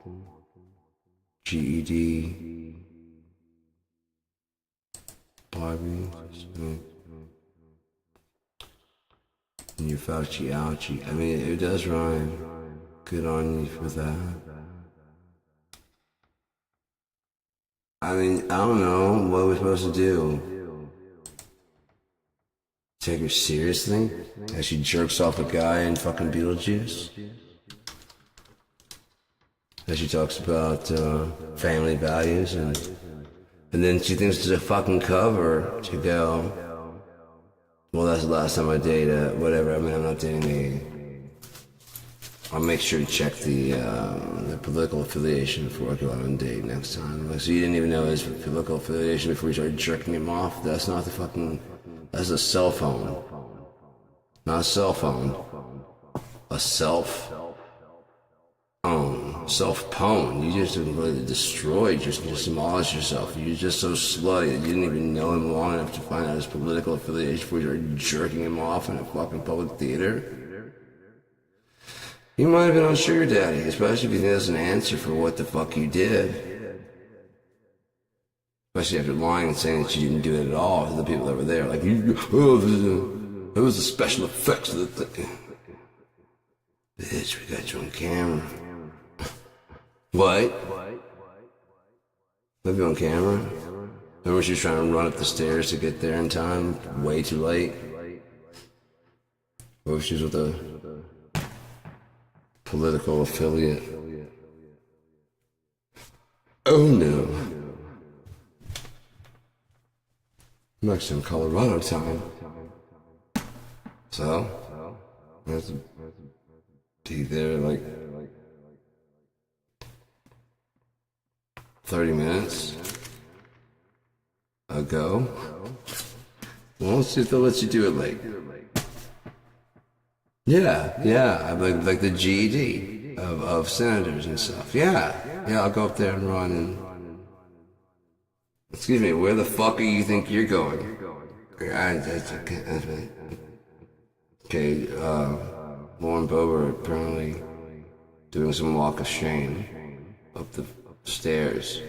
GED. Barbie. And your Fauci ouchie. I mean, it does rhyme. Good on you for that. I mean, I don't know. What are we supposed to do? Take her seriously? As she jerks off a guy in fucking Beetlejuice? As she talks about family values and then she thinks it's a fucking cover to go, well, that's the last time I dated, whatever. I mean, I'm not dating I'll make sure to check the political affiliation before I go out on a date next time. Like, so you didn't even know his political affiliation before you started jerking him off? That's not the fucking... That's a cell phone. Not a cell phone. A self-pwn. You just completely destroyed, just demolished yourself. You're just so slutty that you didn't even know him long enough to find out his political affiliation before you started jerking him off in a fucking public theater. You might have been on Sugar Daddy, especially if he doesn't answer for what the fuck you did. Especially after lying and saying that you didn't do it at all to the people that were there. Like, it was the special effects of the thing. Bitch, we got you on camera. What? Maybe on camera? Remember she was trying to run up the stairs to get there in time? Way too late? What if she was with a political affiliate? Oh no. Next in Colorado time. So, I have to be there like 30 minutes ago. Well, let's see if they'll let you do it late. Yeah, like the GED of senators and stuff. Yeah, I'll go up there and run and... Excuse me, where the fuck do you think you're going? Okay, Lauren Boebert apparently doing some walk of shame up the stairs.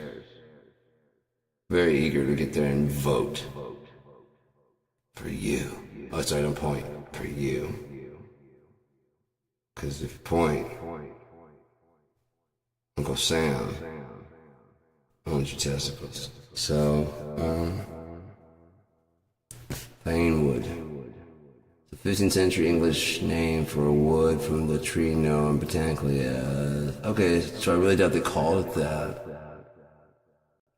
Very eager to get there and vote. For you. Oh, sorry, don't point. For you. Because if you point, Uncle Sam owns your testicles. So, Thanewood. The 15th century English name for a wood from the tree known botanically as... Okay, so I really doubt they called it that.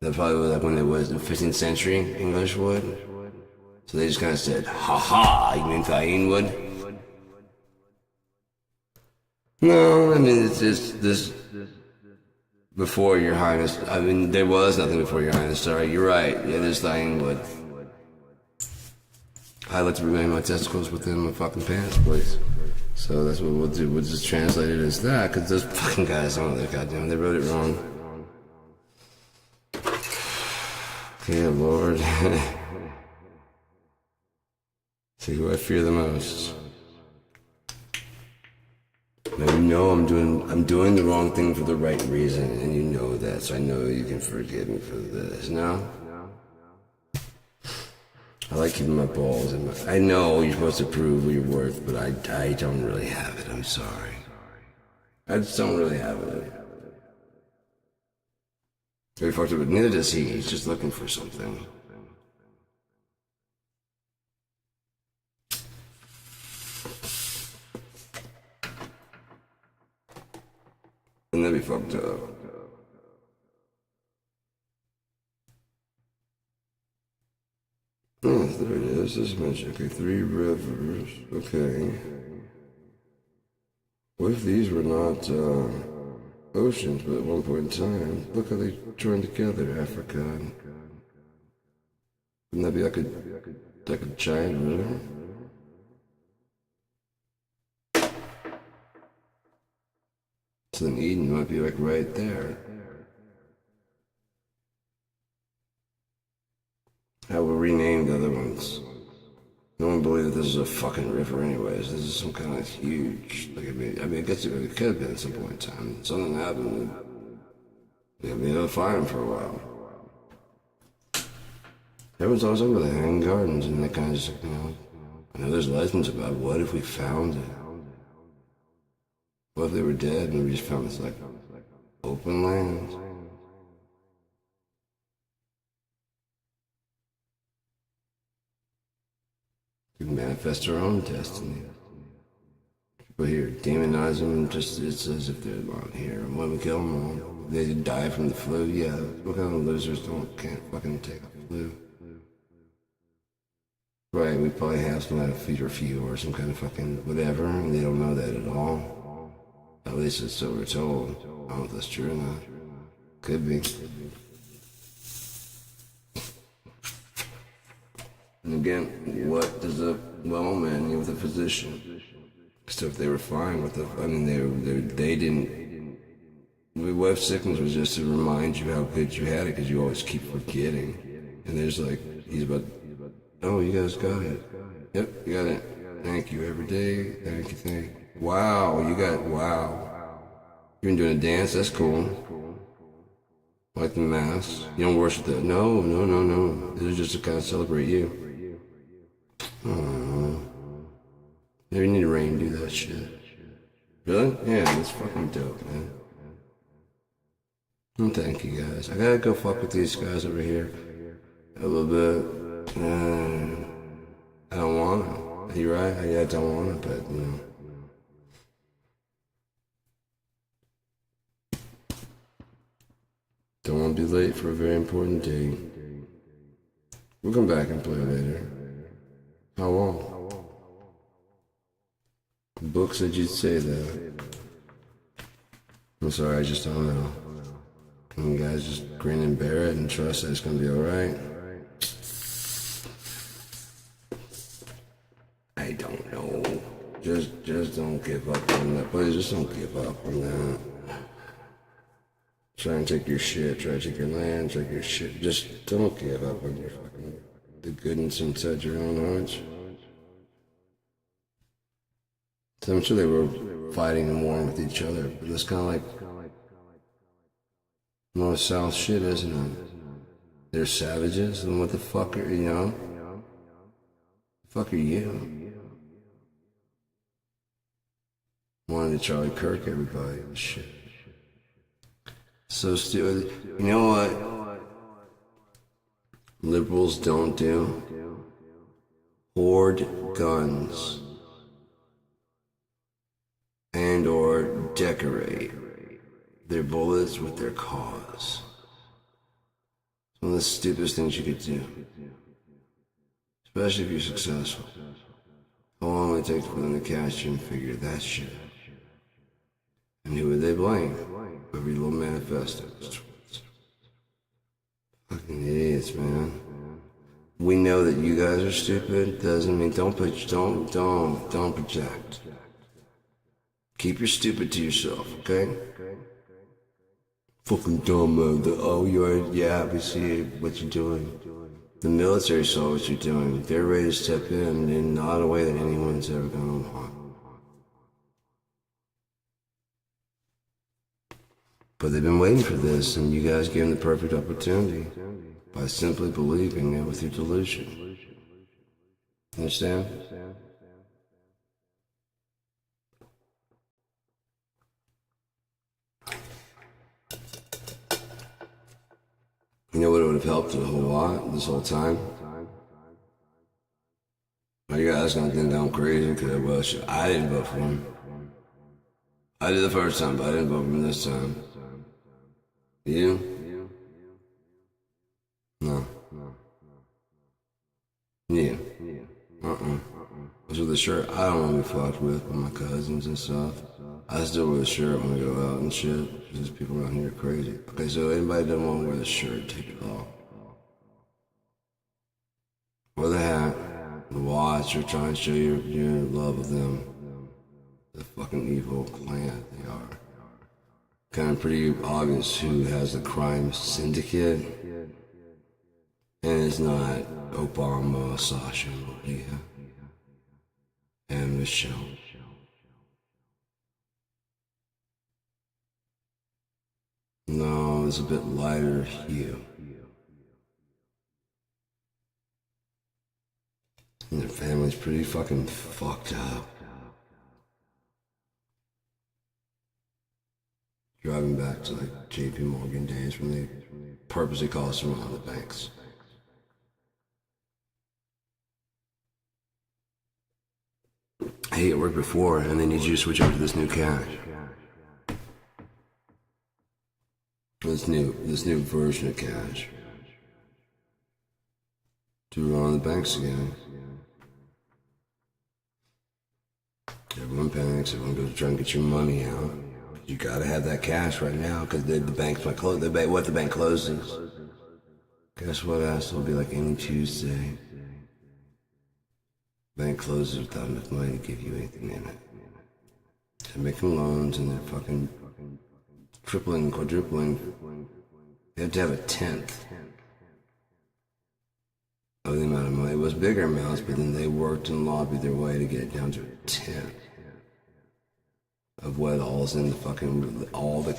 That probably was like when it was the 15th century English would. So they just kind of said, "Ha ha, you mean Thain wood?" No, I mean it's just this before Your Highness. I mean there was nothing before Your Highness. Sorry, you're right. Yeah, there's Thain wood. I like to remain my testicles within my fucking pants, please. So that's what we'll do. We'll just translate it as that, because those fucking guys, oh, they goddamn, they wrote it wrong. Okay, Lord. See who I fear the most. Now you know I'm doing the wrong thing for the right reason, and you know that, so I know you can forgive me for this. No? I like keeping my balls in my... I know you're supposed to prove what you're worth, but I don't really have it. I'm sorry. I just don't really have it. Very fucked up, but neither does he. He's just looking for something. And that'd be fucked up. Oh, there it is. This mention. Okay, 3 rivers. Okay. What if these were not oceans, but at one point in time? Look how they joined together, Africa. Wouldn't that be like a giant river? So then Eden might be like right there. How we'll rename the other ones. No one believed that this is a fucking river anyways. This is some kind of huge... Like, I mean, I guess it could have been at some point in time. Something happened. They'll be able to find them for a while. Everyone's always over the hanging gardens and that kind of stuff, you know. I know there's legends about what if we found it. What if they were dead and we just found this, like, open land? We manifest our own destiny. People here demonize them just it's as if they're on here. And when we kill them all, they die from the flu. Yeah, what kind of losers can't fucking take a flu? Right, we probably have some kind of fever few or some kind of fucking whatever, and they don't know that at all. At least it's so we're told. I don't know if that's true or not. Could be. And again, what does a well man need with a physician? So if they were fine with the, I mean, they didn't. What if sickness was just to remind you how good you had it because you always keep forgetting? And there's like, he's about, oh, you guys got it. Yep, you got it. Thank you every day. Thank you. Wow, wow. You've been doing a dance, that's cool. Like the mass. You don't worship that. No. This is just to kind of celebrate you. Maybe you need rain to do that shit. Really? Yeah, that's fucking dope, man. And thank you guys. I gotta go fuck with these guys over here a little bit. I don't want to. You're right. I don't want to, but you know. Don't want to be late for a very important date. We'll come back and play later. How long? The book said you'd say that. I'm sorry, I just don't know. And you guys just grin and bear it and trust that it's gonna be alright. I don't know. Just don't give up on that. Please, just don't give up on that. Try and take your shit, try to take your land, take your shit. Just don't give up on your fucking, the goodness inside your own hearts. So I'm sure they were fighting and warring with each other, but it's kind of like North-South shit, isn't it? They're savages, and what the fuck are, you know? The fuck are you? Wanted to Charlie Kirk everybody and shit. So stupid. You know what liberals don't do? Hoard guns. And or decorate their bullets with their cause. One of the stupidest things you could do. Especially if you're successful. How long would it take for them to catch you and figure that shit out? And who would they blame? Every little manifesto. Fucking idiots, man. We know that you guys are stupid. Doesn't mean don't project. Keep your stupid to yourself, okay? Fucking dumb, man. Yeah, we see what you're doing. The military saw what you're doing. They're ready to step in not a way that anyone's ever gonna want. But they've been waiting for this, and you guys gave them the perfect opportunity by simply believing it with your delusion. Understand? You know what would have helped a whole lot this whole time? Are you guys gonna think I'm crazy? Because, I didn't vote for him. I did the first time, but I didn't vote for him this time. You? No. You? What's with the shirt? I don't want to be fucked with my cousins and stuff. I still wear the shirt when I go out and shit. Because people around here are crazy. Okay, so anybody that doesn't want to wear the shirt, take it off. Wear the hat, the watch, or try and show your love of them. The fucking evil clan they are. Kind of pretty obvious who has the crime syndicate. And it's not Obama, Sasha, Maria, and Michelle. No, it's a bit lighter hue. And their family's pretty fucking fucked up. Driving back to like JP Morgan days when they purposely caused them around the banks. Hey, it worked before, and they need you to switch over to this new cash. This new version of cash. To run the banks again. Everyone panics, everyone goes to try and get your money out. You gotta have that cash right now, because the banks might close. The bank closes. Guess what, asshole? It'll be like any Tuesday. Bank closes without enough money to give you anything in it. They're making loans and they're fucking tripling, quadrupling. They have to have a tenth of the amount of money. It was bigger amounts, but then they worked and lobbied their way to get it down to a tenth of what all's in the fucking all the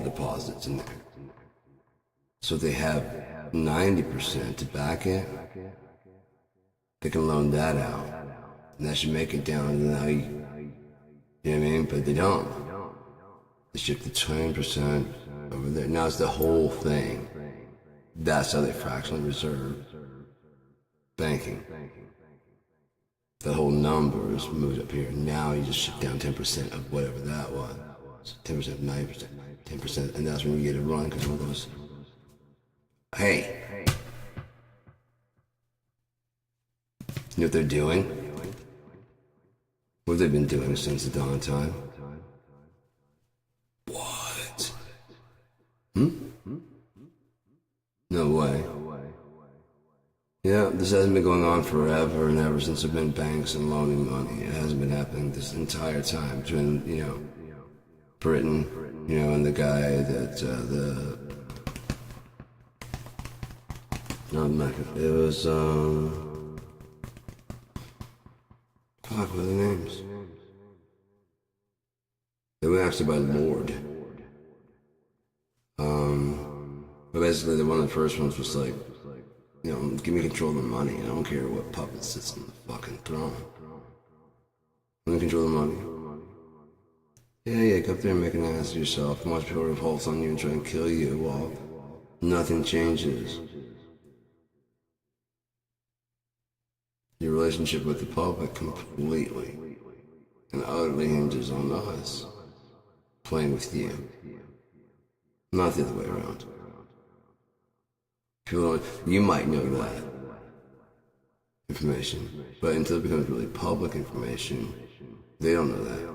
deposits in there. So if they have 90% to back it, they can loan that out, and that should make it down to now. You know what I mean? But they don't. They shift the 20% over there. Now it's the whole thing. That's how they fractionally reserve banking. The whole number is moved up here. Now you just shift down 10% of whatever that was. 10%, 90%, 10%, and that's when you get a run because one goes, hey. You know what they're doing? What have they been doing since the dawn of time? What? No way. Yeah, this hasn't been going on forever and ever since there have been banks and loaning money. It hasn't been happening this entire time between, Britain, and the guy that, it was, fuck, what are the names? They were actually by Lord. But basically, one of the first ones was like, give me control of the money. I don't care what puppet sits on the fucking throne. Let me control the money. Yeah, go up there and make an ass of yourself and watch people revolt on you and try and kill you while nothing changes. Your relationship with the public completely and utterly hinges on us playing with you. Not the other way around. People don't, you might know that information, but until it becomes really public information, they don't know that.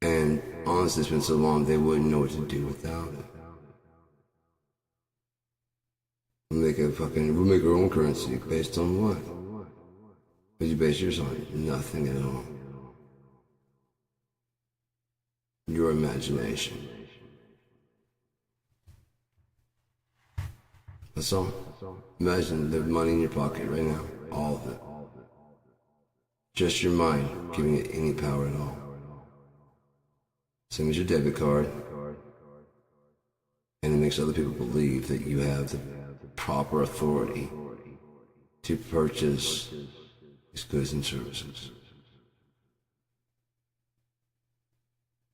And honestly, it's been so long, they wouldn't know what to do without it. We'll make our own currency based on what? What do you base yours on? Nothing at all. Your imagination. That's all. Imagine the money in your pocket right now. All of it. Just your mind giving it any power at all. Same as your debit card. And it makes other people believe that you have the proper authority to purchase these goods and services.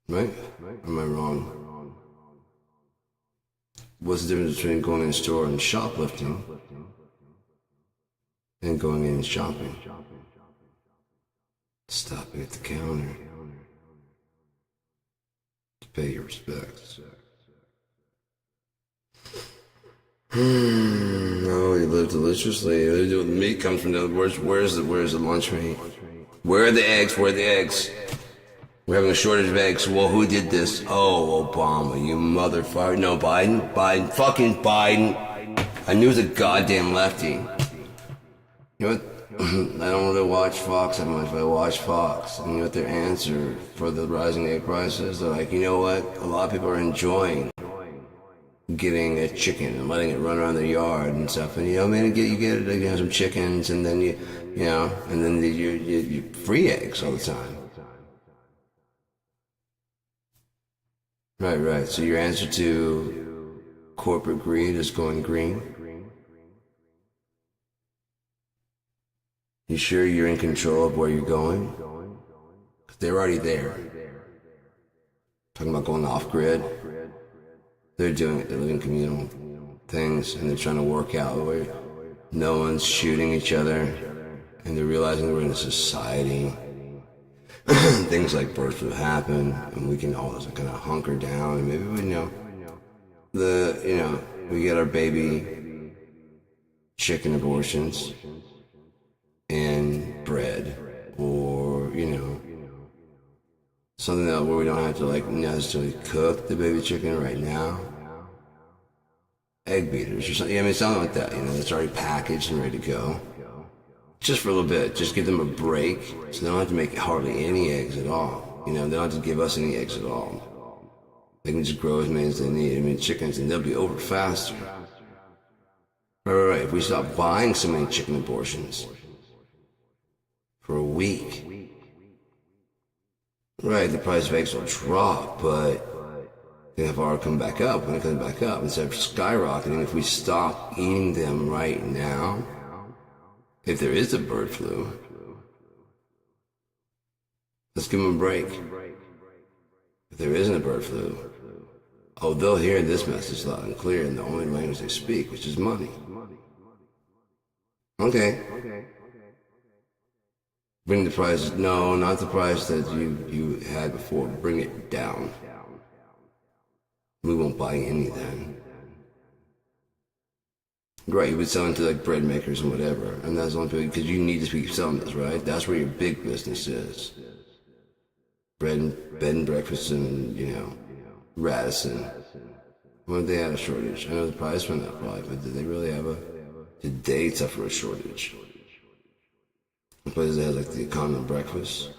Right? Am I wrong? What's the difference between going in a store and shoplifting and going in and shopping? Stopping at the counter to pay your respects. Oh, you live deliciously. The meat comes from the where's the lunch meat? Where are the eggs? Where are the eggs? We're having a shortage of eggs. Well, who did this? Oh, Obama, you motherfucker. No, Biden. Fucking Biden. I knew it was a goddamn lefty. You know what? I don't really watch Fox that much, but I watch Fox. And you know what their answer for the rising egg prices? They're like, you know what? A lot of people are enjoying getting a chicken and letting it run around their yard and stuff. And, you know, man, you get some chickens, and then you free eggs all the time. Right. So your answer to corporate greed is going green? You sure you're in control of where you're going? 'Cause they're already there. Talking about going off-grid. They're doing it. They're living communal things, and they're trying to work out where no one's shooting each other, and they're realizing that we're in a society. Things like birth flu happen, and we can all just kind of hunker down, and maybe we get our baby chicken abortions and bread, or something that where we don't have to necessarily cook the baby chicken right now. Egg beaters or something. I mean, something like that. That's already packaged and ready to go. Just for a little bit. Just give them a break, so they don't have to make hardly any eggs at all. They don't have to give us any eggs at all. They can just grow as many as they need. I mean, chickens, and they'll be over faster. Right. If we stop buying so many chicken abortions for a week, right, the price of eggs will drop, but they have to come back up. When it comes back up, instead of skyrocketing, if we stop eating them right now, if there is a bird flu, let's give them a break. If there isn't a bird flu, they'll hear this message loud and clear in the only language they speak, which is money. Okay. Bring the price. No, not the price that you had before. Bring it down. We won't buy any then. Right, you would sell into bread makers and whatever, and that's the only thing, because you need to keep selling this, right? That's where your big business is. Bed and breakfast and Radisson. When they had a shortage, I know the price went up probably, but did they really did they suffer a shortage? The places that had the common breakfast.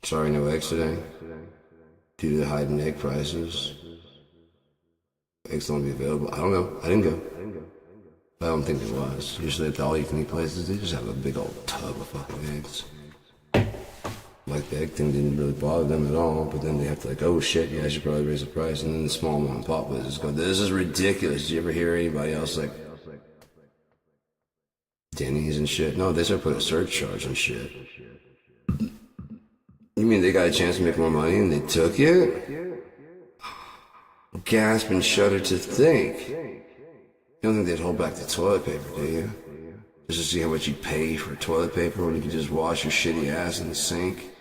Sorry, no eggs today. Due to the high egg prices. Eggs don't be available. I don't know. I didn't go. I don't think there was. Usually at the all-you-can-eat places, they just have a big old tub of fucking eggs. The egg thing didn't really bother them at all, but then they have to oh shit, yeah, I should probably raise the price. And then the small mom and pop places go, this is ridiculous. Did you ever hear anybody else Denny's and shit? No, they started putting a surcharge and shit. You mean they got a chance to make more money and they took it? Gasp and shudder to think. You don't think they'd hold back the toilet paper, do you? Just to see how much you pay for toilet paper when you can just wash your shitty ass in the sink?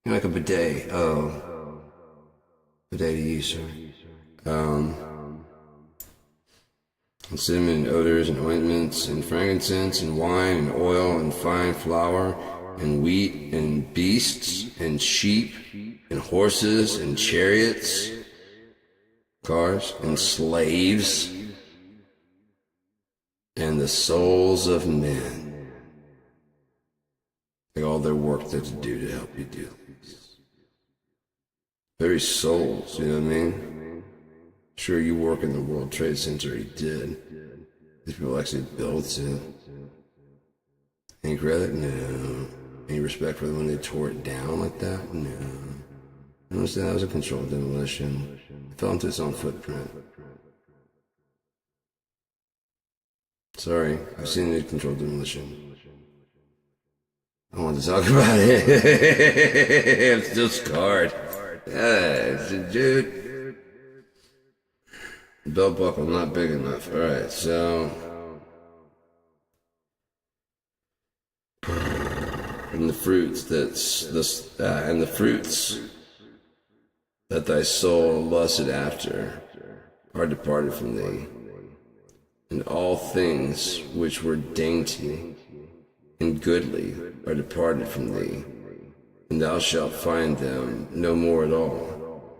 You're like a bidet. Good day to you, sir. And cinnamon and odors and ointments and frankincense and wine and oil and fine flour and wheat and beasts and sheep and horses and chariots, cars and slaves and the souls of men. Like all their work that to do to help you do this. Very souls, you know what I mean? Sure, you work in the World Trade Center, you did. These people actually built it. Any credit? No. Any respect for them when they tore it down like that? No. I understand that was a controlled demolition. It fell into its own footprint. Sorry, I've seen a controlled demolition. I don't want to talk about it. I'm still scarred. Yeah, dude. Belt buckle not big enough. Alright, so. And the fruits and the fruits that thy soul lusted after are departed from thee, and all things which were dainty and goodly are departed from thee, and thou shalt find them no more at all.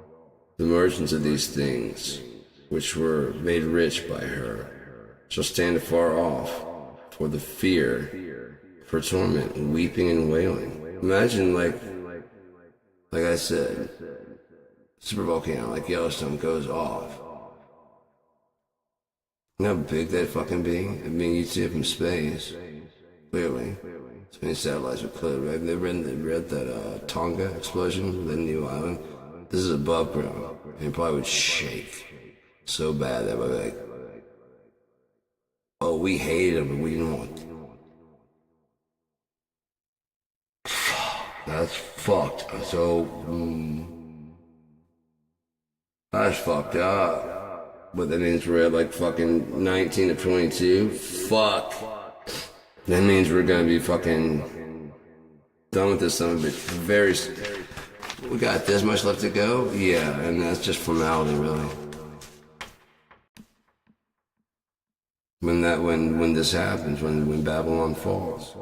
The merchants of these things, which were made rich by her, shall stand afar off for the fear, for torment, and weeping and wailing. Imagine, like I said, super volcano like Yellowstone goes off. You know how big that'd fucking be? I mean, you'd see it from space, clearly. So many satellites are clear, right? They read that Tonga explosion, the new island. This is above ground, and it probably would shake so bad that would be like, oh, we hated them, but we didn't want. That's fucked. So, that's fucked up. But that means we're at like fucking 19 of 22. Fuck. That means we're gonna be fucking done with this son of a bitch. We got this much left to go? Yeah, and that's just formality, really. When this happens, when Babylon falls.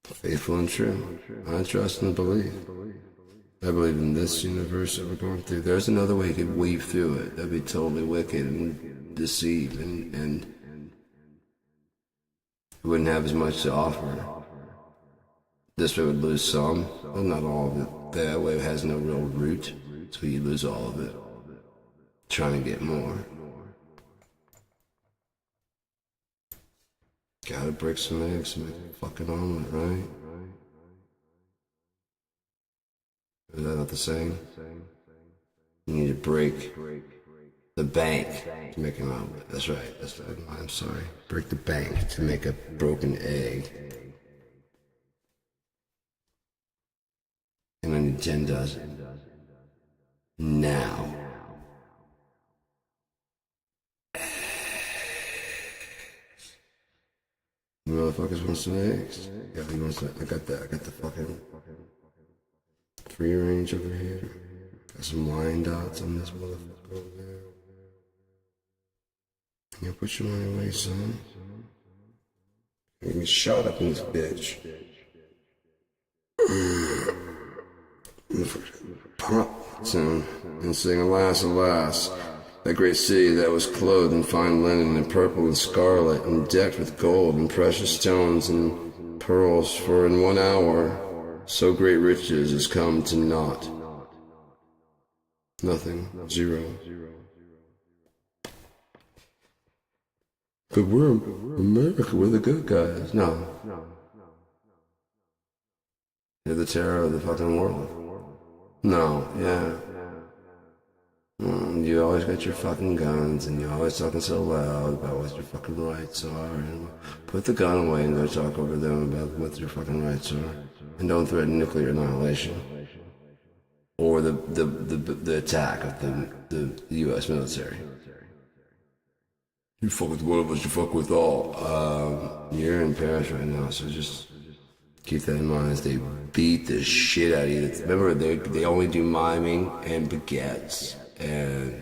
Faithful and true. I trust and believe. I believe in this universe that we're going through. There's another way you could weave through it. That'd be totally wicked and deceive and it wouldn't have as much to offer. This way would lose some, but not all of it. That way it has no real root, so you lose all of it. Trying to get more. Gotta break some eggs and make a fucking omelet, right? Is that not the same? You need to break the bank to make an omelet. That's right. I'm sorry. Break the bank to make a broken egg. And only Jen does it. Now. The motherfuckers want some eggs. Yeah, he wants that. I got that. I got the fucking free range over here. Got some line dots on this motherfucker over there. Yeah, put your money away, son. Get me shot up in this bitch. Pop soon and sing alas, alas. That great city that was clothed in fine linen and purple and scarlet and decked with gold and precious stones and pearls, for in 1 hour so great riches is come to naught. Nothing. Zero. But we're America, we're the good guys. No. You're the terror of the fucking world. No, yeah. You always got your fucking guns, and you're always talking so loud about what your fucking rights are. And put the gun away and go talk over them about what your fucking rights are. And don't threaten nuclear annihilation. Or the attack of the U.S. military. You fuck with one of us, you fuck with all. You're in Paris right now, so just Keep that in mind as they beat the shit out of you. Remember, they only do miming and baguettes, and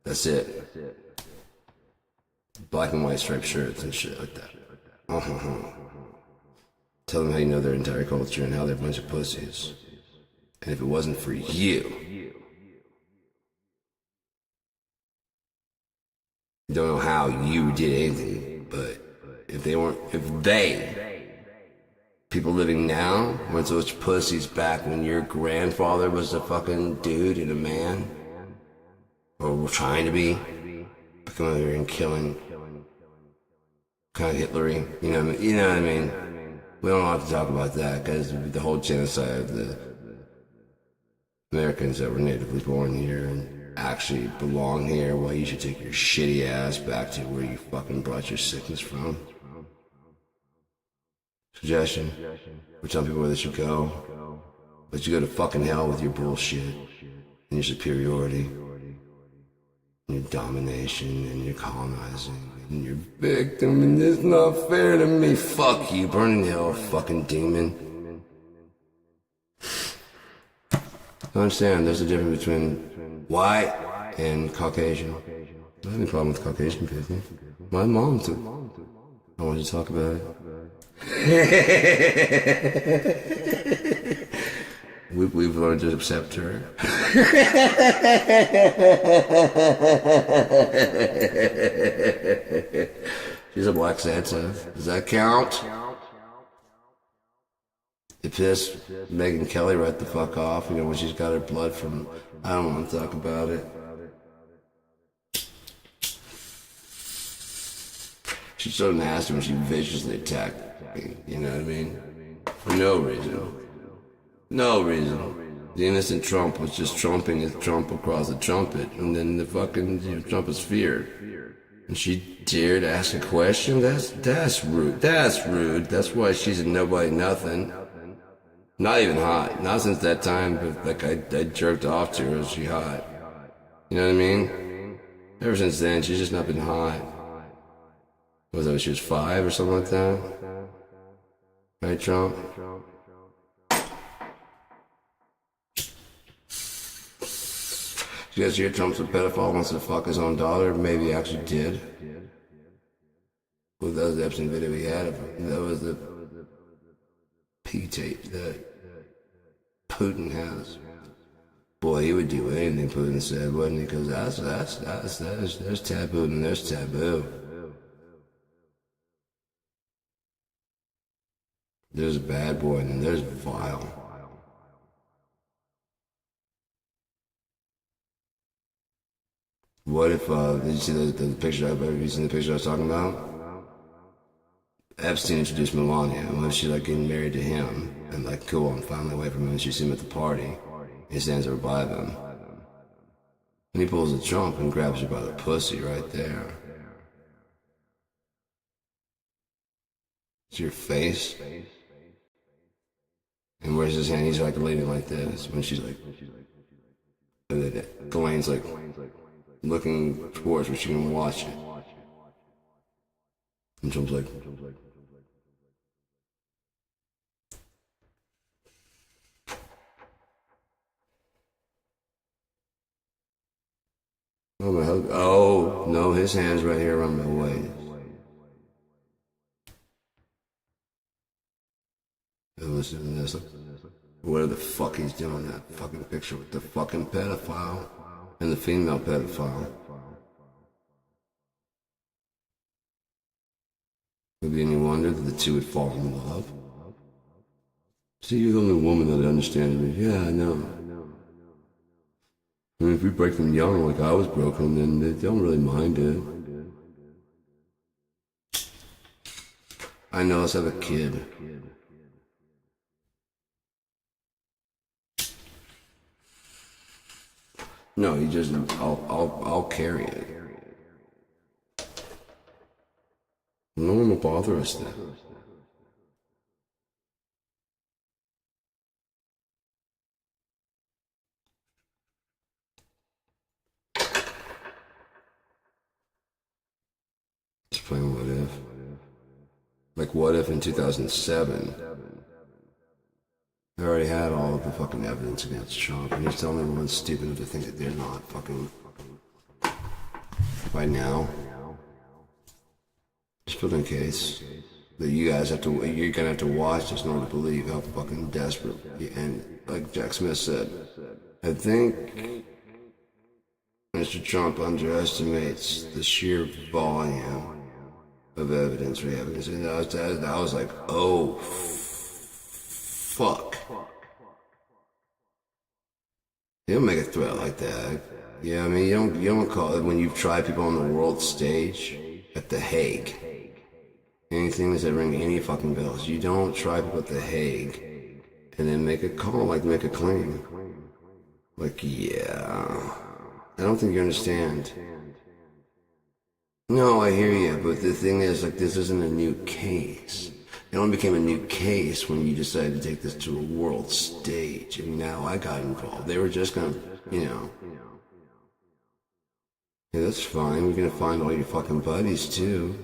that's it. Black and white striped shirts and shit like that. Tell them how you know their entire culture and how they're a bunch of pussies. And if it wasn't for you, don't know how you did anything, but if people living now weren't such pussies back when your grandfather was a fucking dude and a man, or were trying to be, coming over here and killing, kind of Hitlery, you know what I mean? We don't have to talk about that, because the whole genocide of the Americans that were natively born here and actually belong here, well, you should take your shitty ass back to where you fucking brought your sickness from. Suggestion: we're telling people where they should go, but you go to fucking hell with your bullshit and your superiority and your domination and your colonizing and your victim, and it's not fair to me. Fuck you, burn in hell, fucking demon. I understand there's a difference between white and Caucasian. I don't have any problem with Caucasian people. My mom too. I wanted to talk about it. We've learned to accept her. She's a black Santa. Does that count? It pissed Megyn Kelly right the fuck off, when she's got her blood from... I don't want to talk about it. She's so nasty when she viciously attacked me, you know what I mean? For no reason. No reason. The innocent Trump was just trumping his Trump across the trumpet, and then the fucking Trump was feared. And she dared ask a question? That's rude. That's rude. That's why she's a nobody nothing. Not even hot. Not since that time, but like I jerked off to her. Was she hot? You know what I mean? Ever since then, she's just not been hot. Was that when she was 5 or something like that? Right, Trump? You guys hear Trump's a pedophile, wants to fuck his own daughter? Maybe he actually did. Well, that was the Epstein video he had of her. That was the P-tape that Putin has. Boy, he would do anything Putin said, wouldn't he? Because there's taboo and there's taboo. There's bad boy and then there's vile. What if, did you see the picture? Have you seen the picture I was talking about? Epstein introduced Melania, and when she's like getting married to him, and like, cool, I'm finally away from him, and she sees him at the party, he stands over by them. And he pulls a Trump and grabs her by the pussy right there. It's your face. And where's his hand? He's like leaning like this, when she's like, and then Ghislaine's like, looking towards where she can watch it. And Trump's like, oh, my husband. Oh, no, his hand's right here around my waist. And listen to this. Where the fuck he's doing that fucking picture with the fucking pedophile and the female pedophile. Would be any wonder that the two would fall in love? See, you're the only woman that understands me. Yeah, I know. I mean, if we break them young like I was broken, then they don't really mind it. I know, let's have a kid. No, you just, I'll carry it. No one will bother us then. Just playing what if. Like what if in 2007 They already had all of the fucking evidence against Trump, and he's telling everyone stupid enough to think that they're not fucking by now. Just put in a case that you guys have to, you're gonna have to watch this in order to believe how fucking desperate. And like Jack Smith said, I think Mr. Trump underestimates the sheer volume of evidence we have. And I was like, oh, fuck. You don't make a threat like that. Yeah, I mean, you don't call it when you've tried people on the world stage at The Hague. Anything that ring any fucking bells. You don't try people at The Hague and then make a call, like make a claim. Like, yeah. I don't think you understand. No, I hear you, but the thing is, like, this isn't a new case. It only became a new case when you decided to take this to a world stage, and now I got involved. They were just gonna, you know. Yeah, that's fine. You're gonna find all your fucking buddies, too.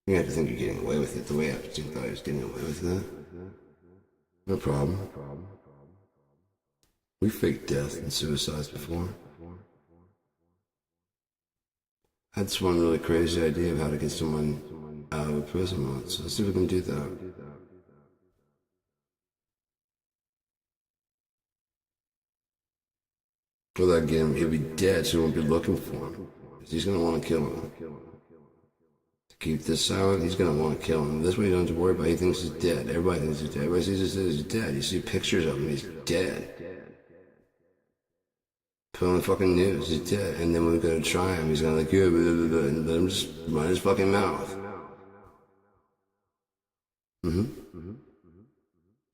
You have to think you're getting away with it the way I thought I was getting away with it. No problem. We faked death and suicides before. I had this one really crazy idea of how to get someone out of a prison once. Let's see if we can do that. Well, that get him, he'll be dead, so we won't be looking for him. He's gonna want to kill him. To keep this silent, he's gonna want to kill him. This way you don't have to worry about it. He thinks he's dead. Everybody thinks he's dead. Everybody sees he's dead. You see pictures of him, he's dead. Put on the fucking news, he's dead. And then when we go to try him, he's gonna like, yeah, blah, blah, blah, and let him just run his fucking mouth.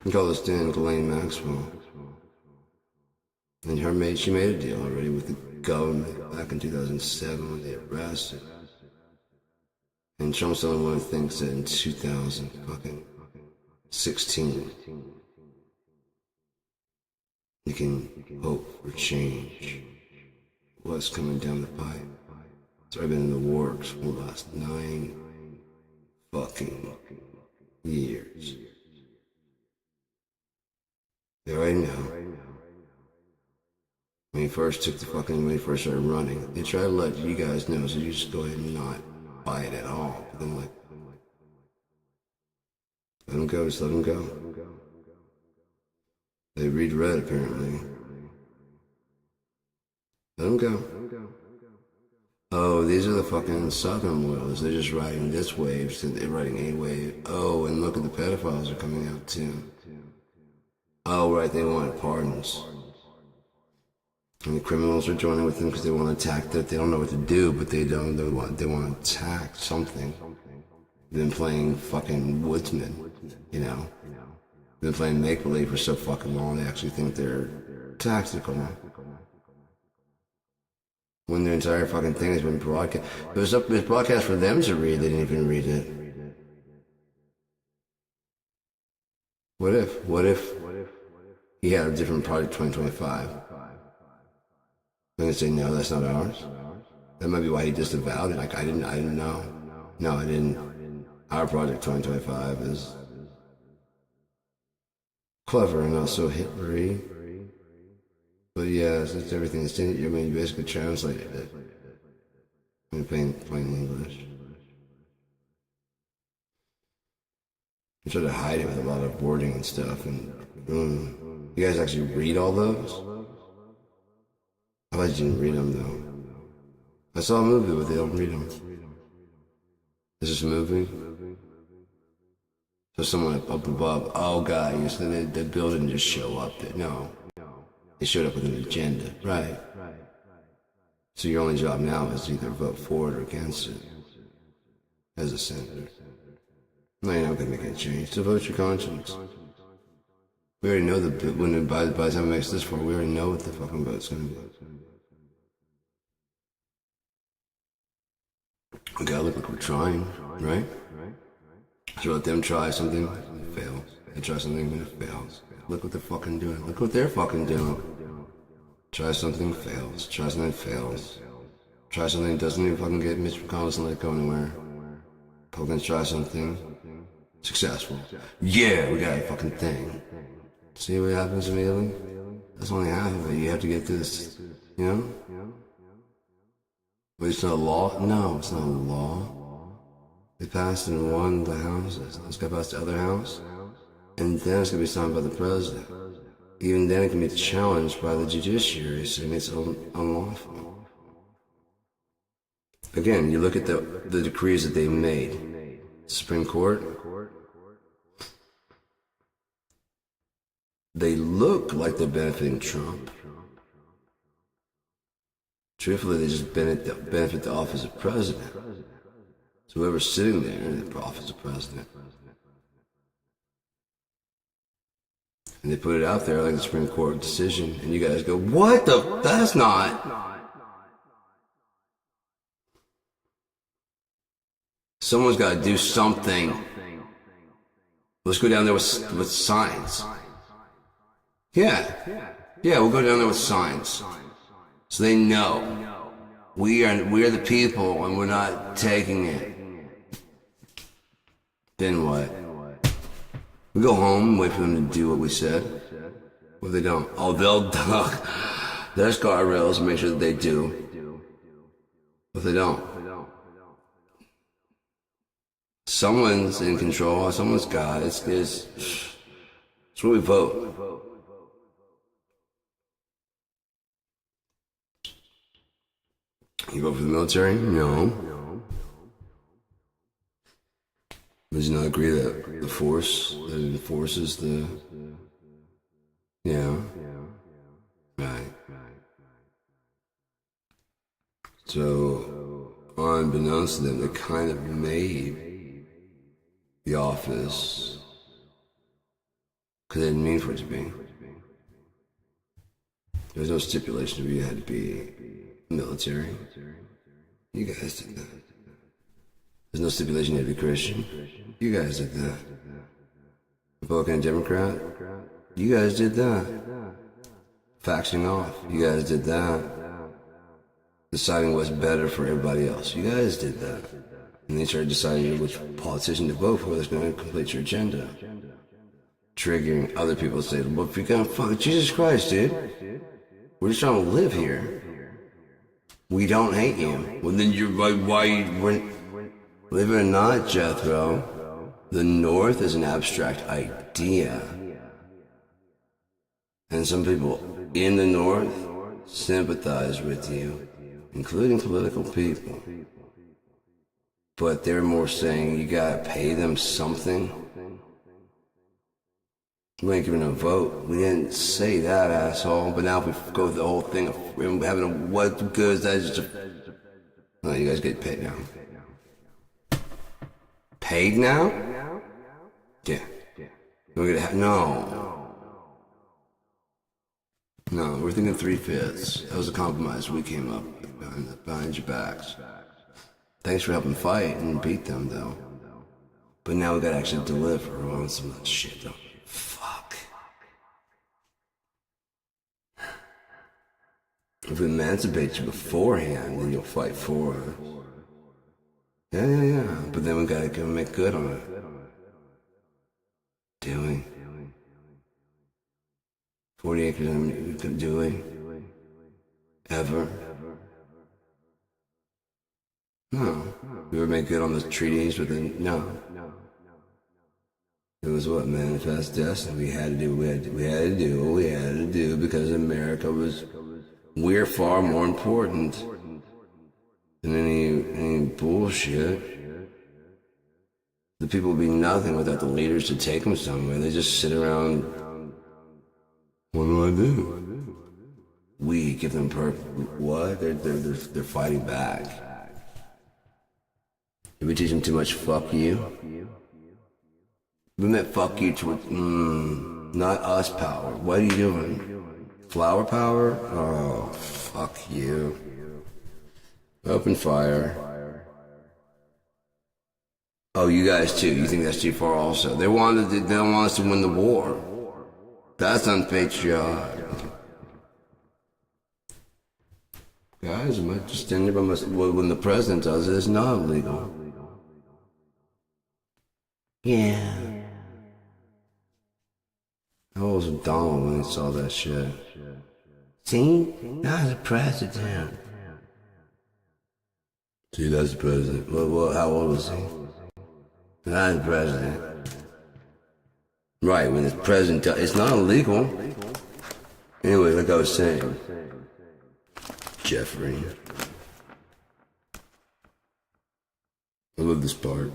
We call this Dan Ghislaine Maxwell. And she made a deal already with the government back in 2007 when they arrested. And Trump's the only one who thinks that in 2016 you can hope for change. What's coming down the pipe? It's already been in the works for the last 9 fucking years. They already know. When he first when he first started running, they tried to let you guys know, so you just go ahead and not buy it at all. But then, like, let him go, just let him go. They read red, apparently. Let him go. Oh, these are the fucking Southern loyalists. They're just riding this wave, so they're riding a wave. Oh, and look at the pedophiles are coming out, too. Oh, right, they wanted pardons. And the criminals are joining with them because they want to attack that. They don't know what to do, but they want to attack something. They've been playing fucking woodsman, you know. They've been playing make-believe for so fucking long, they actually think they're tactical. When their entire fucking thing has been broadcast. It was broadcast for them to read, they didn't even read it. What if he had a different Project 2025? I'm gonna say, no, that's not ours. That might be why he disavowed it. Like, I didn't know. No, I didn't. Our Project 2025 is clever and not so Hitlery. But yeah, it's everything that's in it. I mean, you basically translated it. In plain English. You try to hide it with a lot of wording and stuff. And you guys actually read all those? I thought you didn't read them, though. I saw a movie, but they don't read them. Is this a movie? So someone up above, oh, God, you said the building just show up there. No. They showed up with an agenda. Right. So your only job now is to either vote for it or against it. As a senator. No, you're not going to make any change. So vote your conscience. We already know by the time it makes this far, we already know what the fucking vote's going to be. We gotta look like we're trying, right? So let them try something, it fails. They try something, and it fails. Look what they're fucking doing. Look what they're fucking doing. Try something, fails. Try something, fails. Try something, doesn't even fucking get Mitch McConnell, doesn't let it go anywhere. Republicans try something, Successful. Yeah, we got a fucking thing. See what happens immediately? That's only half of it. You have to get this, you know? But it's not a law? No, it's not a law. They passed and won the houses. It's got passed the other house. And then it's going to be signed by the president. Even then it can be challenged by the judiciary, saying it's unlawful. Again, you look at the decrees that they made. Supreme Court, they look like they're benefiting Trump. Truthfully, they just benefit the office of president. So whoever's sitting there in the office of president. And they put it out there like the Supreme Court decision, and you guys go, what the? That's not. Someone's got to do something. Let's go down there with signs. Yeah, we'll go down there with signs, so they know we are the people, and we're not taking it. Then what? We go home and wait for them to do what we said. What if they don't? Oh, they'll duck. There's guardrails and make sure that they do. What if they don't? Someone's in control. Someone's got it. It's what we vote. You vote for the military? No. Does he not agree that the force that enforces the... Yeah. Right. So, unbeknownst to them, they kind of made the office because they didn't mean for it to be. There was no stipulation where you had to be military. You guys did that. There's no stipulation you had to be Christian. You guys did that. Republican and Democrat. You guys did that. Faxing off. You guys did that. Deciding what's better for everybody else. You guys did that. And they started deciding which politician to vote for that's going to complete your agenda. Triggering other people to say, well, if you're going to fuck Jesus Christ, dude. We're just trying to live here. We don't hate you. Well, then you're like, why? Believe it or not, Jethro, the North is an abstract idea. And some people in the North sympathize with you, including political people. But they're more saying you gotta pay them something. We ain't giving a vote. We didn't say that, asshole. But now if we go through the whole thing of having a what good is that? Just no, you guys get paid now. Paid now? Yeah. We're gonna no. No, we're thinking 3/5. That was a compromise we came up with behind your backs. Thanks for helping fight and beat them, though. But now we gotta actually deliver on some of that shit, though. Fuck. If we emancipate you beforehand, then you'll fight for us. Yeah. But then we gotta go make good on it. Doing. 40 acres of doing. Ever. No. We ever make good on the treaties with the... No. It was what? Manifest destiny. We had to do what we had to do what we had to do because America was... We're far more important than any bullshit. The people would be nothing without the leaders to take them somewhere. They just sit around. What do I do? We give them what? They're fighting back. Did we teach them too much fuck you? We meant fuck you to not us power. What are you doing? Flower power? Oh, fuck you. Open fire. Oh, you guys too. You think that's too far also. They don't want us to win the war. That's unpatriotic. Guys, when the president does it, it's not illegal. Yeah. How old was Donald when he saw that shit? See? Not the president. See, that's the president. How old was he? Not the president. Right, when the president... It's not illegal. Anyway, like I was saying. Jeffrey. I love this part.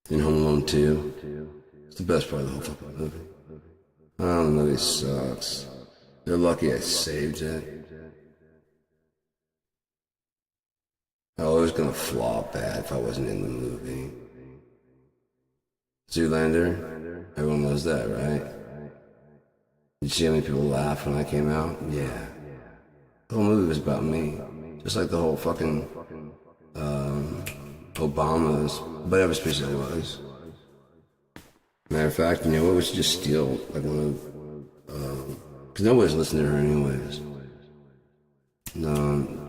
In Home Alone 2. It's the best part of the whole fucking movie. I don't know, it sucks. They're lucky I saved it. I was gonna flop bad if I wasn't in the movie. Zoolander? Everyone knows that, right? Did you see how many people laughed when I came out? Yeah. The whole movie was about me. Just like the whole fucking Obama's, whatever speech that was. Matter of fact, you know what? We should just steal like one of, because nobody's listening to her anyways.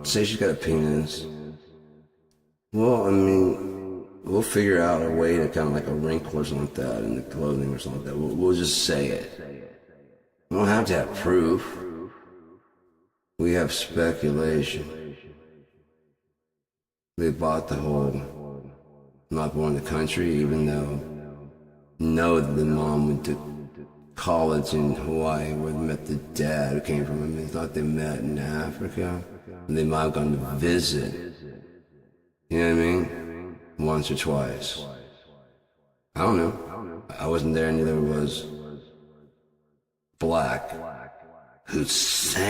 Say she's got a penis. Well, I mean, we'll figure out a way to kind of like a wrinkle or something like that in the clothing or something like that. We'll just say it. We don't have to have proof. We have speculation. They bought the whole not born in the country, even though know that the mom went to college in Hawaii where they met the dad who came from him. They thought they met in Africa. And they might have gone to visit. You know what I mean? Once or twice. I don't know. I wasn't there, neither was Black. Hussein.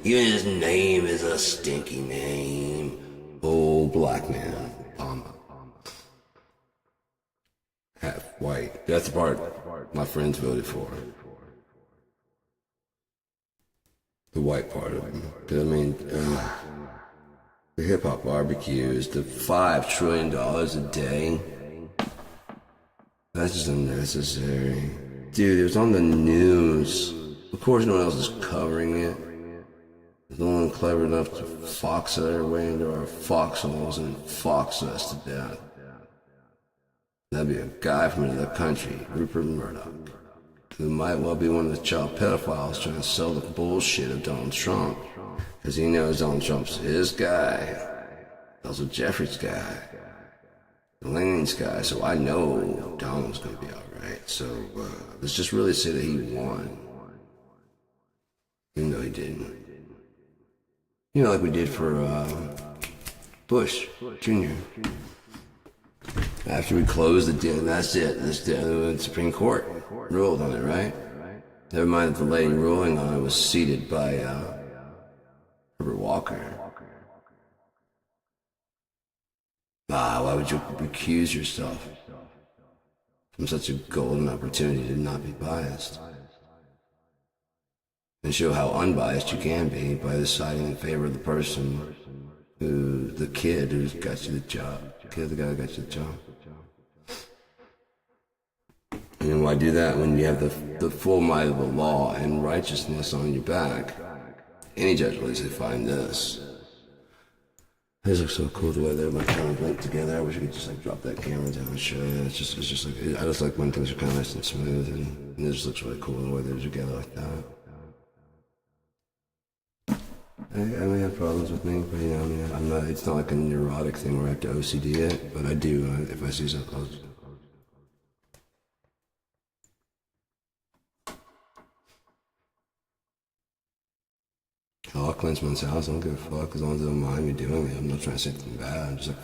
Even his name is a stinky name. Old black man. Half white. That's the part my friends voted for. The white part of him. Because, I mean, the hip-hop barbecue is the $5 trillion a day. That's just unnecessary. Dude, it was on the news. Of course no one else is covering it. There's no one clever enough to fox their way into our foxholes and fox us to death. That'd be a guy from another country, Rupert Murdoch, who might well be one of the child pedophiles trying to sell the bullshit of Donald Trump. Because he knows Donald Trump's his guy. Also Jeffrey's guy. Lane's guy. So I know Donald's going to be alright. So let's just really say that he won. Even though he didn't. You know, like we did for Bush Jr. After we closed the deal, that's it. The Supreme Court ruled on it, right? Never mind that the lady ruling on it was seated by Herbert Walker. Why would you recuse yourself from such a golden opportunity to not be biased? And show how unbiased you can be by deciding in favor of the person the kid who's got you the job. The guy who got you the job. And why do that when you have the full might of the law and righteousness on your back? Any judge will easily find this. This looks so cool the way they're like kind of linked together. I wish I could just like drop that camera down and show you. It's just like I just like when things are kind of nice and smooth, and it just looks really cool the way they're together like that. I may have problems with me, but you know, I mean, I'm not. It's not like a neurotic thing where I have to OCD it, but I do if I see something. I'll cleanse my house. I don't give a fuck as long as they don't mind me doing it. I'm not trying to say anything bad. I'm just like,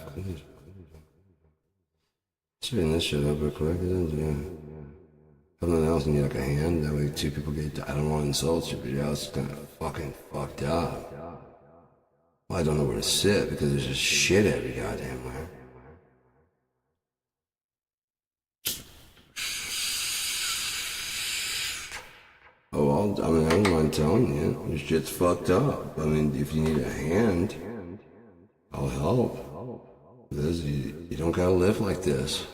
straighten this shit up real quick. Yeah. Something else, and you like a hand. That way, two people get. I don't want to insult you, but your house is kind of fucking fucked up. Well, I don't know where to sit because there's just shit every goddamn where. Oh, I mean, I don't mind telling you, your shit's fucked up. I mean, if you need a hand, I'll help. You don't gotta live like this.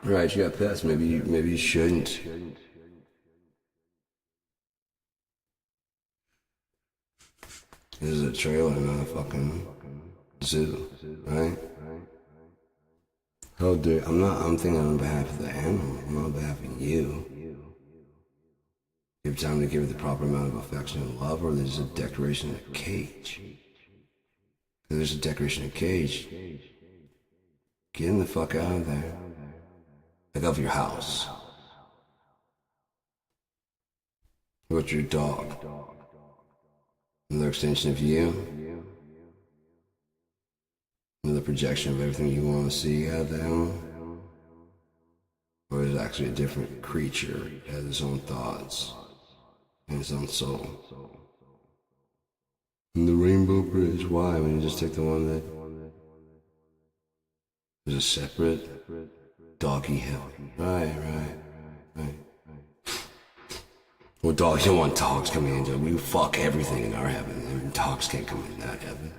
Right, you got pets. Maybe you shouldn't. This is a trailer, not a fucking zoo, right? How dare I'm thinking on behalf of the animal, I'm on behalf of you. You have time to give it the proper amount of affection and love, or there's a decoration in a cage. If there's a decoration in a cage, get in the fuck out of there. Like of your house. What's your dog? Another extension of you? Another projection of everything you want to see out of the animal? Or is it actually a different creature, it has its own thoughts and its own soul? And the Rainbow Bridge, why? When you just take the one that is a separate doggy hell. Right. Well, dogs, you don't want dogs coming into it. We fuck everything in our heaven, and dogs can't come in that heaven.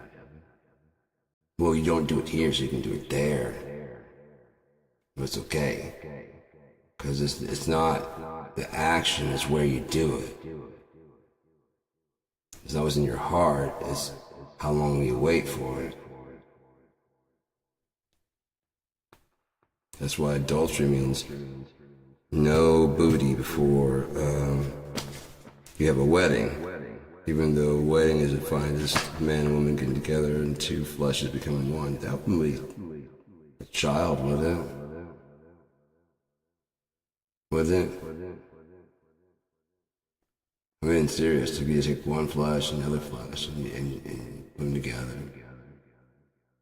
Well, you don't do it here, so you can do it there. But it's okay. Because it's not the action, it's where you do it. It's not what's in your heart, it's how long you wait for it. That's why adultery means no booty before you have a wedding. Even though a wedding is defined as man and woman getting together and two fleshes becoming one, that wouldn't be a child, would it? Would it? I mean, serious, if you take one flesh and another flesh and put them together,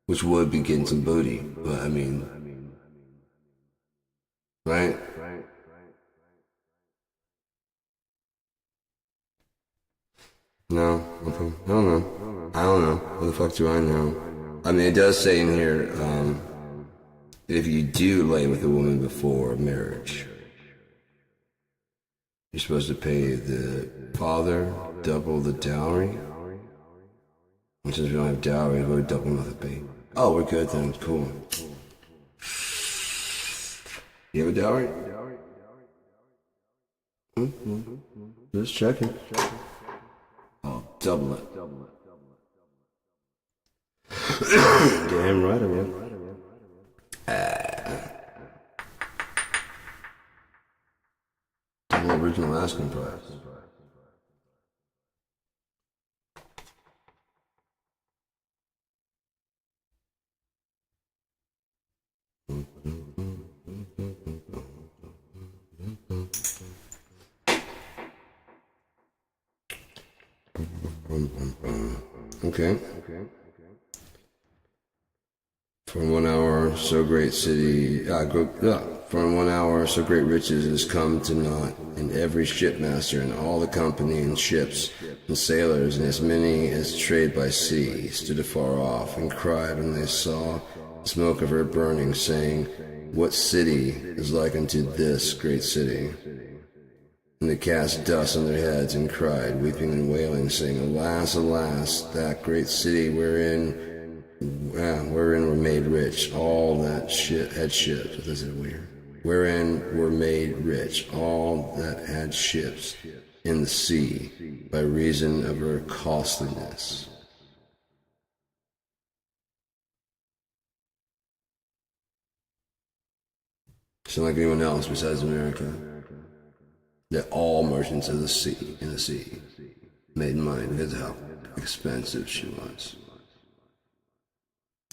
which would be getting some booty, but I mean, right? No, okay. I don't know. What the fuck do I know? I mean, it does say in here, if you do lay with a woman before marriage, you're supposed to pay the father double the dowry. And since we don't have dowry, we'll double nothing pay. Oh, we're good then. Cool. You have a dowry? Just checking. I'll double it. Damn right I will. Double original asking price. Okay. For 1 hour, so great city, for 1 hour, so great riches has come to naught, and every shipmaster and all the company and ships and sailors and as many as trade by sea stood afar off and cried when they saw the smoke of her burning, saying, what city is like unto this great city? And they cast dust on their heads and cried, weeping and wailing, saying, alas, alas, that great city wherein were made rich all that had ships. This is weird. Wherein were made rich all that had ships in the sea by reason of her costliness. Sound like anyone else besides America? That all merchants of the sea, in the sea, made money because of how expensive she was.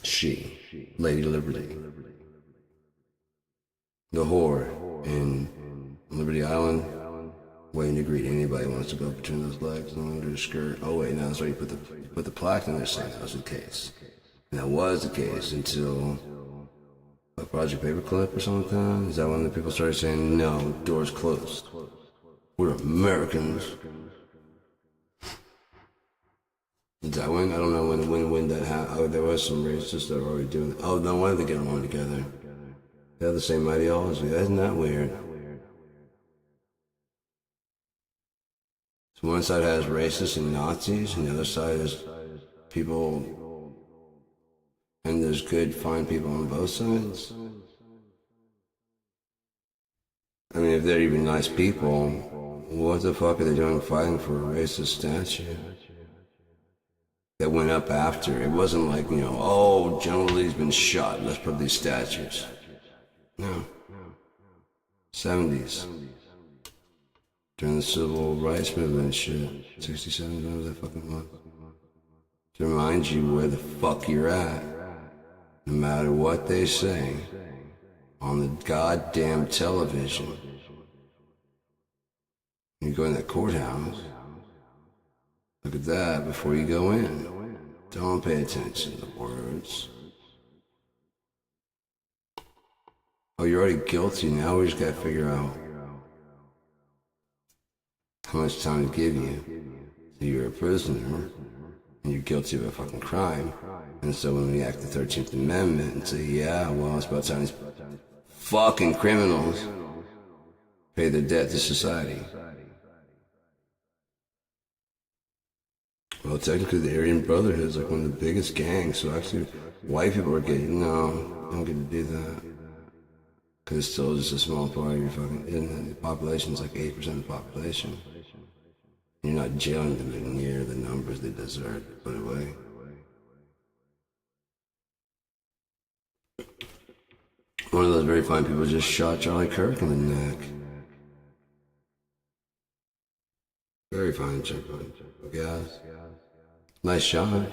She, Lady Liberty, the whore in Liberty Island, waiting to greet anybody who wants to go between those legs and under her skirt. Oh wait, now that's why you put the plaque in there saying that was the case. And that was the case until a Project Paperclip or something. Is that when the people started saying, no, doors closed? We're Americans. Is that when? I don't know when that happened. Oh, there was some racists that were already doing it. Oh, no, why did they get along together? They have the same ideology. Isn't that weird? So one side has racists and Nazis, and the other side has people, and there's good, fine people on both sides. I mean, if they're even nice people, what the fuck are they doing fighting for a racist statue? that went up after. It wasn't like, oh, General Lee's been shot, let's put these statues. No. 70s. During the civil rights movement and shit. 67, whatever that fucking was. To remind you where the fuck you're at. No matter what they say on the goddamn television. You go in that courthouse, look at that before you go in. Don't pay attention to the words. Oh, you're already guilty. Now we just gotta figure out how much time to give you. So you're a prisoner, and you're guilty of a fucking crime. And so when we act the 13th Amendment and say, yeah, well, it's about time these fucking criminals pay their debt to society. Well, technically the Aryan Brotherhood is like one of the biggest gangs, so actually white people are getting, no, you don't get to do that. Because it's still just a small part of your fucking, the population is like 8% of the population. You're not jailing them near the numbers they deserve to put away. One of those very fine people just shot Charlie Kirk in the neck. Very fine chick, guys. Nice shot.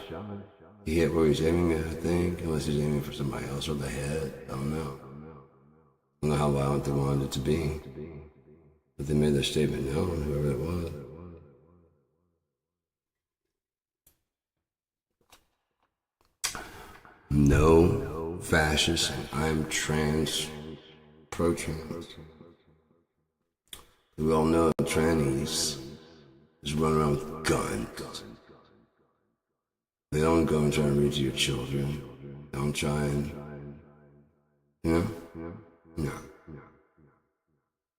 He hit where he's aiming at, I think, unless he's aiming for somebody else or the head. I don't know. I don't know how violent they wanted it to be. But they made their statement known, whoever it was. No fascist, I'm trans, pro-trans. We all know trannies just run around with guns. They don't go and try and reach your children. They don't try and, No.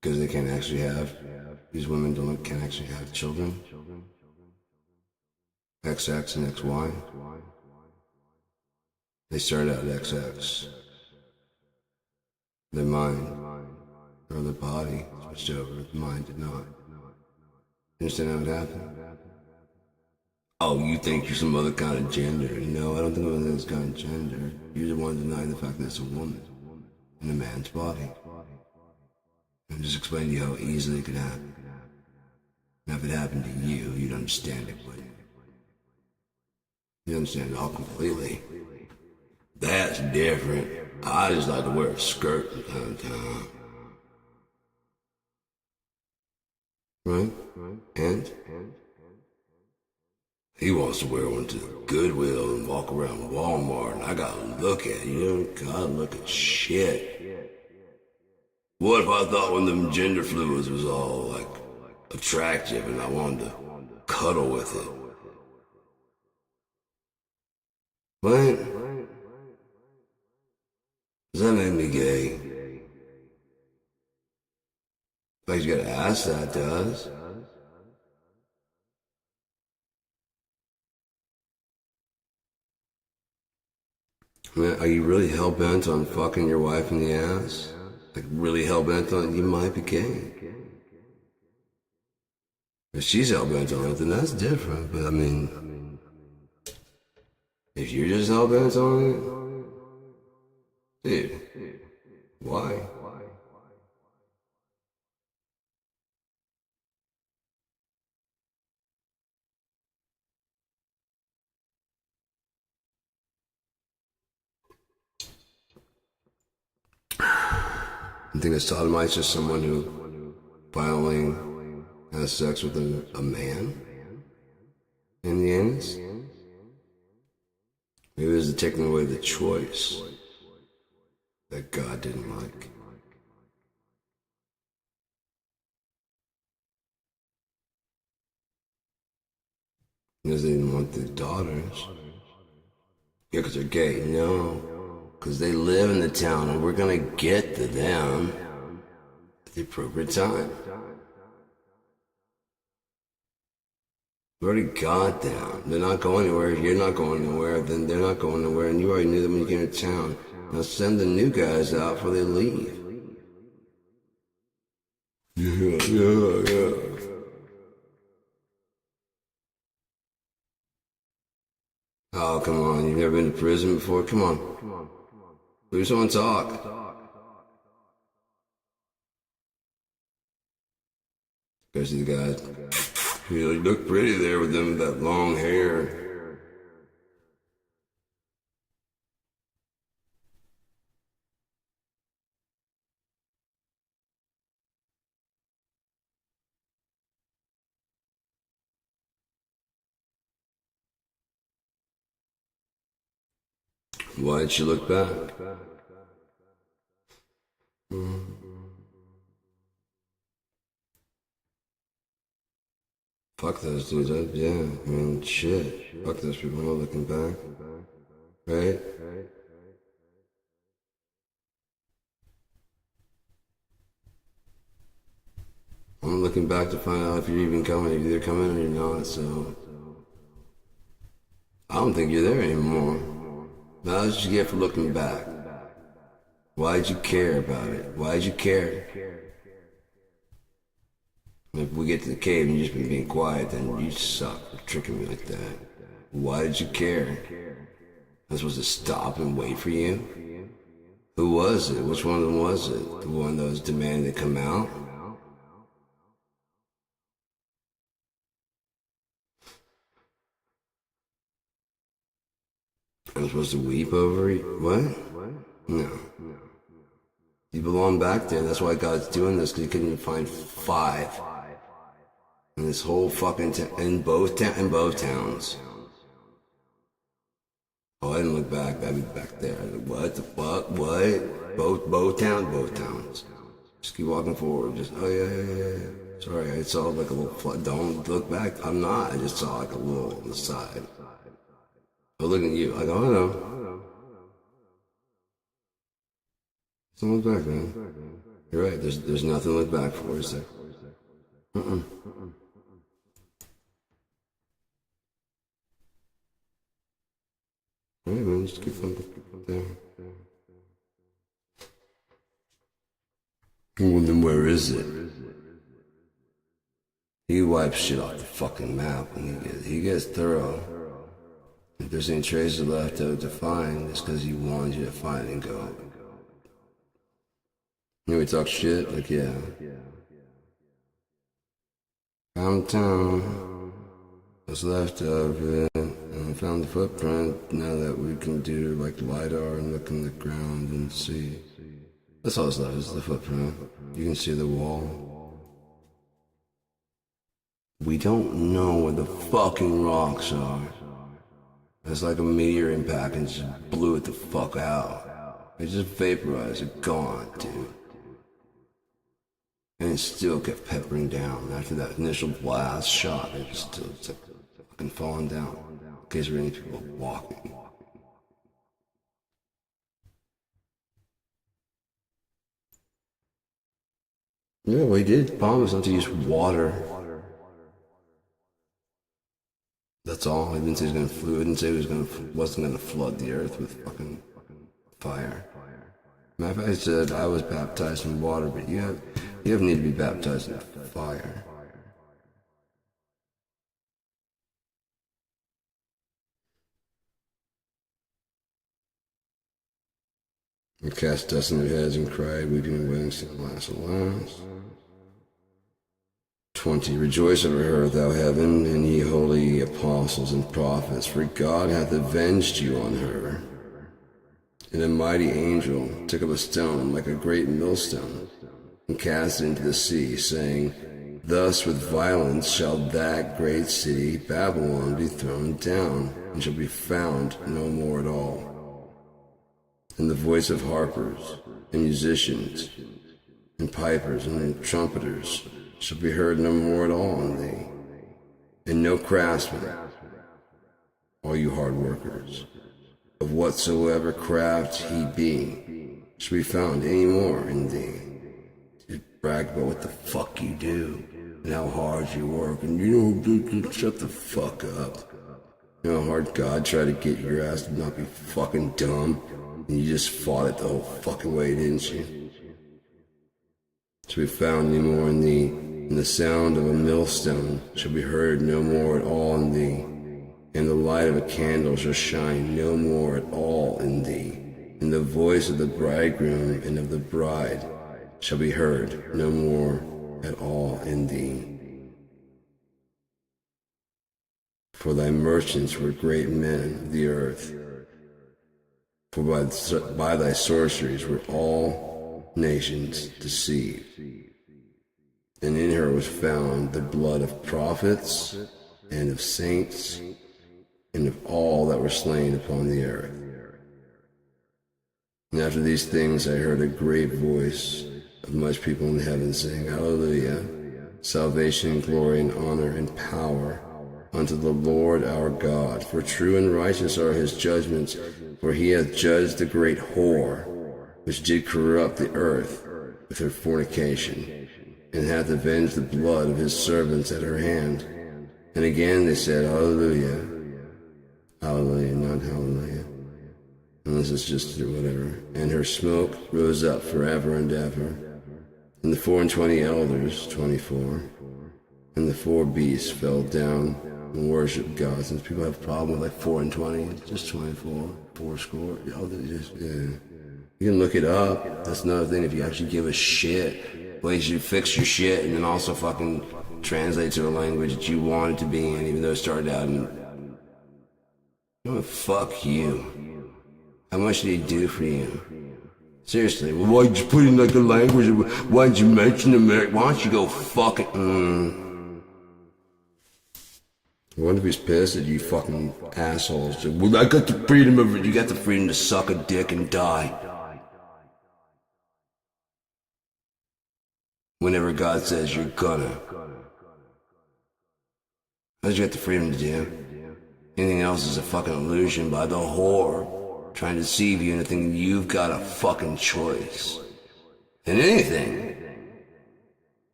Because they can't actually these women can't actually have children. XX and XY. They started out XX. Their mind, or their body, switched over. The mind did not. You understand how it happened? Oh, you think you're some other kind of gender? No, I don't think I'm this kind of gender. You're the one denying the fact that it's a woman in a man's body. And just explain to you how easily it could happen. Now, if it happened to you, you'd understand it, wouldn't you? You understand it all completely. That's different. I just like to wear a skirt from time to time. Right? And? He wants to wear one to the Goodwill and walk around Walmart, and I gotta look at you. Gotta look at shit. What if I thought one of them gender fluids was all, like, attractive and I wanted to cuddle with it? What? Does that make me gay? In fact, you gotta ask that, does? I mean, are you really hell-bent on fucking your wife in the ass? Like, really hell-bent on it? You might be gay. If she's hell-bent on it, then that's different. But, I mean, if you're just hell-bent on it, dude, why? You think a sodomite's just someone who violently has sex with a man in the anus? Maybe it's taking away the choice that God didn't like. Because they didn't want the daughters. Yeah, because they're gay. No. Because they live in the town and we're going to get to them at the appropriate time. We already got them. They're not going anywhere. You're not going anywhere. Then they're not going anywhere. And you already knew them when you came to town. Now send the new guys out before they leave. Yeah. prison before? Come on. We just want to talk. Especially the guys. You look pretty there with them, that long hair. Why'd you look back? Fuck those dudes. Yeah, I mean, shit. Fuck those people. I'm not looking back. Right? I'm looking back to find out if you're even coming. If you're coming or you're not, so... I don't think you're there anymore. Now that's what you get for looking back. Why'd you care about it? Why'd you care? If we get to the cave and you just been being quiet, then you suck for tricking me like that. Why did you care? I was supposed to stop and wait for you? Who was it? Which one of them was it? The one that was demanding to come out? I'm supposed to weep over it? What? No. You belong back there. That's why God's doing this, because he couldn't even find 5 in this whole fucking in both towns. Oh, I didn't look back. I'd be back there. What the fuck? What? Both towns. Just keep walking forward. Just yeah. Sorry, I saw like a little flood. Don't look back. I'm not. I just saw like a little on the side. I'm looking at you. I don't know. Don't look back, man. You're right. There's nothing to look back for, is there? Alright, man. Just keep on there. Well, then where is it? He wipes shit off the fucking map when he gets thorough. If there's any traces left to find, it's because he wanted you to find and go. You know, we talk shit, like, yeah. Found town. What's left of it. And I found the footprint. Now that we can do, like, LiDAR and look in the ground and see. That's all that's left, is the footprint. You can see the wall. We don't know where the fucking rocks are. It's like a meteor impact and just blew it the fuck out. It just vaporized it, gone, dude. And it still kept peppering down. After that initial blast shot, it was still fucking falling down. In case there were any people walking. Yeah, well, he did promise not to use water. That's all. He didn't say he was gonna flood. He didn't say he wasn't gonna flood the earth with fucking fire. Matter of fact, he said I was baptized in water, but you have need to be baptized in fire. We cast dust on their heads and cried, weeping and wailing, saying, alas, alas. 20. Rejoice over her, thou heaven, and ye holy apostles and prophets, for God hath avenged you on her. And a mighty angel took up a stone like a great millstone, and cast it into the sea, saying, thus with violence shall that great city, Babylon, be thrown down, and shall be found no more at all. And the voice of harpers, and musicians, and pipers, and trumpeters, shall be heard no more at all in thee, and no craftsman, all you hard workers, of whatsoever craft he be, shall be found any more in thee. You brag about what the fuck you do, and how hard you work, and you don't shut the fuck up. You know how hard God tried to get your ass to not be fucking dumb, and you just fought it the whole fucking way, didn't you? Shall be found any more in thee, and the sound of a millstone shall be heard no more at all in thee, and the light of a candle shall shine no more at all in thee, and the voice of the bridegroom and of the bride shall be heard no more at all in thee. For thy merchants were great men of the earth, for by thy sorceries were all nations deceived. And in her was found the blood of prophets and of saints and of all that were slain upon the earth. And after these things I heard a great voice of much people in heaven saying, Hallelujah! Salvation, glory, and honor, and power unto the Lord our God. For true and righteous are his judgments, for he hath judged the great whore, which did corrupt the earth with her fornication, and hath avenged the blood of his servants at her hand. And again they said, Hallelujah. Hallelujah, not hallelujah. And this is just whatever. And her smoke rose up forever and ever. And the 24 elders, 24, and the 4 beasts fell down and worshiped God. Since people have a problem with like 4 and 20, it's just 24, 4 score. You can look it up. That's another thing if you actually give a shit. Ways you fix your shit and then also fucking translate to a language that you want it to be in, even though it started out in... Oh, fuck you. How much did he do for you? Seriously, well, why'd you put in like a language? Why'd you mention America? Why don't you go fuck it? I wonder if he's pissed at you fucking assholes. Well, I got the freedom of it. You got the freedom to suck a dick and die. Whenever God says you're gonna. That's what you got the freedom to do. Anything else is a fucking illusion by the whore trying to deceive you into thinking you've got a fucking choice. In anything.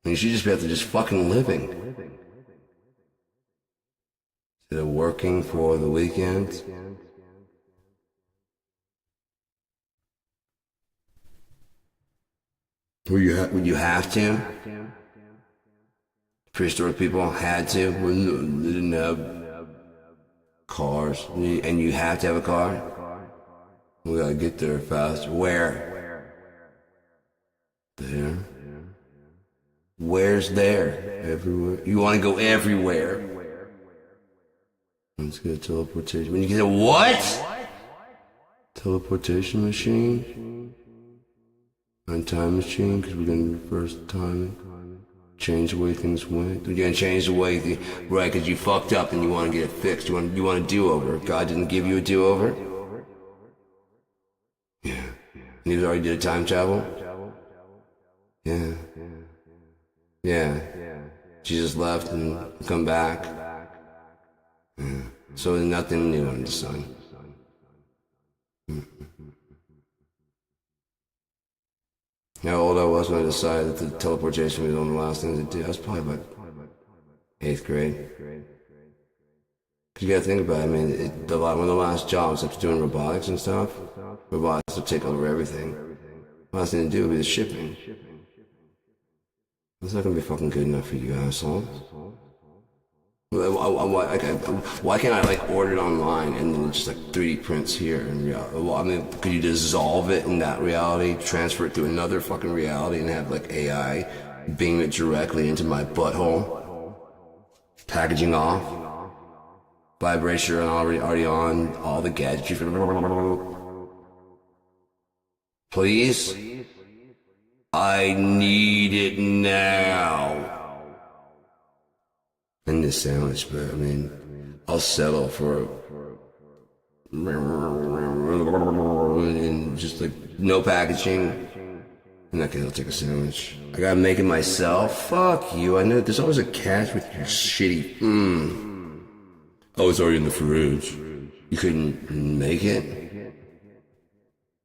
You should just be out there just fucking living. Instead of working for the weekend. Would you have to? Prehistoric people had to. They didn't have cars. And you have to have a car? We gotta get there fast. Where? There. Where's there? Everywhere. You wanna go everywhere. Let's get a teleportation. When you get a what? Teleportation machine? And time machine, because we're gonna reverse time. Change the way things went. You're gonna change the way, right? Because you fucked up and you want to get it fixed. You want a do-over. God didn't give you a do-over. Yeah. And you already did a time travel. Yeah. Yeah. Jesus left and come back. Yeah. So there's nothing new under the sun. How old I was when I decided that the teleportation was one of the last things to do. I was probably about 8th grade. Cause you gotta think about it, I mean, one of the last jobs after doing robotics and stuff, robotics will take over everything. The last thing to do would be the shipping. That's not gonna be fucking good enough for you assholes. Why can't I like order it online and then just like 3D prints here in reality? Well, I mean, could you dissolve it in that reality, transfer it to another fucking reality and have like AI beam it directly into my butthole? Packaging off. Vibration already on all the gadgets. Please? I need it now. In this sandwich, but I mean, I'll settle for and just like no packaging. In that case, I'll take a sandwich. I gotta make it myself. Fuck you. I know there's always a catch with your shitty. Oh, it's already in the fridge. You couldn't make it.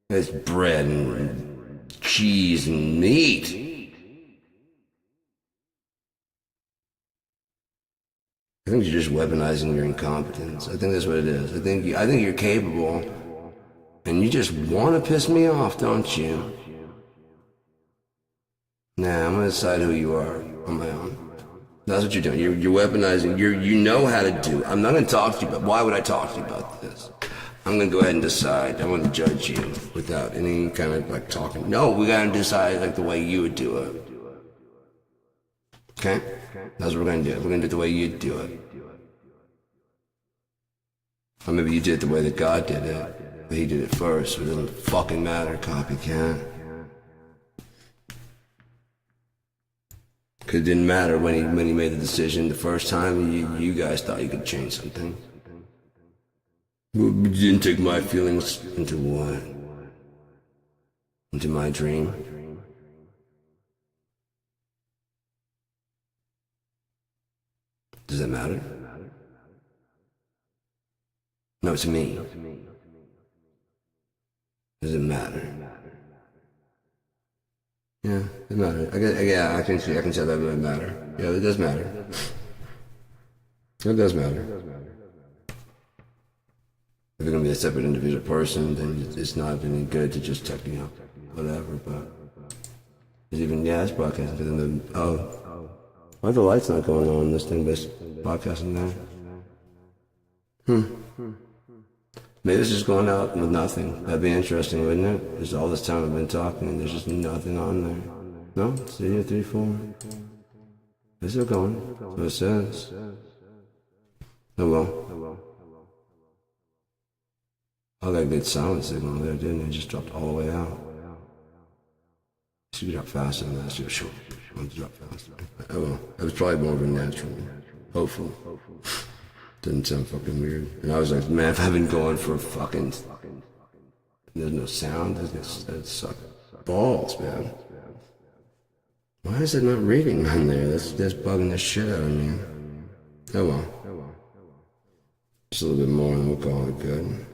It's bread and cheese and meat. I think you're just weaponizing your incompetence. I think that's what it is. I think you're capable, and you just want to piss me off, don't you? Nah, I'm gonna decide who you are on my own. That's what you're doing. You're weaponizing. You know how to do it. I'm not going to talk to you about. Why would I talk to you about this? I'm going to go ahead and decide. I want to judge you without any kind of like talking. No, we got to decide like the way you would do it. Okay? That's what we're going to do. We're going to do it the way you do it. Or maybe you did it the way that God did it. But he did it first. So it doesn't fucking matter, copycat. Because it didn't matter when he made the decision the first time. You guys thought you could change something. You didn't take my feelings into what? Into my dream? Does that matter? No, to me. Does it matter? Yeah, it matters. I can say that would matter. Yeah, it does matter. It does matter. If you're gonna be a separate individual person, then it's not any good to just check, whatever. But it's even it's broadcasting. Why the light's not going on in this thing? But broadcasting there. Maybe it's just going out with nothing. That'd be interesting, wouldn't it? Just all this time I've been talking and there's just nothing on there. No? See, 3, 4. It's still going. That's what it says. Oh well. I got a good sound signal there, didn't it? It just dropped all the way out. Should drop faster than that. Should drop faster. Oh well. It was probably more of a natural. Hopeful. Didn't sound fucking weird. And I was like, man, if I've been going for fucking... There's no sound. That sucks balls, man. Why is it not reading on there? That's bugging the shit out of me. Oh well. Just a little bit more and we'll call it good.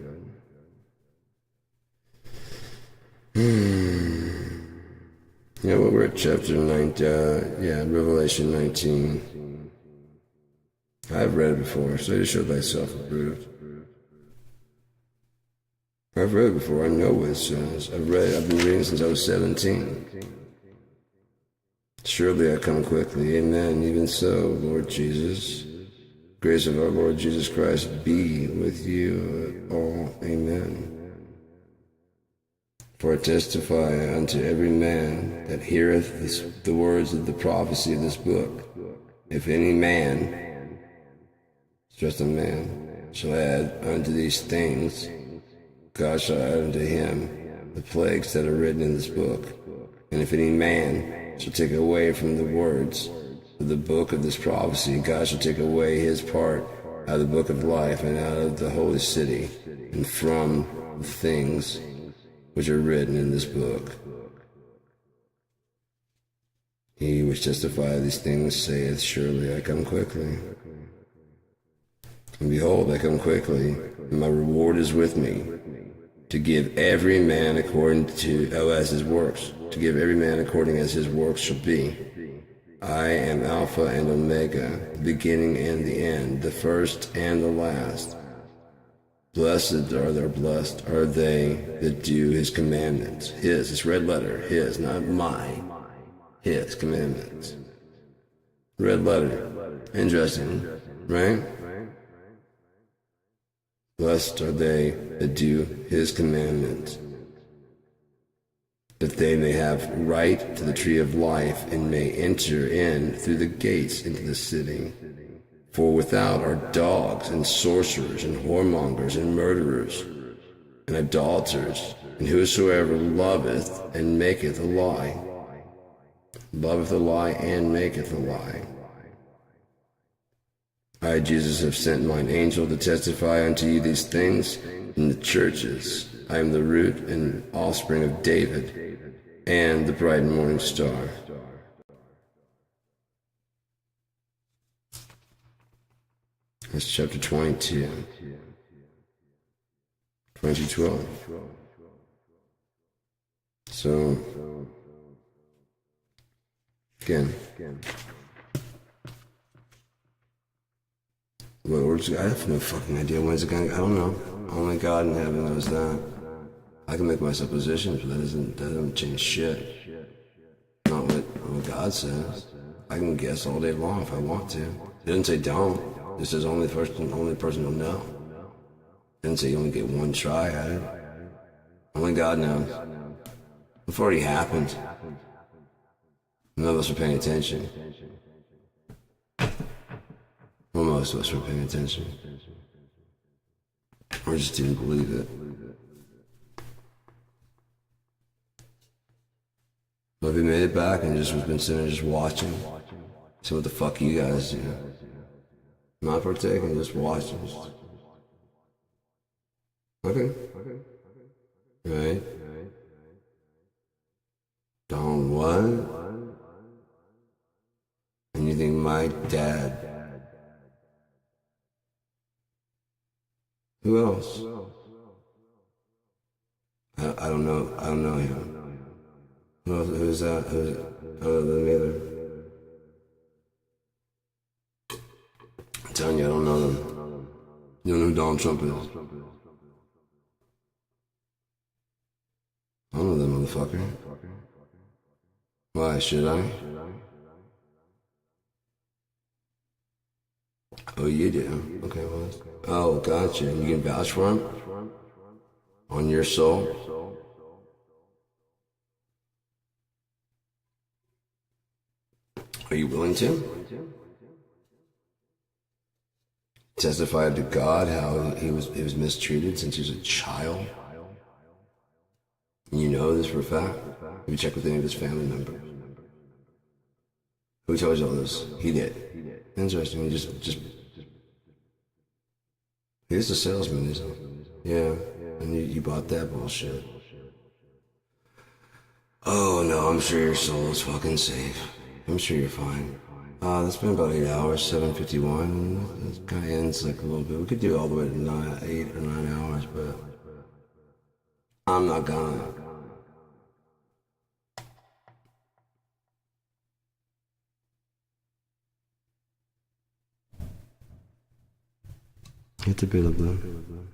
Yeah, well, we're at chapter 9, Revelation 19. I've read it before. Study to show thyself approved. I've read it before. I know what it says. I've been reading since I was 17. Surely I come quickly. Amen. Even so, Lord Jesus. Grace of our Lord Jesus Christ be with you all. Amen. For I testify unto every man that heareth the words of the prophecy of this book. If any man, just a man, shall add unto these things, God shall add unto him the plagues that are written in this book. And if any man shall take away from the words of the book of this prophecy, God shall take away his part out of the book of life and out of the holy city and from the things which are written in this book. He which testifieth these things saith, Surely I come quickly. And behold, I come quickly, and my reward is with me, to give every man according as his works, to give every man according as his works shall be. I am Alpha and Omega, the beginning and the end, the first and the last. Blessed are they that do his commandments. His, it's red letter, his, not mine. His commandments. Red letter. Interesting, right? Blessed are they that do his commandments, that they may have right to the tree of life and may enter in through the gates into the city. For without are dogs and sorcerers and whoremongers and murderers and idolaters, and whosoever loveth and maketh a lie, loveth a lie and maketh a lie. I, Jesus, have sent mine angel to testify unto you these things in the churches. I am the root and offspring of David, and the bright morning star. That's chapter 22. 2012. So, again. I have no fucking idea when's it going. I don't know. Only God in heaven knows that. I can make my suppositions, but that doesn't change shit. Not what God says. I can guess all day long if I want to. It didn't say don't. This is only person will know. It didn't say you only get one try at it. Only God knows. Before it happened, none of us were paying attention. Well, most of us were paying attention. Or just didn't believe it. But if he made it back and just was been sitting there just watching, see what the fuck you guys do. Not partaking, just watching. Okay. Right. Don't what? And you think my dad? Who else? I don't know. I don't know him. Who's that? Who's other than the other? I'm telling you, I don't know them. You don't know who Donald Trump is? I don't know that motherfucker. Why should I? Oh, you do? Okay, well. Oh, gotcha. You can vouch for him? On your soul? Are you willing to? Testify to God how he was mistreated since he was a child? You know this for a fact? Have you checked with any of his family members? Who told you all this? He did. Interesting. He just he's a salesman, isn't he? Yeah. And you bought that bullshit. Oh no, I'm sure your soul is fucking safe. I'm sure you're fine. That's been about 8 hours, 7:51. It kind of ends like a little bit. We could do all the way to 8 or 9 hours, but I'm not gonna. It's a bit of them.